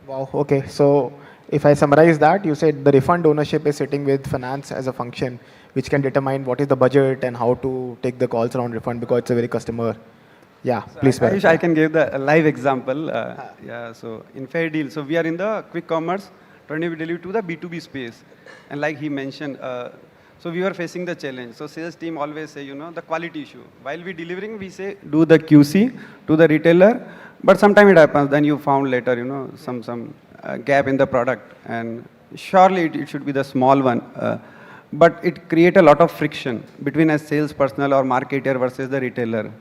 Wow, okay. So if I summarize that, you said the refund ownership is sitting with finance as a function which can determine what is the budget and how to take the calls around refund because it's a very customer. Yeah, so please. Ayush, I can give the live example. Yeah, so in Fair Deal, so we are in the quick commerce, trying to deliver to the B2B space. And like he mentioned, so we were facing the challenge. So sales team always say, you know, the quality issue. While we delivering, we say, do the QC to the retailer. But sometimes it happens, then you found later, you know, some gap in the product. And surely it should be the small one. But it create a lot of friction between a sales personnel or marketer versus the retailer.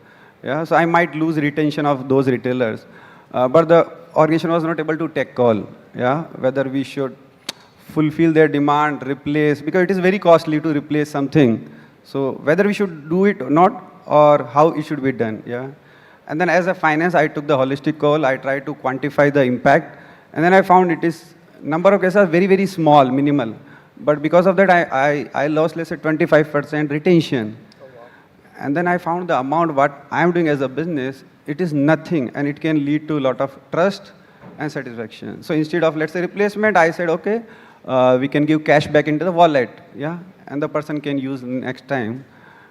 Yeah, so I might lose retention of those retailers. But the organization was not able to take call, yeah, whether we should fulfill their demand, replace, because it is very costly to replace something. So whether we should do it or not, or how it should be done, yeah. And then as a finance, I took the holistic call. I tried to quantify the impact. And then I found it is, number of cases are very, very small, minimal. But because of that, I lost, let's say, 25% retention. And then I found the amount what I am doing as a business, it is nothing, and it can lead to a lot of trust and satisfaction. So instead of, let's say, replacement, I said, okay, we can give cash back into the wallet, yeah, and the person can use next time.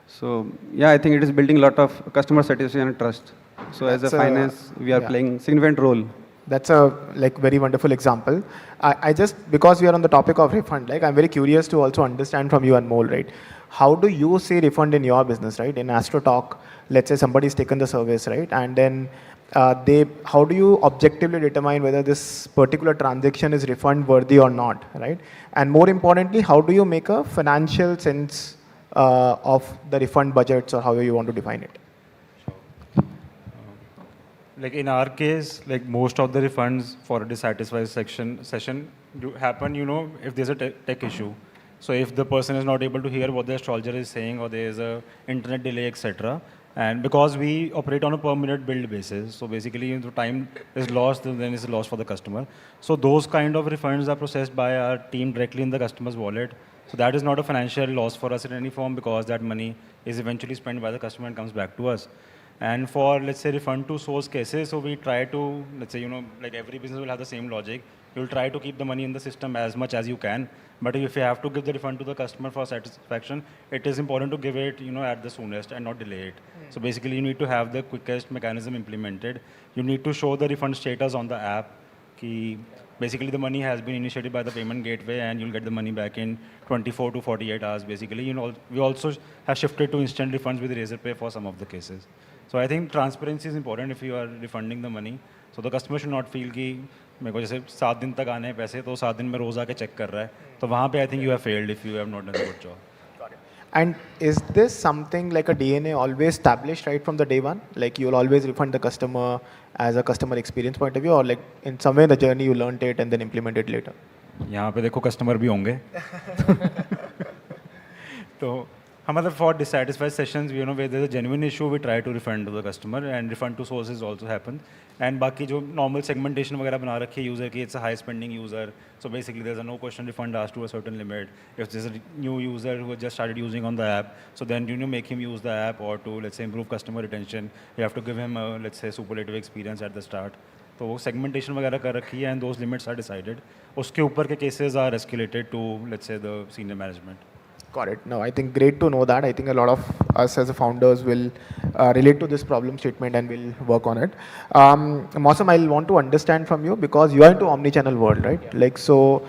So yeah, I think it is building a lot of customer satisfaction and trust. So as a finance, we are playing significant role. That's a very wonderful example. I just, because we are on the topic of refund, I'm very curious to also understand from you, Anmol, right? How do you see refund in your business, right? In AstroTalk, let's say somebody's taken the service, right? And then how do you objectively determine whether this particular transaction is refund worthy or not, right? And more importantly, how do you make a financial sense of the refund budgets, or however you want to define it? Like in our case, like most of the refunds for a dissatisfied session do happen, if there's a tech issue. So if the person is not able to hear what the astrologer is saying, or there is a internet delay, etc. And because we operate on a per minute build basis, so basically the time is lost, then it's lost for the customer. So those kind of refunds are processed by our team directly in the customer's wallet. So that is not a financial loss for us in any form, because that money is eventually spent by the customer and comes back to us. And for, let's say, refund to source cases, so we try to, let's say, like every business will have the same logic. You'll try to keep the money in the system as much as you can. But if you have to give the refund to the customer for satisfaction, it is important to give it, at the soonest and not delay it. So basically, you need to have the quickest mechanism implemented. You need to show the refund status on the app. Basically, the money has been initiated by the payment gateway, and you'll get the money back in 24 to 48 hours, basically. We also have shifted to instant refunds with Razorpay for some of the cases. So I think transparency is important if you are refunding the money. So the customer should not feel कि मेरे को जैसे 7 दिन तक आने हैं पैसे, तो 7 दिन में रोज आके check कर रहा है. तो वहाँ पे I think you have failed if you have not done a good job. Got it. And is this something like a DNA always established right from the day one? Like you'll always refund the customer as a customer experience point of view, or like in some way in the journey you learned it and then implemented later? यहाँ पे देखो customer भी होंगे. तो for dissatisfied sessions, where there's a genuine issue, we try to refund to the customer, and refund to sources also happen. And बाकी जो normal segmentation वगैरह बना रखी है user की, it's a high spending user. So basically there's a no question refund asked to a certain limit. If there's a new user who just started using on the app, so then make him use the app, or to, let's say, improve customer retention, you have to give him a, let's say, superlative experience at the start. तो वो segmentation वगैरह कर रखी है, and those limits are decided. उसके ऊपर के cases are escalated to, let's say, the senior management. Got it. No, I think great to know that. I think a lot of us as founders will relate to this problem statement and will work on it. Mausam, I'll want to understand from you, because you are into omni-channel world, right? Yeah. Like, so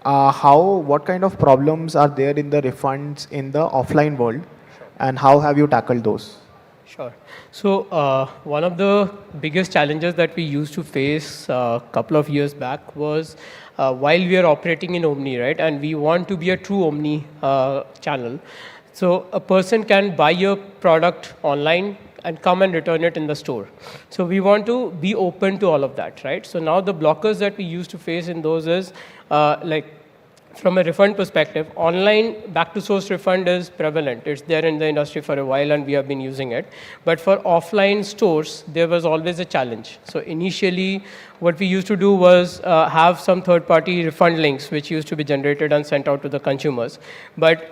what kind of problems are there in the refunds in the offline world, and how have you tackled those? Sure. So one of the biggest challenges that we used to face a couple of years back was while we are operating in Omni, right, and we want to be a true Omni channel. So a person can buy a product online and come and return it in the store. So we want to be open to all of that, right? So now the blockers that we used to face in those is like, from a refund perspective, online back-to-source refund is prevalent. It's there in the industry for a while, and we have been using it. But for offline stores, there was always a challenge. So initially, what we used to do was have some third-party refund links, which used to be generated and sent out to the consumers. But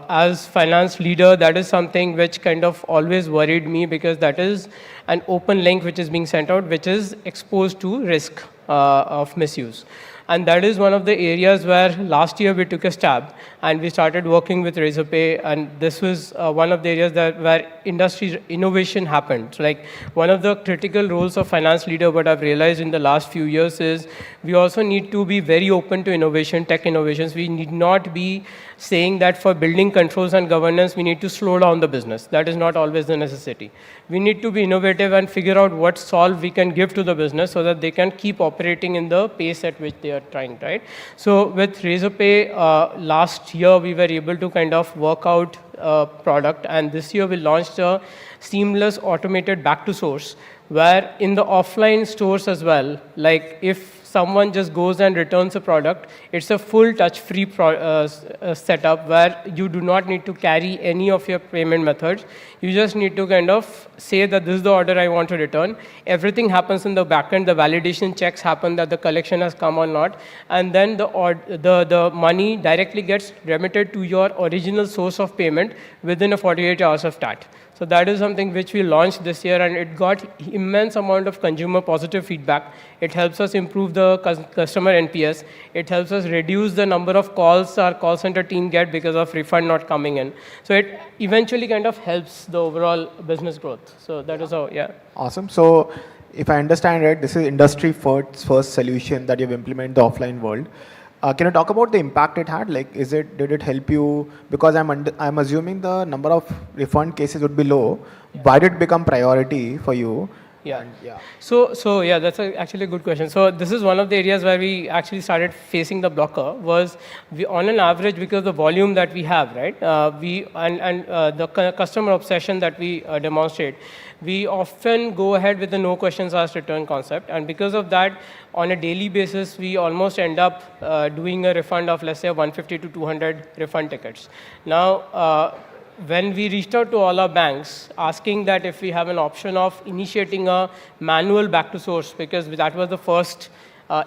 as finance leader, that is something which kind of always worried me, because that is an open link which is being sent out, which is exposed to risk of misuse. And that is one of the areas where last year we took a stab, and we started working with Razorpay, and this was one of the areas where industry innovation happened. So like, one of the critical roles of finance leader, what I've realized in the last few years is we also need to be very open to innovation, tech innovations. We need not be saying that for building controls and governance, we need to slow down the business. That is not always the necessity. We need to be innovative and figure out what solve we can give to the business so that they can keep operating in the pace at which they are trying, right? So with Razorpay, last year, we were able to kind of work out product, and this year we launched a seamless automated back to source, where in the offline stores as well, like if someone just goes and returns a product, it's a full touch-free setup where you do not need to carry any of your payment methods. You just need to kind of say that this is the order I want to return. Everything happens in the backend. The validation checks happen that the collection has come or not, and then the money directly gets remitted to your original source of payment within a 48 hours of that. So that is something which we launched this year, and it got immense amount of consumer positive feedback. It helps us improve the customer NPS. It helps us reduce the number of calls our call center team get because of refund not coming in. So it eventually kind of helps the overall business growth. So that is how, yeah. Awesome. So if I understand right, this is industry first solution that you've implemented in the offline world. Can you talk about the impact it had? Like, did it help you? Because I'm assuming the number of refund cases would be low. Yeah. Why did it become priority for you? Yeah. And, yeah. So yeah, that's actually a good question. So this is one of the areas where we actually started facing the blocker. Was we, on an average, because the volume that we have, right? The customer obsession that we demonstrate, we often go ahead with the no questions asked return concept, and because of that, on a daily basis, we almost end up doing a refund of, let's say, 150 to 200 refund tickets. Now, when we reached out to all our banks, asking that if we have an option of initiating a manual back to source, because that was the first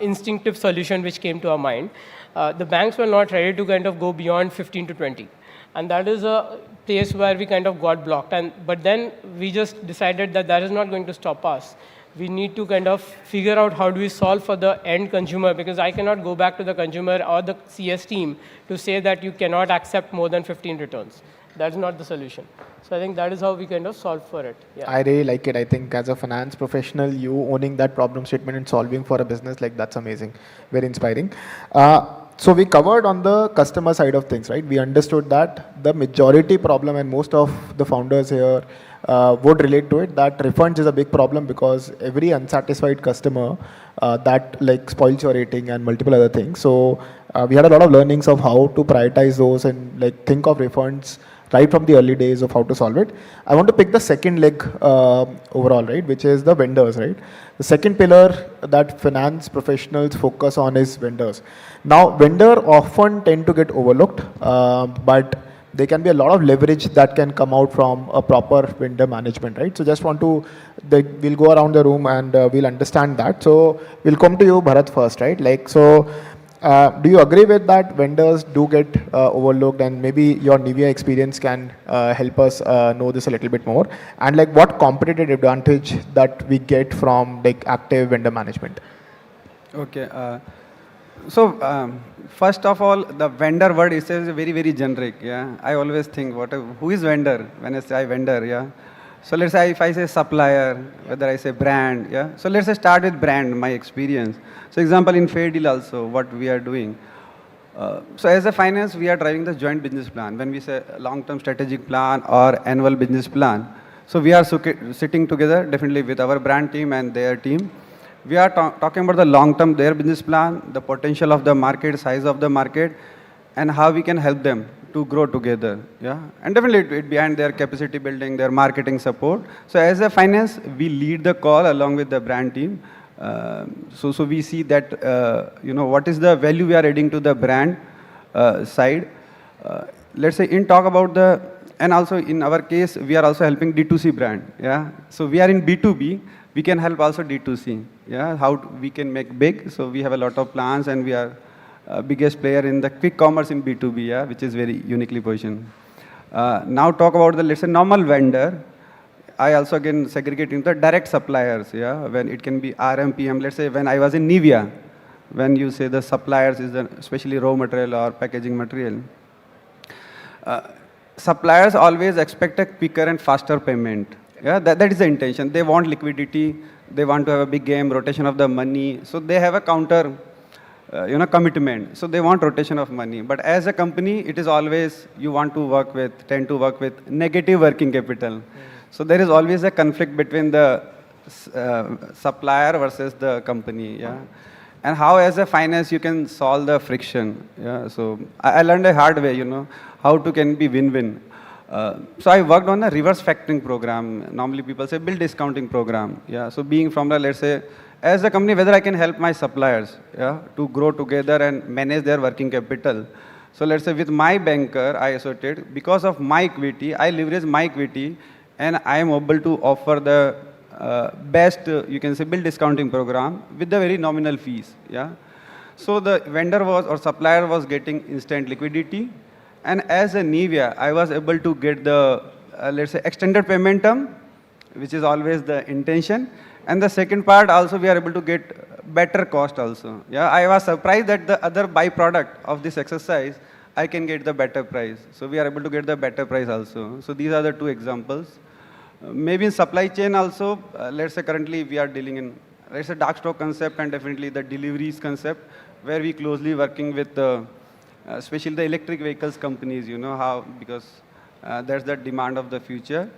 instinctive solution which came to our mind, the banks were not ready to kind of go beyond 15 to 20. And that is a place where we kind of got blocked. But then we just decided that that is not going to stop us. We need to kind of figure out how do we solve for the end consumer, because I cannot go back to the consumer or the CS team to say that you cannot accept more than 15 returns. That's not the solution. So I think that is how we kind of solve for it. Yeah. I really like it. I think as a finance professional, you owning that problem statement and solving for a business, like that's amazing. Very inspiring. So we covered on the customer side of things, right? We understood that the majority problem, and most of the founders here would relate to it, that refunds is a big problem because every unsatisfied customer that like spoils your rating and multiple other things. So we had a lot of learnings of how to prioritize those and like think of refunds right from the early days of how to solve it. I want to pick the second leg overall, right, which is the vendors, right? The second pillar that finance professionals focus on is vendors. Now, vendor often tend to get overlooked, but there can be a lot of leverage that can come out from a proper vendor management, right? So just want to, we'll go around the room and we'll understand that. So we'll come to you, Bharat, first, right? Like, so do you agree with that vendors do get overlooked, and maybe your Nivea experience can help us know this a little bit more, and like what competitive advantage that we get from like active vendor management? Okay. First of all, the vendor word is very, very generic. Yeah, I always think, who is vendor? When I say vendor, yeah. So let's say if I say supplier, whether I say brand, yeah. So let's say start with brand, my experience. So example in Fair Deal also, what we are doing. So as a finance, we are driving the joint business plan. When we say long-term strategic plan or annual business plan, so we are sitting together definitely with our brand team and their team. We are talking about the long-term, their business plan, the potential of the market, size of the market, and how we can help them to grow together. Yeah, and definitely it behind their capacity building, their marketing support. So as a finance, we lead the call along with the brand team. So we see that what is the value we are adding to the brand side. Let's say in talk about the, and also in our case, we are also helping D2C brand. Yeah, so we are in B2B. We can help also D2C, yeah, how we can make big. So we have a lot of plans, and we are biggest player in the quick commerce in B2B, yeah, which is very uniquely positioned. Now talk about the, let's say, normal vendor. I also again segregate into the direct suppliers, yeah, when it can be RMPM. Let's say when I was in Nivea, when you say the suppliers is the especially raw material or packaging material. Suppliers always expect a quicker and faster payment. Yeah, that is the intention. They want liquidity. They want to have a big game, rotation of the money. So they have a counter, commitment. So they want rotation of money. But as a company, it is always you want to tend to work with negative working capital. So there is always a conflict between the supplier versus the company. Yeah, and how as a finance you can solve the friction. Yeah, so I learned a hard way. How to can be win-win. So I worked on a reverse factoring program. Normally people say bill discounting program. Yeah. So being from the, let's say, as a company, whether I can help my suppliers, yeah, to grow together and manage their working capital. So let's say with my banker, I associated, because of my equity, I leverage my equity, and I am able to offer the best, you can say, bill discounting program with the very nominal fees. Yeah. So the vendor was, or supplier was getting instant liquidity. And as a Nivea, I was able to get the, let's say, extended payment term, which is always the intention. And the second part also, we are able to get better cost also. Yeah, I was surprised that the other byproduct of this exercise, I can get the better price. So we are able to get the better price also. So these are the two examples. Maybe in supply chain also, let's say currently we are dealing in, let's say, dark stock concept and definitely the deliveries concept, where we closely working with the, especially the electric vehicles companies, you know, how, because that's the demand of the future.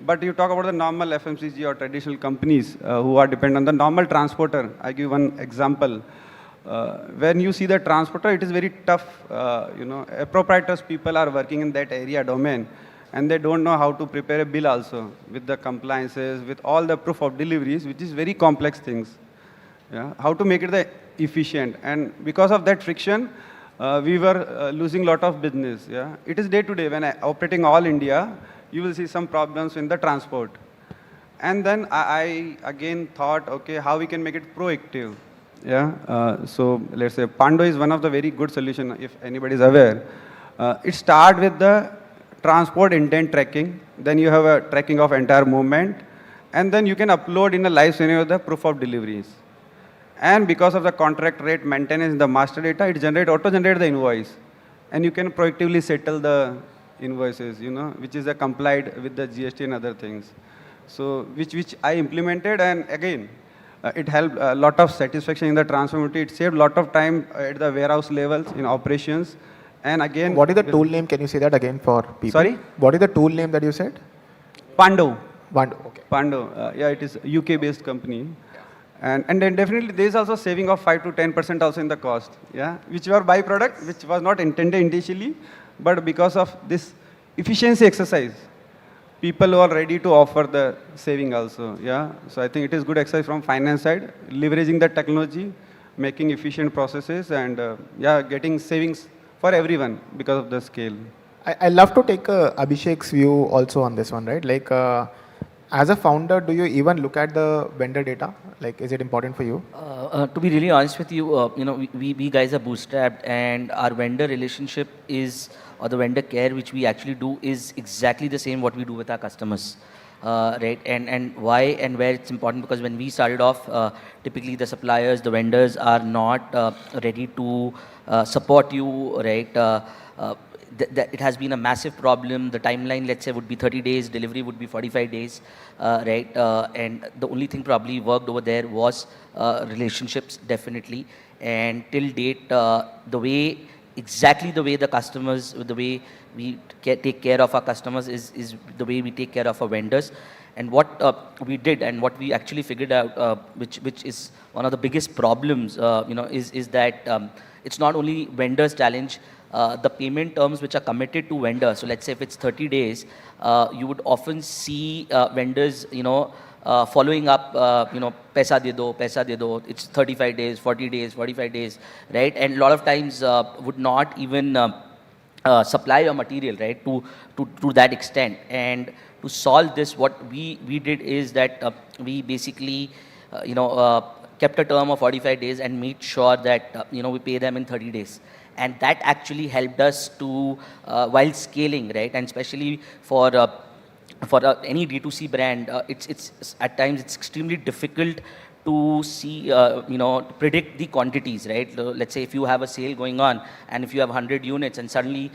But you talk about the normal FMCG or traditional companies who are dependent on the normal transporter. I give one example. When you see the transporter, it is very tough. You know, proprietors people are working in that area domain, and they don't know how to prepare a bill also with the compliances, with all the proof of deliveries, which is very complex things. Yeah, how to make it the efficient, and because of that friction, we were losing a lot of business. Yeah, it is day to day when operating all India. You will see some problems in the transport. And then I again thought, okay, how we can make it proactive. Yeah. So let's say Pando is one of the very good solution, if anybody is aware. It starts with the transport intent tracking. Then you have a tracking of entire movement. And then you can upload in a live scenario the proof of deliveries. And because of the contract rate maintenance in the master data, it auto-generate the invoice. And you can proactively settle the invoices, you know, which is complied with the GST and other things. So which I implemented, and again, it helped a lot of satisfaction in the transformability. It saved a lot of time at the warehouse levels in operations. And again, what is the tool name? Can you say that again for people? Sorry? What is the tool name that you said? Pando. Pando, okay. Pando, yeah, it is a UK-based company. And then definitely there is also saving of 5 to 10% also in the cost, yeah, which were byproduct, which was not intended initially, but because of this efficiency exercise, people who are ready to offer the saving also, yeah. So I think it is good exercise from finance side, leveraging the technology, making efficient processes, and yeah, getting savings for everyone because of the scale. I love to take Abhishek's view also on this one, right? Like, as a founder, do you even look at the vendor data? Like, is it important for you? To be really honest with you, you know, we guys are bootstrapped, and our vendor relationship is, or the vendor care which we actually do is exactly the same what we do with our customers. Right, and why and where it's important, because when we started off, typically the suppliers, the vendors are not ready to support you, right? It has been a massive problem. The timeline, let's say, would be 30 days, delivery would be 45 days, right? And the only thing probably worked over there was relationships, definitely. And till date, exactly the way the customers, the way we take care of our customers is the way we take care of our vendors. And what we did, and what we actually figured out, which is one of the biggest problems, you know, is that it's not only vendors' challenge. The payment terms which are committed to vendors. So let's say if it's 30 days, you would often see vendors, you know, following up, you know, paisa de do, it's 35 days, 40 days, 45 days, right? And a lot of times would not even supply your material, right, to that extent. And to solve this, what we did is that we basically, you know, kept a term of 45 days and made sure that, you know, we pay them in 30 days. And that actually helped us to, while scaling, right? And especially for any D2C brand, it's at times it's extremely difficult to see, you know, predict the quantities, right? Let's say if you have a sale going on, and if you have 100 units, and suddenly,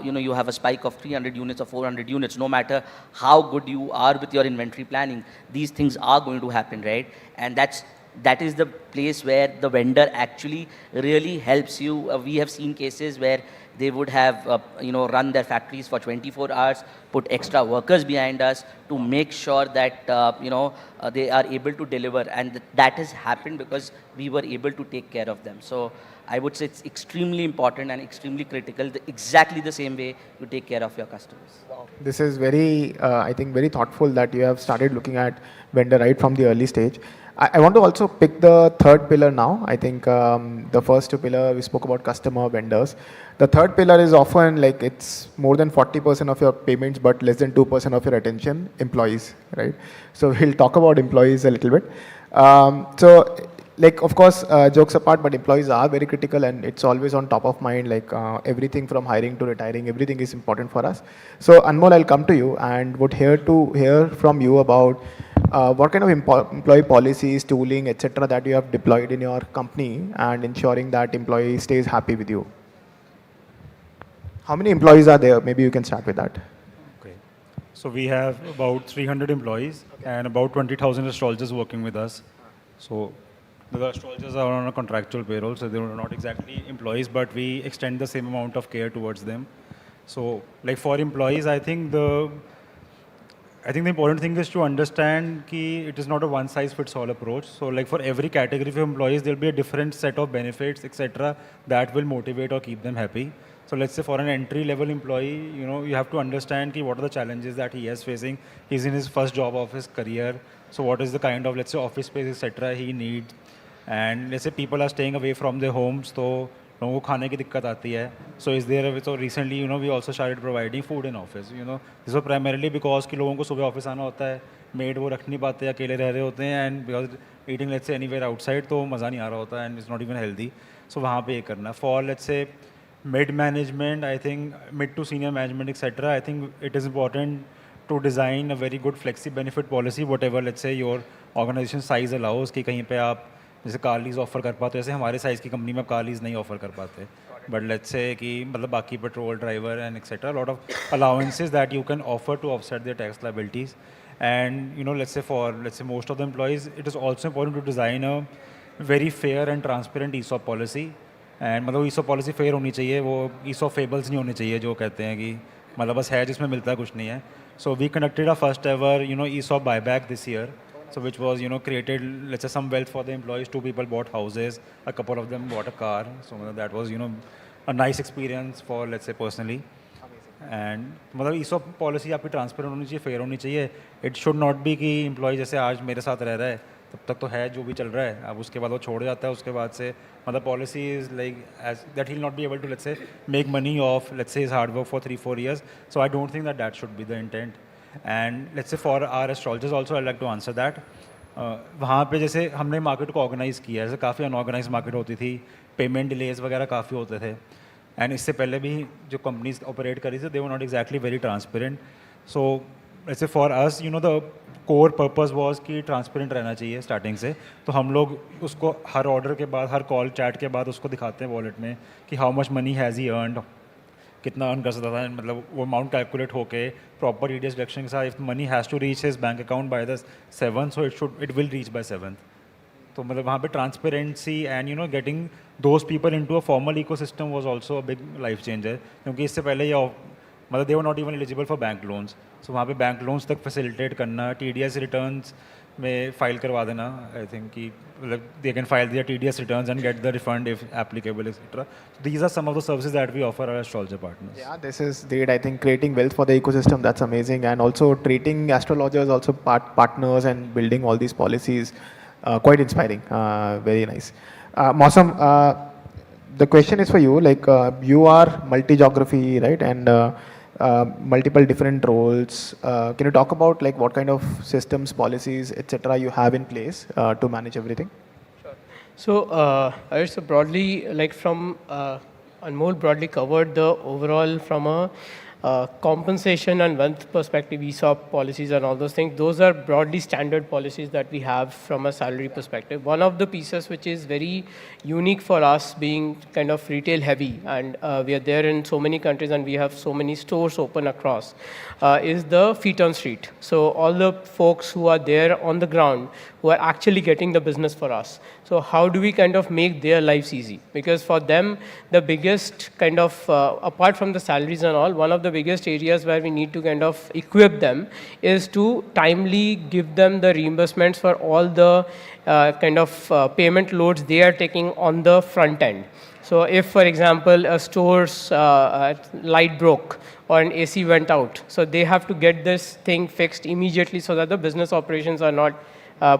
you know, you have a spike of 300 units or 400 units, no matter how good you are with your inventory planning, these things are going to happen, right? And that's that is the place where the vendor actually really helps you. We have seen cases where they would have, run their factories for 24 hours, put extra workers behind us to make sure that, they are able to deliver. And that has happened because we were able to take care of them. So I would say it's extremely important and extremely critical, exactly the same way you take care of your customers. This is very, I think, very thoughtful that you have started looking at vendor right from the early stage. I want to also pick the third pillar now. I think the first two pillar, we spoke about customer, vendors. The third pillar is often like it's more than 40% of your payments, but less than 2% of your attention, employees, right? So we'll talk about employees a little bit. Like, of course, jokes apart, but employees are very critical and it's always on top of mind, like everything from hiring to retiring, everything is important for us. So Anmol, I'll come to you and would hear from you about what kind of employee policies, tooling, etc. that you have deployed in your company and ensuring that employee stays happy with you. How many employees are there? Maybe you can start with that. Okay. So we have about 300 employees and about 20,000 astrologers working with us. So the astrologers are on a contractual payroll, so they are not exactly employees, but we extend the same amount of care towards them. So, like for employees, I think the important thing is to understand that it is not a one-size-fits-all approach. So, like for every category of employees, there will be a different set of benefits, etc., that will motivate or keep them happy. So, let's say for an entry-level employee, you have to understand what are the challenges that he is facing. He's in his first job of his career. So, what is the kind of, let's say, office space, etc., he needs. And let's say people are staying away from their homes, so लोगों को खाने की दिक्कत आती है. So is there, so recently, we also started providing food in office. This was primarily because कि लोगों को सुबह ऑफिस आना होता है, maid वो रख नहीं पाते, अकेले रह रहे होते हैं, and because eating, let's say, anywhere outside, तो मज़ा नहीं आ रहा होता, and it's not even healthy. So वहाँ पे ये करना. For, let's say, mid-management, I think, mid to senior management, etc., I think it is important to design a very good flexi benefit policy, whatever, let's say, your organization size allows, कि कहीं पे आप जैसे car lease offer कर पाते हैं, जैसे हमारे साइज़ की कंपनी में कार लीज नहीं ऑफर कर पाते, बट लेट्स से कि मतलब बाकी petrol driver and etcetera lot of allowances that you can offer to offset their tax liabilities. And let's say for let's say most of the employees it is also important to design a very fair and transparent ESOP policy. And मतलब ESOP policy fair होनी चाहिए, वो ESOP fables नहीं होने चाहिए जो कहते हैं कि मतलब बस है जिसमें मिलता कुछ नहीं है. So we conducted a first ever ESOP buyback this year. So which was, created, let's say, some wealth for the employees. 2 people bought houses, a couple of them bought a car. So that was, a nice experience for, let's say, personally. And मतलब ESOP policy आपकी transparent होनी चाहिए, fair होनी चाहिए. It should not be कि employee जैसे आज मेरे साथ रह रहा है, तब तक तो है जो भी चल रहा है, अब उसके बाद वो छोड़ जाता है, उसके बाद से मतलब policy is like as that he'll not be able to, let's say, make money off, let's say, his hard work for 3-4 years. So I don't think that should be the intent. And let's say for our astrologers also, I'd like to answer that. वहाँ पे जैसे हमने market को organise किया है, जैसे काफ़ी unorganised market होती थी, पेमेंट डिलेज वगैरह काफ़ी होते थे. एंड इससे पहले भी जो कंपनीज ऑपरेट करी थी, they were not exactly very transparent. So वैसे for us the core purpose was कि ट्रांसपेरेंट रहना चाहिए स्टार्टिंग से. तो हम लोग उसको हर ऑर्डर के बाद, हर कॉल चैट के बाद उसको दिखाते हैं वॉलेट में कि how much money has he earned, कितना अर्न कर सकता था. मतलब वो अमाउंट कैलकुलेट होके प्रॉपर ईडीएस डिडक्शन के साथ, if money has to reach his bank account by the 7th, so it will reach by 7th. तो मतलब वहाँ पे transparency and getting those people into a formal ecosystem was also a big life changer. क्योंकि इससे पहले ये मतलब they were not even eligible for bank loans. So वहाँ पे बैंक लोन्स तक फैसिलिटेट करना, TDS रिटर्न्स में फाइल करवा देना. आई थिंक कि मतलब they can file their TDS returns and get the refund if applicable etcetera. These are some of the services that we offer our astrologer partners. Yeah, this is great. I think creating wealth for the ecosystem, that's amazing. And also treating astrologers also partners and building all these policies, quite inspiring. Very nice. Mausam, the question is for you. Like you are multi-geography, right? And multiple different roles. Can you talk about like what kind of systems, policies, etc. you have in place to manage everything? So, so broadly, like from Anmol broadly covered the overall from a compensation and wealth perspective, ESOP policies and all those things. Those are broadly standard policies that we have from a salary perspective. One of the pieces which is very unique for us being kind of retail heavy, and we are there in so many countries and we have so many stores open across, is the feet on street. So all the folks who are there on the ground, who are actually getting the business for us. So how do we kind of make their lives easy? Because for them, the biggest kind of, apart from the salaries and all, one of the biggest areas where we need to kind of equip them is to timely give them the reimbursements for all the kind of payment loads they are taking on the front end. So if, for example, a store's light broke or an AC went out, so they have to get this thing fixed immediately so that the business operations are not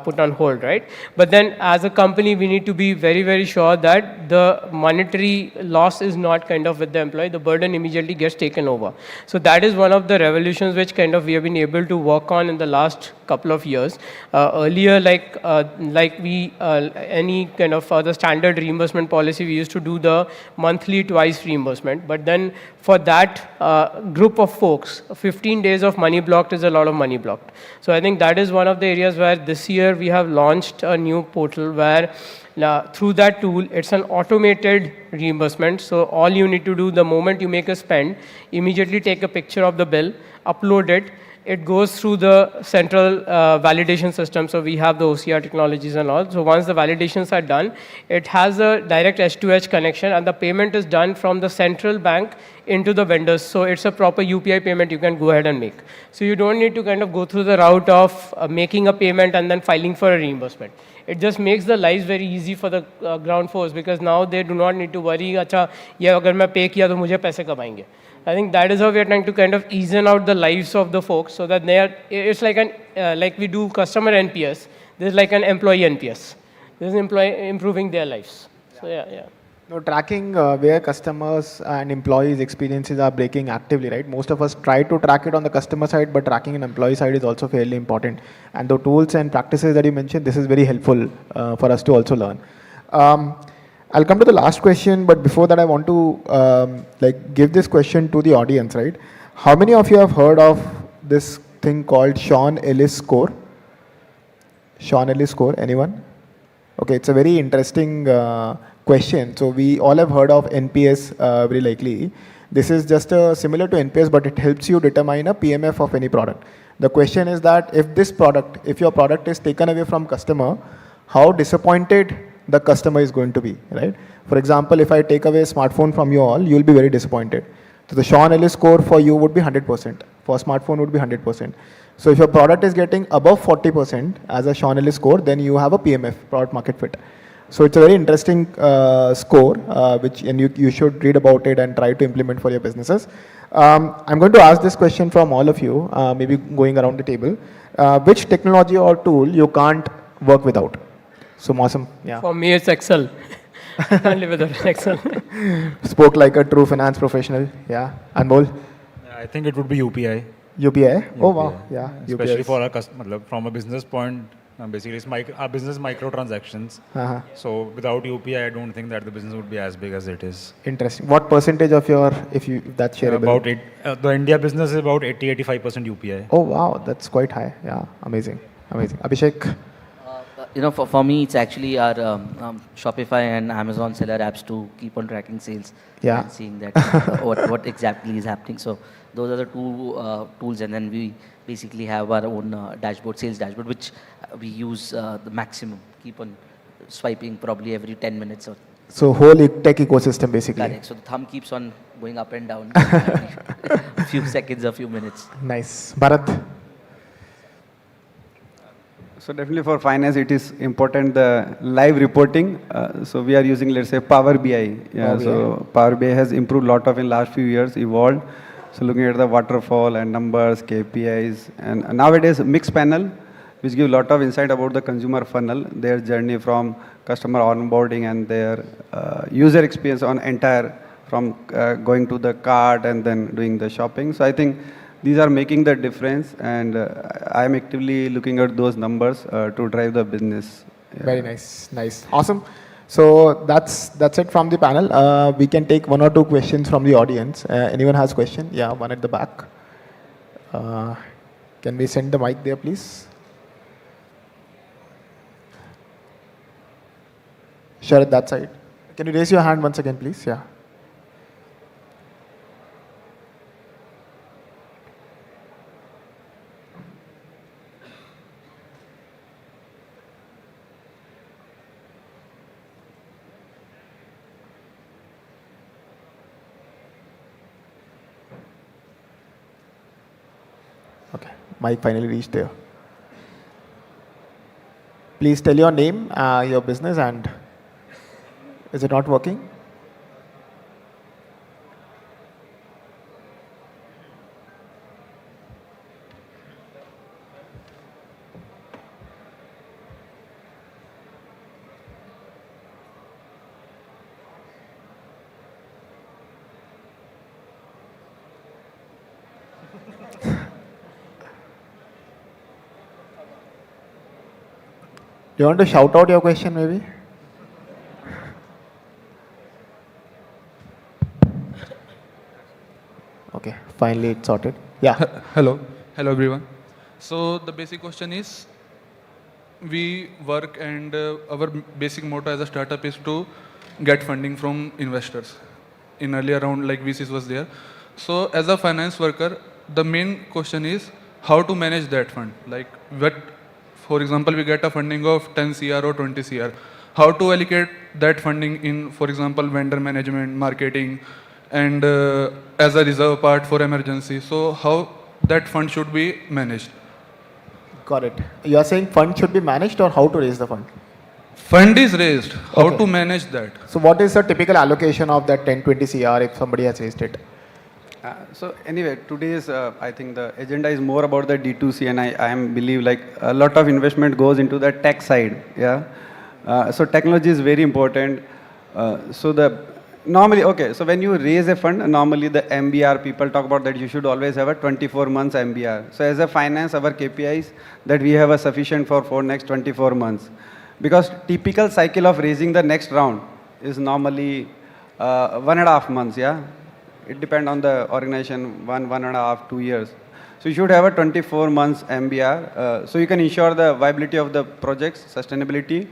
put on hold, right? But then as a company, we need to be very, very sure that the monetary loss is not kind of with the employee, the burden immediately gets taken over. So that is one of the revolutions which kind of we have been able to work on in the last couple of years. Earlier, like any kind of the standard reimbursement policy, we used to do the monthly twice reimbursement. But then for that group of folks, 15 days of money blocked is a lot of money blocked. So I think that is one of the areas where this year we have launched a new portal where through that tool, it's an automated reimbursement. So all you need to do the moment you make a spend, immediately take a picture of the bill, upload it. It goes through the central validation system. So we have the OCR technologies and all. So once the validations are done, it has a direct H2H connection, and the payment is done from the central bank into the vendors. So it's a proper UPI payment you can go ahead and make. So you don't need to kind of go through the route of making a payment and then filing for a reimbursement. It just makes the lives very easy for the ground force, because now they do not need to worry, अच्छा ये अगर मैं pay किया तो मुझे पैसे कब आएंगे. I think that is how we are trying to kind of ease out the lives of the folks, so that they are, it's like like we do customer NPS, there's like an employee NPS. This is improving their lives. So yeah. No, tracking where customers and employees' experiences are breaking actively, right? Most of us try to track it on the customer side, but tracking an employee side is also fairly important. And the tools and practices that you mentioned, this is very helpful for us to also learn. I'll come to the last question, but before that, I want to give this question to the audience, right? How many of you have heard of this thing called Sean Ellis score? Sean Ellis score, anyone? Okay, it's a very interesting question. So we all have heard of NPS very likely. This is just similar to NPS, but it helps you determine a PMF of any product. The question is that if your product is taken away from customer, how disappointed the customer is going to be, right? For example, if I take away a smartphone from you all, you'll be very disappointed. So the Sean Ellis score for you would be 100%. For a smartphone would be 100%. So if your product is getting above 40% as a Sean Ellis score, then you have a PMF, product market fit. So it's a very interesting score, and you should read about it and try to implement for your businesses. I'm going to ask this question from all of you, maybe going around the table. Which technology or tool you can't work without? So Mausam, yeah. For me, it's Excel. Can't live without Excel. Spoke like a true finance professional. Yeah. Anmol? I think it would be UPI. UPI? Oh, wow. Yeah. Especially UPI. for our customer, from a business point, basically it's our business microtransactions. So without UPI, I don't think that the business would be as big as it is. Interesting. What percentage of your, if that's shareable? About it. The India business is about 80-85% UPI. Oh, wow. That's quite high. Yeah. Amazing. Amazing. Abhishek? For me, it's actually our Shopify and Amazon seller apps to keep on tracking sales and seeing that what exactly is happening. So those are the two tools, and then we basically have our own dashboard, sales dashboard, which we use the maximum. Keep on swiping probably every 10 minutes. So whole tech ecosystem basically. Correct. So the thumb keeps on going up and down every a few seconds, a few minutes. Nice. Bharat? So definitely for finance, it is important the live reporting. So we are using, let's say, Power BI. Yeah. So Power BI has improved a lot of in last few years, evolved. So looking at the waterfall and numbers, KPIs, and nowadays Mixpanel, which give a lot of insight about the consumer funnel, their journey from customer onboarding and their user experience on entire, from going to the cart and then doing the shopping. So I think these are making the difference, and I am actively looking at those numbers to drive the business. Yeah. Very nice, nice, awesome. So that's it from the panel. We can take one or two questions from the audience. Anyone has question? Yeah, one at the back. Can we send the mic there, please? Sure, at that side. Can you raise your hand once again, please? Yeah. mic finally reached there. Please tell your name, your business, and is it not working? Do you want to shout out your question maybe? Okay, finally it's sorted. Yeah. Hello. Hello everyone. So the basic question is, we work and our basic motto as a startup is to get funding from investors. In earlier round, like VCs was there. So as a finance worker, the main question is how to manage that fund. Like for example, we get a funding of 10 CR or 20 CR. How to allocate that funding in, for example, vendor management, marketing, and as a reserve part for emergency. So how that fund should be managed? Got it. You are saying fund should be managed or how to raise the fund? Fund is raised. How to manage that? So what is the typical allocation of that 10-20 CR if somebody has raised it? So anyway, today's I think the agenda is more about the D2C, and I believe like a lot of investment goes into the tech side. Yeah. So technology is very important. So when you raise a fund, normally the MBR people talk about that you should always have a 24 months MBR. So as a finance, our KPIs that we have a sufficient for next 24 months. Because typical cycle of raising the next round is normally 1.5 months, yeah. It depends on the organization, 1.5, 2 years. So you should have a 24 months MBR. So you can ensure the viability of the projects, sustainability,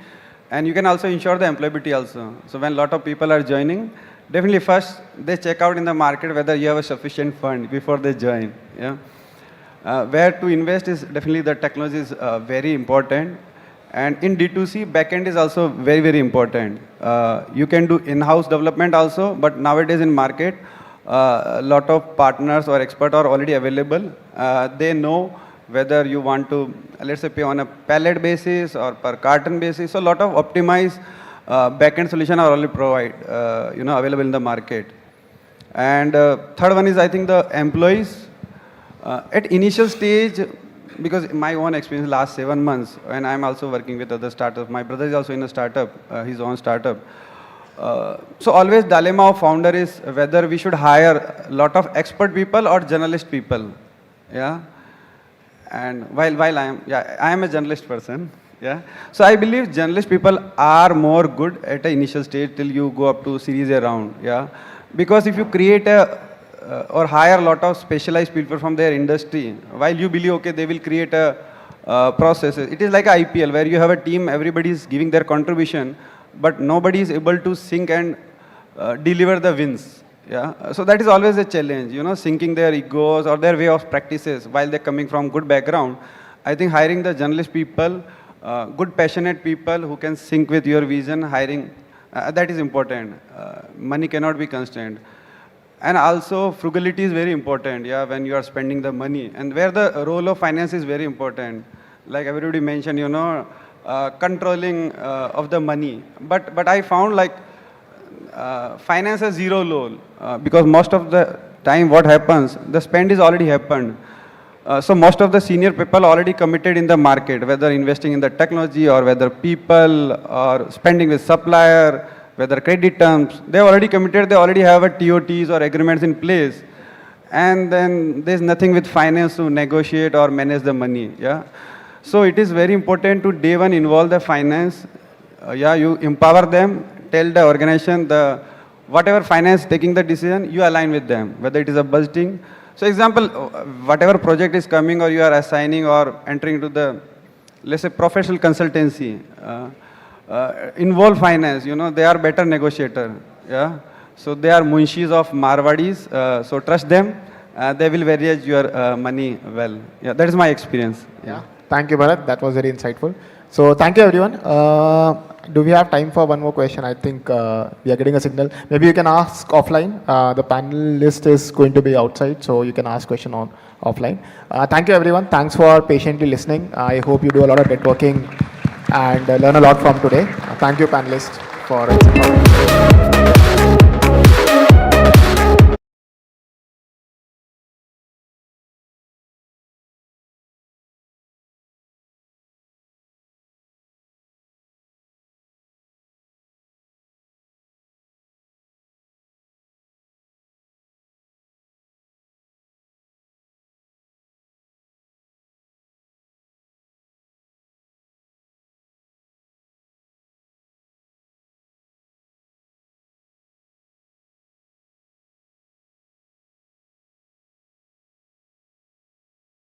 and you can also ensure the employability also. So when a lot of people are joining, definitely first they check out in the market whether you have a sufficient fund before they join. Yeah. Where to invest is definitely the technology is very important. And in D2C, backend is also very, very important. You can do in-house development also, but nowadays in market, a lot of partners or experts are already available. They know whether you want to, let's say, pay on a pallet basis or per carton basis. So a lot of optimized backend solution are already available in the market. And third one is, I think, the employees. At initial stage, because my own experience last 7 months, and I'm also working with other startups. My brother is also in a startup, his own startup. So always dilemma of founder is whether we should hire a lot of expert people or journalist people. Yeah. And while I am a journalist person. Yeah. So I believe journalist people are more good at the initial stage till you go up to series A round. Yeah. Because if you create or hire a lot of specialized people from their industry, while you believe, okay, they will create a process. It is like IPL where you have a team, everybody is giving their contribution, but nobody is able to sync and deliver the wins. Yeah. So that is always a challenge, syncing their egos or their way of practices while they're coming from good background. I think hiring the journalist people, good passionate people who can sync with your vision, hiring, that is important. Money cannot be constrained. And also frugality is very important, yeah, when you are spending the money. And where the role of finance is very important. Like everybody mentioned, controlling of the money. But I found like finance has zero role because most of the time what happens, the spend is already happened. So most of the senior people already committed in the market, whether investing in the technology or whether people or spending with supplier, whether credit terms, they already committed, they already have a TOTs or agreements in place. And then there's nothing with finance to negotiate or manage the money. Yeah. So it is very important to day one involve the finance. You empower them, tell the organization, whatever finance taking the decision, you align with them, whether it is a budgeting. So example, whatever project is coming or you are assigning or entering into the, let's say, professional consultancy, involve finance, they are better negotiator. Yeah. So they are munshis of Marwadis, so trust them. They will manage your money well. Yeah, that is my experience. Yeah. Thank you, Bharat. That was very insightful. So thank you, everyone. do we have time for one more question? I think we are getting a signal. Maybe you can ask offline. The panel list is going to be outside, so you can ask question on offline. Thank you, everyone. Thanks for patiently listening. I hope you do a lot of networking and learn a lot from today. Thank you, panelists, for